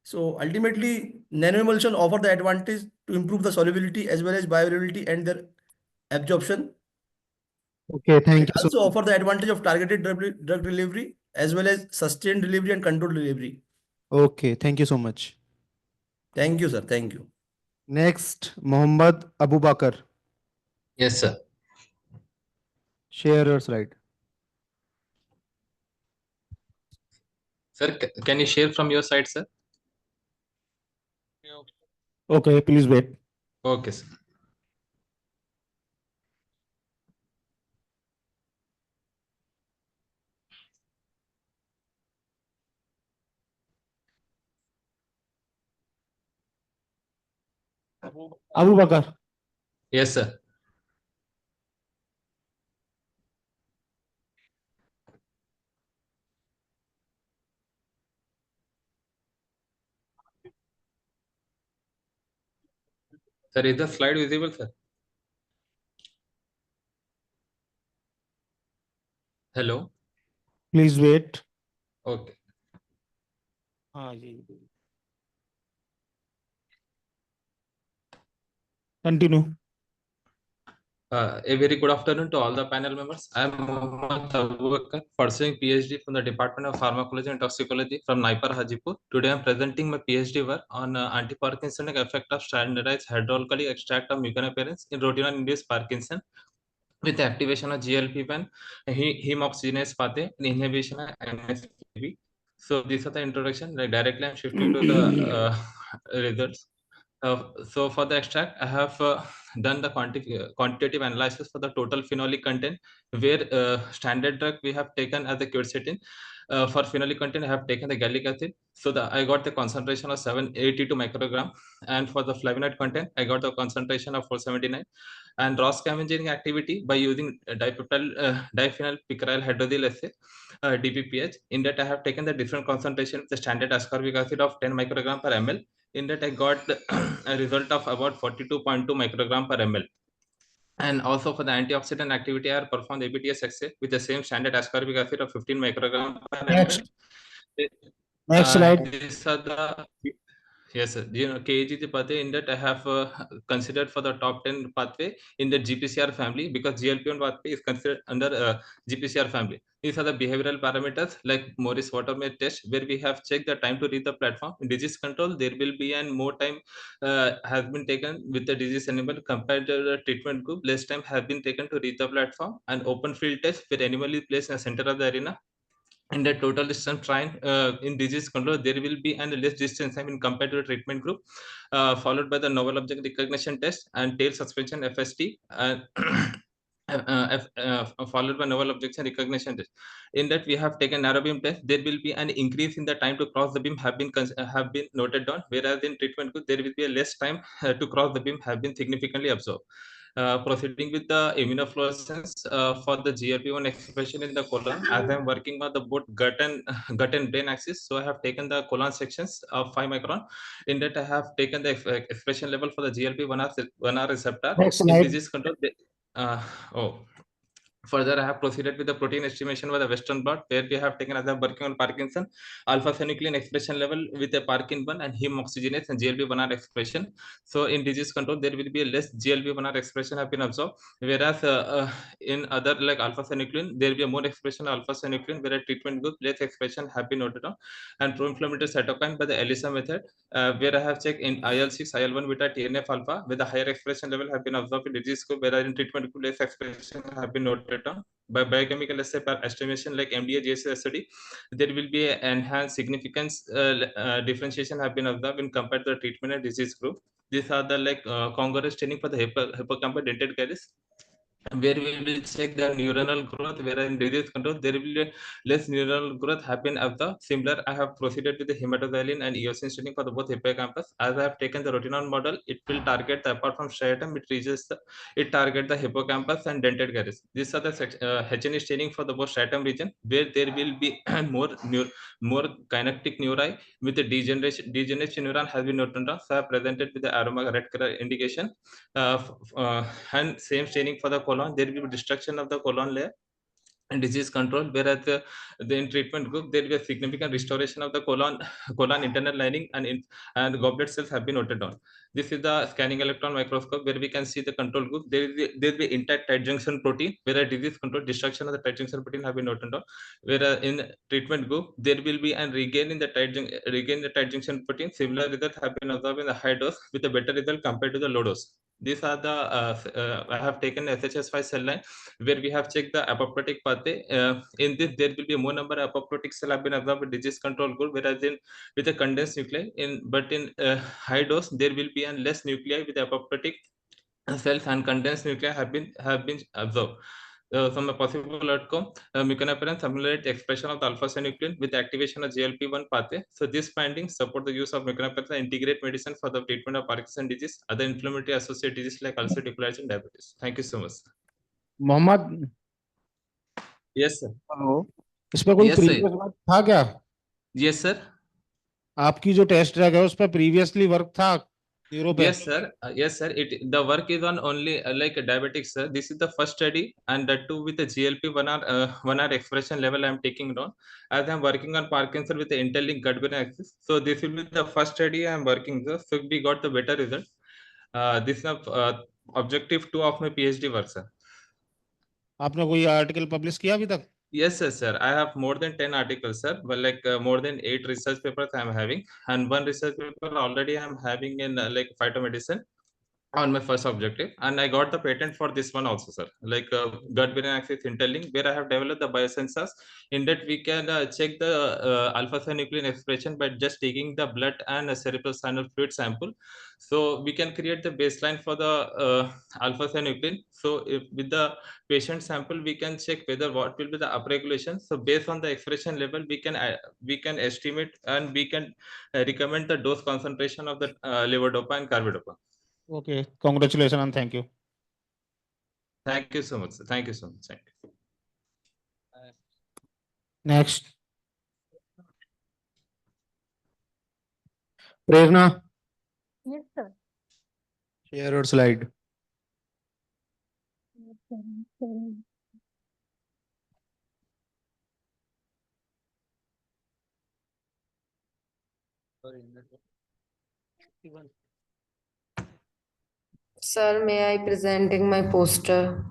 So ultimately, nanoemulsion offer the advantage to improve the solubility as well as bioavailability and their absorption. Okay, thank It you so also much. offer the advantage of targeted drug delivery as well as sustained delivery and controlled delivery. Okay, thank you so much. Thank you, sir. Thank you. Next, Mohammad Abu Bakr. Yes, sir. Share your slide. Sir, can you share from your side, sir? Okay, please wait. Okay, sir. Abu Bakr. Yes, sir. Sir, is the slide visible, sir? Hello. Please wait. Okay. Continue. A very good afternoon to all the panel members. I am Mohammad Abubakar, pursuing PhD from the Department of Pharmacology and Toxicology from Naipar, Hajipur. Today I am presenting my PhD work on anti-Parkinsonic effect of standardized hydraulically extract of mucin in routine-induced Parkinson with activation of GLP-1, heme oxygenase pathway, and inhibition of NSPB. So these are the introduction. Like directly I'm shifting to the results. So for the extract, I have done the quantitative analysis for the total phenolic content, where standard drug we have taken as a quercetin, For phenolic content, I have taken the gallic acid. So I got the concentration of 782 microgram. And for the flavonoid content, I got the concentration of 479. And raw scavenging activity by using diphenyl picaryl hydroxyl acid, DPPH. In that, I have taken the different concentration, the standard ascorbic acid of 10 microgram per ml. In that, I got a result of about 42.2 microgram per ml. And also for the antioxidant activity, I performed ABTS assay with the same standard ascorbic acid of 15 microgram per Next. ml. Next slide. These are the yes, sir. You know, KAG the pathway in that I have considered for the top 10 pathway in the GPCR family, because GLP-1 pathway is considered under GPCR family. These are the behavioral parameters like Morris Waterman test, where we have checked the time to reach the platform. In disease control, there will be and more time has been taken with the disease animal compared to the treatment group. Less time has been taken to reach the platform. And open field test where animal is placed in the center of the arena. In the total distance train in disease control, there will be an less distance, I mean, compared to the treatment group, followed by the novel object recognition test and tail suspension FST, followed by novel objection recognition test. In that, we have taken narrow beam test. There will be an increase in the time to cross the beam have been noted down, whereas in treatment group there will be a less time to cross the beam have been significantly observed. Proceeding with the immunofluorescence for the GLP-1 expression in the colon, as I'm working on the both gut and brain axis, so I have taken the colon sections of 5 micron. In that, I have taken the expression level for the GLP-1R receptor Next in slide. disease control. Further, I have proceeded with the protein estimation by the Western blot, where we have taken, as I'm working on Parkinson, alpha-synuclein expression level with a Parkin-1 and heme oxygenase and GLP-1R expression. So in disease control, there will be a less GLP-1R expression have been observed, whereas in other like alpha-synuclein, there will be a more expression of alpha-synuclein, whereas treatment group less expression have been noted down. And pro-inflammatory cytokine by the ELISA method, where I have checked in IL-6, IL-1 beta, TNF alpha, where the higher expression level have been observed in disease group, whereas in treatment group less expression have been noted down. By biochemical assay estimation like MDA JSA study, there will be an enhanced significance differentiation have been observed when compared to the treatment and disease group. These are the like congruous staining for the hippocampal dentate caries, where we will check the neuronal growth, whereas in disease control there will be less neuronal growth happen as the similar. I have proceeded with the hematoxylin and eosin staining for the both hippocampus. As I have taken the rotinol model, it will target the, apart from striatum, it target the hippocampus and dentate caries. These are the HNE staining for the both striatum region, where there will be more kinetic neuri with the degeneration neuron has been noted down. So I have presented with the aroma red color indication. And same staining for the colon, there will be destruction of the colon layer and disease control, whereas the in treatment group there will be a significant restoration of the colon internal lining and goblet cells have been noted down. This is the scanning electron microscope, where we can see the control group. There will be intact tight junction protein, whereas disease control destruction of the tight junction protein have been noted down. Whereas in treatment group there will be an regain in the tight junction protein. Similar results have been observed in the high dose with a better result compared to the low dose. These are the I have taken SHS5 cell line, where we have checked the apoptotic pathway. In this, there will be more number of apoptotic cells have been observed with disease control group, whereas in with the condensed nuclei. But in high dose, there will be an less nuclei with apoptotic cells, and condensed nuclei have been observed. From a possible outcome, mucinapiran simulate expression of the alpha-synuclein with activation of GLP-1 pathway. So these findings support the use of mucinapiran and integrate medicine for the treatment of Parkinson disease, other inflammatory associated diseases like ulcerative colitis and diabetes. Thank you so much. Mohammad, Yes, sir. Hello, इस पे कोई Yes, sir. Previous work था क्या? Yes, sir. आपकी जो test track है उस पे प्रीवियसली वर्क था न्यूरो पे? Yes, sir. Yes, sir. The work is on only like diabetics, sir. This is the first study, and that too with the GLP-1R expression level I am taking down. As I am working on Parkinson with the interlinked gut-brain axis, so this will be the first study I am working, sir. So we got the better result. This is objective 2 of my PhD work, sir. आपने कोई article publish किया अभी तक? Yes, sir. I have more than 10 articles, sir. But like more than 8 research papers I am having, and one research paper already I am having in like phytomedicine. on my first objective, and I got the patent for this one also, sir. Like gut brain axis interlink, where I have developed the biosensors. In that we can check the alpha synuclein expression by just taking the blood and a cerebrospinal fluid sample. So we can create the baseline for the alpha synuclein. So if with the patient sample we can check whether what will be the upregulation. So based on the expression level we can estimate, and we can recommend the dose concentration of the levodopa and carbidopa. Okay, congratulations and thank you. Thank you so much, sir. Thank you so much. Thank you. Next. Prerna, Yes, sir. share your slide. Yes, sir. Sorry. Sir, may I presenting my poster?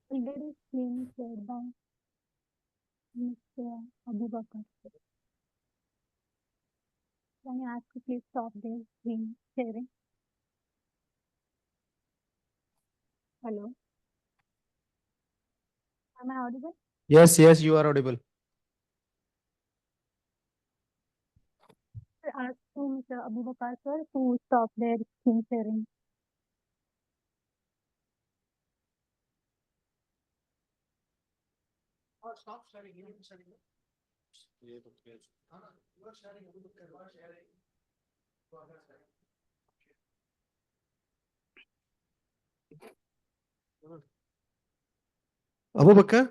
Already screen shared by Mr. Abubakar. Can you ask to please stop their screen sharing? Hello. Am I audible? Yes, you are audible. Ask to Mr. Abubakar sir to stop their screen sharing. Stop sharing. You are sharing. Abubakar,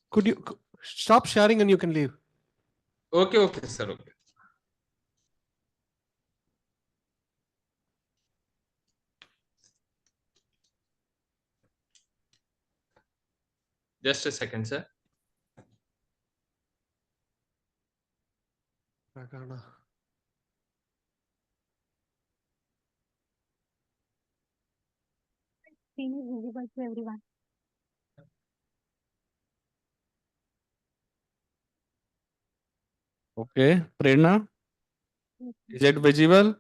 could you stop sharing and you can leave? Okay, sir. Okay. Just a second, sir. Screen is visible to everyone. Okay, Prerna, Yes, is it visible?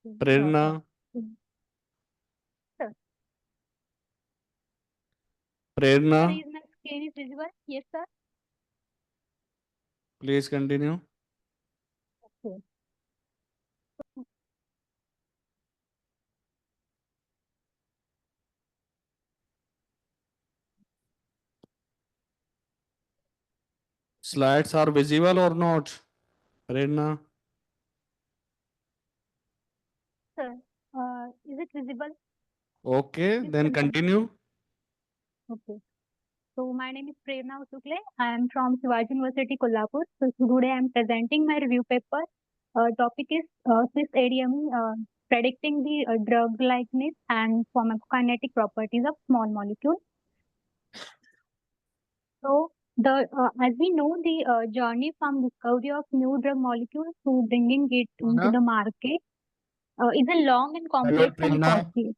sir. Prerna, Sir, Prerna, is my screen is visible? Yes, sir. please continue. Okay. Slides are visible or not? Prerna, Sir, is it visible? okay, Please then confirm. continue. Okay. So my name is Prerna Usukle. I am from Shivaji University, Kolhapur. So today I am presenting my review paper. Topic is Swiss ADME, predicting the drug likeness and pharmacokinetic properties of small molecule. So as we know, the journey from discovery of new drug molecules to bringing it into the market is a long and complex and Prerna. costly.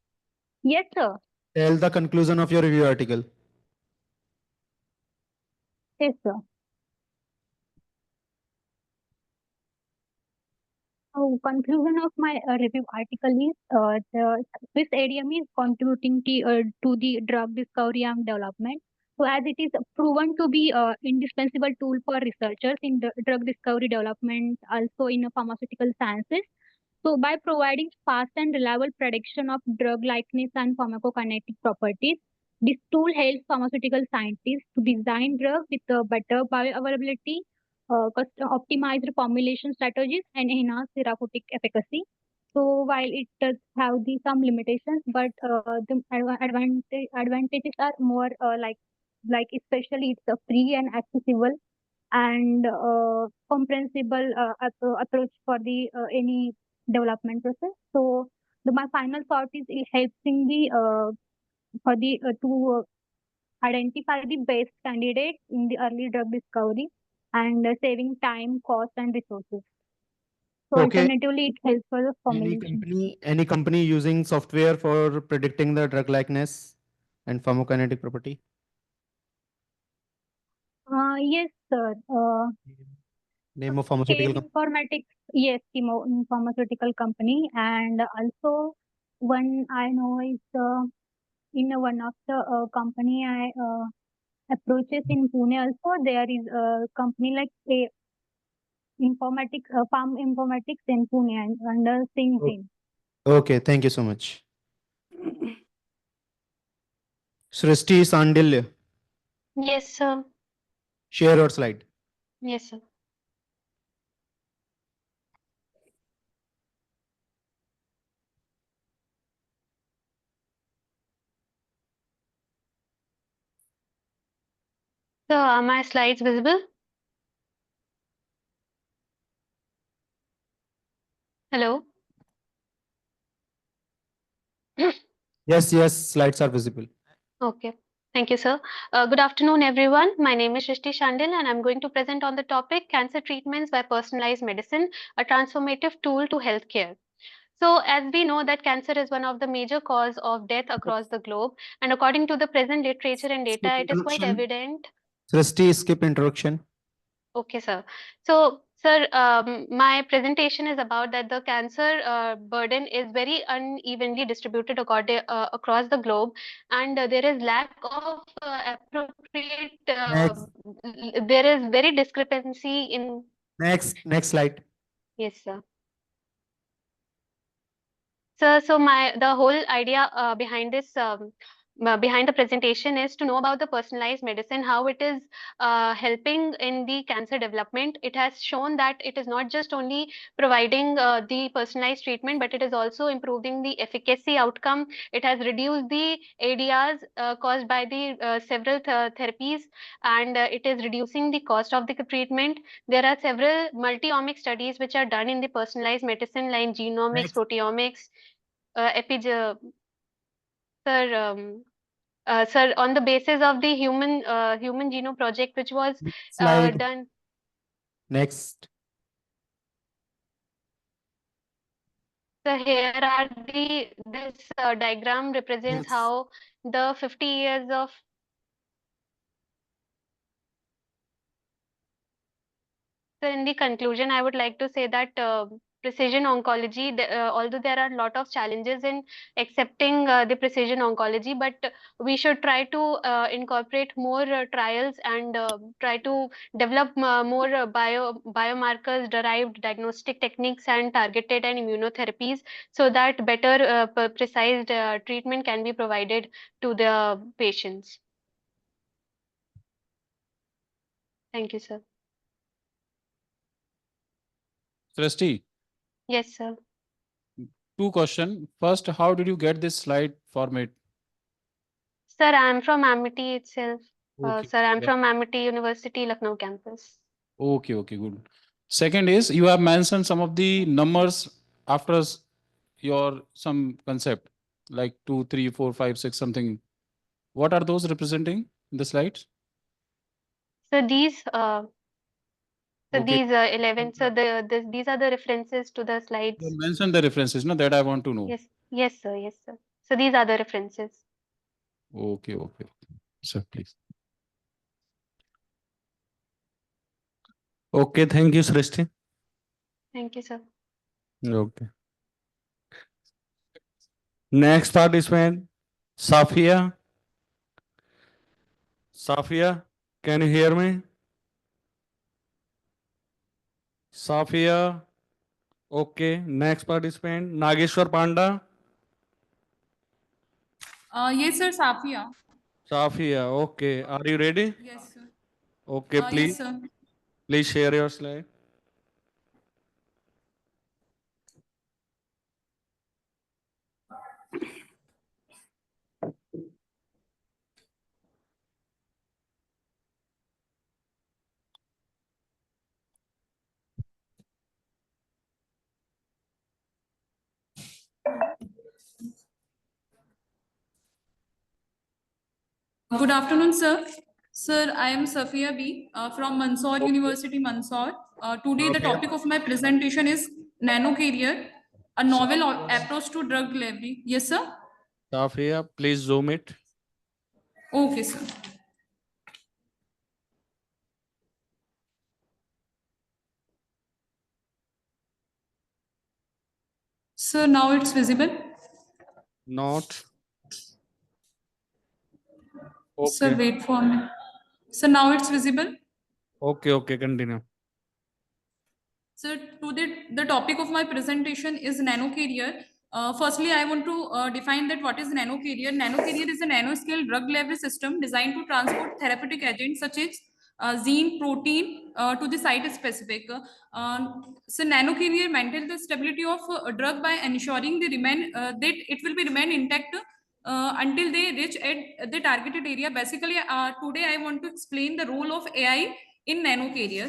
Yes, sir. Tell the conclusion of your review article. Yes, sir. So conclusion of my review article is the Swiss ADME is contributing to the drug discovery and development. So as it is proven to be indispensable tool for researchers in the drug discovery development, also in pharmaceutical sciences. So by providing fast and reliable prediction of drug likeness and pharmacokinetic properties, this tool helps pharmaceutical scientists to design drugs with better bioavailability, optimized formulation strategies, and enhance therapeutic efficacy. So while it does have some limitations, but the advantages are more like especially it's free and accessible and comprehensible approach for the any development process. So my final thought is it helps in the for the to identify the best candidate in the early drug discovery and saving time, cost, and resources. So Okay. alternatively, it helps for the formulation. Any company using software for predicting the drug likeness and pharmacokinetic property? Yes, sir. Name of pharmaceutical company. Informatics, yes, pharmaceutical company, and also one I know is in one of the company I approaches in Pune. Also, there is a company like a informatics, farm informatics in Pune, and under same thing. Okay, thank you so much. Srishti Sandilya, Yes, sir. share your slide. Yes, sir. So, are my slides visible? Hello? Yes, slides are visible. Okay. Thank you, sir. Good afternoon, everyone. My name is Shrishti Shandil, and I'm going to present on the topic Cancer Treatments by Personalized Medicine, a transformative tool to healthcare. So, as we know that cancer is one of the major cause of death across the globe, and according to the present literature and data, it is quite evident. Srishti, skip introduction. Okay, sir. So, sir, my presentation is about that the cancer burden is very unevenly distributed across the globe, and there is lack of appropriate. Next. There is very discrepancy in. Next slide. Yes, sir. So the whole idea behind this behind the presentation is to know about the personalized medicine, how it is helping in the cancer development. It has shown that it is not just only providing the personalized treatment, but it is also improving the efficacy outcome. It has reduced the ADRs caused by the several therapies, and it is reducing the cost of the treatment. There are several multi-omic studies which are done in the personalized medicine, like genomics, proteomics, sir, sir, on the basis of the human genome project, which was Slide. done. Next. So here are this diagram represents how the 50 years of. So in the conclusion, I would like to say that precision oncology, although there are a lot of challenges in accepting the precision oncology, but we should try to incorporate more trials and try to develop more biomarkers derived diagnostic techniques and targeted and immunotherapies, so that better precise treatment can be provided to the patients. Thank you, sir. Srishti, Yes, sir. two questions. First, how did you get this slide format? Sir, I'm from Amity itself. Okay. Sir, I'm Yeah. from Amity University, Lucknow campus. Okay, good. Second is you have mentioned some of the numbers after your some concept like 2, 3, 4, 5, 6 something. What are those representing in the slides? So these Okay. 11. So these are the references to the slides. You mentioned the references, no? That I want to know. Yes, sir. Yes, sir. So these are the references. Okay. Sir, please. Okay, thank you, Srishti. Thank you, sir. Okay. Next participant, Safia. Safia, can you hear me? Safia. Okay. Next participant, Nageshwar Panda. Yes, sir, Safia. Safia. Okay. Are you ready? Yes, sir. Okay, please. Yes, sir. Please share your slide. Good afternoon, sir. Sir, I am Safia B from Mansoor University, Mansoor. Today, the topic of my presentation is nanocarrier, a novel approach to drug delivery. Yes, sir. Safia, please zoom it. Okay, sir. . Sir, now it's visible. Not. Sir, Okay. wait for me. Sir, now it's visible. Okay, continue. So today the topic of my presentation is nanocarrier. Firstly, I want to define that what is nanocarrier. Nanocarrier is a nanoscale drug delivery system designed to transport therapeutic agents such as gene, protein to the site specific. So nanocarrier maintains the stability of a drug by ensuring that it will be remain intact until they reach at the targeted area. Basically, today I want to explain the role of AI in nanocarrier.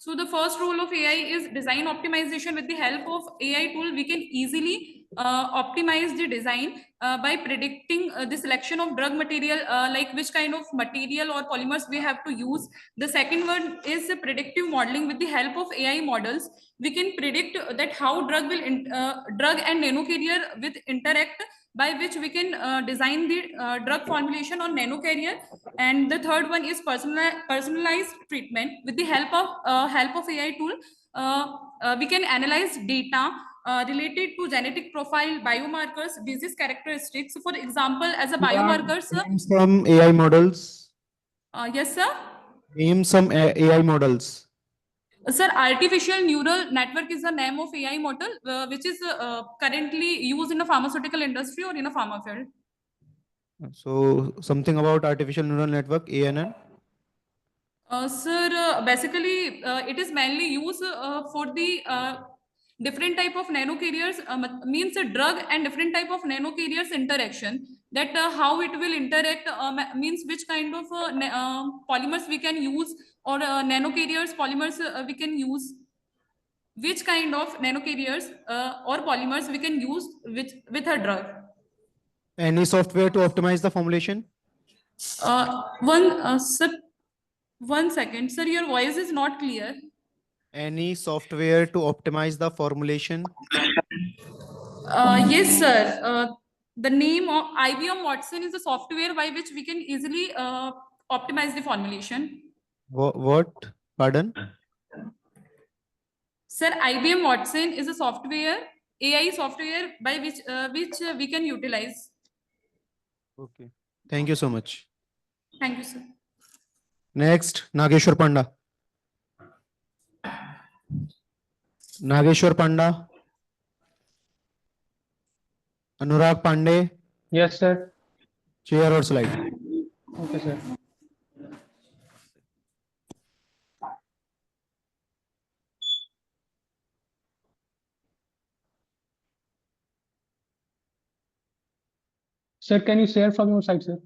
So the first rule of AI is design optimization. With the help of AI tool, we can easily optimize the design by predicting the selection of drug material, like which kind of material or polymers we have to use. The second one is predictive modeling. With the help of AI models, we can predict that how drug and nanocarrier will interact, by which we can design the drug formulation on nanocarrier. And the third one is personalized treatment. With the help of AI tool, we can analyze data related to genetic profile, biomarkers, disease characteristics. For example, as a biomarker, sir. Name some AI models. Yes, sir. Name some AI models. Sir, artificial neural network is the name of AI model, which is currently used in the pharmaceutical industry or in a pharma field. So something about artificial neural network, ANN. Sir, basically, it is mainly used for the different type of nanocarriers, means a drug and different type of nanocarriers interaction. That how it will interact means which kind of polymers we can use, or nanocarriers polymers we can use. Which kind of nanocarriers or polymers we can use with a drug. Any software to optimize the formulation? One second, sir, your voice is not clear. Any software to optimize the formulation? Yes, sir. The name of IBM Watson is a software by which we can easily optimize the formulation. What? Pardon? Sir, IBM Watson is a software, AI software by which we can utilize. Okay. Thank you so much. Thank you, sir. Next, Nageshwar Panda. Nageshwar Panda. Anurag Pandey. Yes, sir. Chair or slide? Okay, sir. Sir, can you share from your side, sir?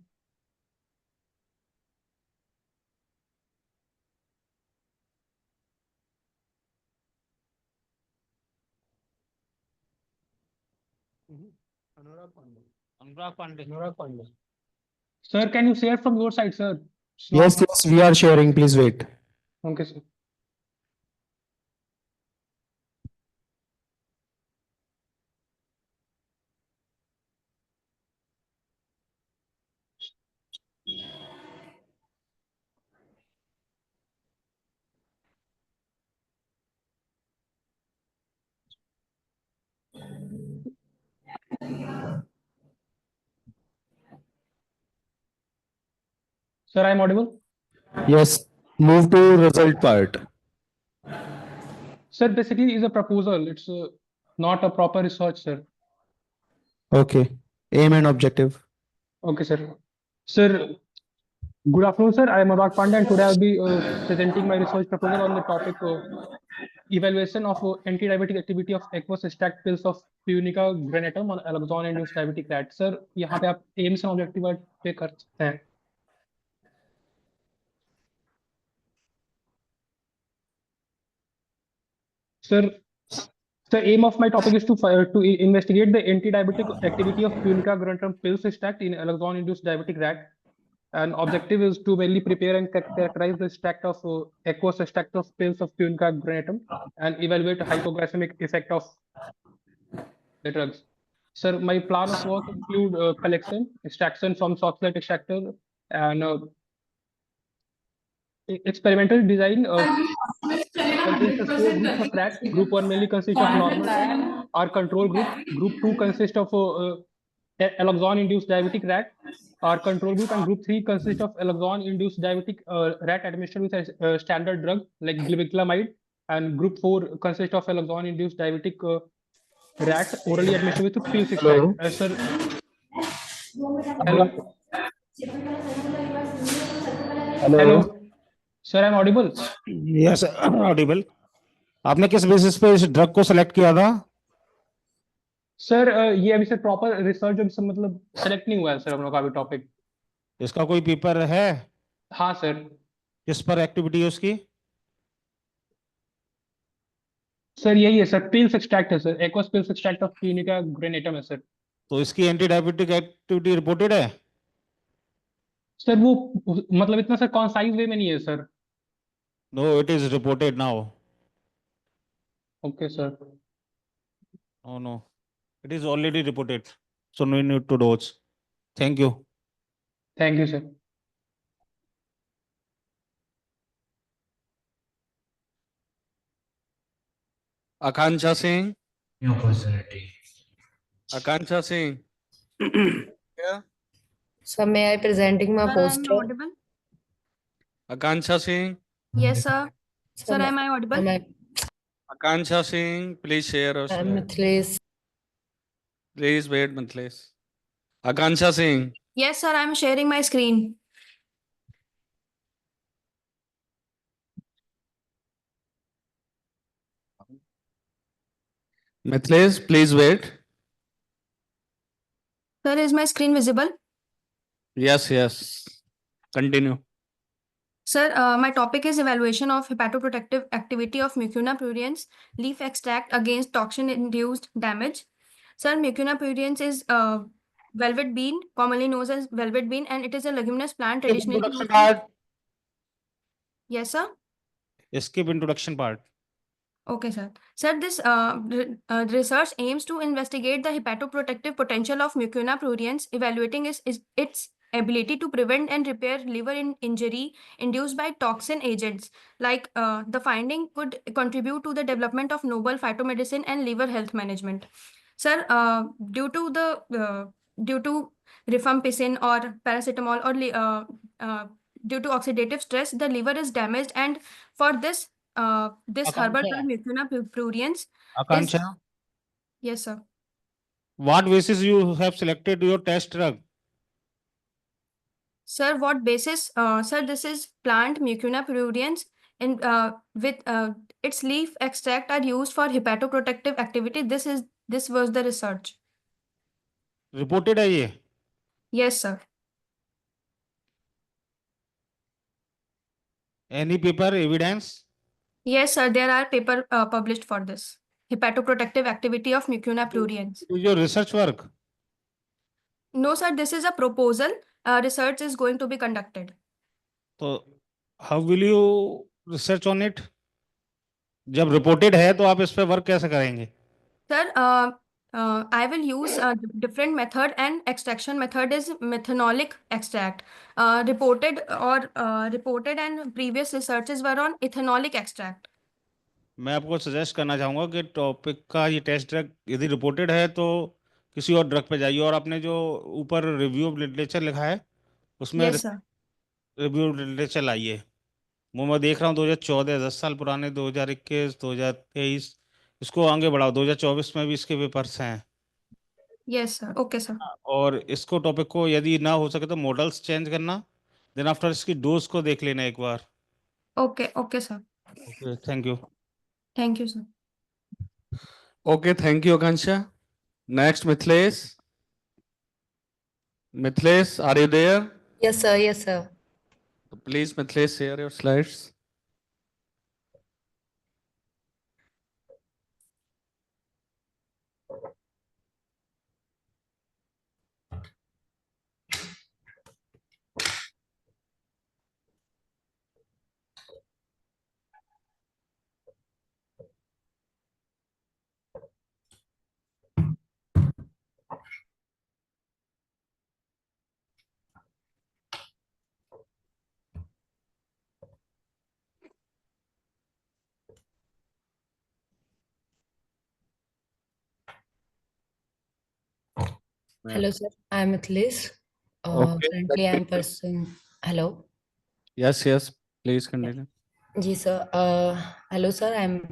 Anurag Pandey. Sir, can you share from your side, sir? Yes, we are sharing. Please wait. Okay, sir. Sir, I'm audible? Yes. Move to result part. Sir, basically is a proposal. It's not a proper research, sir. Okay. Aim and objective. Okay, sir. Sir, good afternoon, sir. I am Anurag Pandey, and today I'll be presenting my research proposal on the topic evaluation of anti-diabetic activity of aqueous stacked pills of punica granatum on alloxan-induced diabetic rat. Sir, यहाँ पे आप AIIMS and objective पे कर सकते हैं. Sir, the aim of my topic is to investigate the anti-diabetic activity of punica granatum pills stacked in alloxan-induced diabetic rat. And objective is to mainly prepare and characterize the stack of aqueous stack of pills of punica granatum and evaluate hypoglycemic effect of the drugs. Sir, my plan of work include collection, extraction from software extractor, and experimental design contains of 4 groups of rats. Group 1 mainly consists of normal rats, our control group. Group 2 consists of alloxan-induced diabetic rat, our control group, and group 3 consists of alloxan-induced diabetic rat administered with a standard drug like glibenclamide, and group 4 consists of alloxan-induced diabetic rats orally administered with a pills extract. Sir, hello, hello, sir, I'm audible. Yes Audible. आपने किस basis पे इस drug को select किया था? Sir ये अभी से प्रॉपर रिसर्च अभी से मतलब सेलेक्ट नहीं हुआ है सर हम लोग का अभी टॉपिक। इसका कोई पेपर है? हाँ सर। किस पर एक्टिविटी है उसकी? सर यही है सर, पिल्स एक्सट्रैक्ट है sir, aqueous peels extract of क्लिनिका ग्रेनेटम है सर। तो इसकी एंटी डायबिटिक एक्टिविटी रिपोर्टेड है? सर वो मतलब इतना सर कॉन्साइज वे में नहीं है sir. No, it is reported now. Okay sir. Oh no, it is already reported, so no need to dodge. Thank you. Thank you sir. Akansha Singh. New opportunity. Akansha Singh. Yeah. So may I presenting my Sir, I am poster? audible? Akansha Singh. Yes, sir. Sir, am I audible? Akansha Singh, please share your slide. Mithilesh. Please wait, Mithilesh. Akansha Singh. Yes, sir, I am sharing my screen. Mithilesh, please wait. Sir, is my screen visible? Yes, yes. Continue. Sir, my topic is evaluation of hepatoprotective activity of Mucuna pruriens leaf extract against toxin-induced damage. Sir, Mucuna pruriens is velvet bean, commonly known as velvet bean, and it is a leguminous plant traditionally. Introduction part. Yes, sir. Skip introduction part. Okay, sir. Sir, this research aims to investigate the hepatoprotective potential of Mucuna pruriens, evaluating its ability to prevent and repair liver injury induced by toxin agents. Like the finding could contribute to the development of novel phytomedicine and liver health management. Sir, due to rifampicin or paracetamol or due to oxidative stress, the liver is damaged, and for this this herbal drug Mucuna pruriens is. Akansha, Yes, sir. what basis you have selected your test drug? Sir, what basis? Sir, this is plant Mucuna pruriens, and with its leaf extract are used for hepatoprotective activity. This was the research. Reported है ये? Yes, sir. Any paper evidence? Yes, sir. There are paper published for this hepatoprotective activity of Mucuna pruriens. Your research work? No, sir. This is a proposal. Research is going to be conducted. तो how will you research on it? जब reported है तो आप इस पे work कैसे करेंगे? Sir, I will use a different method, and extraction method is methanolic extract. Reported and previous researches were on ethanolic extract. मैं आपको सजेस्ट करना चाहूँगा कि टॉपिक का ये टेस्ट ड्रग यदि रिपोर्टेड है तो किसी और ड्रग पे जाइए, और आपने जो ऊपर रिव्यू ऑफ लिटरेचर लिखा है उसमें Yes, sir. Review of literature लाइए। वो मैं देख रहा हूँ 2014, 10 साल पुराने, 2021, 2023, इसको आगे बढ़ाओ, 2024 में भी इसके पेपर्स हैं। Yes, sir. Okay, sir. और इसको टॉपिक को यदि ना हो सके तो मॉडल्स चेंज करना, देन आफ्टर इसकी डोज को देख लेना एक बार। Okay, okay, sir. Okay, thank you. Thank you, sir. Okay, thank you, Akansha. Next, Mithilesh. Mithilesh, are you there? Yes, sir. Yes, sir. Please, Mithilesh, share your slides. Hello, sir. I am Atlis. Okay. Currently, I am pursuing. Hello. Yes, yes. Please continue. Ji, sir. Hello, sir. I am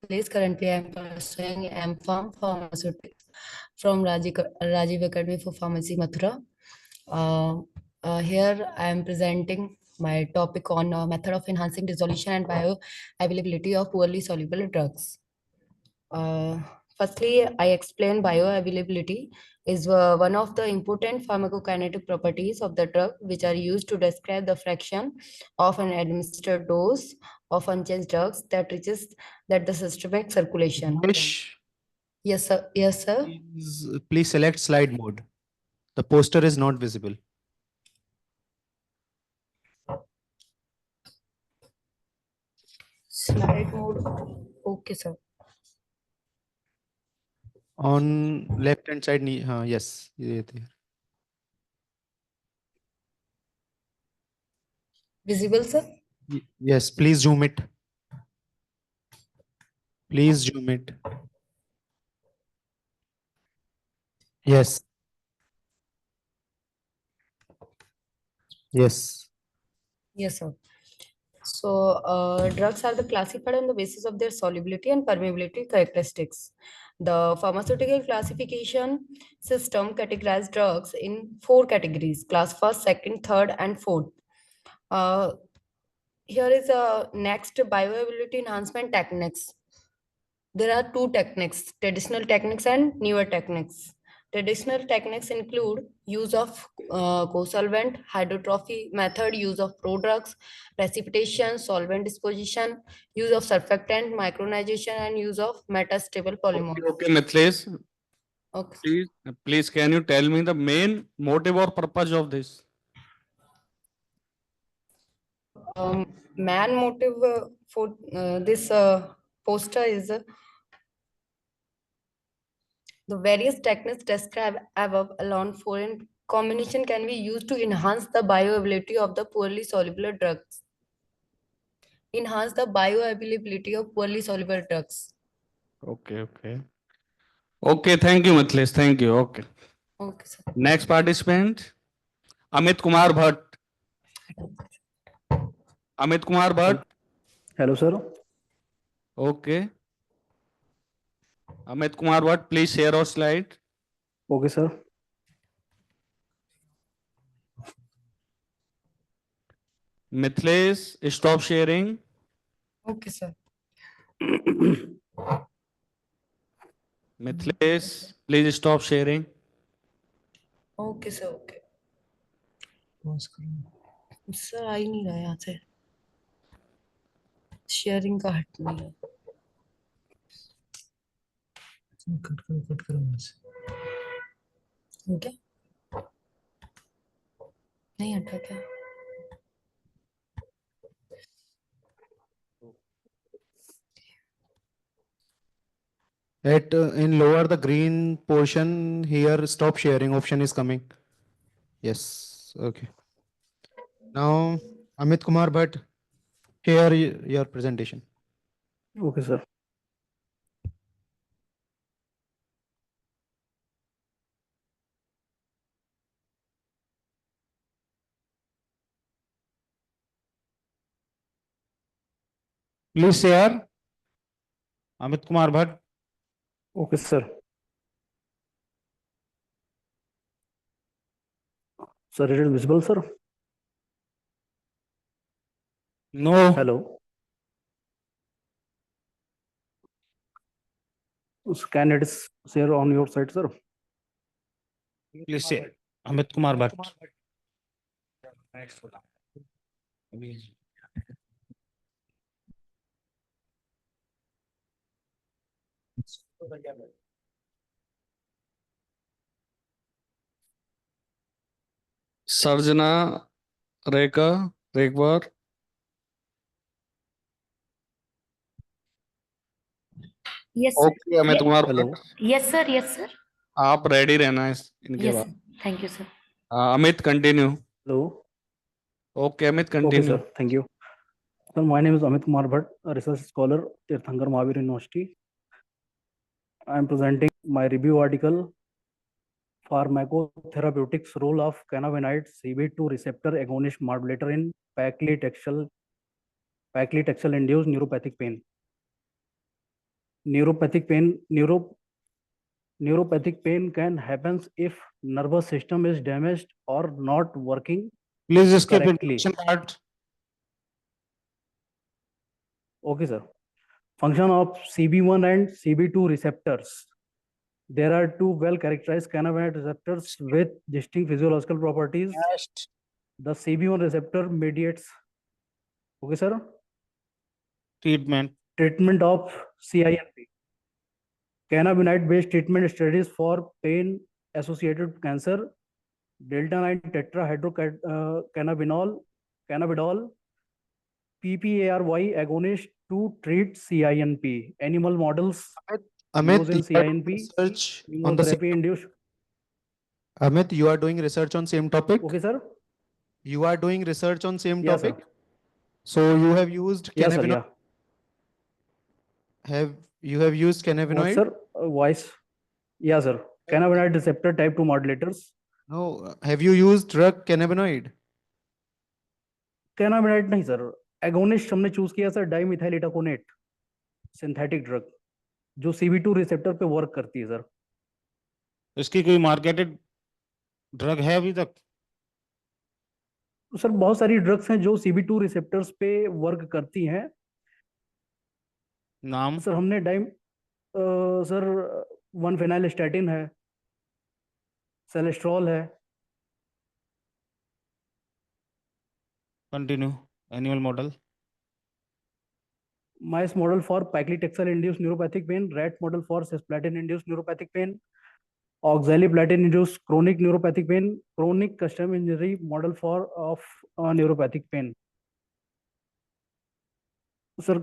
Atlis. Currently, I am pursuing M.Pharm Pharmaceutics from Rajiv Academy for Pharmacy, Mathura. Here, I am presenting my topic on method of enhancing dissolution and bioavailability of poorly soluble drugs. Firstly, I explain bioavailability is one of the important pharmacokinetic properties of the drug, which are used to describe the fraction of an administered dose of unchanged drugs that reaches the systemic circulation. Yes, sir. Yes, sir. Please select slide mode. The poster is not visible. Slide mode. Okay, sir. On left hand side, yes. There. Visible, sir? Yes, please zoom it. Please zoom it. Yes. Yes. Yes, sir. So, drugs are classified on the basis of their solubility and permeability characteristics. The pharmaceutical classification system categorizes drugs in 4 categories: class first, second, third, and fourth. Here is a next bioavailability enhancement techniques. There are 2 techniques: traditional techniques and newer techniques. Traditional techniques include use of co-solvent, hydrotrophy method, use of prodrugs, precipitation, solvent disposition, use of surfactant, micronization, and use of metastable polymers. Okay, Mithlesh. Okay. Please, can you tell me the main motive or purpose of this? Man motive for this poster is the various techniques described above alone foreign combination can be used to enhance the bioavailability of the poorly soluble drugs. Enhance the bioavailability of poorly soluble drugs. Okay, okay. Okay, thank you, Mithlesh. Thank you. Okay. Okay, sir. Next participant, Amit Kumar Bhatt. Amit Kumar Bhatt. Hello, sir. Okay. Amit Kumar Bhatt, please share your slide. Okay, sir. Mithlesh, stop sharing. Okay, sir. Mithlesh, please stop sharing. Okay, sir. Okay. Sir आ ही नहीं रहा यहाँ से sharing का हट नहीं है कट करो यहाँ से ओके नहीं हटा क्या In lower the green portion here, stop sharing option is coming. Yes. Okay. Now, Amit Kumar Bhatt, here your presentation. Okay, sir. Please share. Amit Kumar Bhatt. Okay, sir. Sir, it is visible, sir? No. Hello. Can it share on your side, sir? Please share. Amit Kumar Bhatt. Sarjana Rekha Rekbar. Yes, sir. Okay, Amit Kumar Bhatt. Yes, sir. Yes, sir. आप ready रहना है इनके Yes, बाद. sir. Thank you, sir. Amit, continue. Hello. Okay, Amit, Okay, continue. sir. Thank you. Sir, my name is Amit Kumar Bhatt, a research scholar at Tirthankar Mahavir University. I am presenting my review article pharmacotherapeutics role of cannabinoid CB2 receptor agonist modulator in paclitaxel induced neuropathic pain. Neuropathic pain can happen if nervous system is damaged or not working Please skip correctly. introduction part. Okay, sir. Function of CB1 and CB2 receptors. There are two well-characterized cannabinoid receptors with distinct physiological properties. The CB1 receptor mediates, okay, sir, treatment of CINP. Cannabinoid-based treatment strategies for pain-associated cancer. Delta-9 tetrahydrocannabinol, PPARY agonist to treat CINP. Animal models Amit, used in you are doing CINP. research on the same. Chemotherapy induced. Amit, you are doing research on same topic. Okay, sir. You are doing research on same Yes, topic. sir. So you have used Yes, sir. cannabinoid. Yeah. Have you used What, cannabinoid? sir? Voice. Yeah, sir. Cannabinoid receptor type 2 modulators. No. Have you used drug cannabinoid? Cannabinoid नहीं sir. Agonist हमने choose किया sir dimethyl इटाकोनेट synthetic drug जो CB2 receptor पे work करती है sir. इसकी कोई marketed drug है अभी तक? सर बहुत सारी ड्रग्स हैं जो CB2 रिसेप्टर्स पे वर्क करती हैं. नाम? सर हमने सर 1-फेनाइलस्टैटिन है, सेलेस्ट्रॉल है. Continue. Animal model. Mice model for paclitaxel induced neuropathic pain, rat model for cisplatin induced neuropathic pain, oxaliplatin induced chronic neuropathic pain, chronic custom injury model for of neuropathic pain. Sir,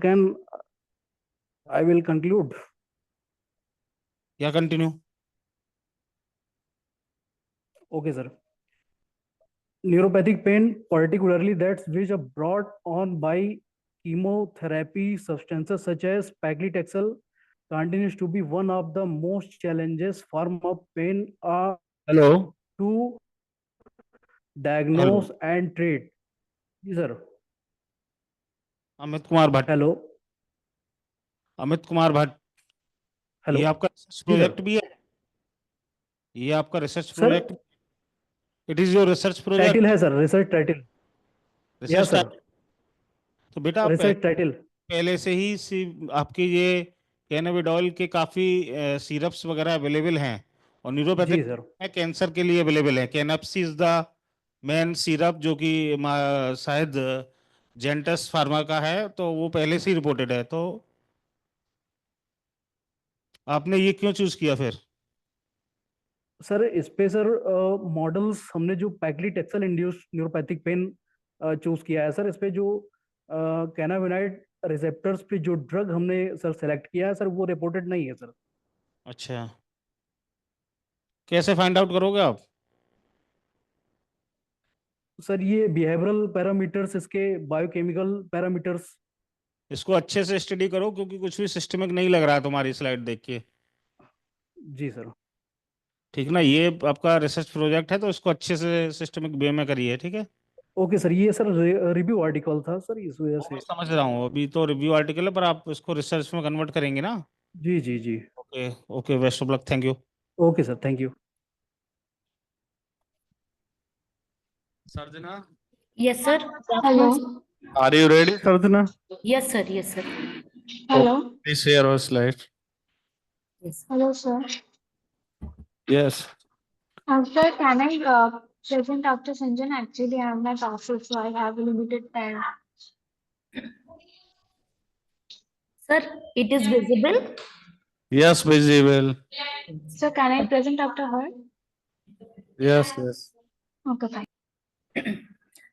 I will conclude? Yeah, continue. Okay, sir. Neuropathic pain, particularly that which are brought on by chemotherapy substances such as paclitaxel, continues to be one of the most challenges form of pain Hello. to diagnose and treat. Yes, sir. Amit Kumar Bhatt. Hello. Amit Kumar Bhatt. Hello. ये आपका research जी, sir. Project भी है? ये आपका research Sir, project? It is your research project? Title है sir, research title. Research sir. तो बेटा आप रिसर्च टाइटल पहले से ही आपकी ये कैनाबिडॉल के काफी सिरप्स वगैरह अवेलेबल हैं और न्यूरोपैथिक कैंसर के लिए अवेलेबल है. कैनप्सी इज द मेन सिरप जो कि शायद जेंटस फार्मा का है, तो वो पहले से ही रिपोर्टेड है. तो आपने ये क्यों चूज किया फिर? सर इस पे सर मॉडल्स हमने जो paclitaxel induced neuropathic pain choose किया है सर. इस पे जो कैनाबिनॉइड रिसेप्टर्स पे जो ड्रग हमने सर सेलेक्ट किया है सर वो रिपोर्टेड नहीं है सर. अच्छा, कैसे फाइंड आउट करोगे आप? सर ये बिहेवियरल पैरामीटर्स, इसके बायोकेमिकल पैरामीटर्स. इसको अच्छे से स्टडी करो क्योंकि कुछ भी सिस्टमिक नहीं लग रहा है तुम्हारी स्लाइड देख के. जी सर. ठीक ना, ये आपका रिसर्च प्रोजेक्ट है तो इसको अच्छे से सिस्टमिक वे में करिए. ठीक है. Okay sir. ये सर रिव्यू आर्टिकल था सर, इस वजह से. समझ रहा हूँ, अभी तो रिव्यू आर्टिकल है पर आप इसको रिसर्च में कन्वर्ट करेंगे ना? जी जी जी. Okay okay, best of luck. Thank you. Okay sir, thank you. Sarjana, Yes, sir. Hello. are you ready, Sarjana? Yes, sir. Yes, sir. Hello. Please share our slide. Yes. Hello, sir. Yes. Sir, can I present after Sanjan? Actually, I am not office, so I have limited time. Sir, it is visible. Yes, visible. Sir, can I present after her? Yes, yes. Okay, fine.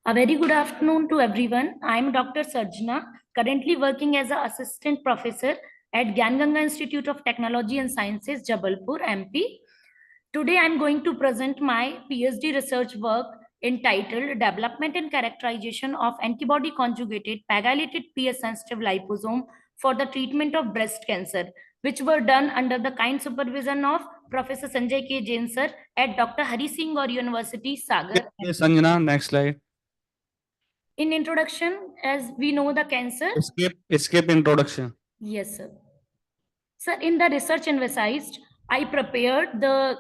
A very good afternoon to everyone. I am Dr. Sarjana, currently working as an assistant professor at Gyan Institute of Technology and Sciences, Jabalpur, MP. Today, I am going to present my PhD research work entitled Development and Characterization of Antibody Conjugated Pegylated PS-sensitive Liposome for the Treatment of Breast Cancer. which were done under the kind supervision of Professor Sanjay K. Jain sir at Dr. Hari Singh Gaur University, Sagar. Okay, Sanjana, next slide. In introduction, as we know the cancer. Escape introduction. Yes, sir. Sir, in the research emphasized, I prepared the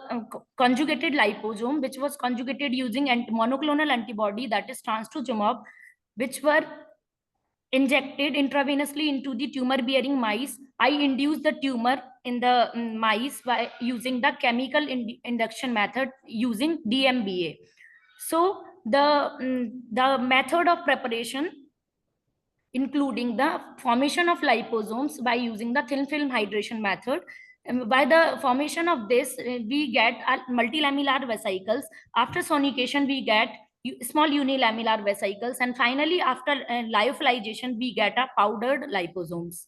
conjugated liposome, which was conjugated using monoclonal antibody, that is trastuzumab, which were injected intravenously into the tumor-bearing mice. I induced the tumor in the mice by using the chemical induction method using DMBA. So the method of preparation, including the formation of liposomes by using the thin film hydration method. And by the formation of this, we get multilamellar vesicles. After sonication, we get small unilamellar vesicles. And finally, after lyophilization, we get a powdered liposomes.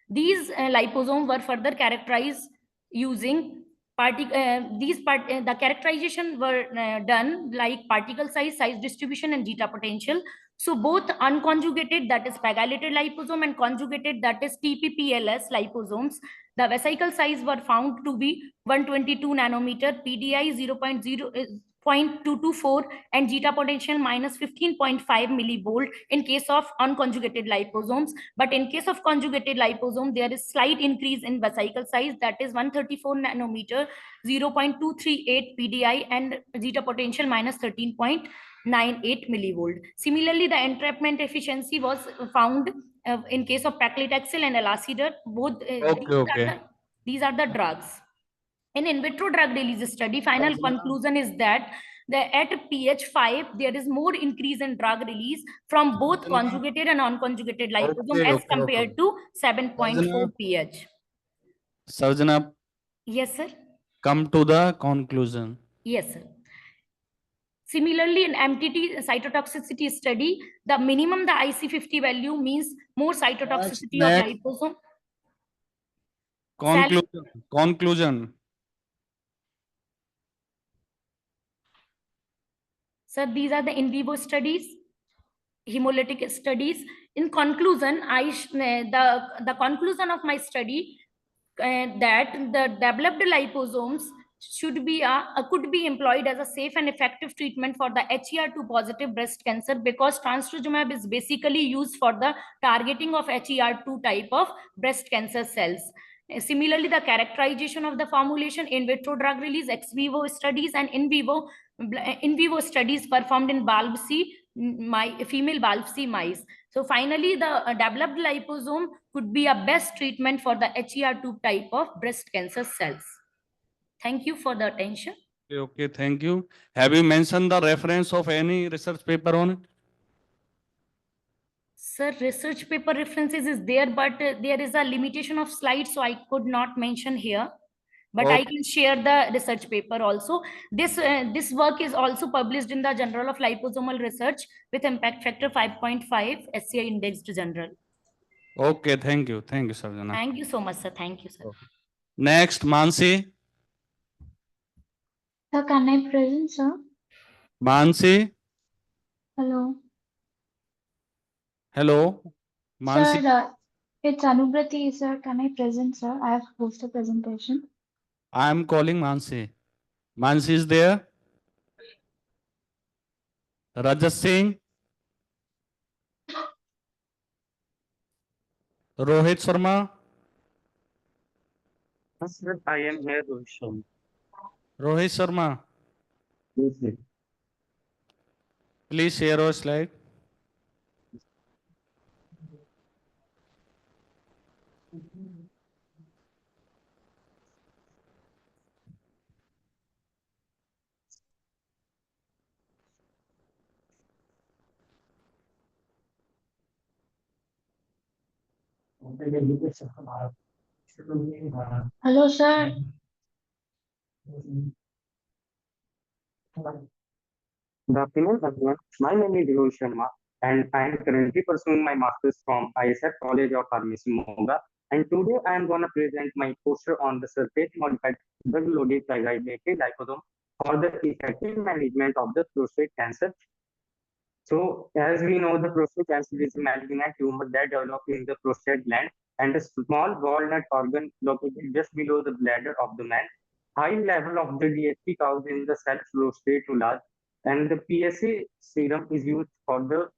These liposomes were further characterized using the characterization were done like particle size distribution, and zeta potential. So both unconjugated, that is pegylated liposome, and conjugated, that is TPPLS liposomes, the vesicle size were found to be 122 nanometer, PDI 0.224, and zeta potential minus 15.5 millivolt in case of unconjugated liposomes. But in case of conjugated liposome, there is slight increase in vesicle size, that is 134 nanometer, 0.238 PDI, and zeta potential minus 13.98 millivolt. Similarly, the entrapment efficiency was found in case of paclitaxel and elacidar. Both these are the drugs. In vitro drug release study, final conclusion is that at pH 5, there is more increase in drug release from both conjugated and unconjugated liposome as compared to 7.4 pH. Sarjana, Yes, sir. come to the conclusion. Yes, sir. Similarly, in MTT cytotoxicity study, the minimum the IC50 value means more cytotoxicity of liposome. Conclusion. Sir, these are the in vivo studies, hemolytic studies. In conclusion, the conclusion of my study that the developed liposomes should be could be employed as a safe and effective treatment for the HER2 positive breast cancer, because trastuzumab is basically used for the targeting of HER2 type of breast cancer cells. Similarly, the characterization of the formulation, in vitro drug release, ex vivo studies, and in vivo studies performed in female biopsy mice. So finally, the developed liposome could be a best treatment for the HER2 type of breast cancer cells. Thank you for the attention. Okay, thank you. Have you mentioned the reference of any research paper on it? Sir, research paper references is there, but there is a limitation of slides, so I could not mention here. But I can share the research paper also. This work is also published in the Journal of Liposomal Research with impact factor 5.5 SCI indexed journal. Okay, thank you. Thank you, Sarjana. Thank you so much, sir. Thank you, sir. Next, Mansi. Sir, can I present, sir? Mansi. Hello. Hello. Mansi. Sir, it's Anubrati, sir. Can I present, sir? I have poster presentation. I am calling Mansi. Mansi is there. Rajat Singh. Rohit Sharma. Sir, I am here, Rohit Sharma. Rohit Sharma. Yes, Please share your slide. Hello, sir. Good afternoon, everyone. My name is Rohit Sharma, and I am currently pursuing my master's from ISF College of Pharmacy, Moga. And today I am going to present my poster on the surface modified drug-loaded pegylated liposome for the effective management of the prostate cancer. So, as we know, the prostate cancer is a malignant tumor that develops in the prostate gland, and a small walnut organ located just below the bladder of the man. High level of the DHT causes in the cell prostate to large, and the PSA serum is used for the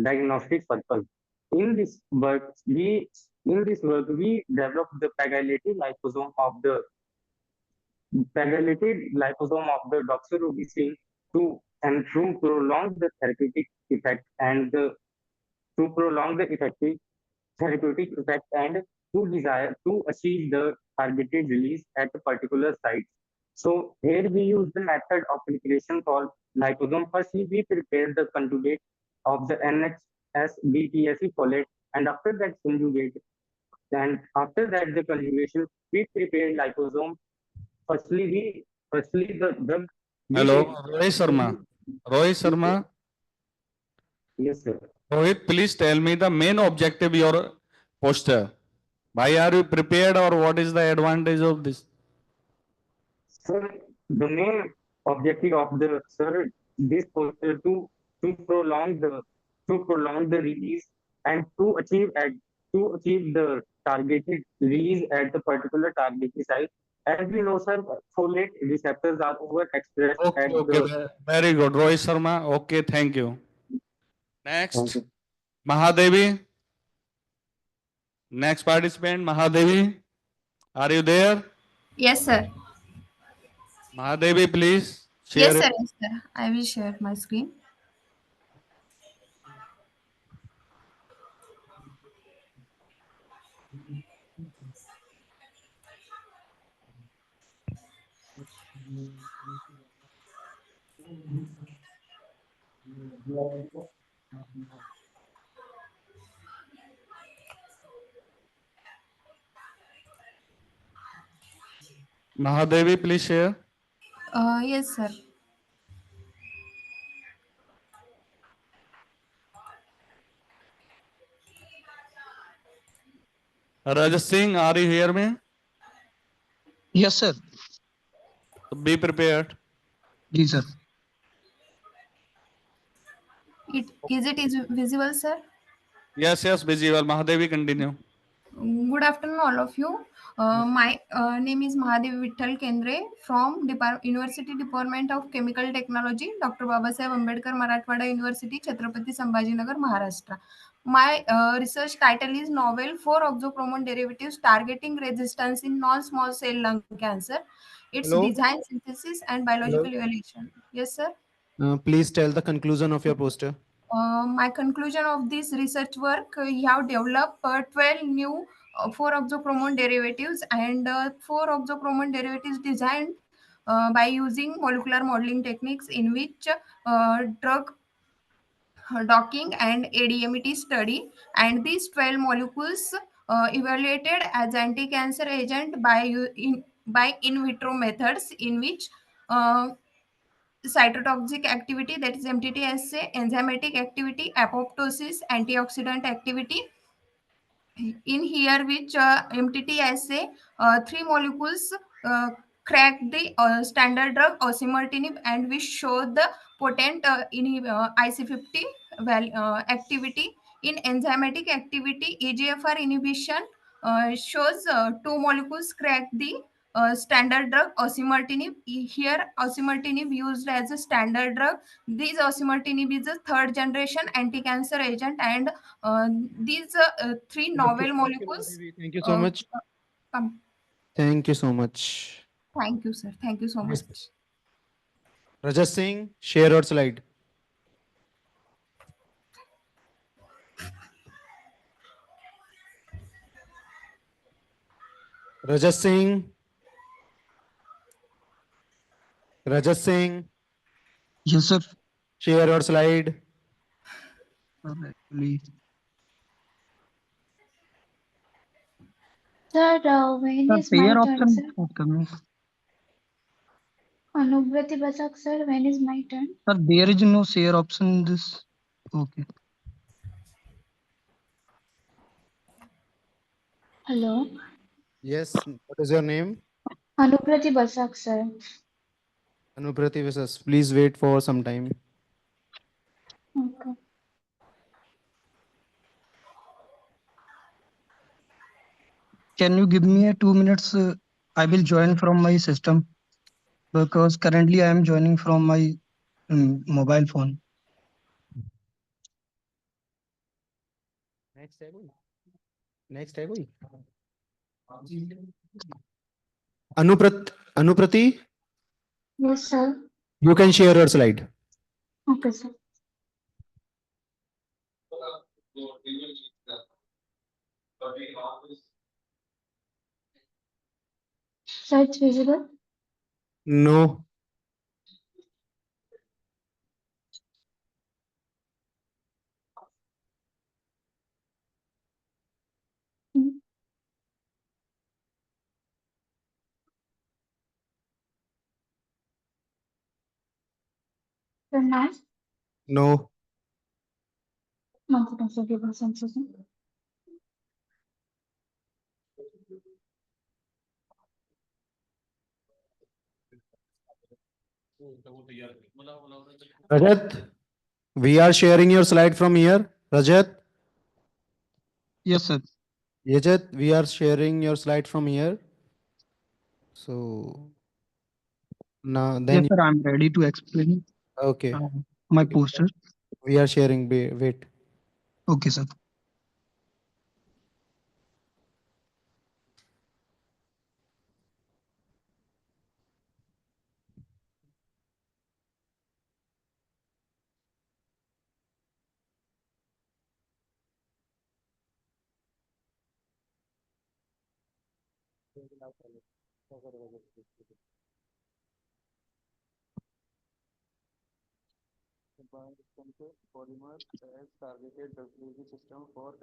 diagnostic purpose. In this work, we developed the pegylated liposome of the doxorubicin to prolong the therapeutic effect and to prolong the effective therapeutic effect and to achieve the targeted release at a particular site. So here we use the method of preparation called liposome. Firstly, we prepare the conjugate of the NHS-BPSE folate, and after that the conjugation, we prepare liposome. Firstly the drug. Hello, Rohit Sharma. Rohit Sharma. Yes, sir. Rohit, please tell me the main objective of your poster. Why are you prepared, or what is the advantage of this? Sir, the main objective of this poster to prolong the release and to achieve the targeted release at the particular targeted site. As we know, sir, folate receptors are overexpressed at the. Very good, Rohit Sharma. Okay, thank you. Next, Mahadevi. Next participant, Mahadevi. Are you there? Yes, sir. Mahadevi, please share. Yes, sir. Yes, sir. I will share my screen. Mahadevi, please share. Yes, sir. Raj Singh, are you here, me? Yes, sir. Be prepared. Yes, sir. Is it visible, sir? Yes, visible. Mahadevi, continue. Good afternoon, all of you. My name is Mahadev Vittal Kendre from University Department of Chemical Technology, Dr. Babasaheb Ambedkar Marathwada University, Chhatrapati Sambhajinagar, Maharashtra. My research title is Novel 4-oxopromone derivatives targeting resistance in non-small cell lung cancer. Its Hello? design, synthesis, and biological evaluation. Yes, sir. Please tell the conclusion of your poster. My conclusion of this research work, we have developed 12 new 4-oxopromone derivatives, and 4-oxopromone derivatives designed by using molecular modeling techniques in which drug docking and ADMET study, and these 12 molecules evaluated as anti-cancer agent by in vitro methods in which cytotoxic activity, that is MTT assay, enzymatic activity, apoptosis, antioxidant activity. In here, which MTT assay, 3 molecules crack the standard drug osimertinib, and we show the potent IC50 activity. In enzymatic activity, EGFR inhibition shows 2 molecules crack the standard drug osimertinib. Here osimertinib used as a standard drug. This osimertinib is a 3rd generation anti-cancer agent, and these 3 novel molecules. Thank you so much. Thank you so much. Thank you, sir. Thank you so much. Rajas Singh, share your slide. Rajas Singh. Rajas Singh. Yes, sir. Share your slide. Please. Sir, when is my turn, sir? Coming. Anubrati Basak, sir, when is my turn? Sir, there is no share option in this. Okay. Hello. Yes, what is your name? Anubrati Basak, sir. Anuprati Visas. Please wait for some time. Okay. can you give me a 2 minutes? I will join from my system because currently I am joining from my mobile phone. Next है कोई next है कोई Anuprati Yes, sir. you can share your slide. Okay, sir. So it's visible? No. Then now? No. One second, sir. Give us 1 second. Rajat, we are sharing your slide from here. Rajat, Yes, sir. Yajat, we are sharing your slide from here. So now Yes, then, sir. I'm ready to explain okay, my poster. we are sharing. Wait. Okay, sir.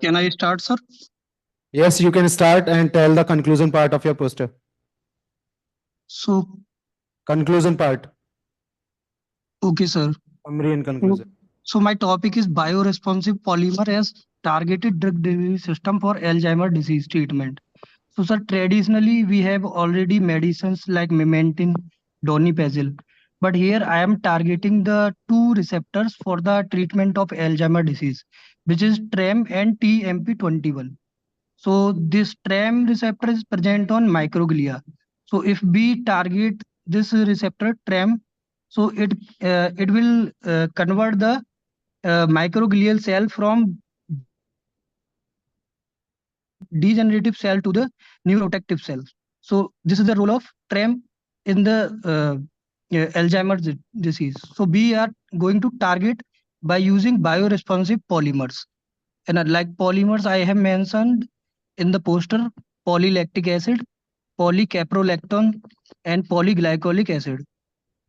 Can I start, sir? Yes, you can start and tell the conclusion part of your poster. So, Conclusion part. okay, sir. Summary and conclusion. So my topic is bioresponsive polymer as targeted drug delivery system for Alzheimer disease treatment. So, sir, traditionally we have already medicines like memantine, donepezil, but here I am targeting the two receptors for the treatment of Alzheimer disease, which is TREM and TMP21. So this TREM receptor is present on microglia. So if we target this receptor TREM, so it will convert the microglial cell from degenerative cell to the neuroprotective cell. So this is the role of TREM in the Alzheimer's disease. So we are going to target by using bioresponsive polymers. And like polymers, I have mentioned in the poster polylactic acid, polycaprolactone, and polyglycolic acid.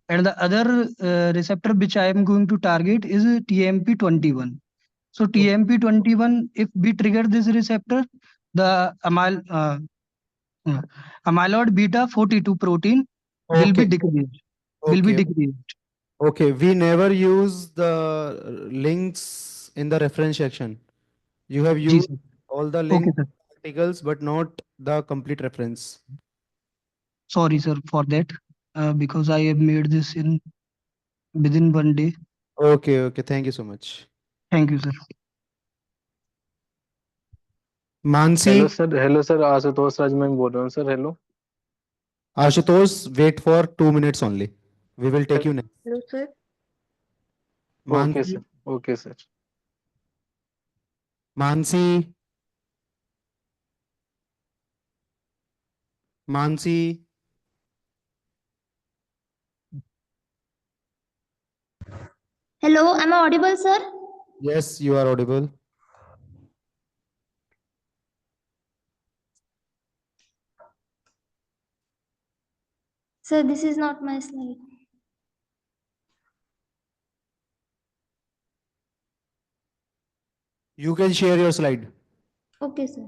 And the other receptor which I am going to target is TMP21. So TMP21, if we trigger this receptor, the amyloid beta 42 protein will be Okay. decreased. Will be Okay. decreased. Okay. We never use the links in the reference section. You have Ji, used sir. all the Okay, links sir. articles, but not the complete reference. Sorry, sir, for that. Because I have made this in within 1 day. Okay. Okay. Thank you so much. Thank you, sir. Mansi, hello sir Ashutosh Raj मैं बोल रहा हूँ sir hello Ashutosh, wait for 2 minutes only. We will take you next. Hello, sir. Okay Mansi, sir okay sir Mansi, Mansi. Hello, am I audible, sir? Yes, you are audible. Sir, this is not my slide. You can share your slide. Okay, sir.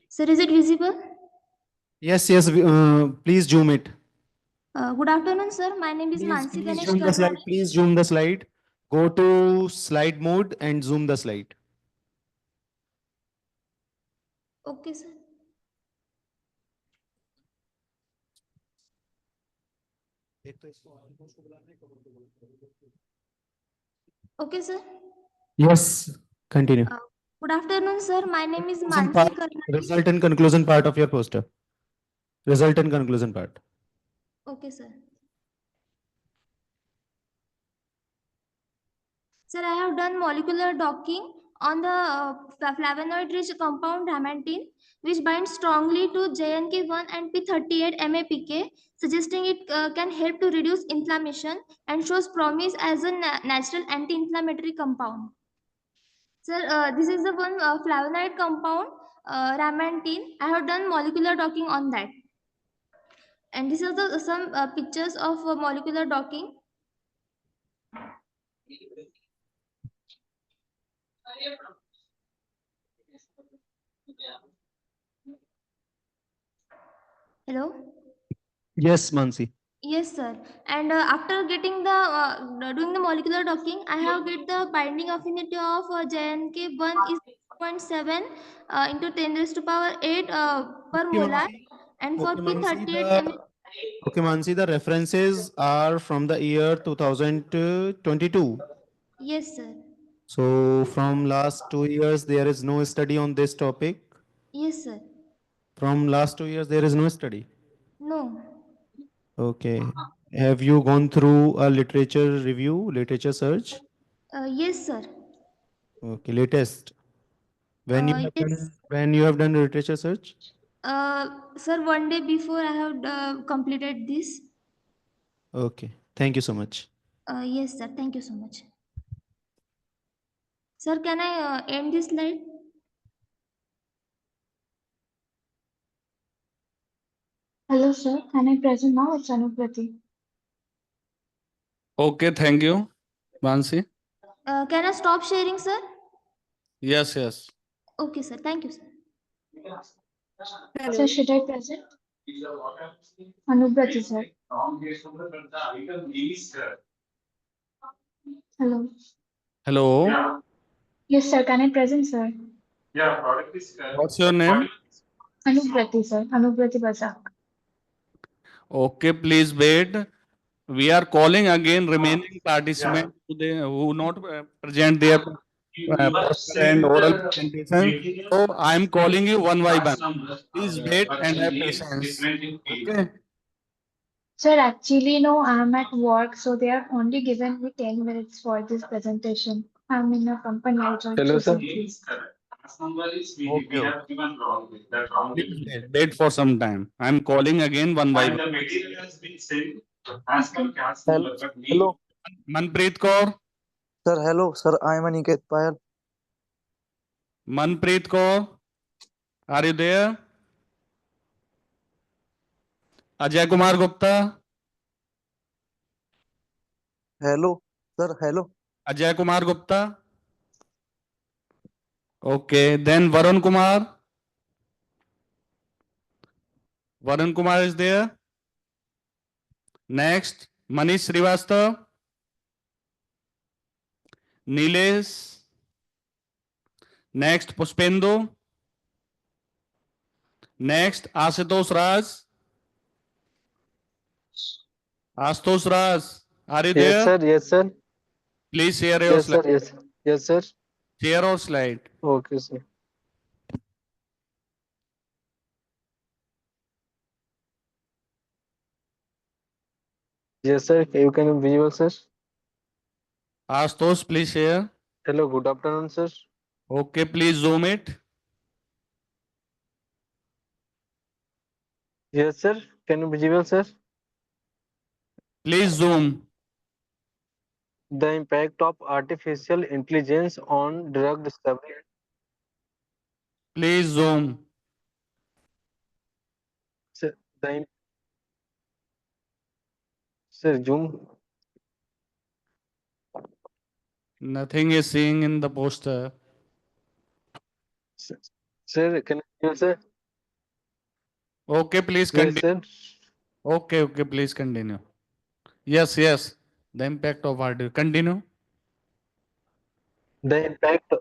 Sir, is it visible? Yes, yes. Please zoom it. Good afternoon, sir. My name is Mansi Please Ganesh zoom the slide. Karnade. Please zoom the slide. Go to slide mode and zoom the slide. Okay, sir. Okay, sir. Yes, continue. Good afternoon, sir. My name is Conclusion Mansi part, Karnani. result and conclusion part of your poster. Result and conclusion part. Okay, sir. Sir, I have done molecular docking on the flavonoid-rich compound ramantine, which binds strongly to JNK1 and P38 MAPK, suggesting it can help to reduce inflammation and shows promise as a natural anti-inflammatory compound. Sir, this is the one flavonoid compound, ramantine. I have done molecular docking on that. And these are the some pictures of molecular docking. Hello? Yes, Mansi. Yes, sir. And after getting the doing the molecular docking, I have get the binding affinity of JNK1 is 0.7 into 10 raised to power 8 per Okay, molar, Mansi. and for Okay, Mansi, P38 okay, Mansi, the references are from the year 2022. Yes, sir. So from last 2 years, there is no study on this topic. Yes, sir. From last 2 years, there is no study. No. Okay. Have you gone through a literature review, literature search? Yes, sir. Okay, latest. When you have Yes. when you have done literature search? Sir, one day before I have completed this. Okay. Thank you so much. Yes, sir. Thank you so much. Sir, can I end this slide? Hello, sir. Can I present now? It's Anuprati. Okay, thank you, Mansi. Can I stop sharing, sir? Yes, yes. Okay, sir. Thank you, sir. Sir, should I present? Anuprati, sir. Hello. Hello. Yes, sir. Can I present, sir? What's your name? Anuprati, sir. Anuprati Basak. Okay, please wait. We are calling again remaining participants who not present their poster and oral presentation. So I am calling you one by one. Please wait and have patience. Okay. Sir, actually, no, I'm at work, so they have only given me 10 minutes for this presentation. I'm in a company. I joined Hello, sir. recently. Okay. Okay. Please wait for some time. I am calling again one by one. Hello. Manpreet Kaur. Sir, hello. Sir, I am Aniket Payal. Manpreet Kaur. Are you there? Ajay Kumar Gupta. Hello. Sir, hello. Ajay Kumar Gupta. Okay. Then Varun Kumar. Varun Kumar is there. Next, Manish Srivastav. Nilesh. Next, Pushpendu. Next, Ashutosh Raj. Ashutosh Raj, are you Yes, there? sir. Yes, sir. Please share your Yes, sir. slide. Yes. Yes, sir. Share your slide. Okay, sir. Yes, sir. You can visual, sir. Ashutosh, please share. Hello. Good afternoon, sir. Okay, please zoom it. Yes, sir. Can you visual, sir? Please zoom. The impact of artificial intelligence on drug discovery. Please zoom. Sir, sir, zoom. Nothing is seeing in the poster. Sir, can you, sir? Okay, please Yes, continue. sir. Okay, please continue. Yes, yes. The impact of art. Continue. The impact.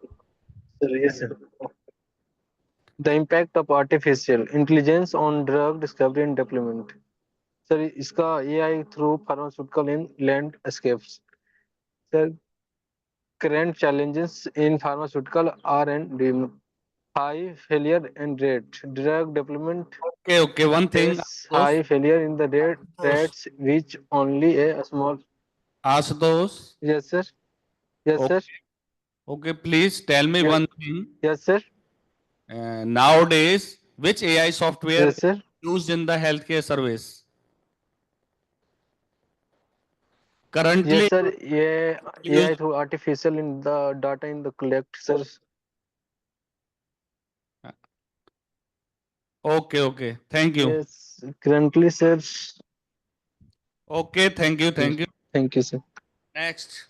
Sir, yes, sir. The impact of artificial intelligence on drug discovery and development. Sir इसका AI through pharmaceutical in landscapes. Sir, current challenges in pharmaceutical R&D, high failure and rate. Drug development Okay, one thing. has high failure in the rates, which only a small. Ashutosh. Yes, sir. Yes, sir. Okay. Okay, please tell me Yes. one thing. Yes, sir. Nowadays, which AI software Yes, sir. used in the healthcare service? Currently Yes, sir. AI used. through artificial in the data in the collect, sir. Okay. Thank you. Yes, currently, sir. Okay, thank you. Thank you, sir. Next.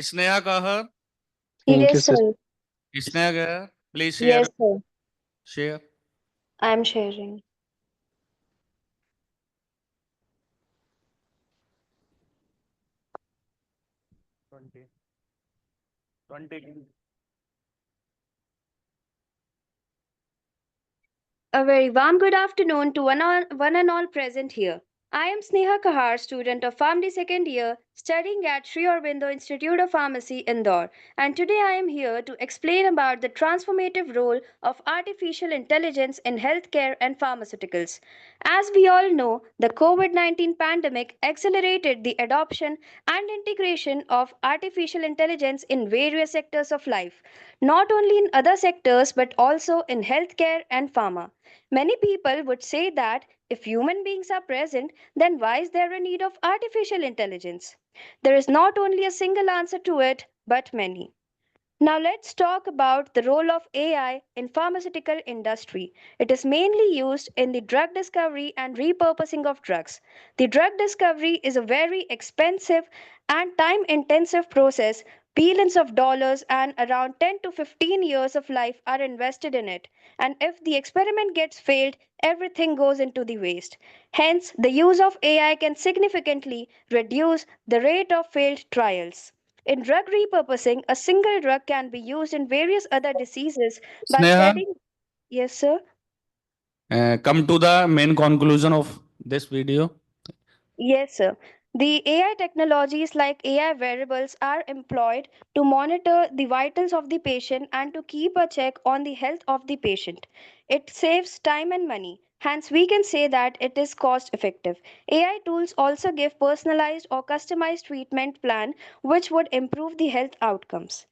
Sneha Kahar. Thank you, Yes, sir. sir. Sneha Kahar, please Yes, sir. share. I'm sharing. A very warm good afternoon to one and all present here. I am Sneha Kahar, student of PharmD second year, studying at Sri Aurobindo Institute of Pharmacy, Indore. And today I am here to explain about the transformative role of artificial intelligence in healthcare and pharmaceuticals. As we all know, the COVID-19 pandemic accelerated the adoption and integration of artificial intelligence in various sectors of life, not only in other sectors but also in healthcare and pharma. Many people would say that if human beings are present, then why is there a need of artificial intelligence? There is not only a single answer to it, but many. Now let's talk about the role of AI in pharmaceutical industry. It is mainly used in the drug discovery and repurposing of drugs. The drug discovery is a very expensive and time intensive process. Billions of dollars and around 10 to 15 years of life are invested in it. And if the experiment gets failed, everything goes into the waste. Hence, the use of AI can significantly reduce the rate of failed trials. In drug repurposing, a single drug can be used in various other diseases by Sneha, shedding. Yes, sir. come to the main conclusion of this video. Yes, sir. The AI technologies like AI wearables are employed to monitor the vitals of the patient and to keep a check on the health of the patient. It saves time and money. Hence, we can say that it is cost effective. AI tools also give personalized or customized treatment plan which would improve the health outcomes.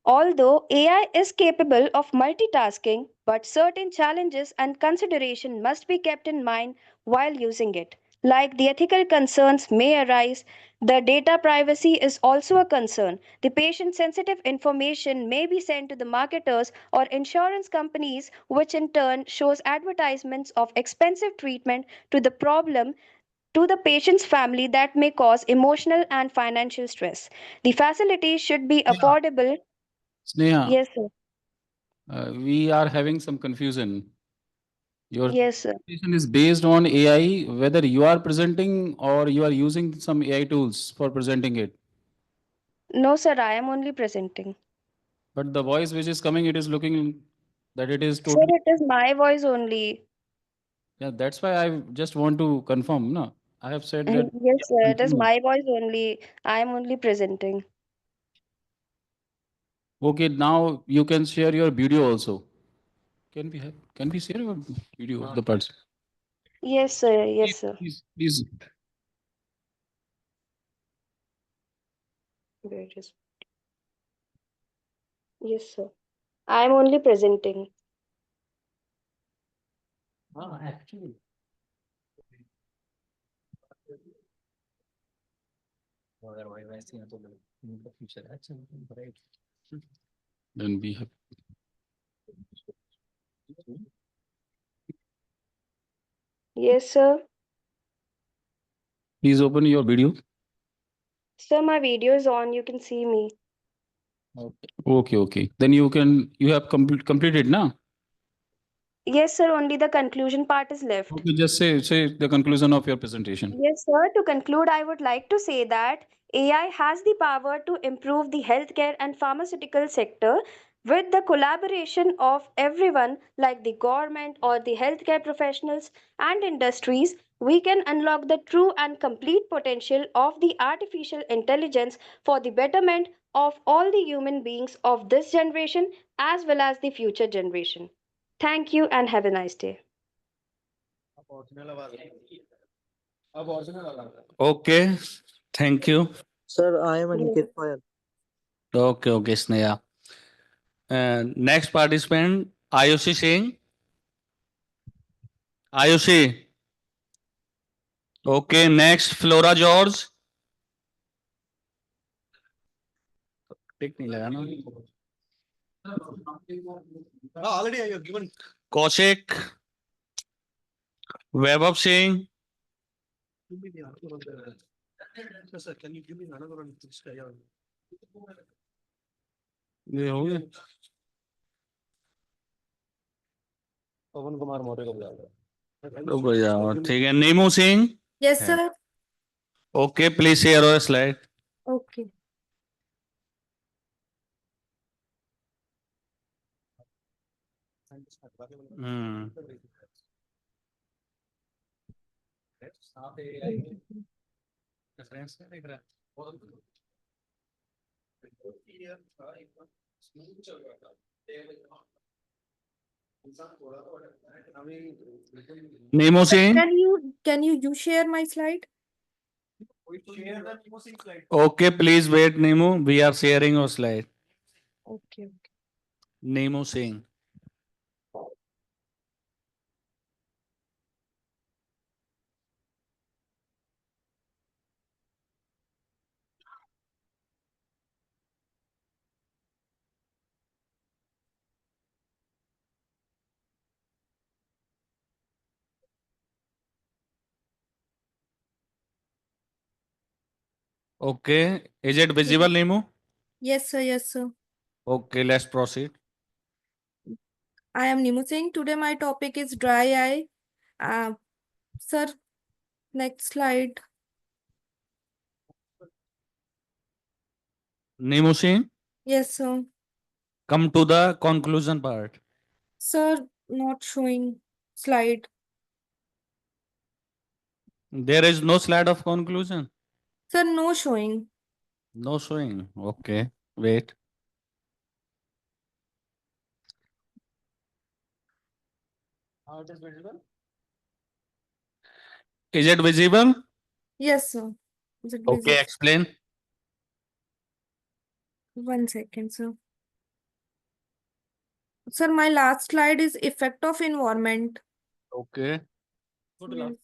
Although AI is capable of multitasking, but certain challenges and consideration must be kept in mind while using it. Like the ethical concerns may arise, the data privacy is also a concern. The patient sensitive information may be sent to the marketers or insurance companies, which in turn shows advertisements of expensive treatment to the problem to the patient's family that may cause emotional and financial stress. The facility should be affordable. Sneha, Yes, sir. we are having some confusion. Your Yes, sir. presentation is based on AI, whether you are presenting or you are using some AI tools for presenting it. No, sir, I am only presenting. But the voice which is coming, it is looking that it is Sir, totally. it is my voice only. Yeah, that's why I just want to confirm. No, I have said that. Yes, sir, it is Continue. my voice only. I am only presenting. Okay, now you can share your video also. Can we share your video of the parts? Yes, sir. Yes, sir. Please. Where is? Yes, sir. I am only presenting. Actually. Then we have. Yes, sir. Please open your video. Sir, my video is on. You can see me. Okay. Then you have completed now. Yes, sir. Only the conclusion part is left. Okay, just say the conclusion of your presentation. Yes, sir. To conclude, I would like to say that AI has the power to improve the healthcare and pharmaceutical sector with the collaboration of everyone like the government or the healthcare professionals and industries. we can unlock the true and complete potential of the artificial intelligence for the betterment of all the human beings of this generation as well as the future generation. Thank you and have a nice day. Okay, thank you. Sir, I am Aniket Payal. Okay, okay, Sneha. Next participant, Ayushi Singh. Ayushi. Okay, next, Flora George. टिक नहीं लगा ना already you given. Kaushik Vaibhav Singh Sir, can you give me another one? ये हो गया पवन कुमार मौर्य को बुला रुको जाओ ठीक है Nimu Singh Yes, sir. Okay please share your slide Okay. Nimu Singh Can you share my slide? Okay please wait Nimu we are sharing your slide Okay. Nimu Singh okay is it visible Nimu Yes, sir. Yes, sir. Okay let's proceed I am Nimu Singh. Today my topic is dry eye. Sir, next slide. Nimu Singh Yes, sir. come to the conclusion part Sir, not showing slide. there is no slide of conclusion Sir, no showing. no showing okay wait How it is visible? is it visible Yes, sir. Is it okay visible? explain 1 second, sir. Sir, my last slide is effect of environment. okay Go to Yes. last.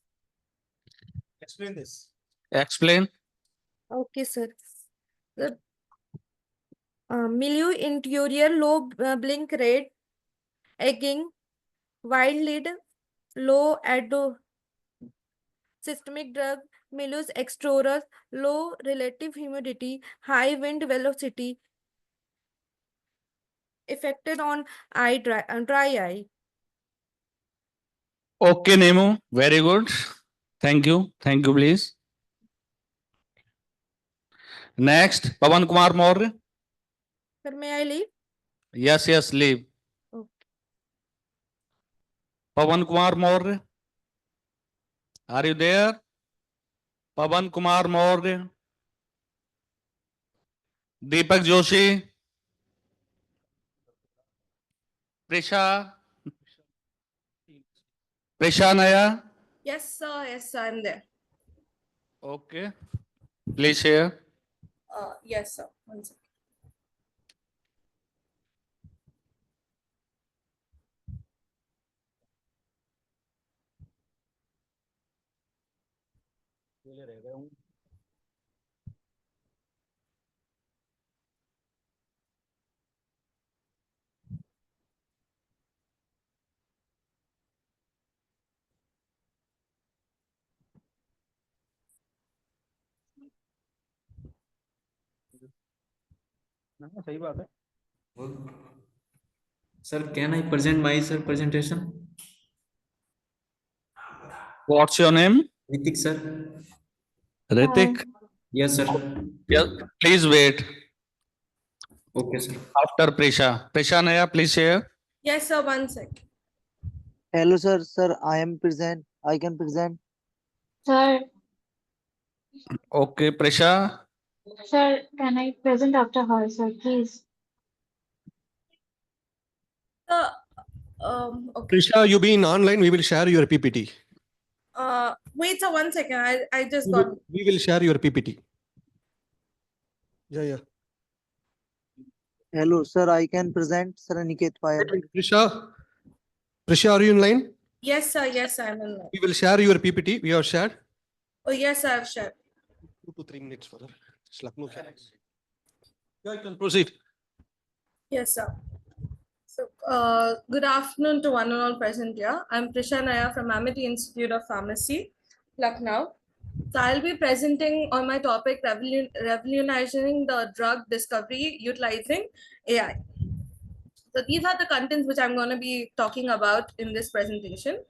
Explain this. explain Okay, sir. The milieu interior low blink rate, egging, wide lid, low ado systemic drug, milieu's extrorus, low relative humidity, high wind velocity, affected on dry eye. okay Nemo very good thank you please next Pawan Kumar Maurya Sir, may I leave? yes leave Okay. Pawan Kumar Maurya are you there Pawan Kumar Maurya Deepak Joshi Prisha Naya Yes, sir. Yes, sir. I'm there. okay please share Yes, sir. 1 second. सही बात है Sir, can I present my presentation? what's your name Ritik, sir. Ritik Yes, sir. yes, please wait Okay, sir. after Prisha Naya please share Yes, sir. 1 second. Hello, sir. Sir, I am present. I can present. Sir, Okay, Prisha. sir, can I present after her, sir, please? Okay. Prisha, you be in online, we will share your PPT. Wait, sir, 1 second. I just got. We will share your PPT. Yeah. Hello, sir. I can present Sir Aniket Payal. Prisha, are you in line? Yes, sir. Yes, I'm in. We will share your PPT. We have shared. Oh, yes, sir, I've shared. 2 to 3 minutes further. Yeah, you can proceed. Yes, sir. So, good afternoon to one and all present here. I'm Prisha Naya from Amity Institute of Pharmacy, Lucknow. So, I'll be presenting on my topic, revolutionizing the drug discovery utilizing AI. So, these are the contents which I'm going to be talking about in this presentation.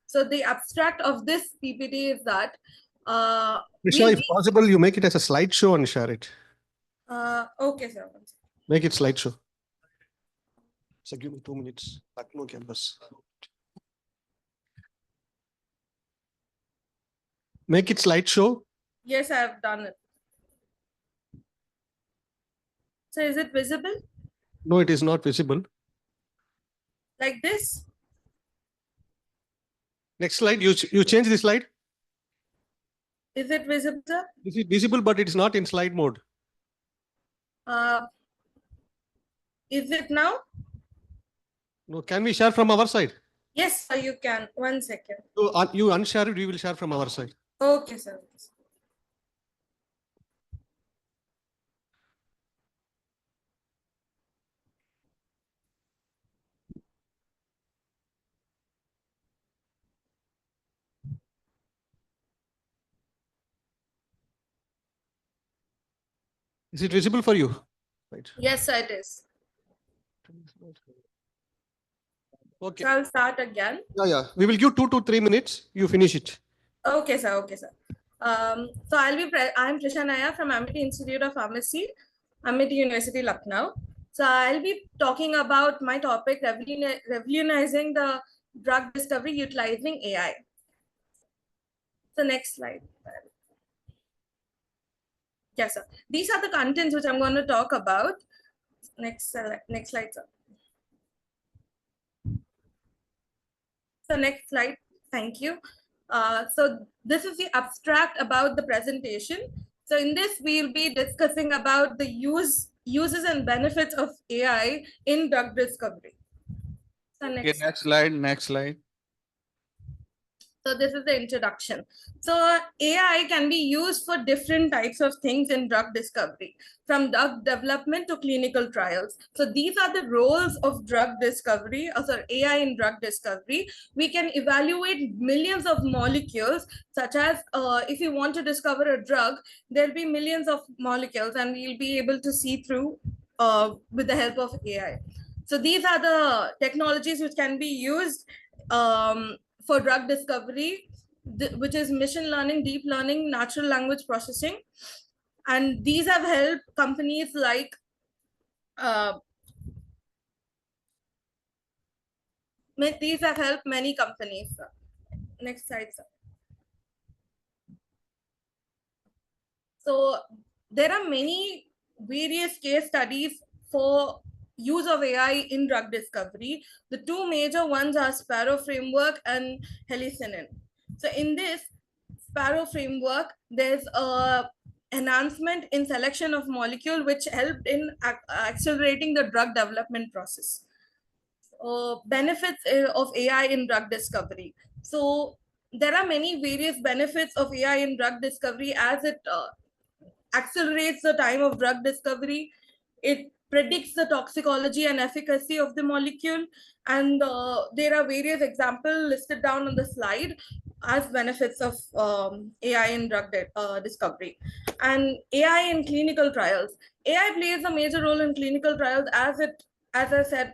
So, the abstract of this PPT is that Prisha, if possible, you make it as a slideshow and share it. Okay, sir. Make it slideshow. So give me 2 minutes. Lucknow campus. Make it slideshow. Yes, I have done it. So is it visible? No, it is not visible. Like this? Next slide. You change the slide. Is it visible, sir? This is visible, but it is not in slide mode. Is it now? No, can we share from our side? Yes, sir, you can. 1 second. So you unshare it, we will share from our side. Okay, sir. Is it visible for you? Right. Yes, sir, it is. Okay. So I'll start again. Yeah. We will give 2 to 3 minutes. You finish it. Okay, sir. Okay, sir. So I'm Prisha Naya from Amity Institute of Pharmacy, Amity University, Lucknow. So I'll be talking about my topic, revolutionizing the drug discovery utilizing AI. So next slide. Yes, sir. These are the contents which I'm going to talk about. Next slide, sir. So next slide. Thank you. So this is the abstract about the presentation. So in this, we'll be discussing about the uses and benefits of AI in drug discovery. So Okay, next slide. So this is the introduction. So AI can be used for different types of things in drug discovery, from drug development to clinical trials. So these are the roles of drug discovery, or sorry, AI in drug discovery. We can evaluate millions of molecules, such as if you want to discover a drug, there'll be millions of molecules and we'll be able to see through with the help of AI. So these are the technologies which can be used for drug discovery, which is machine learning, deep learning, natural language processing. And these have helped companies like these have helped many companies. Next slide, sir. So there are many various case studies for use of AI in drug discovery. The two major ones are Sparrow Framework and Helicinin. So in this Sparrow Framework, there's a enhancement in selection of molecule which helped in accelerating the drug development process. Benefits of AI in drug discovery. So there are many various benefits of AI in drug discovery, as it accelerates the time of drug discovery. It predicts the toxicology and efficacy of the molecule. And there are various examples listed down on the slide as benefits of AI in drug discovery. And AI in clinical trials. AI plays a major role in clinical trials, as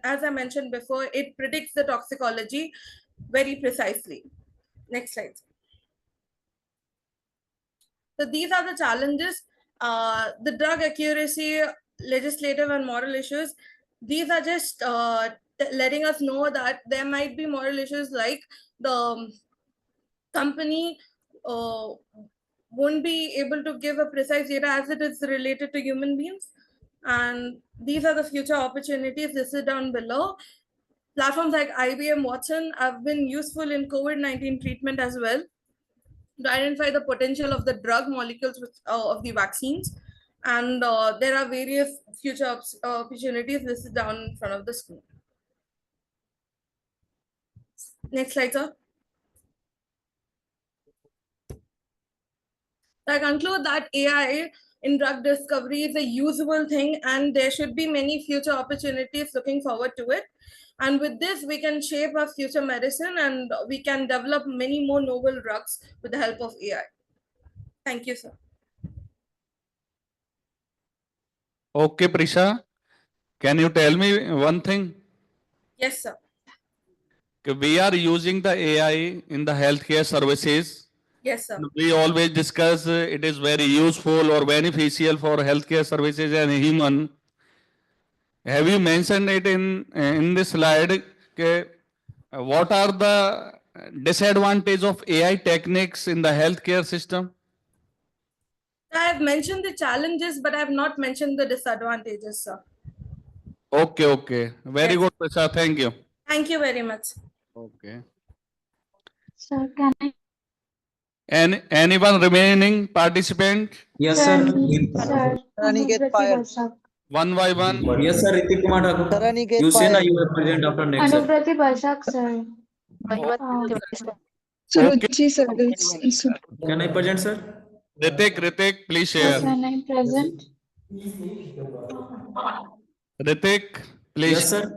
I mentioned before, it predicts the toxicology very precisely. Next slide. So these are the challenges. The drug accuracy, legislative and moral issues. These are just letting us know that there might be moral issues, like the company won't be able to give a precise data as it is related to human beings. And these are the future opportunities listed down below. Platforms like IBM Watson have been useful in COVID-19 treatment as well, to identify the potential of the drug molecules of the vaccines. And there are various future opportunities listed down in front of the screen. Next slide, sir. I conclude that AI in drug discovery is a usable thing, and there should be many future opportunities looking forward to it. And with this, we can shape our future medicine, and we can develop many more novel drugs with the help of AI. Thank you, sir. Okay, Prisha, can you tell me one thing? Yes, sir. We are using the AI in the healthcare services. Yes, sir. We always discuss it is very useful or beneficial for healthcare services and human. Have you mentioned it in this slide? What are the disadvantage of AI techniques in the healthcare system? I have mentioned the challenges, but I have not mentioned the disadvantages, sir. Okay, okay. Very good, Prisha. Thank you. Thank you very much. Okay. Sir, can I? Anyone remaining participant? Yes, Sir, sir. sir, Aniket fire. One by one. Yes, sir. Ritik Kumar Sir, Thakur. Aniket You say na fire. you will present after next, sir. Anuprati Barsak, sir. Okay. Suruchi, sir. Can I present, sir? Ritik, please Sir, share. can I present? Ritik, please. Yes, sir.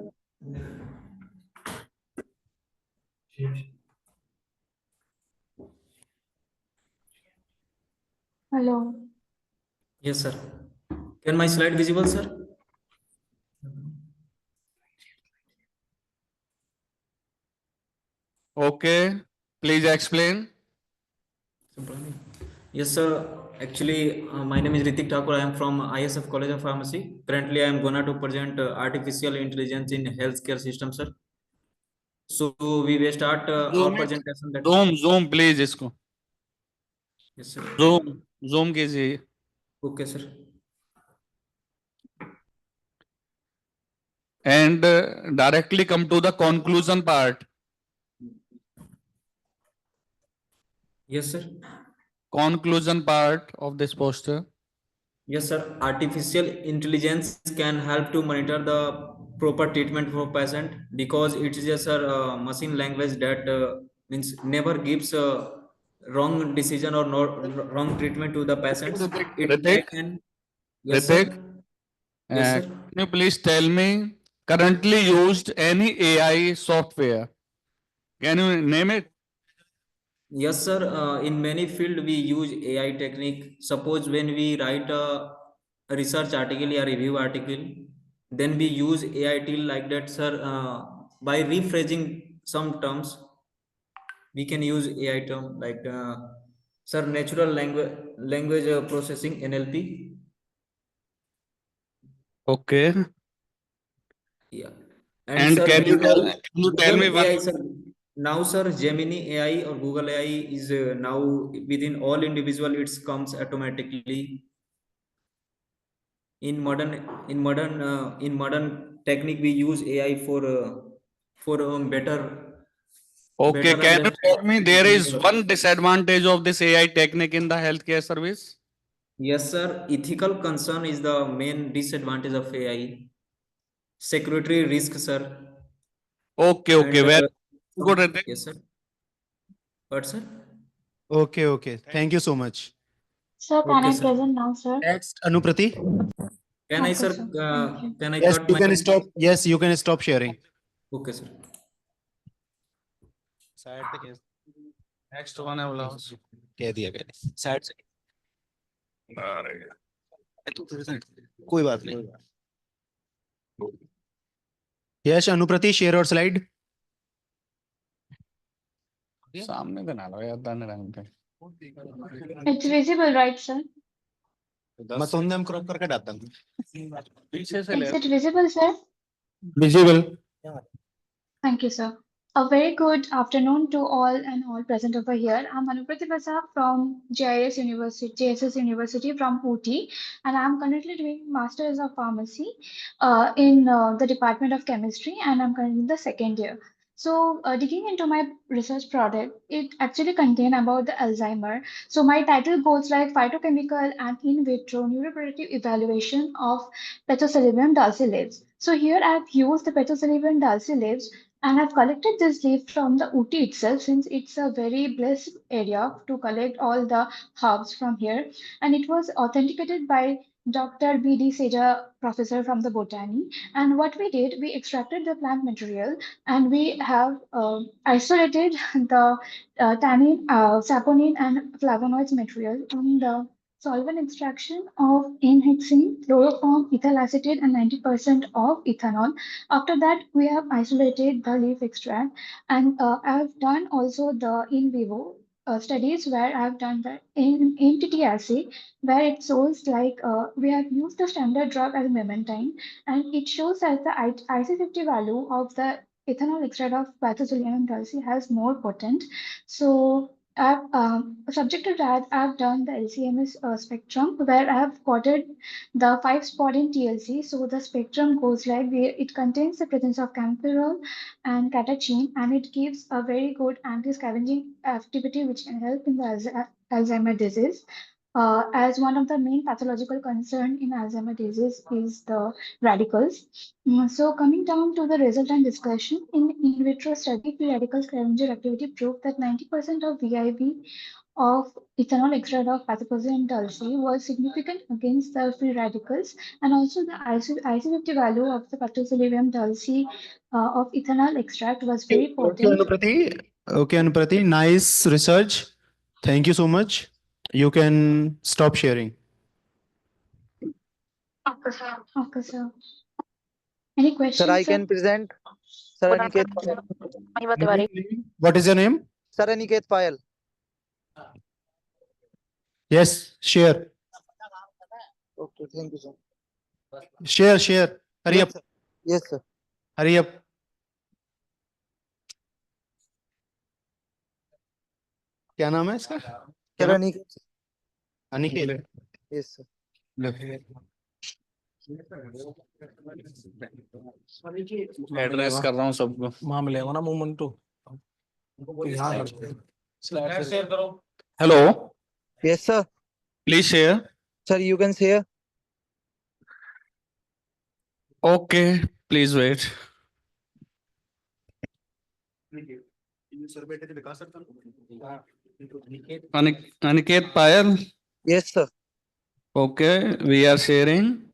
Hello. Yes, sir. Can my slide visible, sir? Okay, please explain. Yes, sir. Actually, my name is Ritik Thakur. I am from ISF College of Pharmacy. Currently, I am gonna to present artificial intelligence in healthcare system, sir. So we will start our presentation. Zoom, please इसको. Yes, sir. Zoom कीजिए. Okay, sir. And directly come to the conclusion part. Yes, sir. Conclusion part of this poster. Yes, sir. Artificial intelligence can help to monitor the proper treatment for patient, because it is just a machine language that means never gives a wrong decision or wrong treatment to the patients. Ritik, Can. Yes, sir. Yes, sir. can you please tell me currently used any AI software? Can you name it? Yes, sir. In many field we use AI technique. Suppose when we write a research article or review article, then we use AI tool like that, sir. By rephrasing some terms, we can use AI term like, sir, natural language processing, NLP. Okay. Yeah. And sir, can you tell me Google one? AI, sir. Now, sir, Gemini AI or Google AI is now within all individual. It comes automatically. In modern technique, we use AI for Okay, better can you tell me there is understanding. one disadvantage of this AI technique in the healthcare service? Yes, sir. Ethical concern is the main disadvantage of AI. Security risk, sir. Okay, And very good, Ritik. yes, sir. What, sir? Okay. Thank you so much. Sir, can Okay, I sir. present now, sir? Next, Anuprati. Can I, Okay, sir? sir. Thank you. Can I Yes, cut you my? can stop. Yes, you can stop sharing. Okay, sir. Next one है बोला. कह दिया मैंने. Side से. कोई बात नहीं. Yes, Anuprati, share your slide. सामने बना लो यार दाने रंग पे. It's visible, right, sir? मैं तो उन्हें क्रॉप करके डालता हूँ. पीछे से ले. Is it visible, sir? Visible. Thank you, sir. A very good afternoon to all and all present over here. I'm Anuprati Vasa from JSS University from Ooty, and I'm currently doing Masters of Pharmacy in the Department of Chemistry, and I'm currently in the second year. So, digging into my research project, it actually contained about the Alzheimer. So, my title goes like phytochemical and in vitro neuroprotective evaluation of Petrocellium dulce leaves. So, here I've used the Petrocellium dulce leaves and I've collected this leaf from the Ooty itself since it's a very blessed area to collect all the herbs from here. And it was authenticated by Dr. B.D. Seja, professor from the botany. And what we did, we extracted the plant material and we have isolated the tannin, saponin, and flavonoids material in the solvent extraction of N-hexene, chloroform, ethyl acetate, and 90% of ethanol. After that, we have isolated the leaf extract, and I have done also the in vivo studies where I have done the entity assay, where it shows like we have used the standard drug as memantine, and it shows that the IC50 value of the ethanol extract of Petrocellium dulce has more potent. So I've subject to that, I've done the LCMS spectrum where I have plotted the 5 spot in TLC. So the spectrum goes like where it contains the presence of camphorol and catechin, and it gives a very good anti-scavenging activity which can help in the Alzheimer disease. As one of the main pathological concern in Alzheimer disease is the radicals. So coming down to the result and discussion, in vitro study, free radical scavenger activity proved that 90% of VIV of ethanol extract of Petrocellium dulce was significant against the free radicals, and also the IC50 value of the Petrocellium dulce of ethanol extract was very Okay, potent. Anuprati. Okay, Anuprati. Nice research. Thank you so much. You can stop sharing. Okay, sir. Okay, sir. Any questions, Sir, I can present. Sir Aniket Payal. What is your name? Sir Aniket Payal. Yes, share. Okay, thank you, sir. Share. Hurry Yes, up. sir. Yes, sir. Hurry up. क्या नाम है इसका? क्या Sir नाम? Aniket. Aniket. Yes, sir. Address कर रहा हूँ सबको. वहां मिलेगा ना मूवमेंट तो यहाँ स्लाइड शेयर करो. Hello. Yes, sir. Please share. Sir, you can share. Okay please wait. Aniket Payal. Yes, sir. Okay, we are sharing.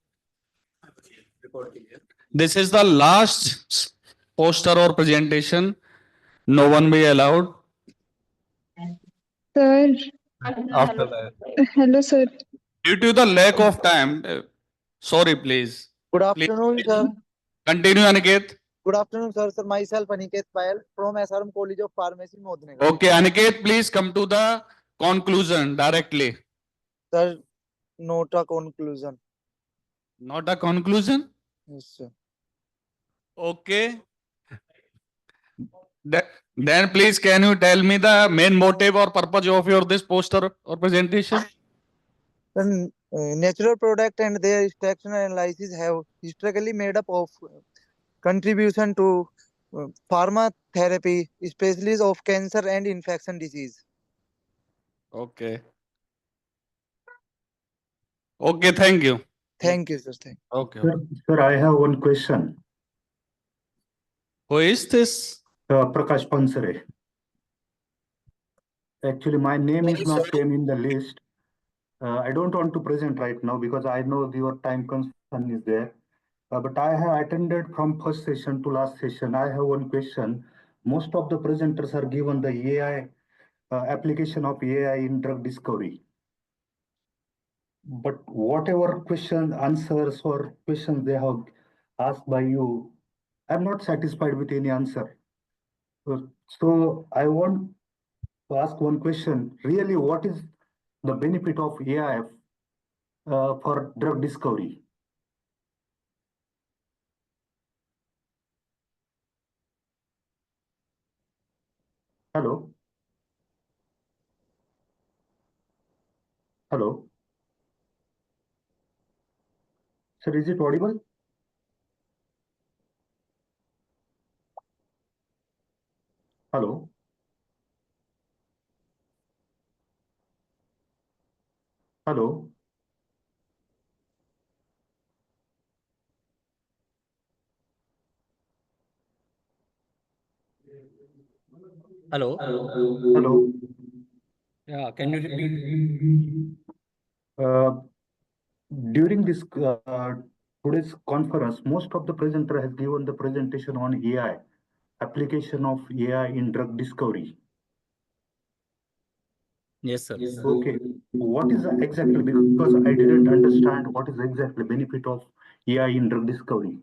This is the last poster or presentation. No one be allowed. Sir, After that. hello, sir. Due to the lack of time, sorry, please. Good Please afternoon, sir. continue, Aniket. Good afternoon, sir. Sir, myself Aniket Payal from SRM College of Pharmacy, Modhnagar. Okay, Aniket, please come to the conclusion directly. Sir, not a conclusion. Not a conclusion? Yes, sir. Okay. Then please can you tell me the main motive or purpose of your this poster or presentation? Then, natural product and their extraction analysis have historically made up of contribution to pharma therapy, especially of cancer and infection disease. Okay. Okay, thank you. Thank you, sir. Thank you. Okay. Sir, I have one question. Who is this? Prakash Pansare. Actually, my name is not came in the list. I don't want to present right now because I know your time concern is there. But I have attended from first session to last session. I have one question. Most of the presenters are given the AI application of AI in drug discovery. But whatever question, answers or questions they have asked by you, I'm not satisfied with any answer. So I want to ask one question. Really, what is the benefit of AI for drug discovery? Hello. Hello. Sir, is it audible? Hello. Hello. Hello. Hello. Yeah, can you repeat? During this today's conference, most of the presenter has given the presentation on AI, application of AI in drug discovery. Yes, sir. Okay, what is exactly, because I didn't understand what is exactly benefit of AI in drug discovery.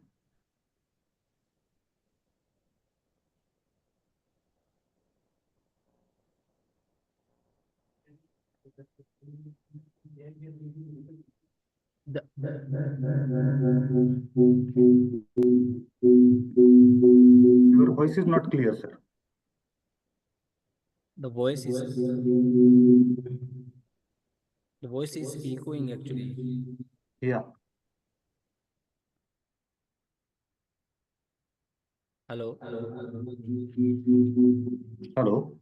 Your voice is not clear, sir. The voice is echoing actually. Yeah. Hello. Hello.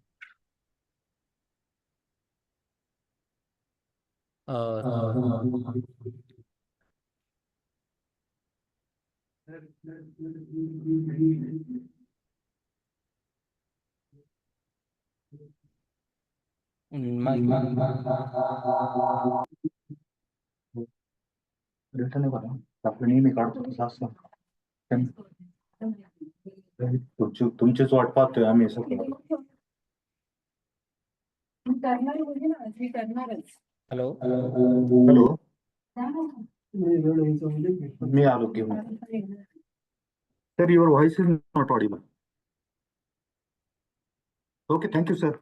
Return बघा आपलं नेहमी काढतो तसं असं तुमचीच वाट पाहतोय आम्ही सगळं Hello. हॅलो मी आलो घेऊन sir your voice is not Audible okay thank you sir